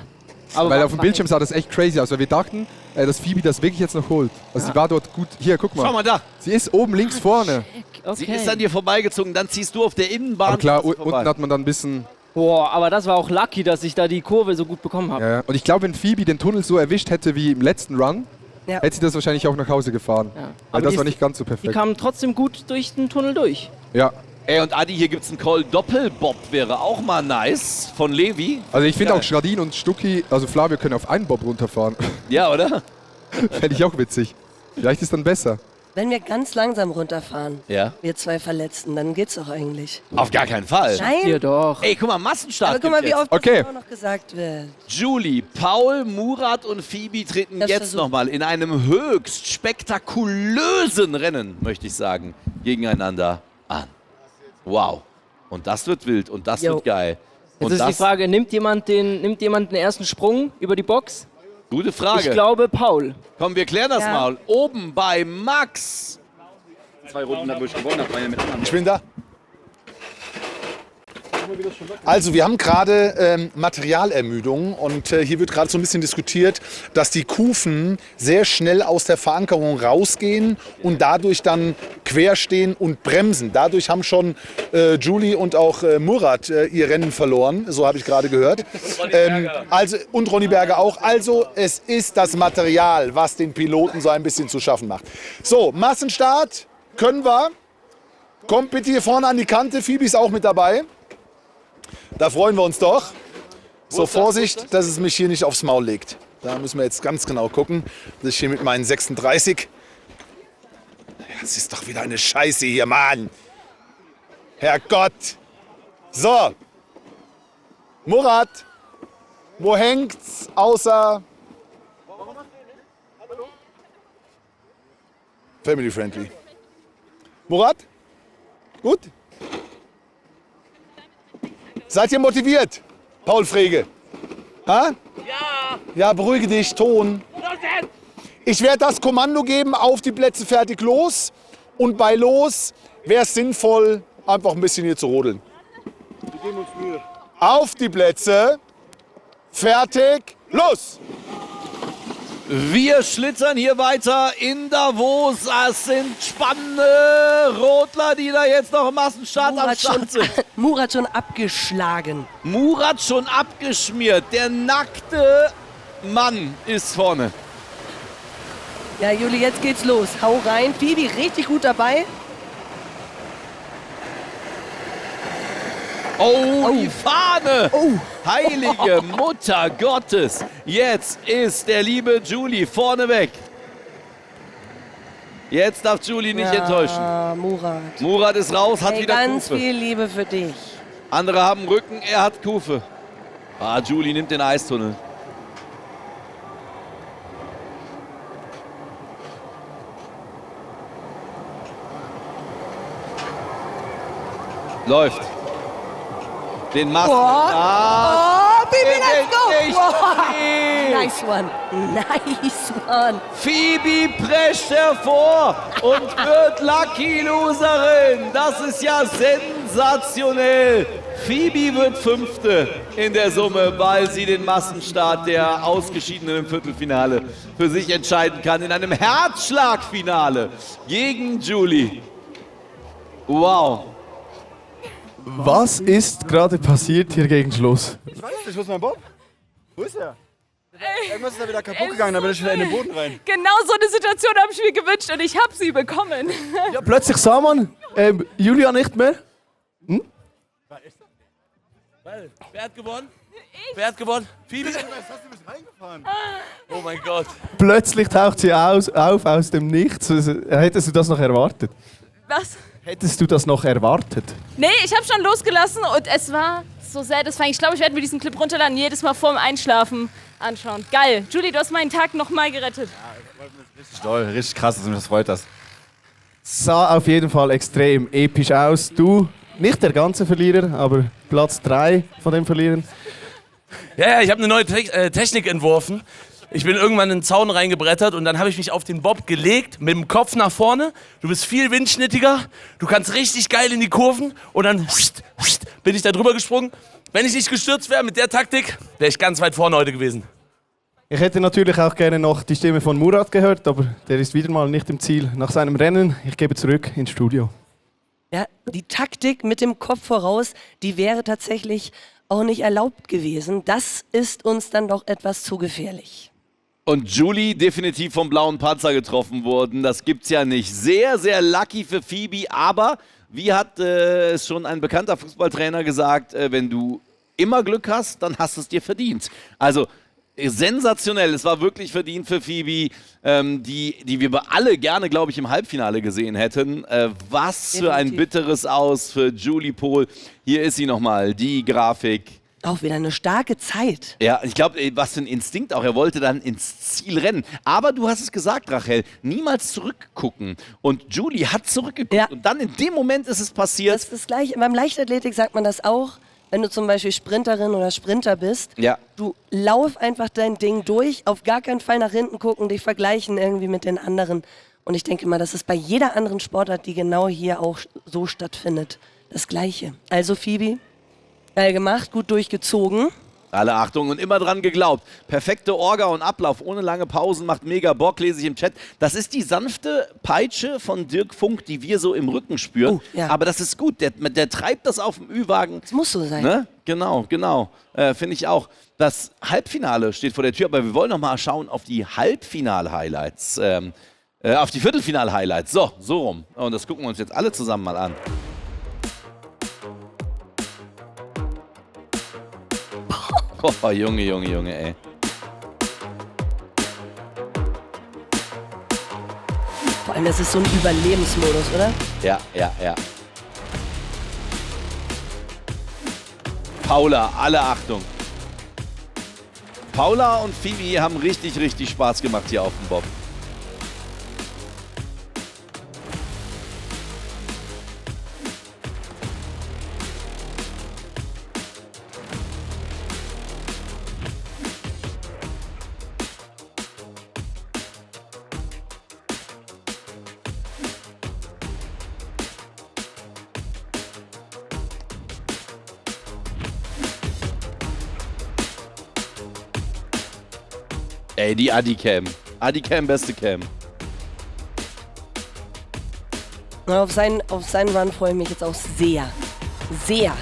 Aber weil auf dem Bildschirm sah das echt crazy aus, weil wir dachten, dass Phoebe das wirklich jetzt noch holt. Also sie war dort gut. Hier, guck mal. Schau mal da. Sie ist oben links vorne. Okay. Sie ist an dir vorbeigezogen, dann ziehst du auf der Innenbahn. Aber klar, unten hat man dann ein bisschen... Boah, aber das war auch lucky, dass ich da die Kurve so gut bekommen habe. Ja. Und ich glaube, wenn Phoebe den Tunnel so erwischt hätte wie im letzten Run, hätte sie das wahrscheinlich auch nach Hause gefahren. Ja. Weil das war nicht ganz so perfekt. Die kamen trotzdem gut durch den Tunnel durch. Ja. Ey, und Adi, hier gibt's einen Call. Doppelbob wäre auch mal nice von Levi. Also ich finde auch Schradin und Stucki, also Flavio, können auf einen Bob runterfahren. Ja, oder? Fände ich auch witzig. Vielleicht ist dann besser. Wenn wir ganz langsam runterfahren, Ja. wir zwei Verletzten, dann geht's doch eigentlich. Auf gar keinen Fall. Nein. Ja, doch. Ey, guck mal, Massenstart. Aber guck mal, gibt's wie jetzt. oft das auch noch gesagt wird. Julie, Paul, Murat und Phoebe treten jetzt nochmal in einem höchst spektakulösen Rennen, möchte ich sagen, gegeneinander an. Wow. Und das wird wild und das wird geil. Jetzt Und ist die das, Frage, nimmt jemand den ersten Sprung über die Box? gute Frage. Ich glaube Paul. Komm, wir klären das Ja. mal. Oben bei Max. 2 Runden, da wo ich gewonnen habe, war ja mit anderen. Ich bin da. Also wir haben gerade Materialermüdung und hier wird gerade so ein bisschen diskutiert, dass die Kufen sehr schnell aus der Verankerung rausgehen und dadurch dann quer stehen und bremsen. Dadurch haben schon Julie und auch Murat ihr Rennen verloren, so habe ich gerade gehört. Und Ronny Berger auch. Also es ist das Material, was den Piloten so ein bisschen zu schaffen macht. So, Massenstart können wir. Kommt bitte hier vorne an die Kante, Phoebe ist auch mit dabei. Da freuen wir uns doch. So, Vorsicht, dass es mich hier nicht aufs Maul legt. Da müssen wir jetzt ganz genau gucken, dass ich hier mit meinen 36... Das ist doch wieder eine Scheiße hier, Mann. Herrgott. So. Murat, wo hängt's außer... Family friendly. Murat? Gut? Seid ihr motiviert? Paul Frege. Ha? Ja. Ja, beruhige dich, Ton. Ich werde das Kommando geben, auf die Plätze, fertig, los. Und bei los wäre es sinnvoll, einfach ein bisschen hier zu rodeln. Wir geben uns Mühe. Auf die Plätze, fertig, los! Wir schlittern hier weiter in Davos. Es sind spannende Rotler, die da jetzt noch im Massenstart am Start sind. Murat schon abgeschlagen. Murat schon abgeschmiert. Der nackte Mann ist vorne. Ja, Juli, jetzt geht's los. Hau rein. Phoebe richtig gut dabei. Oh, die Fahne! Heilige Mutter Gottes! Jetzt ist der liebe Julie vorne weg. Jetzt darf Julie nicht enttäuschen. Murat. Murat ist raus, hat Hey, wieder ganz Kufe. viel Liebe für dich. Andere haben Rücken, er hat Kufe. Ah, Julie nimmt den Eistunnel. Läuft. Den macht. Oh, Phoebe, let's go! Nicht. Wow. Nice one. Nice one. Phoebe prescht hervor und wird Lucky Loserin. Das ist ja sensationell. Phoebe wird Fünfte in der Summe, weil sie den Massenstart der Ausgeschiedenen im Viertelfinale für sich entscheiden kann. In einem Herzschlagfinale gegen Julie. Wow. Was ist gerade passiert hier gegen Schluss? Ich weiß nicht, wo ist mein Bob? Wo ist er? Irgendwas ist da wieder kaputt gegangen, da bin ich wieder in den Boden rein. Genau so eine Situation habe ich mir gewünscht und ich habe sie bekommen. Ja, plötzlich sah man Julia nicht mehr. Hm? Wer hat gewonnen? Wer hat gewonnen? Phoebe? Was hast du mich reingefahren? Oh mein Gott. Plötzlich taucht sie auf aus dem Nichts. Hättest du das noch erwartet? Was? Hättest du das noch erwartet? Nee, ich habe schon losgelassen und es war so satisfying. Ich glaube, ich werde mir diesen Clip runterladen, jedes Mal vorm Einschlafen anschauen. Geil. Julie, du hast meinen Tag nochmal gerettet. Richtig toll, richtig krass, dass mich das freut. Sah auf jeden Fall extrem episch aus. Du, nicht der ganze Verlierer, aber Platz 3 von den Verlierern. Ja, ich habe eine neue Technik entworfen. Ich bin irgendwann in den Zaun reingebrettert und dann habe ich mich auf den Bob gelegt, mit dem Kopf nach vorne. Du bist viel windschnittiger, du kannst richtig geil in die Kurven und dann bin ich da drüber gesprungen. Wenn ich nicht gestürzt wäre mit der Taktik, wäre ich ganz weit vorne heute gewesen. Ich hätte natürlich auch gerne noch die Stimme von Murat gehört, aber der ist wieder mal nicht im Ziel nach seinem Rennen. Ich gebe zurück ins Studio. Ja, die Taktik mit dem Kopf voraus, die wäre tatsächlich auch nicht erlaubt gewesen. Das ist uns dann doch etwas zu gefährlich. Und Julie definitiv vom blauen Panzer getroffen worden. Das gibt's ja nicht. Sehr, sehr lucky für Phoebe. Aber wie hat es schon ein bekannter Fußballtrainer gesagt, wenn du immer Glück hast, dann hast du es dir verdient. Also sensationell. Es war wirklich verdient für Phoebe, die wir alle gerne, glaube ich, im Halbfinale gesehen hätten. Was für ein bitteres Aus für Julie Pohl. Hier ist sie nochmal, die Grafik. Auch wieder eine starke Zeit. Ja, ich glaube, was für ein Instinkt auch. Er wollte dann ins Ziel rennen. Aber du hast es gesagt, Rachel, niemals zurückgucken. Und Julie hat zurückgeguckt. Ja. Und dann in dem Moment ist es passiert. Das ist das Gleiche. Beim Leichtathletik sagt man das auch. Wenn du zum Beispiel Sprinterin oder Sprinter bist, ja. Du lauf einfach dein Ding durch, auf gar keinen Fall nach hinten gucken, dich vergleichen irgendwie mit den anderen. Und ich denke mal, das ist bei jeder anderen Sportart, die genau hier auch so stattfindet, das Gleiche. Also Phoebe, geil gemacht, gut durchgezogen. Alle Achtung und immer dran geglaubt. Perfekte Orga und Ablauf, ohne lange Pausen, macht mega Bock, lese ich im Chat. Das ist die sanfte Peitsche von Dirk Funk, die wir so im Rücken spüren. Oh, ja. Aber das ist gut, der treibt das auf dem Ü-Wagen. Das muss so sein. Ne? Genau. Finde ich auch. Das Halbfinale steht vor der Tür, aber wir wollen noch mal schauen auf die Halbfinal-Highlights. Auf die Viertelfinal-Highlights. So rum. Und das gucken wir uns jetzt alle zusammen mal an. Oh, Junge, ey. Vor allem, das ist so ein Überlebensmodus, oder? Ja. Paula, alle Achtung. Paula und Phoebe haben richtig Spaß gemacht hier auf dem Bob. Ey, die Adicam. Adicam, beste Cam. Auf seinen Run freue ich mich jetzt auch sehr. Sehr.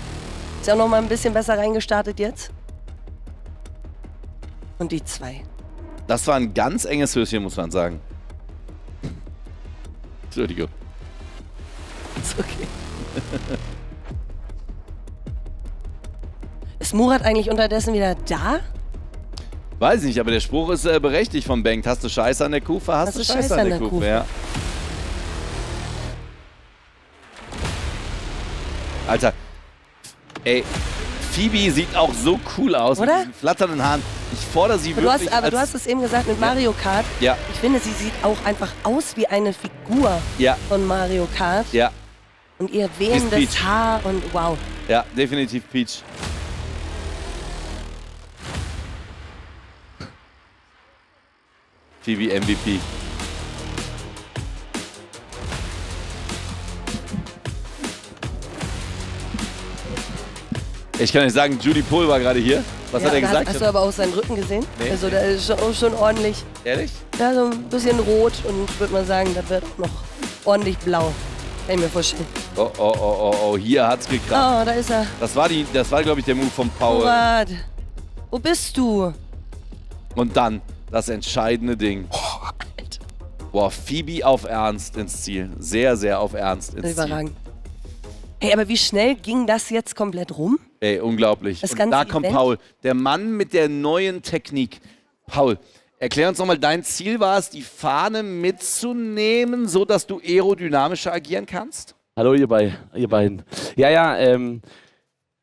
Ist ja auch noch mal ein bisschen besser reingestartet jetzt. Und die 2. Das war ein ganz enges Höschen, muss man sagen. Entschuldigung. Ist okay. Ist Murat eigentlich unterdessen wieder da? Weiß nicht, aber der Spruch ist berechtigt von Bengt. Hast du Scheiße an der Kufe, hast du Scheiße an der Kufe. Ja. Alter, ey, Phoebe sieht auch so cool aus Oder? mit diesen flatternden Haaren. Ich fordere sie wirklich. Du hast es eben gesagt mit Mario Kart. Ja. Ich finde, sie sieht auch einfach aus wie eine Figur von Mario Kart. Ja. Und ihr Ist wehendes Peach. Haar und wow. Ja, definitiv Peach. Phoebe MVP. Ich kann euch sagen, Judy Pohl war gerade hier. Was hat er gesagt? Hast du aber auch seinen Rücken gesehen? Nee. Also da ist schon ordentlich. Ehrlich? Ja, so ein bisschen rot und würde mal sagen, das wird auch noch ordentlich blau. Kann ich mir vorstellen. Oh, hier hat's gekracht. Oh, da ist er. Das war glaube ich, der Move von Paul. Murat, wo bist du? Und dann das entscheidende Ding. Boah, Phoebe auf Ernst ins Ziel. Sehr, sehr auf Ernst ins Ziel. Überragend. Hey, aber wie schnell ging das jetzt komplett rum? Ey, unglaublich. Das Und ganze da kommt Event? Paul, der Mann mit der neuen Technik. Paul, erklär uns nochmal, dein Ziel war es, die Fahne mitzunehmen, sodass du aerodynamischer agieren kannst? Hallo ihr beiden.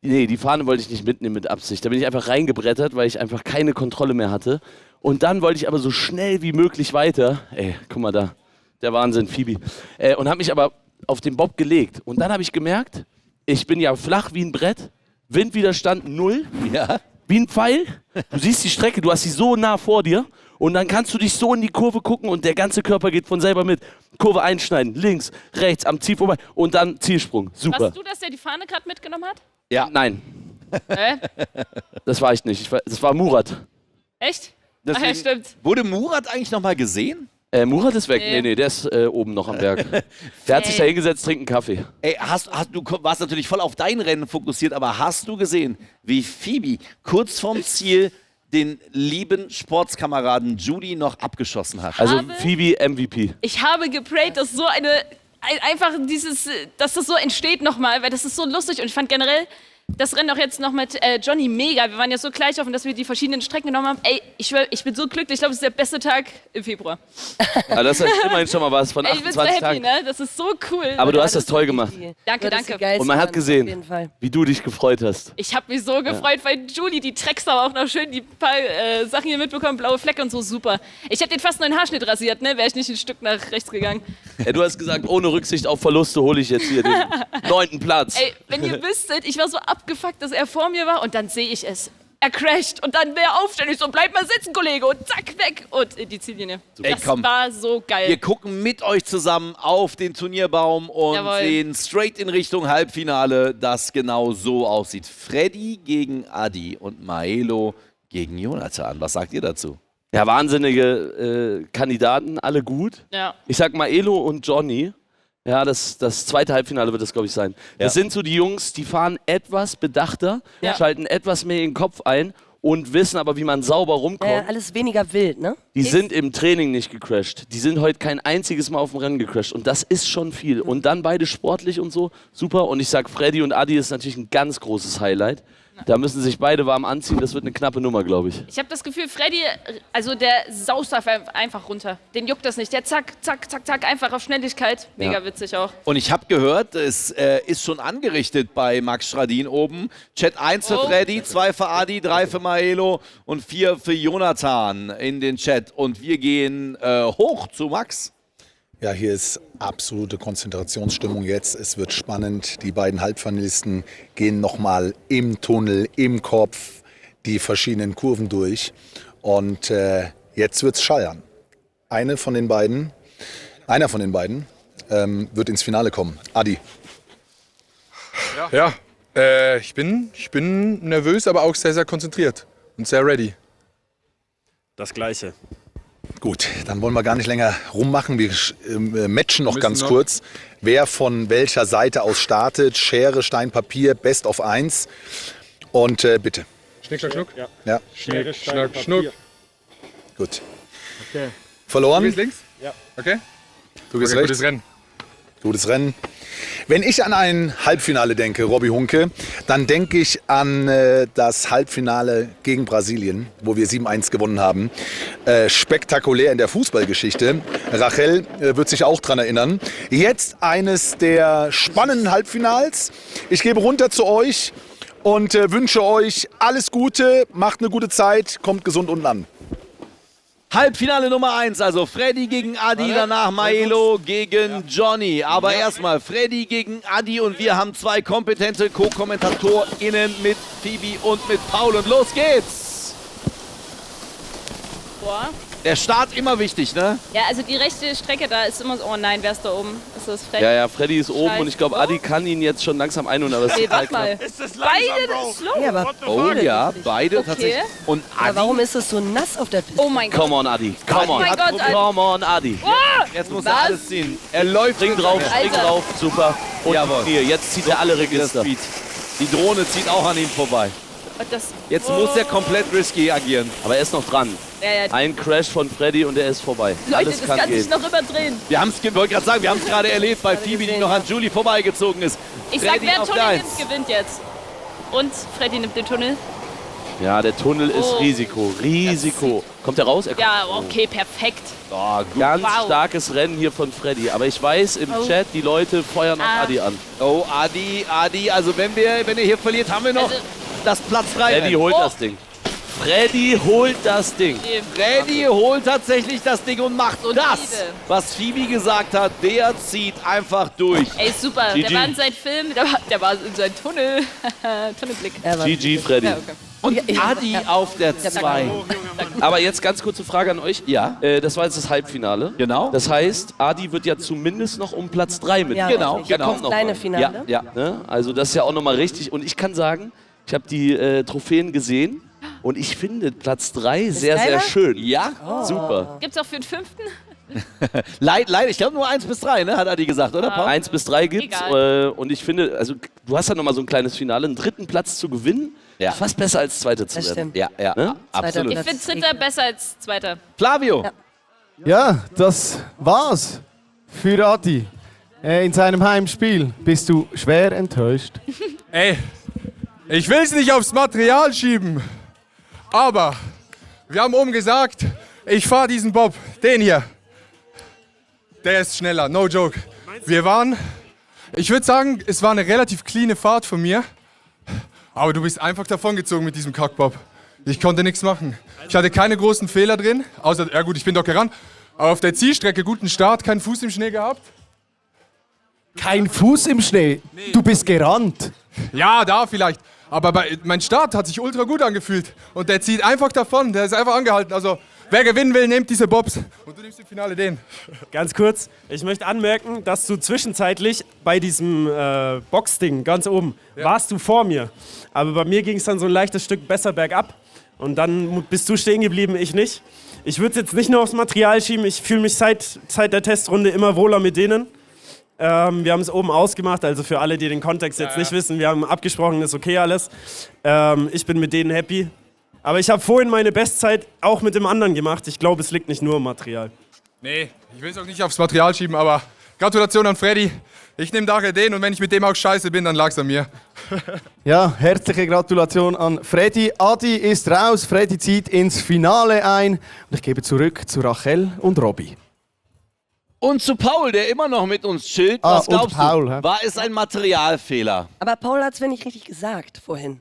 Nee, die Fahne wollte ich nicht mitnehmen mit Absicht. Da bin ich einfach reingebrettert, weil ich einfach keine Kontrolle mehr hatte. Und dann wollte ich aber so schnell wie möglich weiter. Ey, guck mal da, der Wahnsinn, Phoebe. Und habe mich aber auf den Bob gelegt. Und dann habe ich gemerkt, ich bin ja flach wie ein Brett, Windwiderstand 0, wie ein Pfeil. Du siehst die Strecke, du hast sie so nah vor dir. Und dann kannst du dich so in die Kurve gucken und der ganze Körper geht von selber mit. Kurve einschneiden, links, rechts, am Ziel vorbei und dann Zielsprung. Super. Warst du, dass der die Fahne gerade mitgenommen hat? Ja. Nein. Das war ich nicht. Das war Murat. Echt? Deswegen, Ach ja, stimmt. Wurde Murat eigentlich nochmal gesehen? Murat ist weg. Nee. Nee, der ist oben noch am Berg. Der hat sich da hingesetzt, trinkt einen Kaffee. Ey, du warst natürlich voll auf dein Rennen fokussiert, aber hast du gesehen, wie Phoebe kurz vorm Ziel den lieben Sportskameraden Judy noch abgeschossen hat? Also Phoebe MVP. Ich habe geprayt, dass so dass das so entsteht nochmal, weil das ist so lustig und ich fand generell das Rennen auch jetzt noch mit Johnny mega. Wir waren ja so gleich offen, dass wir die verschiedenen Strecken genommen haben. Ey, ich schwör, ich bin so glücklich. Ich glaube, es ist der beste Tag im Februar. Ja, das ist immerhin schon mal was von Ey, ich bin so 28 happy, Tagen. ne? Das ist so cool. Aber du hast das toll gemacht. Danke, danke. Und man hat gesehen, wie du dich gefreut hast. Ich habe mich so gefreut, weil Julie, die Drecksau, auch noch schön die paar Sachen hier mitbekommen, blaue Flecke und so, super. Ich hätte den fast einen Haarschnitt rasiert, ne? Wäre ich nicht ein Stück nach rechts gegangen. Ja, du hast gesagt, ohne Rücksicht auf Verluste hole ich jetzt hier den 9. Platz. Ey, wenn ihr wüsstet, ich war so abgefuckt, dass er vor mir war und dann sehe ich es. Er crasht und dann wäre aufständig so, bleib mal sitzen, Kollege, und zack, weg und in die Ziellinie. Ey, Das komm. war so geil. Wir gucken mit euch zusammen auf den Turnierbaum und Jawohl. sehen straight in Richtung Halbfinale, das genau so aussieht. Freddy gegen Adi und Maelo gegen Jonathan. Was sagt ihr dazu? Ja, wahnsinnige Kandidaten, alle gut. Ja. Ich sag Maelo und Johnny. Ja, das zweite Halbfinale wird das, glaube ich, sein. Ja. Das sind so die Jungs, die fahren etwas bedachter, Ja. schalten etwas mehr in den Kopf ein und wissen aber, wie man sauber rumkommt. Alles weniger wild, ne? Die sind im Training nicht gecrashed. Die sind heute kein einziges Mal auf dem Rennen gecrashed. Und das ist schon viel. Und dann beide sportlich und so. Super. Und ich sag, Freddy und Adi ist natürlich ein ganz großes Highlight. Da müssen sich beide warm anziehen. Das wird eine knappe Nummer, glaube ich. Ich habe das Gefühl, Freddy, also der saust einfach runter. Den juckt das nicht. Der zack, zack, zack, zack, einfach auf Schnelligkeit. Mega Ja. witzig auch. Und ich habe gehört, es ist schon angerichtet bei Max Stradin oben. Chat 1 für Freddy, 2 für Adi, 3 für Maelo und 4 für Jonathan in den Chat. Und wir gehen hoch zu Max. Ja, hier ist absolute Konzentrationsstimmung jetzt. Es wird spannend. Die beiden Halbfinalisten gehen nochmal im Tunnel, im Kopf die verschiedenen Kurven durch. Und jetzt wird's schallern. Einer von den beiden wird ins Finale kommen. Adi. Ja, ich bin nervös, aber auch sehr, sehr konzentriert und sehr ready. Das Gleiche. Gut, dann wollen wir gar nicht länger rummachen. Wir matchen noch Müssen ganz noch. kurz. Wer von welcher Seite aus startet. Schere, Stein, Papier, Best of 1. Und bitte. Schnick, schnack, schnuck? Ja. Schnick, schnack, schnuck. Gut. Okay. Verloren? Du gehst links? Ja. Okay. Du gehst Okay, rechts. gutes Rennen. Gutes Rennen. Wenn ich an ein Halbfinale denke, Robby Hunke, dann denke ich an das Halbfinale gegen Brasilien, wo wir 7-1 gewonnen haben. Spektakulär in der Fußballgeschichte. Rachel wird sich auch dran erinnern. Jetzt eines der spannenden Halbfinals. Ich gebe runter zu euch und wünsche euch alles Gute, macht eine gute Zeit, kommt gesund unten an. Halbfinale Nummer 1, also Freddy gegen Adi, danach Maelo gegen Johnny. Aber erstmal Freddy gegen Adi und wir haben 2 kompetente Co-KommentatorInnen mit Phoebe und mit Paul. Und los geht's! Boah. Der Start immer wichtig, ne? Ja, also die rechte Strecke, da ist immer so, oh nein, wer ist da oben? Ist das frech? Ja, Freddy ist oben Scheiße. und ich glaube, Adi kann ihn jetzt schon langsam einholen, aber es Nee, ist warte total mal. knapp. Beide slow. Ja, aber Oh ja, beide Okay. tatsächlich. Und aber Adi, warum ist es so nass auf der Piste? Oh mein Gott. Come on, Adi. Come on. Oh mein Gott, Adi. Come on, Adi. Oh, jetzt muss er was? alles ziehen. Er läuft. Spring drauf, spring Alter. drauf, super. Und Jawohl. hier, jetzt zieht er alle Register. Die Drohne zieht auch an ihm vorbei. Und das, Jetzt muss er komplett risky agieren. Aber er ist noch dran. Ja. Ein Crash von Freddy und er ist vorbei. Leute, Alles das kann kann gehen. sich noch überdrehen. Wir haben es, wollte gerade sagen, wir haben es gerade erlebt bei Phoebe, die noch an Julie vorbeigezogen ist. Ich sag, Freddy wer auf Tunnel der nimmt, Eins. gewinnt jetzt. Und Freddy nimmt den Tunnel. Ja, der Tunnel ist Oh. Risiko. Risiko. Kommt er raus? Er kommt. Ja, okay, perfekt. Oh, gut. Ganz Wow. starkes Rennen hier von Freddy. Aber ich weiß im Oh. Chat, die Leute feuern auf Adi an. Oh, Adi, also wenn ihr hier verliert, haben wir noch das Platz 3. Freddy holt das Ding. Freddy holt das Ding. Freddy holt tatsächlich das Ding und macht das, Solide. was Phoebe gesagt hat. Der zieht einfach durch. Ey, super. GG. Der war in seinem Film, der war in seinem Tunnel. Tunnelblick. GG, Freddy. Ja, okay. Und Adi auf der 2. Aber jetzt ganz kurze Frage an euch. Ja. Das war jetzt das Halbfinale. Genau. Das heißt, Adi wird ja zumindest noch um Platz 3 mit. Ja, Genau, richtig. genau. Kommt noch Kleine mal. Finale. Ja. Ne? Also das ist ja auch nochmal richtig. Und ich kann sagen, ich habe die Trophäen gesehen und ich finde Platz 3 sehr, sehr geiler? schön. Ja. Super. Gibt's auch für den 5.? Leider, ich glaube nur 1 bis 3, ne, hat Adi gesagt, oder Paul? 1 bis 3 gibt's. Egal. Und ich finde, also du hast ja nochmal so ein kleines Finale, einen 3. Platz zu gewinnen, Ja. fast besser als Zweiter zu Das werden. stimmt. Ja, Ne? absolut. Ich finde Dritter besser als Zweiter. Flavio. Ja, das war's für Adi. In seinem Heimspiel bist du schwer enttäuscht. Ey, ich will es nicht aufs Material schieben, aber wir haben oben gesagt, ich fahre diesen Bob, den hier. Der ist schneller, no joke. Ich würde sagen, es war eine relativ cleane Fahrt von mir, aber du bist einfach davongezogen mit diesem Kackbob. Ich konnte nichts machen. Ich hatte keine großen Fehler drin, außer, ja gut, ich bin doch gerannt, aber auf der Zielstrecke guten Start, keinen Fuß im Schnee gehabt. Kein Fuß im Schnee. Du bist gerannt. Ja, da vielleicht. Aber mein Start hat sich ultra gut angefühlt. Und der zieht einfach davon. Der ist einfach angehalten. Also, wer gewinnen will, nimmt diese Bobs. Und du nimmst im Finale den. Ganz kurz, ich möchte anmerken, dass du zwischenzeitlich bei diesem Boxding ganz oben warst du vor mir. Aber bei mir ging es dann so ein leichtes Stück besser bergab. Und dann bist du stehen geblieben, ich nicht. Ich würde es jetzt nicht nur aufs Material schieben. Ich fühle mich seit der Testrunde immer wohler mit denen. Wir haben es oben ausgemacht, also für alle, die den Kontext jetzt nicht wissen, wir haben abgesprochen, ist okay alles. Ich bin mit denen happy. Aber ich habe vorhin meine Bestzeit auch mit dem anderen gemacht. Ich glaube, es liegt nicht nur am Material. Nee, ich will es auch nicht aufs Material schieben, aber Gratulation an Freddy. Ich nehme daher den und wenn ich mit dem auch scheiße bin, dann lag es an mir. Ja, herzliche Gratulation an Freddy. Adi ist raus, Freddy zieht ins Finale ein. Und ich gebe zurück zu Rachel und Robby. Und zu Paul, der immer noch mit uns chillt. Was und glaubst Paul, du? hä? War es ein Materialfehler? Aber Paul hat es mir nicht richtig gesagt vorhin.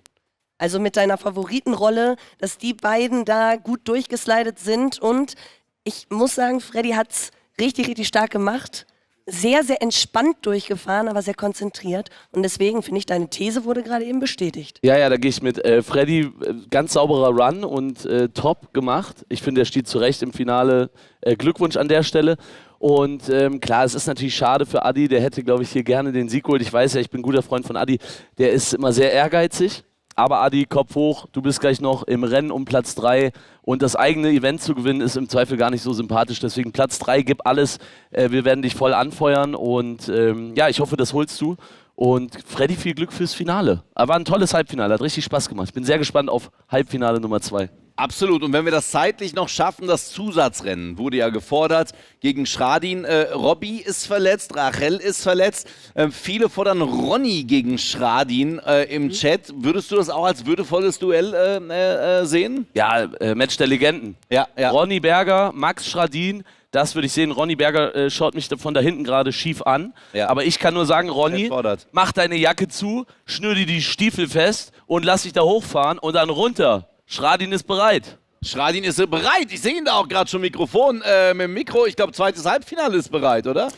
Also mit deiner Favoritenrolle, dass die beiden da gut durchgeslidet sind. Und ich muss sagen, Freddy hat es richtig, richtig stark gemacht. Sehr, sehr entspannt durchgefahren, aber sehr konzentriert. Und deswegen finde ich, deine These wurde gerade eben bestätigt. Ja, da gehe ich mit. Freddy, ganz sauberer Run und top gemacht. Ich finde, er steht zu Recht im Finale. Glückwunsch an der Stelle. Und klar, es ist natürlich schade für Adi, der hätte, glaube ich, hier gerne den Sieg geholt. Ich weiß ja, ich bin ein guter Freund von Adi, der ist immer sehr ehrgeizig. Aber Adi, Kopf hoch, du bist gleich noch im Rennen um Platz 3 und das eigene Event zu gewinnen ist im Zweifel gar nicht so sympathisch. Deswegen Platz 3, gib alles, wir werden dich voll anfeuern und ja, ich hoffe, das holst du. Und Freddy, viel Glück fürs Finale. Aber war ein tolles Halbfinale, hat richtig Spaß gemacht. Ich bin sehr gespannt auf Halbfinale Nummer 2. Absolut. Und wenn wir das zeitlich noch schaffen, das Zusatzrennen wurde ja gefordert gegen Schradin. Robby ist verletzt, Rachel ist verletzt. Viele fordern Ronny gegen Schradin im Chat. Würdest du das auch als würdevolles Duell sehen? Ja, Match der Legenden. Ja. Ronny Berger, Max Schradin, Das würde ich sehen. Ronny Berger schaut mich von da hinten gerade schief an. Ja. Aber ich kann nur sagen, Ronny, mach deine Jacke zu, schnür dir die Stiefel fest und lass dich da hochfahren und dann runter. Schradin ist bereit. Schradin ist bereit. Ich sehe ihn da auch gerade schon Mikrofon, mit dem Mikro. Ich glaube, zweites Halbfinale ist bereit, oder?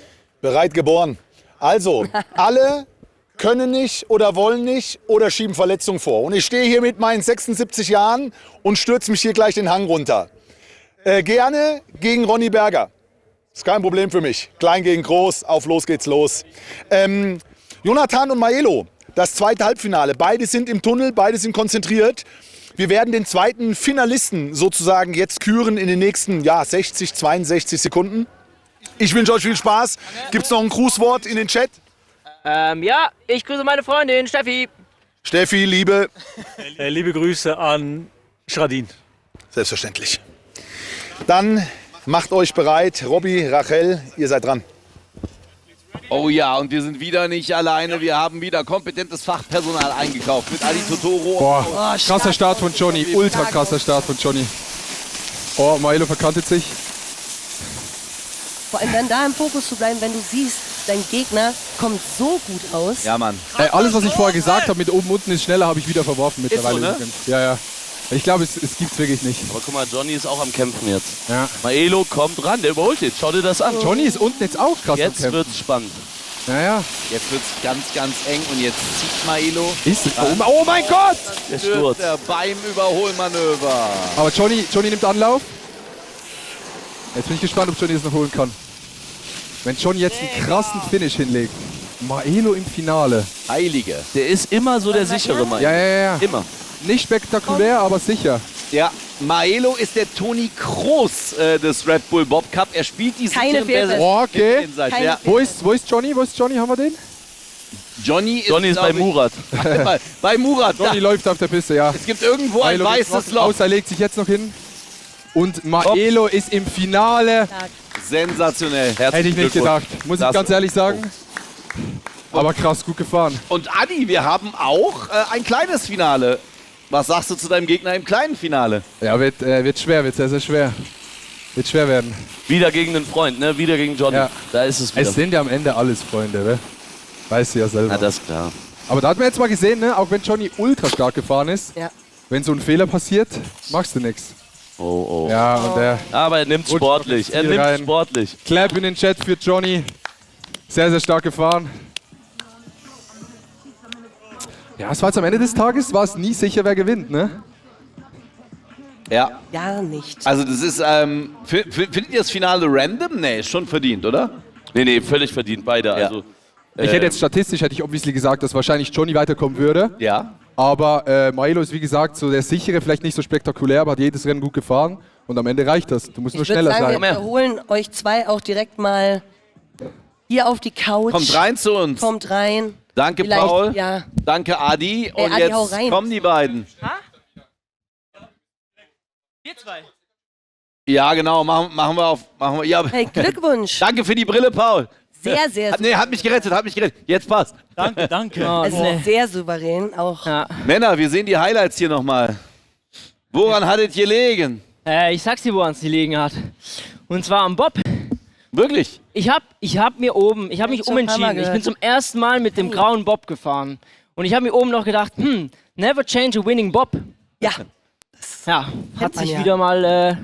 Bereit geboren. Also, alle können nicht oder wollen nicht oder schieben Verletzungen vor. Und ich stehe hier mit meinen 76 Jahren und stürze mich hier gleich den Hang runter. Gerne gegen Ronny Berger. Ist kein Problem für mich. Klein gegen groß, auf los geht's los. Jonathan und Maelo, das zweite Halbfinale. Beide sind im Tunnel, beide sind konzentriert. Wir werden den zweiten Finalisten sozusagen jetzt küren in den nächsten 60, 62 Sekunden. Ich wünsche euch viel Spaß. Gibt es noch ein Grußwort in den Chat? Ja, ich grüße meine Freundin Steffi. Steffi, Liebe. Liebe Grüße an Schradin. Selbstverständlich. Dann macht euch bereit. Robby, Rachel, ihr seid dran. Oh ja, und wir sind wieder nicht alleine. Wir haben wieder kompetentes Fachpersonal eingekauft mit Adi Totoro. Boah, krasser Start von Johnny. Ultra krasser Start von Johnny. Oh, Maelo verkantet sich. Vor allem dann da im Fokus zu bleiben, wenn du siehst, dein Gegner kommt so gut aus. Ja, Mann. Alles, was ich vorher gesagt habe, mit oben, unten ist schneller, habe ich wieder verworfen mittlerweile. Ist so, ne? Ja, ja. Ich glaube, es gibt's wirklich nicht. Aber guck mal, Johnny ist auch am Kämpfen jetzt. Ja. Maelo kommt ran, der überholt jetzt. Schau dir das an. Johnny ist unten jetzt auch krass am Jetzt Kämpfen. wird's spannend. Naja. Jetzt wird's ganz, ganz eng und jetzt zieht Maelo. Oh mein Gott! Der Sturz. Beim Überholmanöver. Aber Johnny nimmt Anlauf. Jetzt bin ich gespannt, ob Johnny das noch holen kann. Wenn Johnny jetzt einen krassen Finish hinlegt. Maelo im Finale. Heilige. Der ist immer so der sichere Maelo. Ja. Immer. Nicht spektakulär, aber sicher. Ja, Maelo ist der Toni Kroos des Red Bull Bob Cup. Er spielt die Keine Fehler. Oh, okay. Ja. Wo ist Johnny? Wo ist Johnny? Haben wir den? Johnny ist bei Murat. Bei Murat. Johnny läuft auf der Piste, ja. Es gibt irgendwo ein weißes Loch. Außer legt sich jetzt noch hin. Und Maelo ist im Finale. Sensationell. Hätte ich nicht gedacht, muss ich ganz ehrlich sagen. Aber krass, gut gefahren. Und Adi, wir haben auch ein kleines Finale. Was sagst du zu deinem Gegner im kleinen Finale? Ja, wird schwer, wird sehr, sehr schwer. Wird schwer werden. Wieder gegen den Freund, ne? Wieder gegen Johnny. Ja. Da ist es wieder. Es sind ja am Ende alles Freunde, ne? Weißt du ja selber. Na, das ist klar. Aber da hat man jetzt mal gesehen, ne? Auch wenn Johnny ultra stark gefahren ist, wenn so ein Fehler passiert, machst du nichts. Oh. Ja, und der Aber er nimmt sportlich. Er nimmt sportlich. Clap in den Chat für Johnny. Sehr, sehr stark gefahren. Ja, es war jetzt am Ende des Tages, war es nie sicher, wer gewinnt, ne? Ja. Gar nicht. Also das ist, findet ihr das Finale random? Nee, ist schon verdient, oder? Nee, völlig verdient, beide. Ja. Also, Ich hätte jetzt statistisch, hätte ich obviously gesagt, dass wahrscheinlich Johnny weiterkommen würde. Ja. Aber Maelo ist wie gesagt so der sichere, vielleicht nicht so spektakulär, aber hat jedes Rennen gut gefahren. Und am Ende reicht das. Du musst nur schneller sein. Wir holen euch zwei auch direkt mal hier auf die Couch. Kommt rein zu uns. Kommt rein. Danke, Vielleicht, Paul. ja. Danke, Adi. Und Adi, hau jetzt rein. kommen die beiden. Wir zwei. Ja, genau. Machen wir. Ja. Hey, Glückwunsch. Danke für die Brille, Paul. Sehr, sehr Nee, hat mich gerettet. Jetzt passt. Danke. Also sehr souverän auch. Ja. Männer, wir sehen die Highlights hier nochmal. Woran hat es gelegen? Ich sag's dir, woran es gelegen hat. Und zwar am Bob. Wirklich? Ich hab mich umentschieden. Ich bin zum ersten Mal mit dem grauen Bob gefahren. Und ich habe mir oben noch gedacht, never change a winning Bob. Ja. Ja, hat sich wieder mal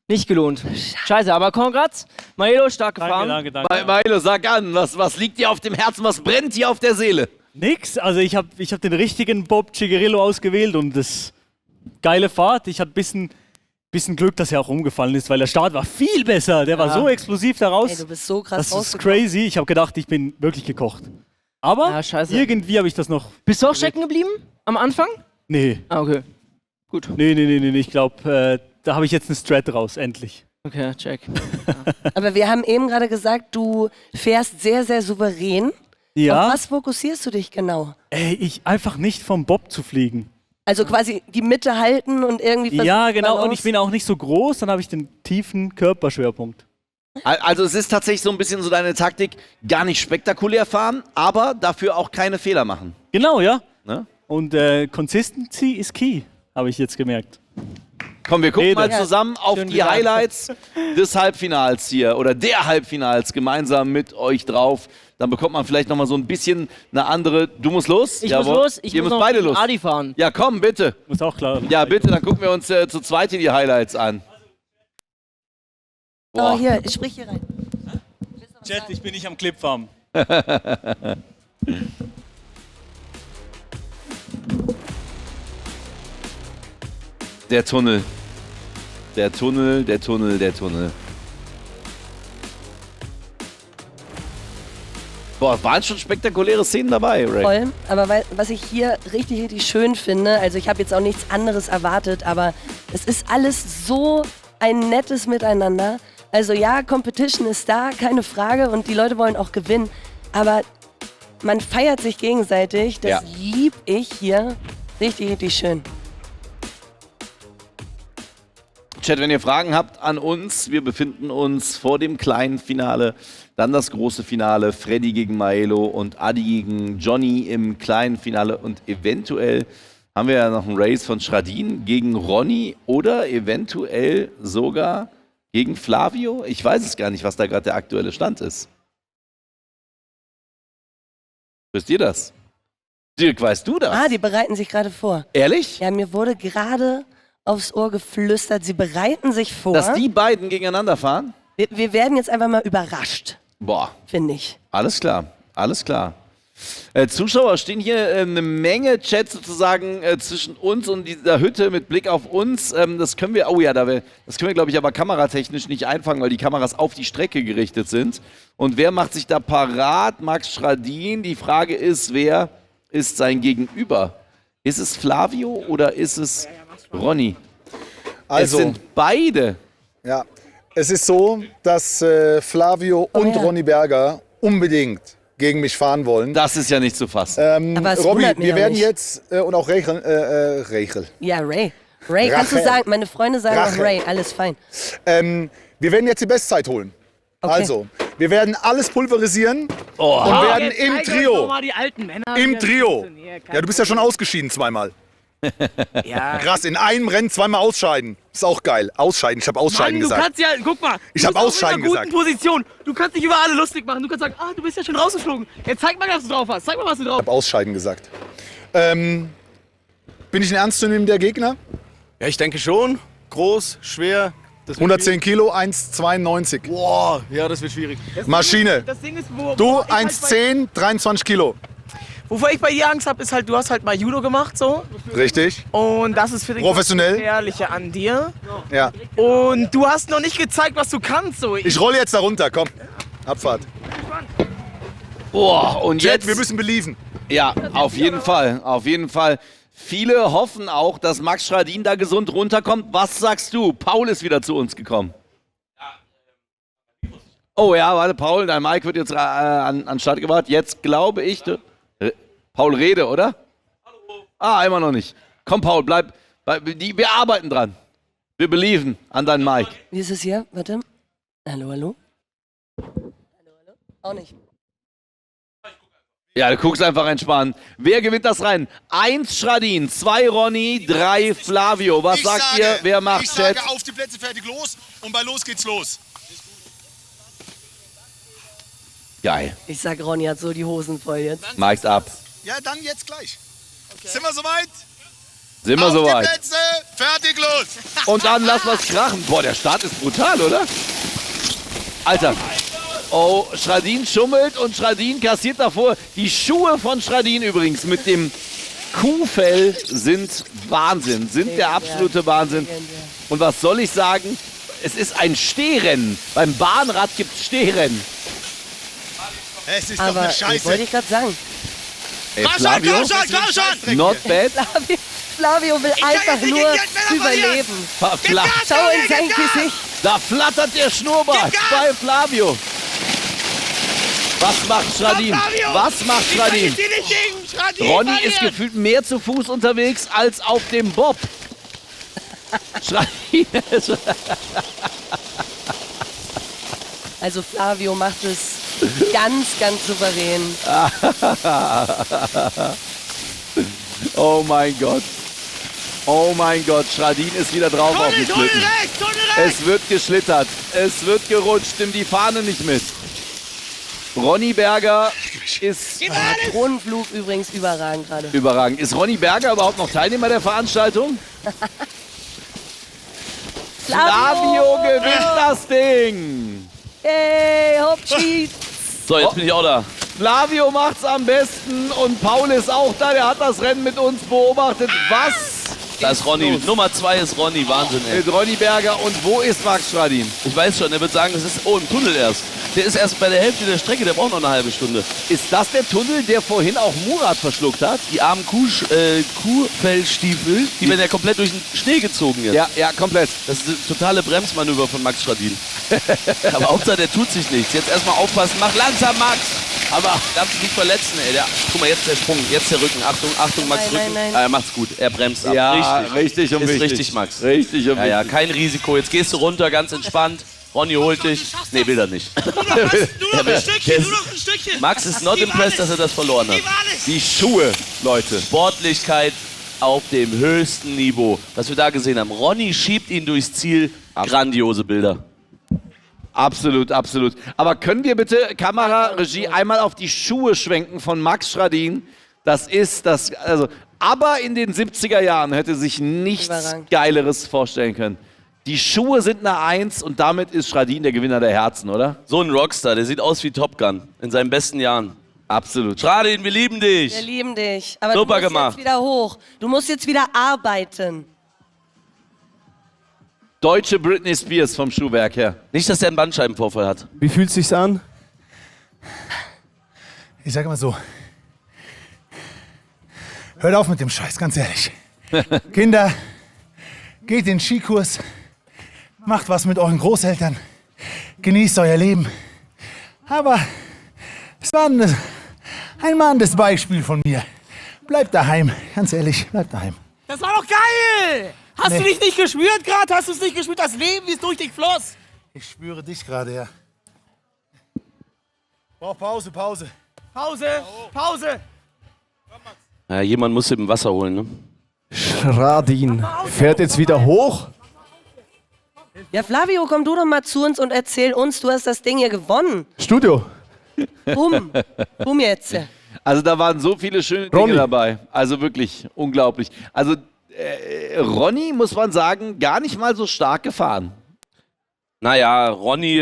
nicht gelohnt. Scheiße, aber congrats. Maelo, stark gefahren. Danke. Maelo, sag an, was liegt dir auf dem Herzen, was brennt dir auf der Seele? Nix, also ich hab den richtigen Bob Cigarillo ausgewählt und das geile Fahrt. Ich hatte ein bisschen Glück, dass er auch umgefallen ist, weil der Start war viel besser. Der war so explosiv daraus. Ey, du bist so krass Das ist crazy. Ich habe gedacht, ich bin wirklich gekocht. Aber irgendwie habe ich das noch... Bist du auch stecken geblieben? Am Anfang? Nee. Ah, okay. Gut. Nee. Ich glaube, da habe ich jetzt eine Strat raus, endlich. Okay, check. Aber wir haben eben gerade gesagt, du fährst sehr, sehr souverän. Ja. Auf was fokussierst du dich genau? Ich einfach nicht vom Bob zu fliegen. Also quasi die Mitte halten und irgendwie versuchen. Ja, genau. Balance. Und ich bin auch nicht so groß, dann habe ich den tiefen Körperschwerpunkt. Also es ist tatsächlich so ein bisschen so deine Taktik, gar nicht spektakulär fahren, aber dafür auch keine Fehler machen. Genau, ja. Ne? Und Consistency ist key, habe ich jetzt gemerkt. Komm, wir gucken mal Ja. zusammen auf Schön die gesagt. Highlights des Halbfinals hier oder der Halbfinals gemeinsam mit euch drauf. Dann bekommt man vielleicht nochmal so ein bisschen eine andere. Du musst los? Ich muss los, ich Ihr muss müsst noch beide mit los. Adi fahren. Ja, komm, bitte. Muss auch klar. Ja, bitte, dann gucken wir uns zu zweit hier die Highlights an. Oh, hier, ich sprich hier rein. Chat, ich bin nicht am Clipfarm. Der Tunnel. Der Tunnel, der Tunnel, der Tunnel. Boah, waren schon spektakuläre Szenen dabei, Ray. Voll, aber was ich hier richtig, richtig schön finde, also ich habe jetzt auch nichts anderes erwartet, aber es ist alles so ein nettes Miteinander. Also ja, Competition ist da, keine Frage, und die Leute wollen auch gewinnen, aber man feiert sich gegenseitig, das Ja. lieb ich hier. Richtig, richtig schön. Chat, wenn ihr Fragen habt an uns, wir befinden uns vor dem kleinen Finale, dann das große Finale, Freddy gegen Maelo und Adi gegen Johnny im kleinen Finale und eventuell haben wir ja noch einen Race von Schradin gegen Ronny oder eventuell sogar gegen Flavio. Ich weiß es gar nicht, was da gerade der aktuelle Stand ist. Wisst ihr das? Dirk, weißt du das? Ah, die bereiten sich gerade vor. Ehrlich? Ja, mir wurde gerade aufs Ohr geflüstert, sie bereiten sich vor. Dass die beiden gegeneinander fahren? Wir werden jetzt einfach mal überrascht, Boah. finde ich. Alles klar, alles klar. Zuschauer stehen hier eine Menge Chat sozusagen zwischen uns und dieser Hütte mit Blick auf uns. Das können wir, das können wir, glaube ich, aber kameratechnisch nicht einfangen, weil die Kameras auf die Strecke gerichtet sind. Und wer macht sich da parat? Max Schradin. Die Frage ist, wer ist sein Gegenüber? Ist es Flavio oder ist es Ronny? Also, es sind beide. Ja, es ist so, dass Flavio und Ronny Berger unbedingt gegen mich fahren wollen. Das ist ja nicht zu fassen. Aber es Robby, wundert mich wir auch werden nicht. jetzt, und auch Rachel. Ja, Ray. Ray, kannst du Rachel. sagen, meine Freunde sagen auch Rachel. Ray, alles fein. Wir werden jetzt die Bestzeit holen. Also, wir werden alles pulverisieren und werden im Trio. Die alten Männer, Im Trio. Ja, du bist ja schon ausgeschieden zweimal. Ja. Krass, in einem Rennen zweimal ausscheiden. Ist auch geil. Ausscheiden, ich habe ausscheiden Mann, du gesagt. kannst ja, guck mal. Ich du hab bist auch ausscheiden in einer guten gesagt. Position. Du kannst dich über alle lustig machen. Du kannst sagen, du bist ja schon rausgeflogen. Jetzt zeig mal, was du drauf hast. Zeig mal, was du drauf Ich habe ausscheiden gesagt. Bin ich ein ernstzunehmender Gegner? Ja, ich denke schon. Groß, schwer. 110 Kilo, 1,92. Boah, ja, das wird schwierig. Maschine. Das Ding ist, Du 1,10, 23 Kilo. Wovor ich bei dir Angst habe, ist halt, du hast halt mal Judo gemacht, so. Richtig. Und das ist für dich Professionell. das Gefährliche an dir. Ja. Und du hast noch nicht gezeigt, was du kannst, so. Ich rolle jetzt da runter, komm. Abfahrt. Boah, und Jet, jetzt... wir müssen belieben. Ja, auf jeden Fall, auf jeden Fall. Viele hoffen auch, dass Max Schradin da gesund runterkommt. Was sagst du? Paul ist wieder zu uns gekommen. Oh ja, warte, Paul, dein Mic wird jetzt an Start gebracht. Jetzt glaube ich... Paul, rede, oder? Hallo. Immer noch nicht. Komm, Paul, bleib. Wir arbeiten dran. Wir belieben an deinem Mic. Wie ist es hier? Warte. Hallo, hallo? Hallo, hallo? Auch nicht. Ja, du guckst einfach entspannt. Wer gewinnt das Rennen? 1 Schradin, 2 Ronny, 3 Flavio. Was sagt ihr? Wer macht Ich Chat? sage auf die Plätze, fertig, los. Und bei los geht's los. Geil. Ich sag, Ronny hat so die Hosen voll jetzt. Mike's ab. Ja, dann jetzt gleich. Sind wir soweit? Sind wir Auf soweit? die Plätze, fertig, los. Und dann lass was krachen. Boah, der Start ist brutal, oder? Alter. Oh, Schradin schummelt und Schradin kassiert davor. Die Schuhe von Schradin übrigens mit dem Kuhfell sind Wahnsinn. Sind der absolute Wahnsinn. Und was soll ich sagen? Es ist ein Stehrennen. Beim Bahnrad gibt es Stehrennen. Es ist Aber doch eine Scheiße. wollte ich gerade sagen. Ey, Flavio, not bad. Flavio will einfach nur überleben. Schau in sein Gesicht. Da flattert der Schnurrbart bei Flavio. Was macht Schradin? Was macht Schradin? Ronny ist gefühlt mehr zu Fuß unterwegs als auf dem Bob. Schradin. Also Flavio macht es ganz, ganz souverän. Oh mein Gott. Oh mein Gott, Schradin ist wieder drauf auf dem Schlitten. Es wird geschlittert, es wird gerutscht, nimm die Fahne nicht mit. Ronny Berger ist... Drohnenflug übrigens überragend gerade. Überragend. Ist Ronny Berger überhaupt noch Teilnehmer der Veranstaltung? Flavio gewinnt das Ding! Hey, Hauptschied! So, jetzt bin ich auch da. Flavio macht's am besten und Paul ist auch da, der hat das Rennen mit uns beobachtet. Was? Da ist Ronny. los? Nummer 2 ist Ronny. Wahnsinn, ey. Mit Ronny Berger. Und wo ist Max Schradin? Ich weiß schon, er wird sagen, es ist im Tunnel erst. Der ist erst bei der Hälfte der Strecke, der braucht noch eine halbe Stunde. Ist das der Tunnel, der vorhin auch Murat verschluckt hat? Die armen Kuhfellstiefel, die werden ja komplett durch den Schnee gezogen jetzt. Ja, komplett. Das ist ein totale Bremsmanöver von Max Schradin. Aber Hauptsache, der tut sich nichts. Jetzt erstmal aufpassen. Mach langsam, Max! Aber darfst du dich verletzen, ey. Guck mal, jetzt der Sprung, jetzt der Rücken. Achtung, Achtung, Max, Rücken. Nein. Er macht's gut, er bremst ab. Ja, richtig und ist wichtig. richtig, Max. Richtig und Ja, wichtig. kein Risiko. Jetzt gehst du runter, ganz entspannt. Ronny holt dich. Nee, will er nicht. Nur noch ein Stückchen, nur noch ein Stückchen. Max ist not impressed, dass er das verloren hat. Die Schuhe, Leute. Sportlichkeit auf dem höchsten Niveau. Was wir da gesehen haben. Ronny schiebt ihn durchs Ziel. Grandiose Bilder. Absolut, absolut. Aber können wir bitte, Kameraregie, einmal auf die Schuhe schwenken von Max Schradin? Das ist das, also, aber in den 70er Jahren hätte sich nichts Geileres vorstellen können. Die Schuhe sind eine 1 und damit ist Schradin der Gewinner der Herzen, oder? So ein Rockstar, der sieht aus wie Top Gun in seinen besten Jahren. Absolut. Schradin, wir lieben dich. Wir lieben dich. Aber Super du musst gemacht. jetzt wieder hoch. Du musst jetzt wieder arbeiten. Deutsche Britney Spears vom Schuhwerk her. Nicht, dass er einen Bandscheibenvorfall hat. Wie fühlt es sich an? Ich sage mal so, hört auf mit dem Scheiß, ganz ehrlich. Kinder, geht in den Skikurs, macht was mit euren Großeltern, genießt euer Leben. Aber es war ein mahnendes Beispiel von mir. Bleibt daheim, ganz ehrlich, bleibt daheim. Das war doch geil! Hast Nee. du dich nicht gespürt gerade? Hast du es nicht gespürt, das Leben, wie es durch dich floss? Ich spüre dich gerade, ja. Brauch Pause. Pause! Ja, jemand muss ihm Wasser holen, ne? Schradin fährt jetzt wieder hoch. Ja, Flavio, komm du doch mal zu uns und erzähl uns, du hast das Ding hier gewonnen. Studio. Boom jetzt. Also da waren so viele schöne Dinge dabei. Also wirklich unglaublich. Also Ronny, muss man sagen, gar nicht mal so stark gefahren. Naja, Ronny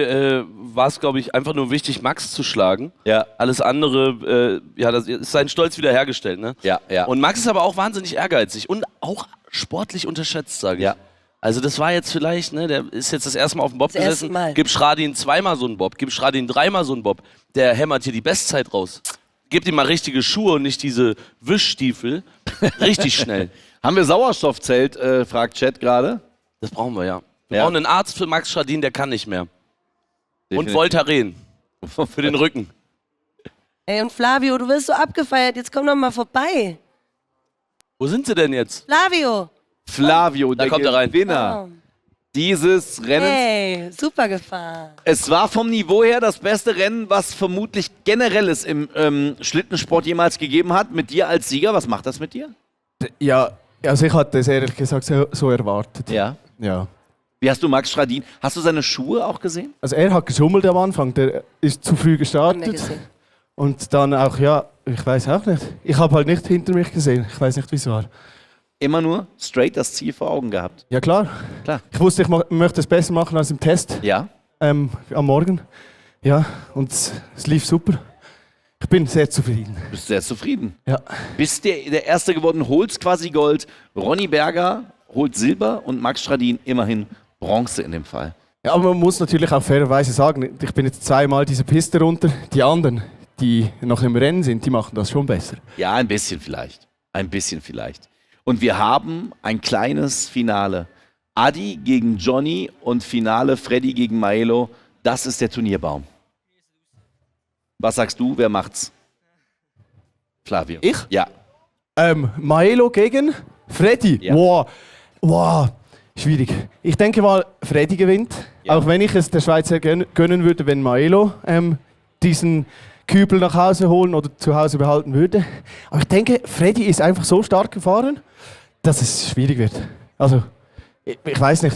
war es, glaube ich, einfach nur wichtig, Max zu schlagen. Ja. Alles andere, das ist sein Stolz wiederhergestellt, ne? Ja. Und Max ist aber auch wahnsinnig ehrgeizig und auch sportlich unterschätzt, sage ich. Ja. Also das war jetzt vielleicht, ne, der ist jetzt das erste Mal auf dem Bob Das erste gesessen. Mal. Gib Schradin zweimal so einen Bob, gib Schradin dreimal so einen Bob. Der hämmert hier die Bestzeit raus. Gebt ihm mal richtige Schuhe und nicht diese Wischstiefel. Richtig schnell. Haben wir Sauerstoffzelt, fragt Chat gerade. Das brauchen wir, ja. Wir brauchen einen Arzt für Max Schradin, der kann nicht mehr. Definitiv. Und Voltaren. Für den Rücken. Ey, und Flavio, du wirst so abgefeiert, jetzt komm doch mal vorbei. Wo sind sie denn jetzt? Flavio, Da der kommt er rein. Gewinner dieses Rennens. Hey, super gefahren. Es war vom Niveau her das beste Rennen, was vermutlich generell es im Schlittensport jemals gegeben hat. Mit dir als Sieger, was macht das mit dir? Ja, also ich hatte es ehrlich gesagt so erwartet. Ja. Ja. Wie hast du Max Schradin? Hast du seine Schuhe auch gesehen? Also er hat geschummelt am Anfang, der ist zu früh gestartet. gesehen. Und dann auch, ja, ich weiß auch nicht. Ich habe halt nicht hinter mich gesehen. Ich weiß nicht, wie es war. Immer nur straight das Ziel vor Augen gehabt. Ja, klar. Ich wusste, ich möchte es besser machen als im Test. Ja. Am Morgen. Ja, und es lief super. Ich bin sehr zufrieden. Du bist sehr zufrieden. Ja. Bist der Erste geworden, holst quasi Gold. Ronny Berger holt Silber und Max Schradin immerhin Bronze in dem Fall. Ja, aber man muss natürlich auch fairerweise sagen, ich bin jetzt zweimal diese Piste runter. Die anderen, die noch im Rennen sind, die machen das schon besser. Ja, ein bisschen vielleicht. Ein bisschen vielleicht. Und wir haben ein kleines Finale. Adi gegen Johnny und Finale Freddy gegen Maelo. Das ist der Turnierbaum. Was sagst du, wer macht's? Flavio. Ich? Ja. Maelo gegen Freddy. Ja. Wow, schwierig. Ich denke mal, Freddy gewinnt. Ja. Auch wenn ich es der Schweizer gönnen würde, wenn Maelo diesen Kübel nach Hause holen oder zu Hause behalten würde. Aber ich denke, Freddy ist einfach so stark gefahren. dass es schwierig wird. Also, ich weiß nicht.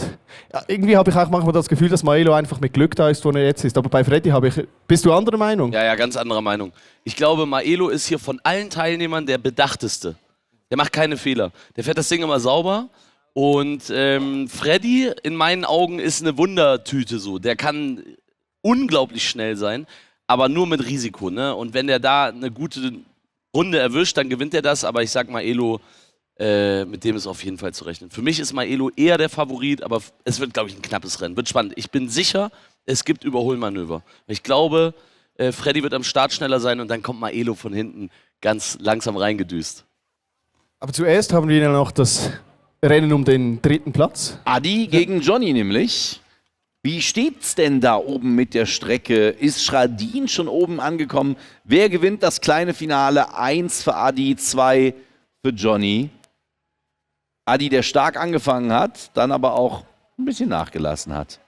Ja, irgendwie habe ich auch manchmal das Gefühl, dass Maelo einfach mit Glück da ist, wo er jetzt ist. Aber bei Freddy bist du anderer Meinung? Ja, ganz anderer Meinung. Ich glaube, Maelo ist hier von allen Teilnehmern der Bedachteste. Der macht keine Fehler. Der fährt das Ding immer sauber. Und Freddy, in meinen Augen, ist eine Wundertüte so. Der kann unglaublich schnell sein, aber nur mit Risiko. Ne? Und wenn der da eine gute Runde erwischt, dann gewinnt er das. Aber ich sag Maelo, mit dem ist auf jeden Fall zu rechnen. Für mich ist Maelo eher der Favorit, aber es wird, glaube ich, ein knappes Rennen. Wird spannend. Ich bin sicher, es gibt Überholmanöver. Ich glaube, Freddy wird am Start schneller sein und dann kommt Maelo von hinten ganz langsam reingedüst. Aber zuerst haben wir ja noch das Rennen um den 3. Platz. Adi gegen Johnny nämlich. Wie steht's denn da oben mit der Strecke? Ist Schradin schon oben angekommen? Wer gewinnt das kleine Finale? 1 für Adi, 2 für Johnny. Adi, der stark angefangen hat, dann aber auch ein bisschen nachgelassen hat.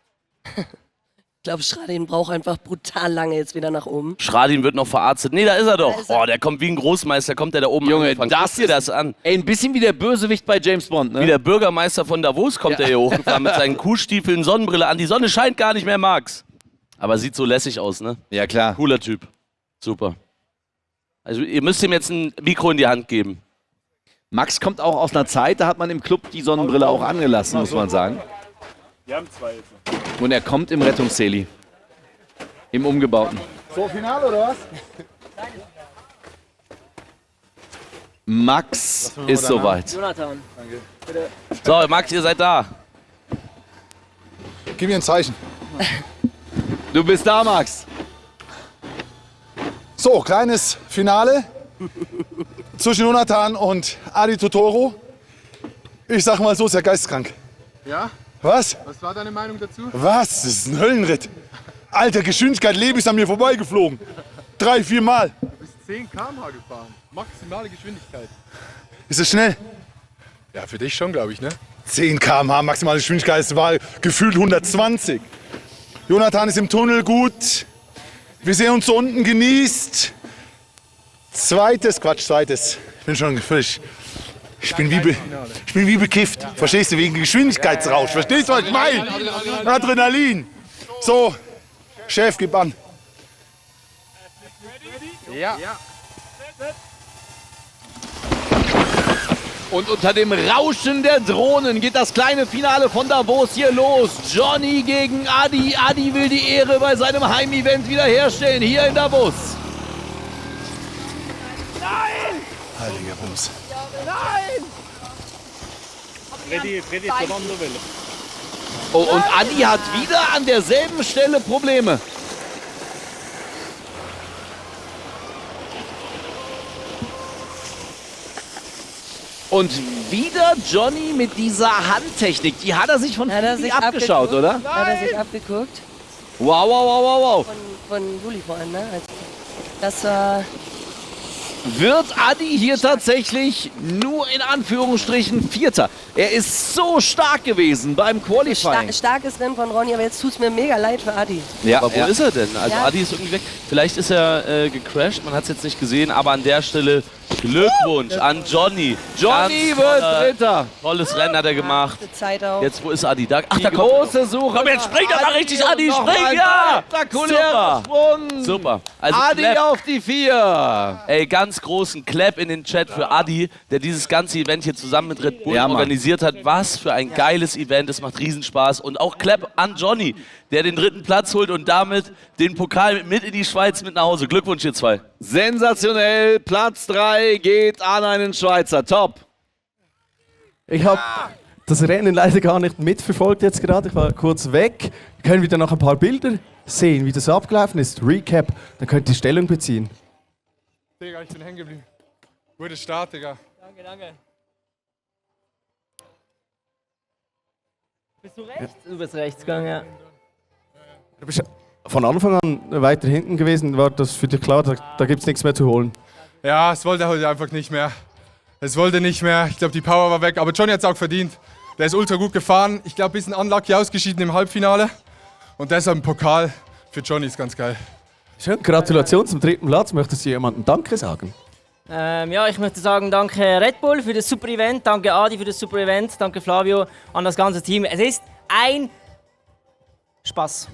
Ich glaube, Schradin braucht einfach brutal lange jetzt wieder nach oben. Schradin wird noch verarztet. Nee, da ist er doch. Oh, der kommt wie ein Großmeister, kommt der da oben Junge, angefangen. Guck dir das an. Ey, ein bisschen wie der Bösewicht bei James Bond, ne? Wie der Bürgermeister von Davos kommt der hier hochgefahren mit seinen Kuhstiefeln, Sonnenbrille an. Die Sonne scheint gar nicht mehr, Max. Aber sieht so lässig aus, ne? Ja, klar. Cooler Typ. Super. Also ihr müsst ihm jetzt ein Mikro in die Hand geben. Max kommt auch aus einer Zeit, da hat man im Club die Sonnenbrille auch angelassen, muss man sagen. Wir haben 2 jetzt. Und er kommt im Rettungsheli. Im Umgebauten. So, Finale oder was? Max ist soweit. Jonathan. Danke. So, Max, ihr seid da. Gib mir ein Zeichen. Du bist da, Max. So, kleines Finale zwischen Jonathan und Adi Totoro. Ich sag mal so, ist er geisteskrank. Ja? Was? Was war deine Meinung dazu? Was? Das ist ein Höllenritt. Alter, Geschwindigkeit, Lebi ist an mir vorbeigeflogen. 3, 4 Mal. Du bist 10 km/h gefahren. Maximale Geschwindigkeit. Ist das schnell? Ja, für dich schon, glaube ich, ne? 10 km/h maximale Geschwindigkeit, es war gefühlt 120. Jonathan ist im Tunnel gut. Wir sehen uns so unten, genießt. Zweites. Ich bin schon frisch. Ich bin wie bekifft. Verstehst du? Wegen Geschwindigkeitsrausch. Verstehst du, was ich meine? Adrenalin. So, Chef, gib an. Ja. Und unter dem Rauschen der Drohnen geht das kleine Finale von Davos hier los. Johnny gegen Adi. Adi will die Ehre bei seinem Heimevent wiederherstellen, hier in Davos. Nein! Heiliger Bums. Nein! Freddy zur Wanderwelle. Oh, und Adi hat wieder an derselben Stelle Probleme. Und wieder Johnny mit dieser Handtechnik. Die hat er sich von Freddy abgeschaut, oder? Hat er sich abgeguckt? Wow. Von Juli vorhin, ne? Also, das war... Wird Adi hier tatsächlich nur in Anführungsstrichen Vierter. Er ist so stark gewesen beim Qualifying. Starkes Rennen von Ronny, aber jetzt tut es mir mega leid für Adi. Ja, aber wo ist er denn? Also Ja. Adi ist irgendwie weg. Vielleicht ist er gecrashed, man hat es jetzt nicht gesehen, aber an der Stelle Glückwunsch an Johnny. Johnny Ganz wird Dritter. Tolles Rennen hat er gemacht. Zeit auch. Jetzt, wo ist Adi? Da, Die da kommt große Suche. Komm, jetzt springt er mal richtig, Adi, Und noch spring, ein ja! spektakulärer Sprung. Super. Also Adi Clap. auf die 4. Ey, ganz großen Clap in den Chat für Adi, der dieses ganze Event hier zusammen mit Red Bull Ja, Mann. organisiert hat. Was für ein geiles Event, es macht Riesenspaß. Und auch Clap an Johnny, der den 3. Platz holt und damit den Pokal mit in die Schweiz mit nach Hause. Glückwunsch, ihr zwei. Sensationell. Platz 3 geht an einen Schweizer. Top. Ich habe das Rennen leider gar nicht mitverfolgt jetzt gerade. Ich war kurz weg. Wir können wieder noch ein paar Bilder sehen, wie das abgelaufen ist. Recap, dann könnt ihr Stellung beziehen. Digga, ich bin hängen geblieben. Guter Start, Digga. Danke. Bist du rechts? Du bist rechts gegangen, ja. Du bist von Anfang an weiter hinten gewesen. War das für dich klar, da gibt es nichts mehr zu holen? Ja, es wollte heute einfach nicht mehr. Es wollte nicht mehr. Ich glaube, die Power war weg. Aber Johnny hat es auch verdient. Der ist ultra gut gefahren. Ich glaube, ein bisschen unlucky ausgeschieden im Halbfinale. Und deshalb ein Pokal für Johnny ist ganz geil. Schön, Gratulation zum 3. Platz. Möchtest du jemandem Danke sagen? Ja, ich möchte sagen, danke Red Bull für das super Event, danke Adi für das super Event, danke Flavio an das ganze Team. Es ist ein Spaß.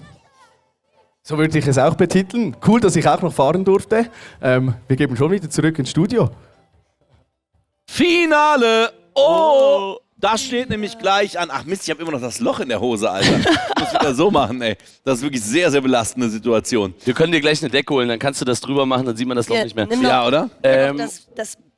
So würde ich es auch betiteln. Cool, dass ich auch noch fahren durfte. Wir geben schon wieder zurück ins Studio. Finale! Oh! Das steht nämlich gleich an. Ach Mist, ich habe immer noch das Loch in der Hose, Alter. Ich muss wieder so machen, ey. Das ist wirklich sehr, sehr belastende Situation. Wir können dir gleich eine Decke holen, dann kannst du das drüber machen, dann sieht man das Loch nicht mehr. Ja, oder? Das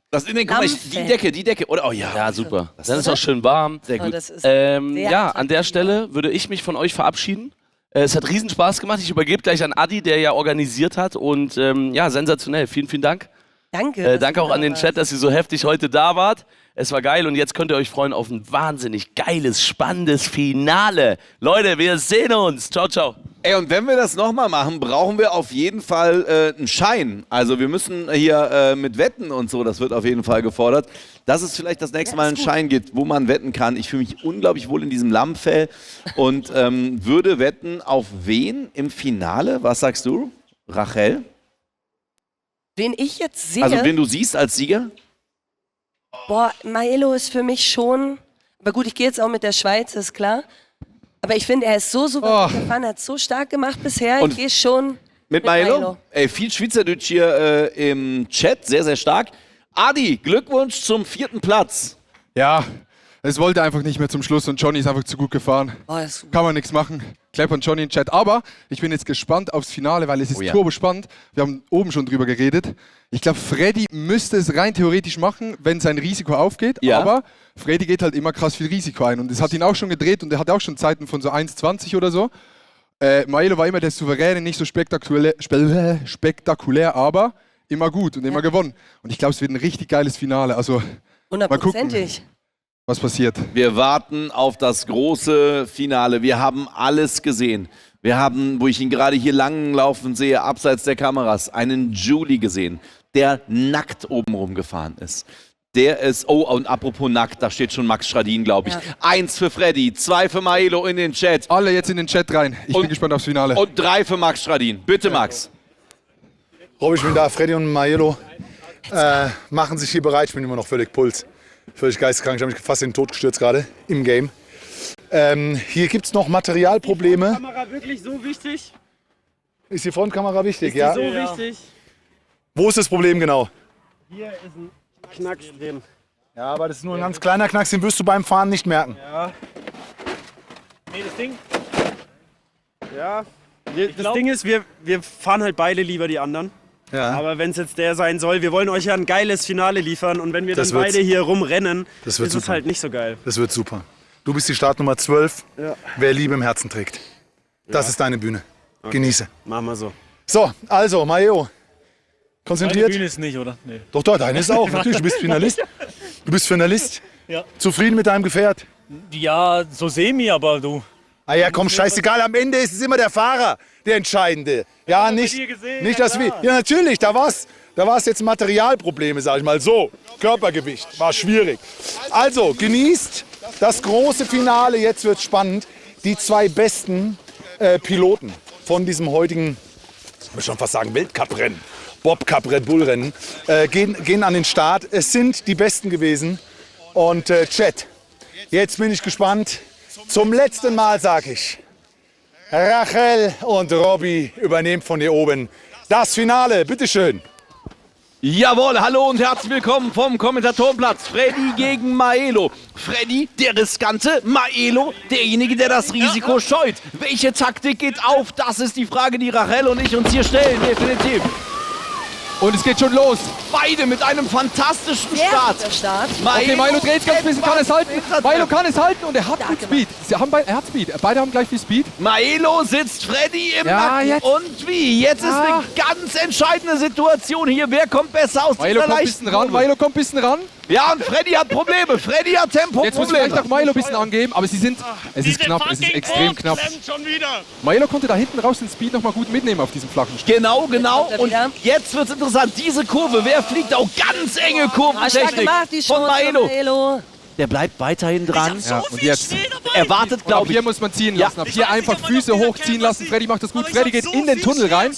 guck mal, die Decke, oder? Oh ja. Ja, super. Dann ist es auch schön warm. Sehr gut. das ist Ja, an der Stelle würde ich mich von euch verabschieden. Es hat riesen Spaß gemacht. Ich übergebe gleich an Adi, der ja organisiert hat. Und ja, sensationell. Vielen, vielen Dank. Danke. Danke auch an den Chat, dass ihr so heftig heute da wart. Es war geil und jetzt könnt ihr euch freuen auf ein wahnsinnig geiles, spannendes Finale. Leute, wir sehen uns. Ciao, ciao. Ey, und wenn wir das nochmal machen, brauchen wir auf jeden Fall einen Schein. Also wir müssen hier mit Wetten und so, das wird auf jeden Fall gefordert, dass es vielleicht das nächste Mal einen Schein gibt, wo man wetten kann. Ich fühle mich unglaublich wohl in diesem Lammfell und würde wetten auf wen im Finale? Was sagst du, Rachel? Wen ich jetzt sehe... Also wen du siehst als Sieger? Boah, Maelo ist für mich schon... Aber gut, ich gehe jetzt auch mit der Schweiz, ist klar. Aber ich finde, er ist so souverän gefahren, er hat so stark gemacht bisher. Und ich gehe schon mit Maelo? Ey, viel Schweizerdeutsch hier im Chat, sehr, sehr stark. Adi, Glückwunsch zum 4. Platz. Ja, es wollte einfach nicht mehr zum Schluss und Johnny ist einfach zu gut gefahren. Oh, kann man nichts machen. Clap an Johnny im Chat. Aber ich bin jetzt gespannt aufs Finale, weil es ist turbo spannend. Wir haben oben schon drüber geredet. Ich glaube, Freddy müsste es rein theoretisch machen, wenn sein Risiko aufgeht. Ja. Aber Freddy geht halt immer krass viel Risiko ein. Und es hat ihn auch schon gedreht und er hat auch schon Zeiten von so 1,20 oder so. Maelo war immer der Souveräne, nicht so spektakulär, aber immer gut und immer gewonnen. Und ich glaube, es wird ein richtig geiles Finale. Also mal gucken, was passiert. Wir warten auf das große Finale. Wir haben alles gesehen. Wir haben, wo ich ihn gerade hier lang laufen sehe, abseits der Kameras, einen Julie gesehen, der nackt oben rumgefahren ist. Der ist, oh, und apropos nackt, da steht schon Max Schradin, glaube ich. Ja. 1 für Freddy, 2 für Maelo in den Chat. Alle jetzt in den Chat rein. Ich bin gespannt aufs Finale. Und 3 für Max Schradin. Bitte, Max. Rob, ich bin da. Freddy und Maelo machen sich hier bereit. Ich bin immer noch völlig Puls. Völlig geisteskrank. Ich habe mich fast in den Tod gestürzt gerade im Game. Hier gibt es noch Materialprobleme. Ist die Kamera wirklich so wichtig? Ist die Frontkamera wichtig, ist die ja? so wichtig? Wo ist das Problem genau? Hier ist ein Knacks drin. Ja, aber das ist nur ein ganz kleiner Knacks, den wirst du beim Fahren nicht merken. Ja. Nee, das Ding... Ja, das Ding ist, wir fahren halt beide lieber die anderen. Ja. Aber wenn es jetzt der sein soll, wir wollen euch ja ein geiles Finale liefern und wenn wir dann beide hier rumrennen, ist es halt nicht so geil. Das wird super. Du bist die Startnummer 12, ja. Wer Liebe im Herzen trägt. Das ist deine Bühne. Okay. Genieße. Machen wir so. So, also, Maeo. Konzentriert. Deine Bühne ist nicht, oder? Nee. Doch, deine ist auch. Natürlich, du bist Finalist. Du bist Finalist. Ja. Zufrieden mit deinem Gefährt? Ja, so semi, aber du. Ah ja, komm, scheißegal. Am Ende ist es immer der Fahrer, der Entscheidende. Ja, nicht, dass wir. Ja, natürlich, da war's jetzt Materialprobleme, sag ich mal so. Körpergewicht war schwierig. Also, genießt das große Finale. Jetzt wird's spannend. Die 2 besten Piloten von diesem heutigen, ich will schon fast sagen, Weltcup-Rennen, Bobcup Red Bull Rennen, gehen an den Start. Es sind die Besten gewesen. Und Chat, jetzt bin ich gespannt. Zum letzten Mal sage ich, Rachel und Robby übernehmen von hier oben das Finale. Bitteschön. Jawohl, hallo und herzlich willkommen vom Kommentatorenplatz. Freddy gegen Maelo. Freddy, der Riskante, Maelo, derjenige, der das Risiko scheut. Welche Taktik geht auf? Das ist die Frage, die Rachel und ich uns hier stellen, definitiv. Und es geht schon los. Beide mit einem fantastischen Start. Okay, Maelo dreht ganz bisschen, kann es halten. Maelo kann es halten und er hat gut Speed. Er hat Speed. Beide haben gleich viel Speed. Maelo sitzt Freddy im Nacken. Jetzt. Und wie? Jetzt ist eine ganz entscheidende Situation hier. Wer kommt besser aus Maelo kommt ein bisschen ran. Maelo kommt ein bisschen ran. Ja, und Freddy hat Probleme. Freddy hat Tempoprobleme. Jetzt muss vielleicht auch Maelo ein bisschen angeben, aber es ist knapp, es ist extrem knapp. Maelo konnte da hinten raus den Speed nochmal gut mitnehmen auf diesem flachen Stück. Genau. Und jetzt wird es interessant. Diese Kurve, wer fliegt auch ganz enge Kurventechnik von Maelo. Der bleibt weiterhin dran. Ja, und jetzt erwartet, glaube ich. Hier muss man ziehen lassen. Ab hier einfach Füße hochziehen lassen. Freddy macht das gut. Freddy geht in den Tunnel rein.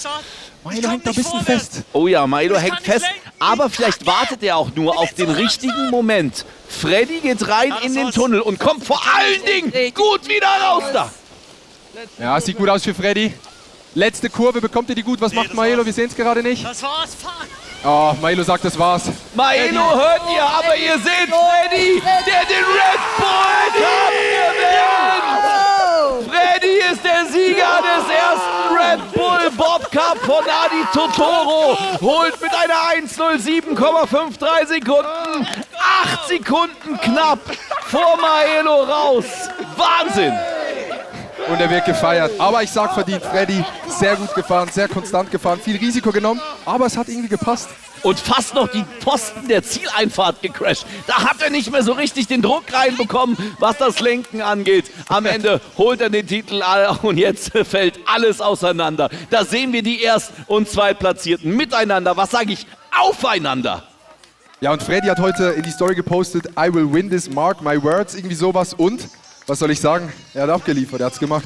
Maelo hängt da ein bisschen fest. Oh ja, Maelo hängt fest. Aber vielleicht wartet er auch nur auf den richtigen Moment. Freddy geht rein in den Tunnel und kommt vor allen Dingen gut wieder raus da. Ja, sieht gut aus für Freddy. Letzte Kurve, bekommt ihr die gut? Was macht Maelo? Wir sehen es gerade nicht. Das war's, fuck. Oh, Maelo sagt, das war's. Maelo hört ihr, aber ihr seht Freddy, der den Red Bull Cup gewinnt. Freddy ist der Sieger des ersten Red Bull Bob Cup von Adi Totoro. Holt mit einer 1:07,53 Sekunden 8 Sekunden knapp vor Maelo raus. Wahnsinn. Und er wird gefeiert. Aber ich sag verdient, Freddy, sehr gut gefahren, sehr konstant gefahren, viel Risiko genommen, aber es hat irgendwie gepasst. Und fast noch die Pfosten der Zieleinfahrt gecrasht. Da hat er nicht mehr so richtig den Druck reinbekommen, was das Lenken angeht. Am Ende holt er den Titel und jetzt fällt alles auseinander. Da sehen wir die Erst- und Zweitplatzierten miteinander. Was sage ich? Aufeinander. Ja, und Freddy hat heute in die Story gepostet, I will win this, mark my words, irgendwie sowas. Und, was soll ich sagen, er hat abgeliefert, er hat's gemacht.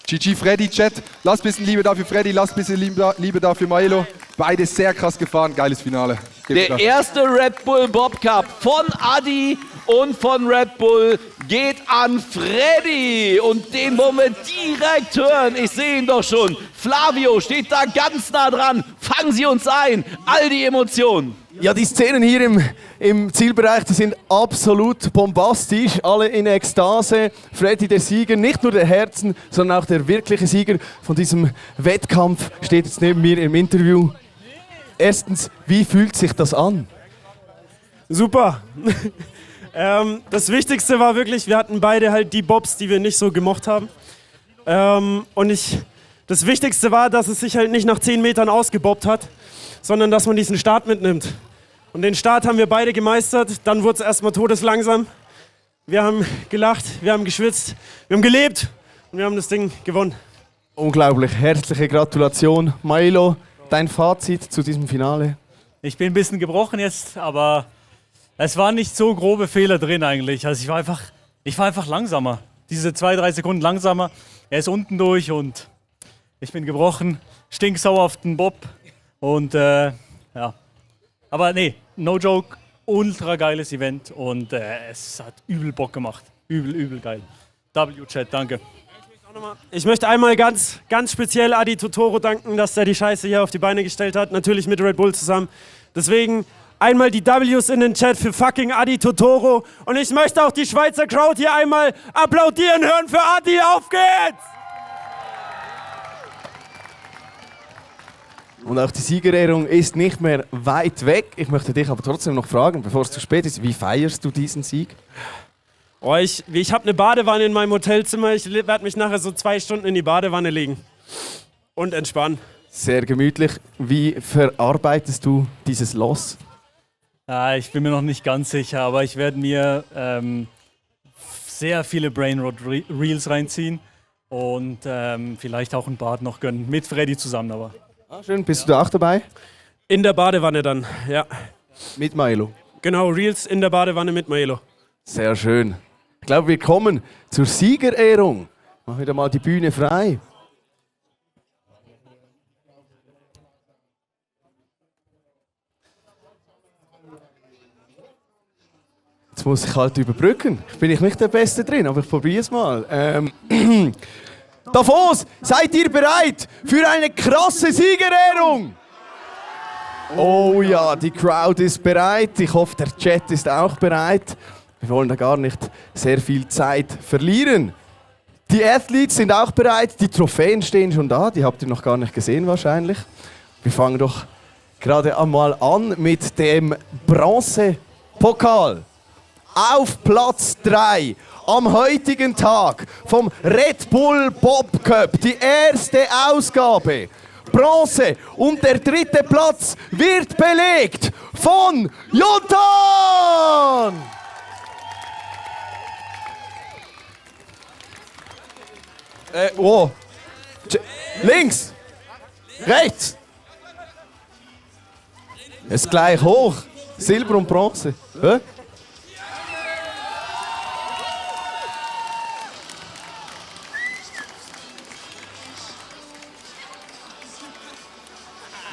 GG Freddy, Chat, lasst ein bisschen Liebe da für Freddy, lasst ein bisschen Liebe da für Maelo. Beide sehr krass gefahren, geiles Finale. Der erste Red Bull Bob Cup von Adi und von Red Bull geht an Freddy. Und den wollen wir direkt hören. Ich sehe ihn doch schon. Flavio steht da ganz nah dran. Fangen Sie uns ein. All die Emotionen. Ja, die Szenen hier im Zielbereich, die sind absolut bombastisch. Alle in Ekstase. Freddy der Sieger, nicht nur der Herzen, sondern auch der wirkliche Sieger von diesem Wettkampf steht jetzt neben mir im Interview. Erstens, wie fühlt sich das an? Super. Das Wichtigste war wirklich, wir hatten beide halt die Bobs, die wir nicht so gemocht haben. Das Wichtigste war, dass es sich halt nicht nach 10 Metern ausgebobbt hat, sondern dass man diesen Start mitnimmt. Und den Start haben wir beide gemeistert, dann wurde es erstmal todeslangsam. Wir haben gelacht, wir haben geschwitzt, wir haben gelebt und wir haben das Ding gewonnen. Unglaublich, herzliche Gratulation. Maelo, dein Fazit zu diesem Finale? Ich bin ein bisschen gebrochen jetzt, aber es waren nicht so grobe Fehler drin eigentlich. Also ich war einfach langsamer. Diese 2-3 Sekunden langsamer. Er ist unten durch und ich bin gebrochen, stinksauer auf den Bob. Und ja. Aber nee, no joke, ultra geiles Event und es hat übel Bock gemacht. Übel geil. W-Chat, danke. Ich möchte einmal ganz speziell Adi Totoro danken, dass er die Scheiße hier auf die Beine gestellt hat. Natürlich mit Red Bull zusammen. Deswegen einmal die Ws in den Chat für fucking Adi Totoro. Und ich möchte auch die Schweizer Crowd hier einmal applaudieren hören für Adi. Auf geht's! Und auch die Siegerehrung ist nicht mehr weit weg. Ich möchte dich aber trotzdem noch fragen, bevor es zu spät ist, wie feierst du diesen Sieg? Oh, ich habe eine Badewanne in meinem Hotelzimmer. Ich werde mich nachher so 2 Stunden in die Badewanne legen und entspannen. Sehr gemütlich. Wie verarbeitest du dieses Loss? Ich bin mir noch nicht ganz sicher, aber ich werde mir sehr viele Brainrot Reels reinziehen und vielleicht auch ein Bad noch gönnen. Mit Freddy zusammen aber. Schön, bist du da auch dabei? In der Badewanne dann, ja. Mit Maelo? Genau, Reels in der Badewanne mit Maelo. Sehr schön. Ich glaube, wir kommen zur Siegerehrung. Mach wieder mal die Bühne frei. Jetzt muss ich halt überbrücken. Bin ich nicht der Beste drin, aber ich probiere es mal. Davos, seid ihr bereit für eine krasse Siegerehrung? Oh ja, die Crowd ist bereit. Ich hoffe, der Chat ist auch bereit. Wir wollen da gar nicht sehr viel Zeit verlieren. Die Athletes sind auch bereit. Die Trophäen stehen schon da. Die habt ihr noch gar nicht gesehen wahrscheinlich. Wir fangen doch gerade einmal an mit dem Bronzepokal. Auf Platz 3 am heutigen Tag vom Red Bull Bob Cup, die erste Ausgabe. Bronze und der 3. Platz wird belegt von Jontan! Links! Rechts! Ist gleich hoch. Silber und Bronze. Hä?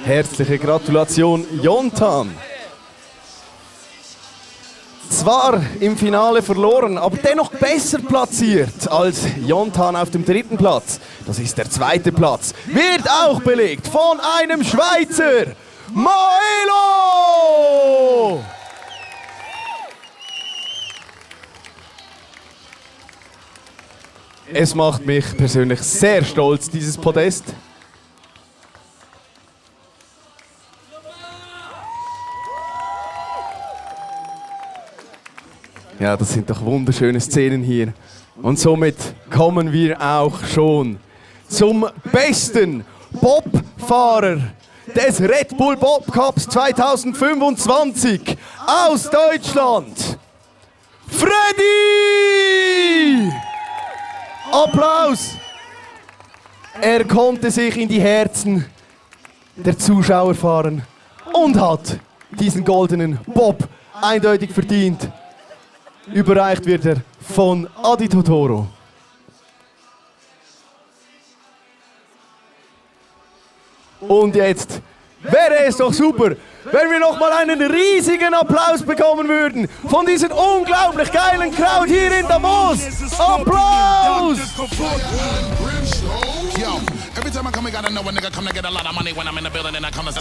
Herzliche Gratulation, Jontan. zwar im Finale verloren, aber dennoch besser platziert als Jontan auf dem 3. Platz. Das ist der 2. Platz. Wird auch belegt von einem Schweizer, Maelo! Es macht mich persönlich sehr stolz, dieses Podest. Ja, das sind doch wunderschöne Szenen hier. Und somit kommen wir auch schon zum besten Bobfahrer des Red Bull Bob Cups 2025 aus Deutschland. Freddy! Applaus! Er konnte sich in die Herzen der Zuschauer fahren und hat diesen goldenen Bob eindeutig verdient. Überreicht wird er von Adi Totoro. Und jetzt wäre es doch super, wenn wir noch mal einen riesigen Applaus bekommen würden von dieser unglaublich geilen Crowd hier in Davos. Applaus!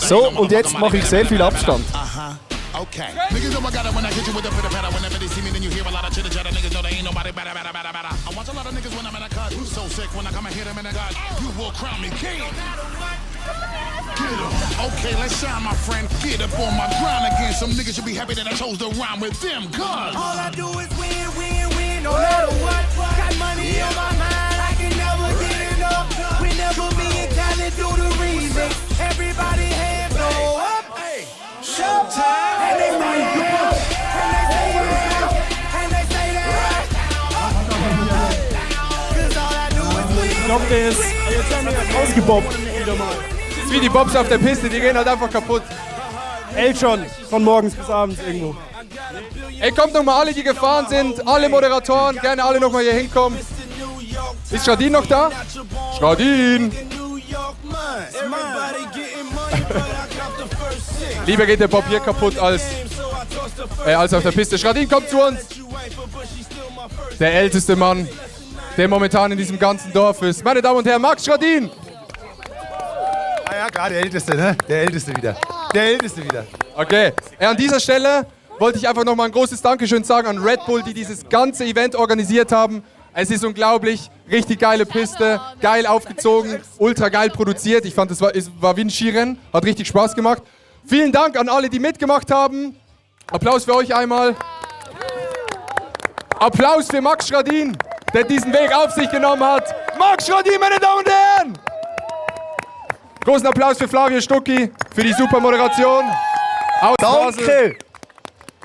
So, und jetzt mache ich sehr viel Abstand. Okay. Niggas know I got it when I hit you with the pitter patter. Whenever they see me, then you hear a lot of chitter chatter. Niggas know they ain't nobody better, better, better, better. I watch a lot of niggas when I'm in a cut. So sick when I come and hit them in the gut. You will crown me king. Get em. Okay, let's shine, my friend. Get up on my grind again. Some niggas should be happy that I chose to rhyme with them. Cause all I do is win, win, win. No matter what. Got money on my mind. I can never get enough. Whenever me and Khaled do the remix, everybody hands go up. Showtime. Ich glaube, der ist ausgebobbt. Das ist wie die Bobs auf der Piste, die gehen halt einfach kaputt. Schon von morgens bis abends irgendwo. Ey, kommt nochmal alle, die gefahren sind, alle Moderatoren, gerne alle nochmal hier hinkommen. Ist Schradin noch da? Schradin! Lieber geht der Bob hier kaputt als auf der Piste. Schradin kommt zu uns. Der älteste Mann, der momentan in diesem ganzen Dorf ist. Meine Damen und Herren, Max Schradin! Ja, klar, der Älteste, ne? Der Älteste wieder. Der Älteste wieder. Okay, an dieser Stelle wollte ich einfach nochmal ein großes Dankeschön sagen an Red Bull, die dieses ganze Event organisiert haben. Es ist unglaublich, richtig geile Piste, geil aufgezogen, ultra geil produziert. Ich fand, es war wie ein Skirennen, hat richtig Spaß gemacht. Vielen Dank an alle, die mitgemacht haben. Applaus für euch einmal. Applaus für Max Schradin, der diesen Weg auf sich genommen hat. Max Schradin, meine Damen und Herren! Großen Applaus für Flavio Stucki, für die super Moderation. Aus Danke! Basel.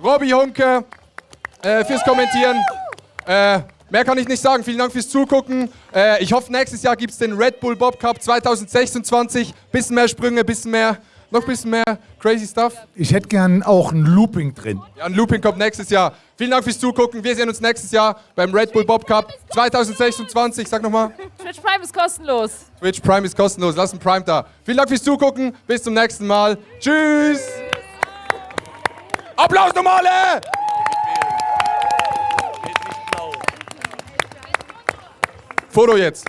Robby Hunke fürs Kommentieren. Mehr kann ich nicht sagen. Vielen Dank fürs Zugucken. Ich hoffe, nächstes Jahr gibt es den Red Bull Bob Cup 2026. Bisschen mehr Sprünge, noch ein bisschen mehr crazy Stuff. Ich hätte gern auch ein Looping drin. Ja, ein Looping kommt nächstes Jahr. Vielen Dank fürs Zugucken. Wir sehen uns nächstes Jahr beim Red Bull Bob Cup 2026. Sag nochmal. Twitch Prime ist kostenlos. Twitch Prime ist kostenlos. Lass ein Prime da. Vielen Dank fürs Zugucken. Bis zum nächsten Mal. Tschüss. Applaus nochmal alle! Foto jetzt.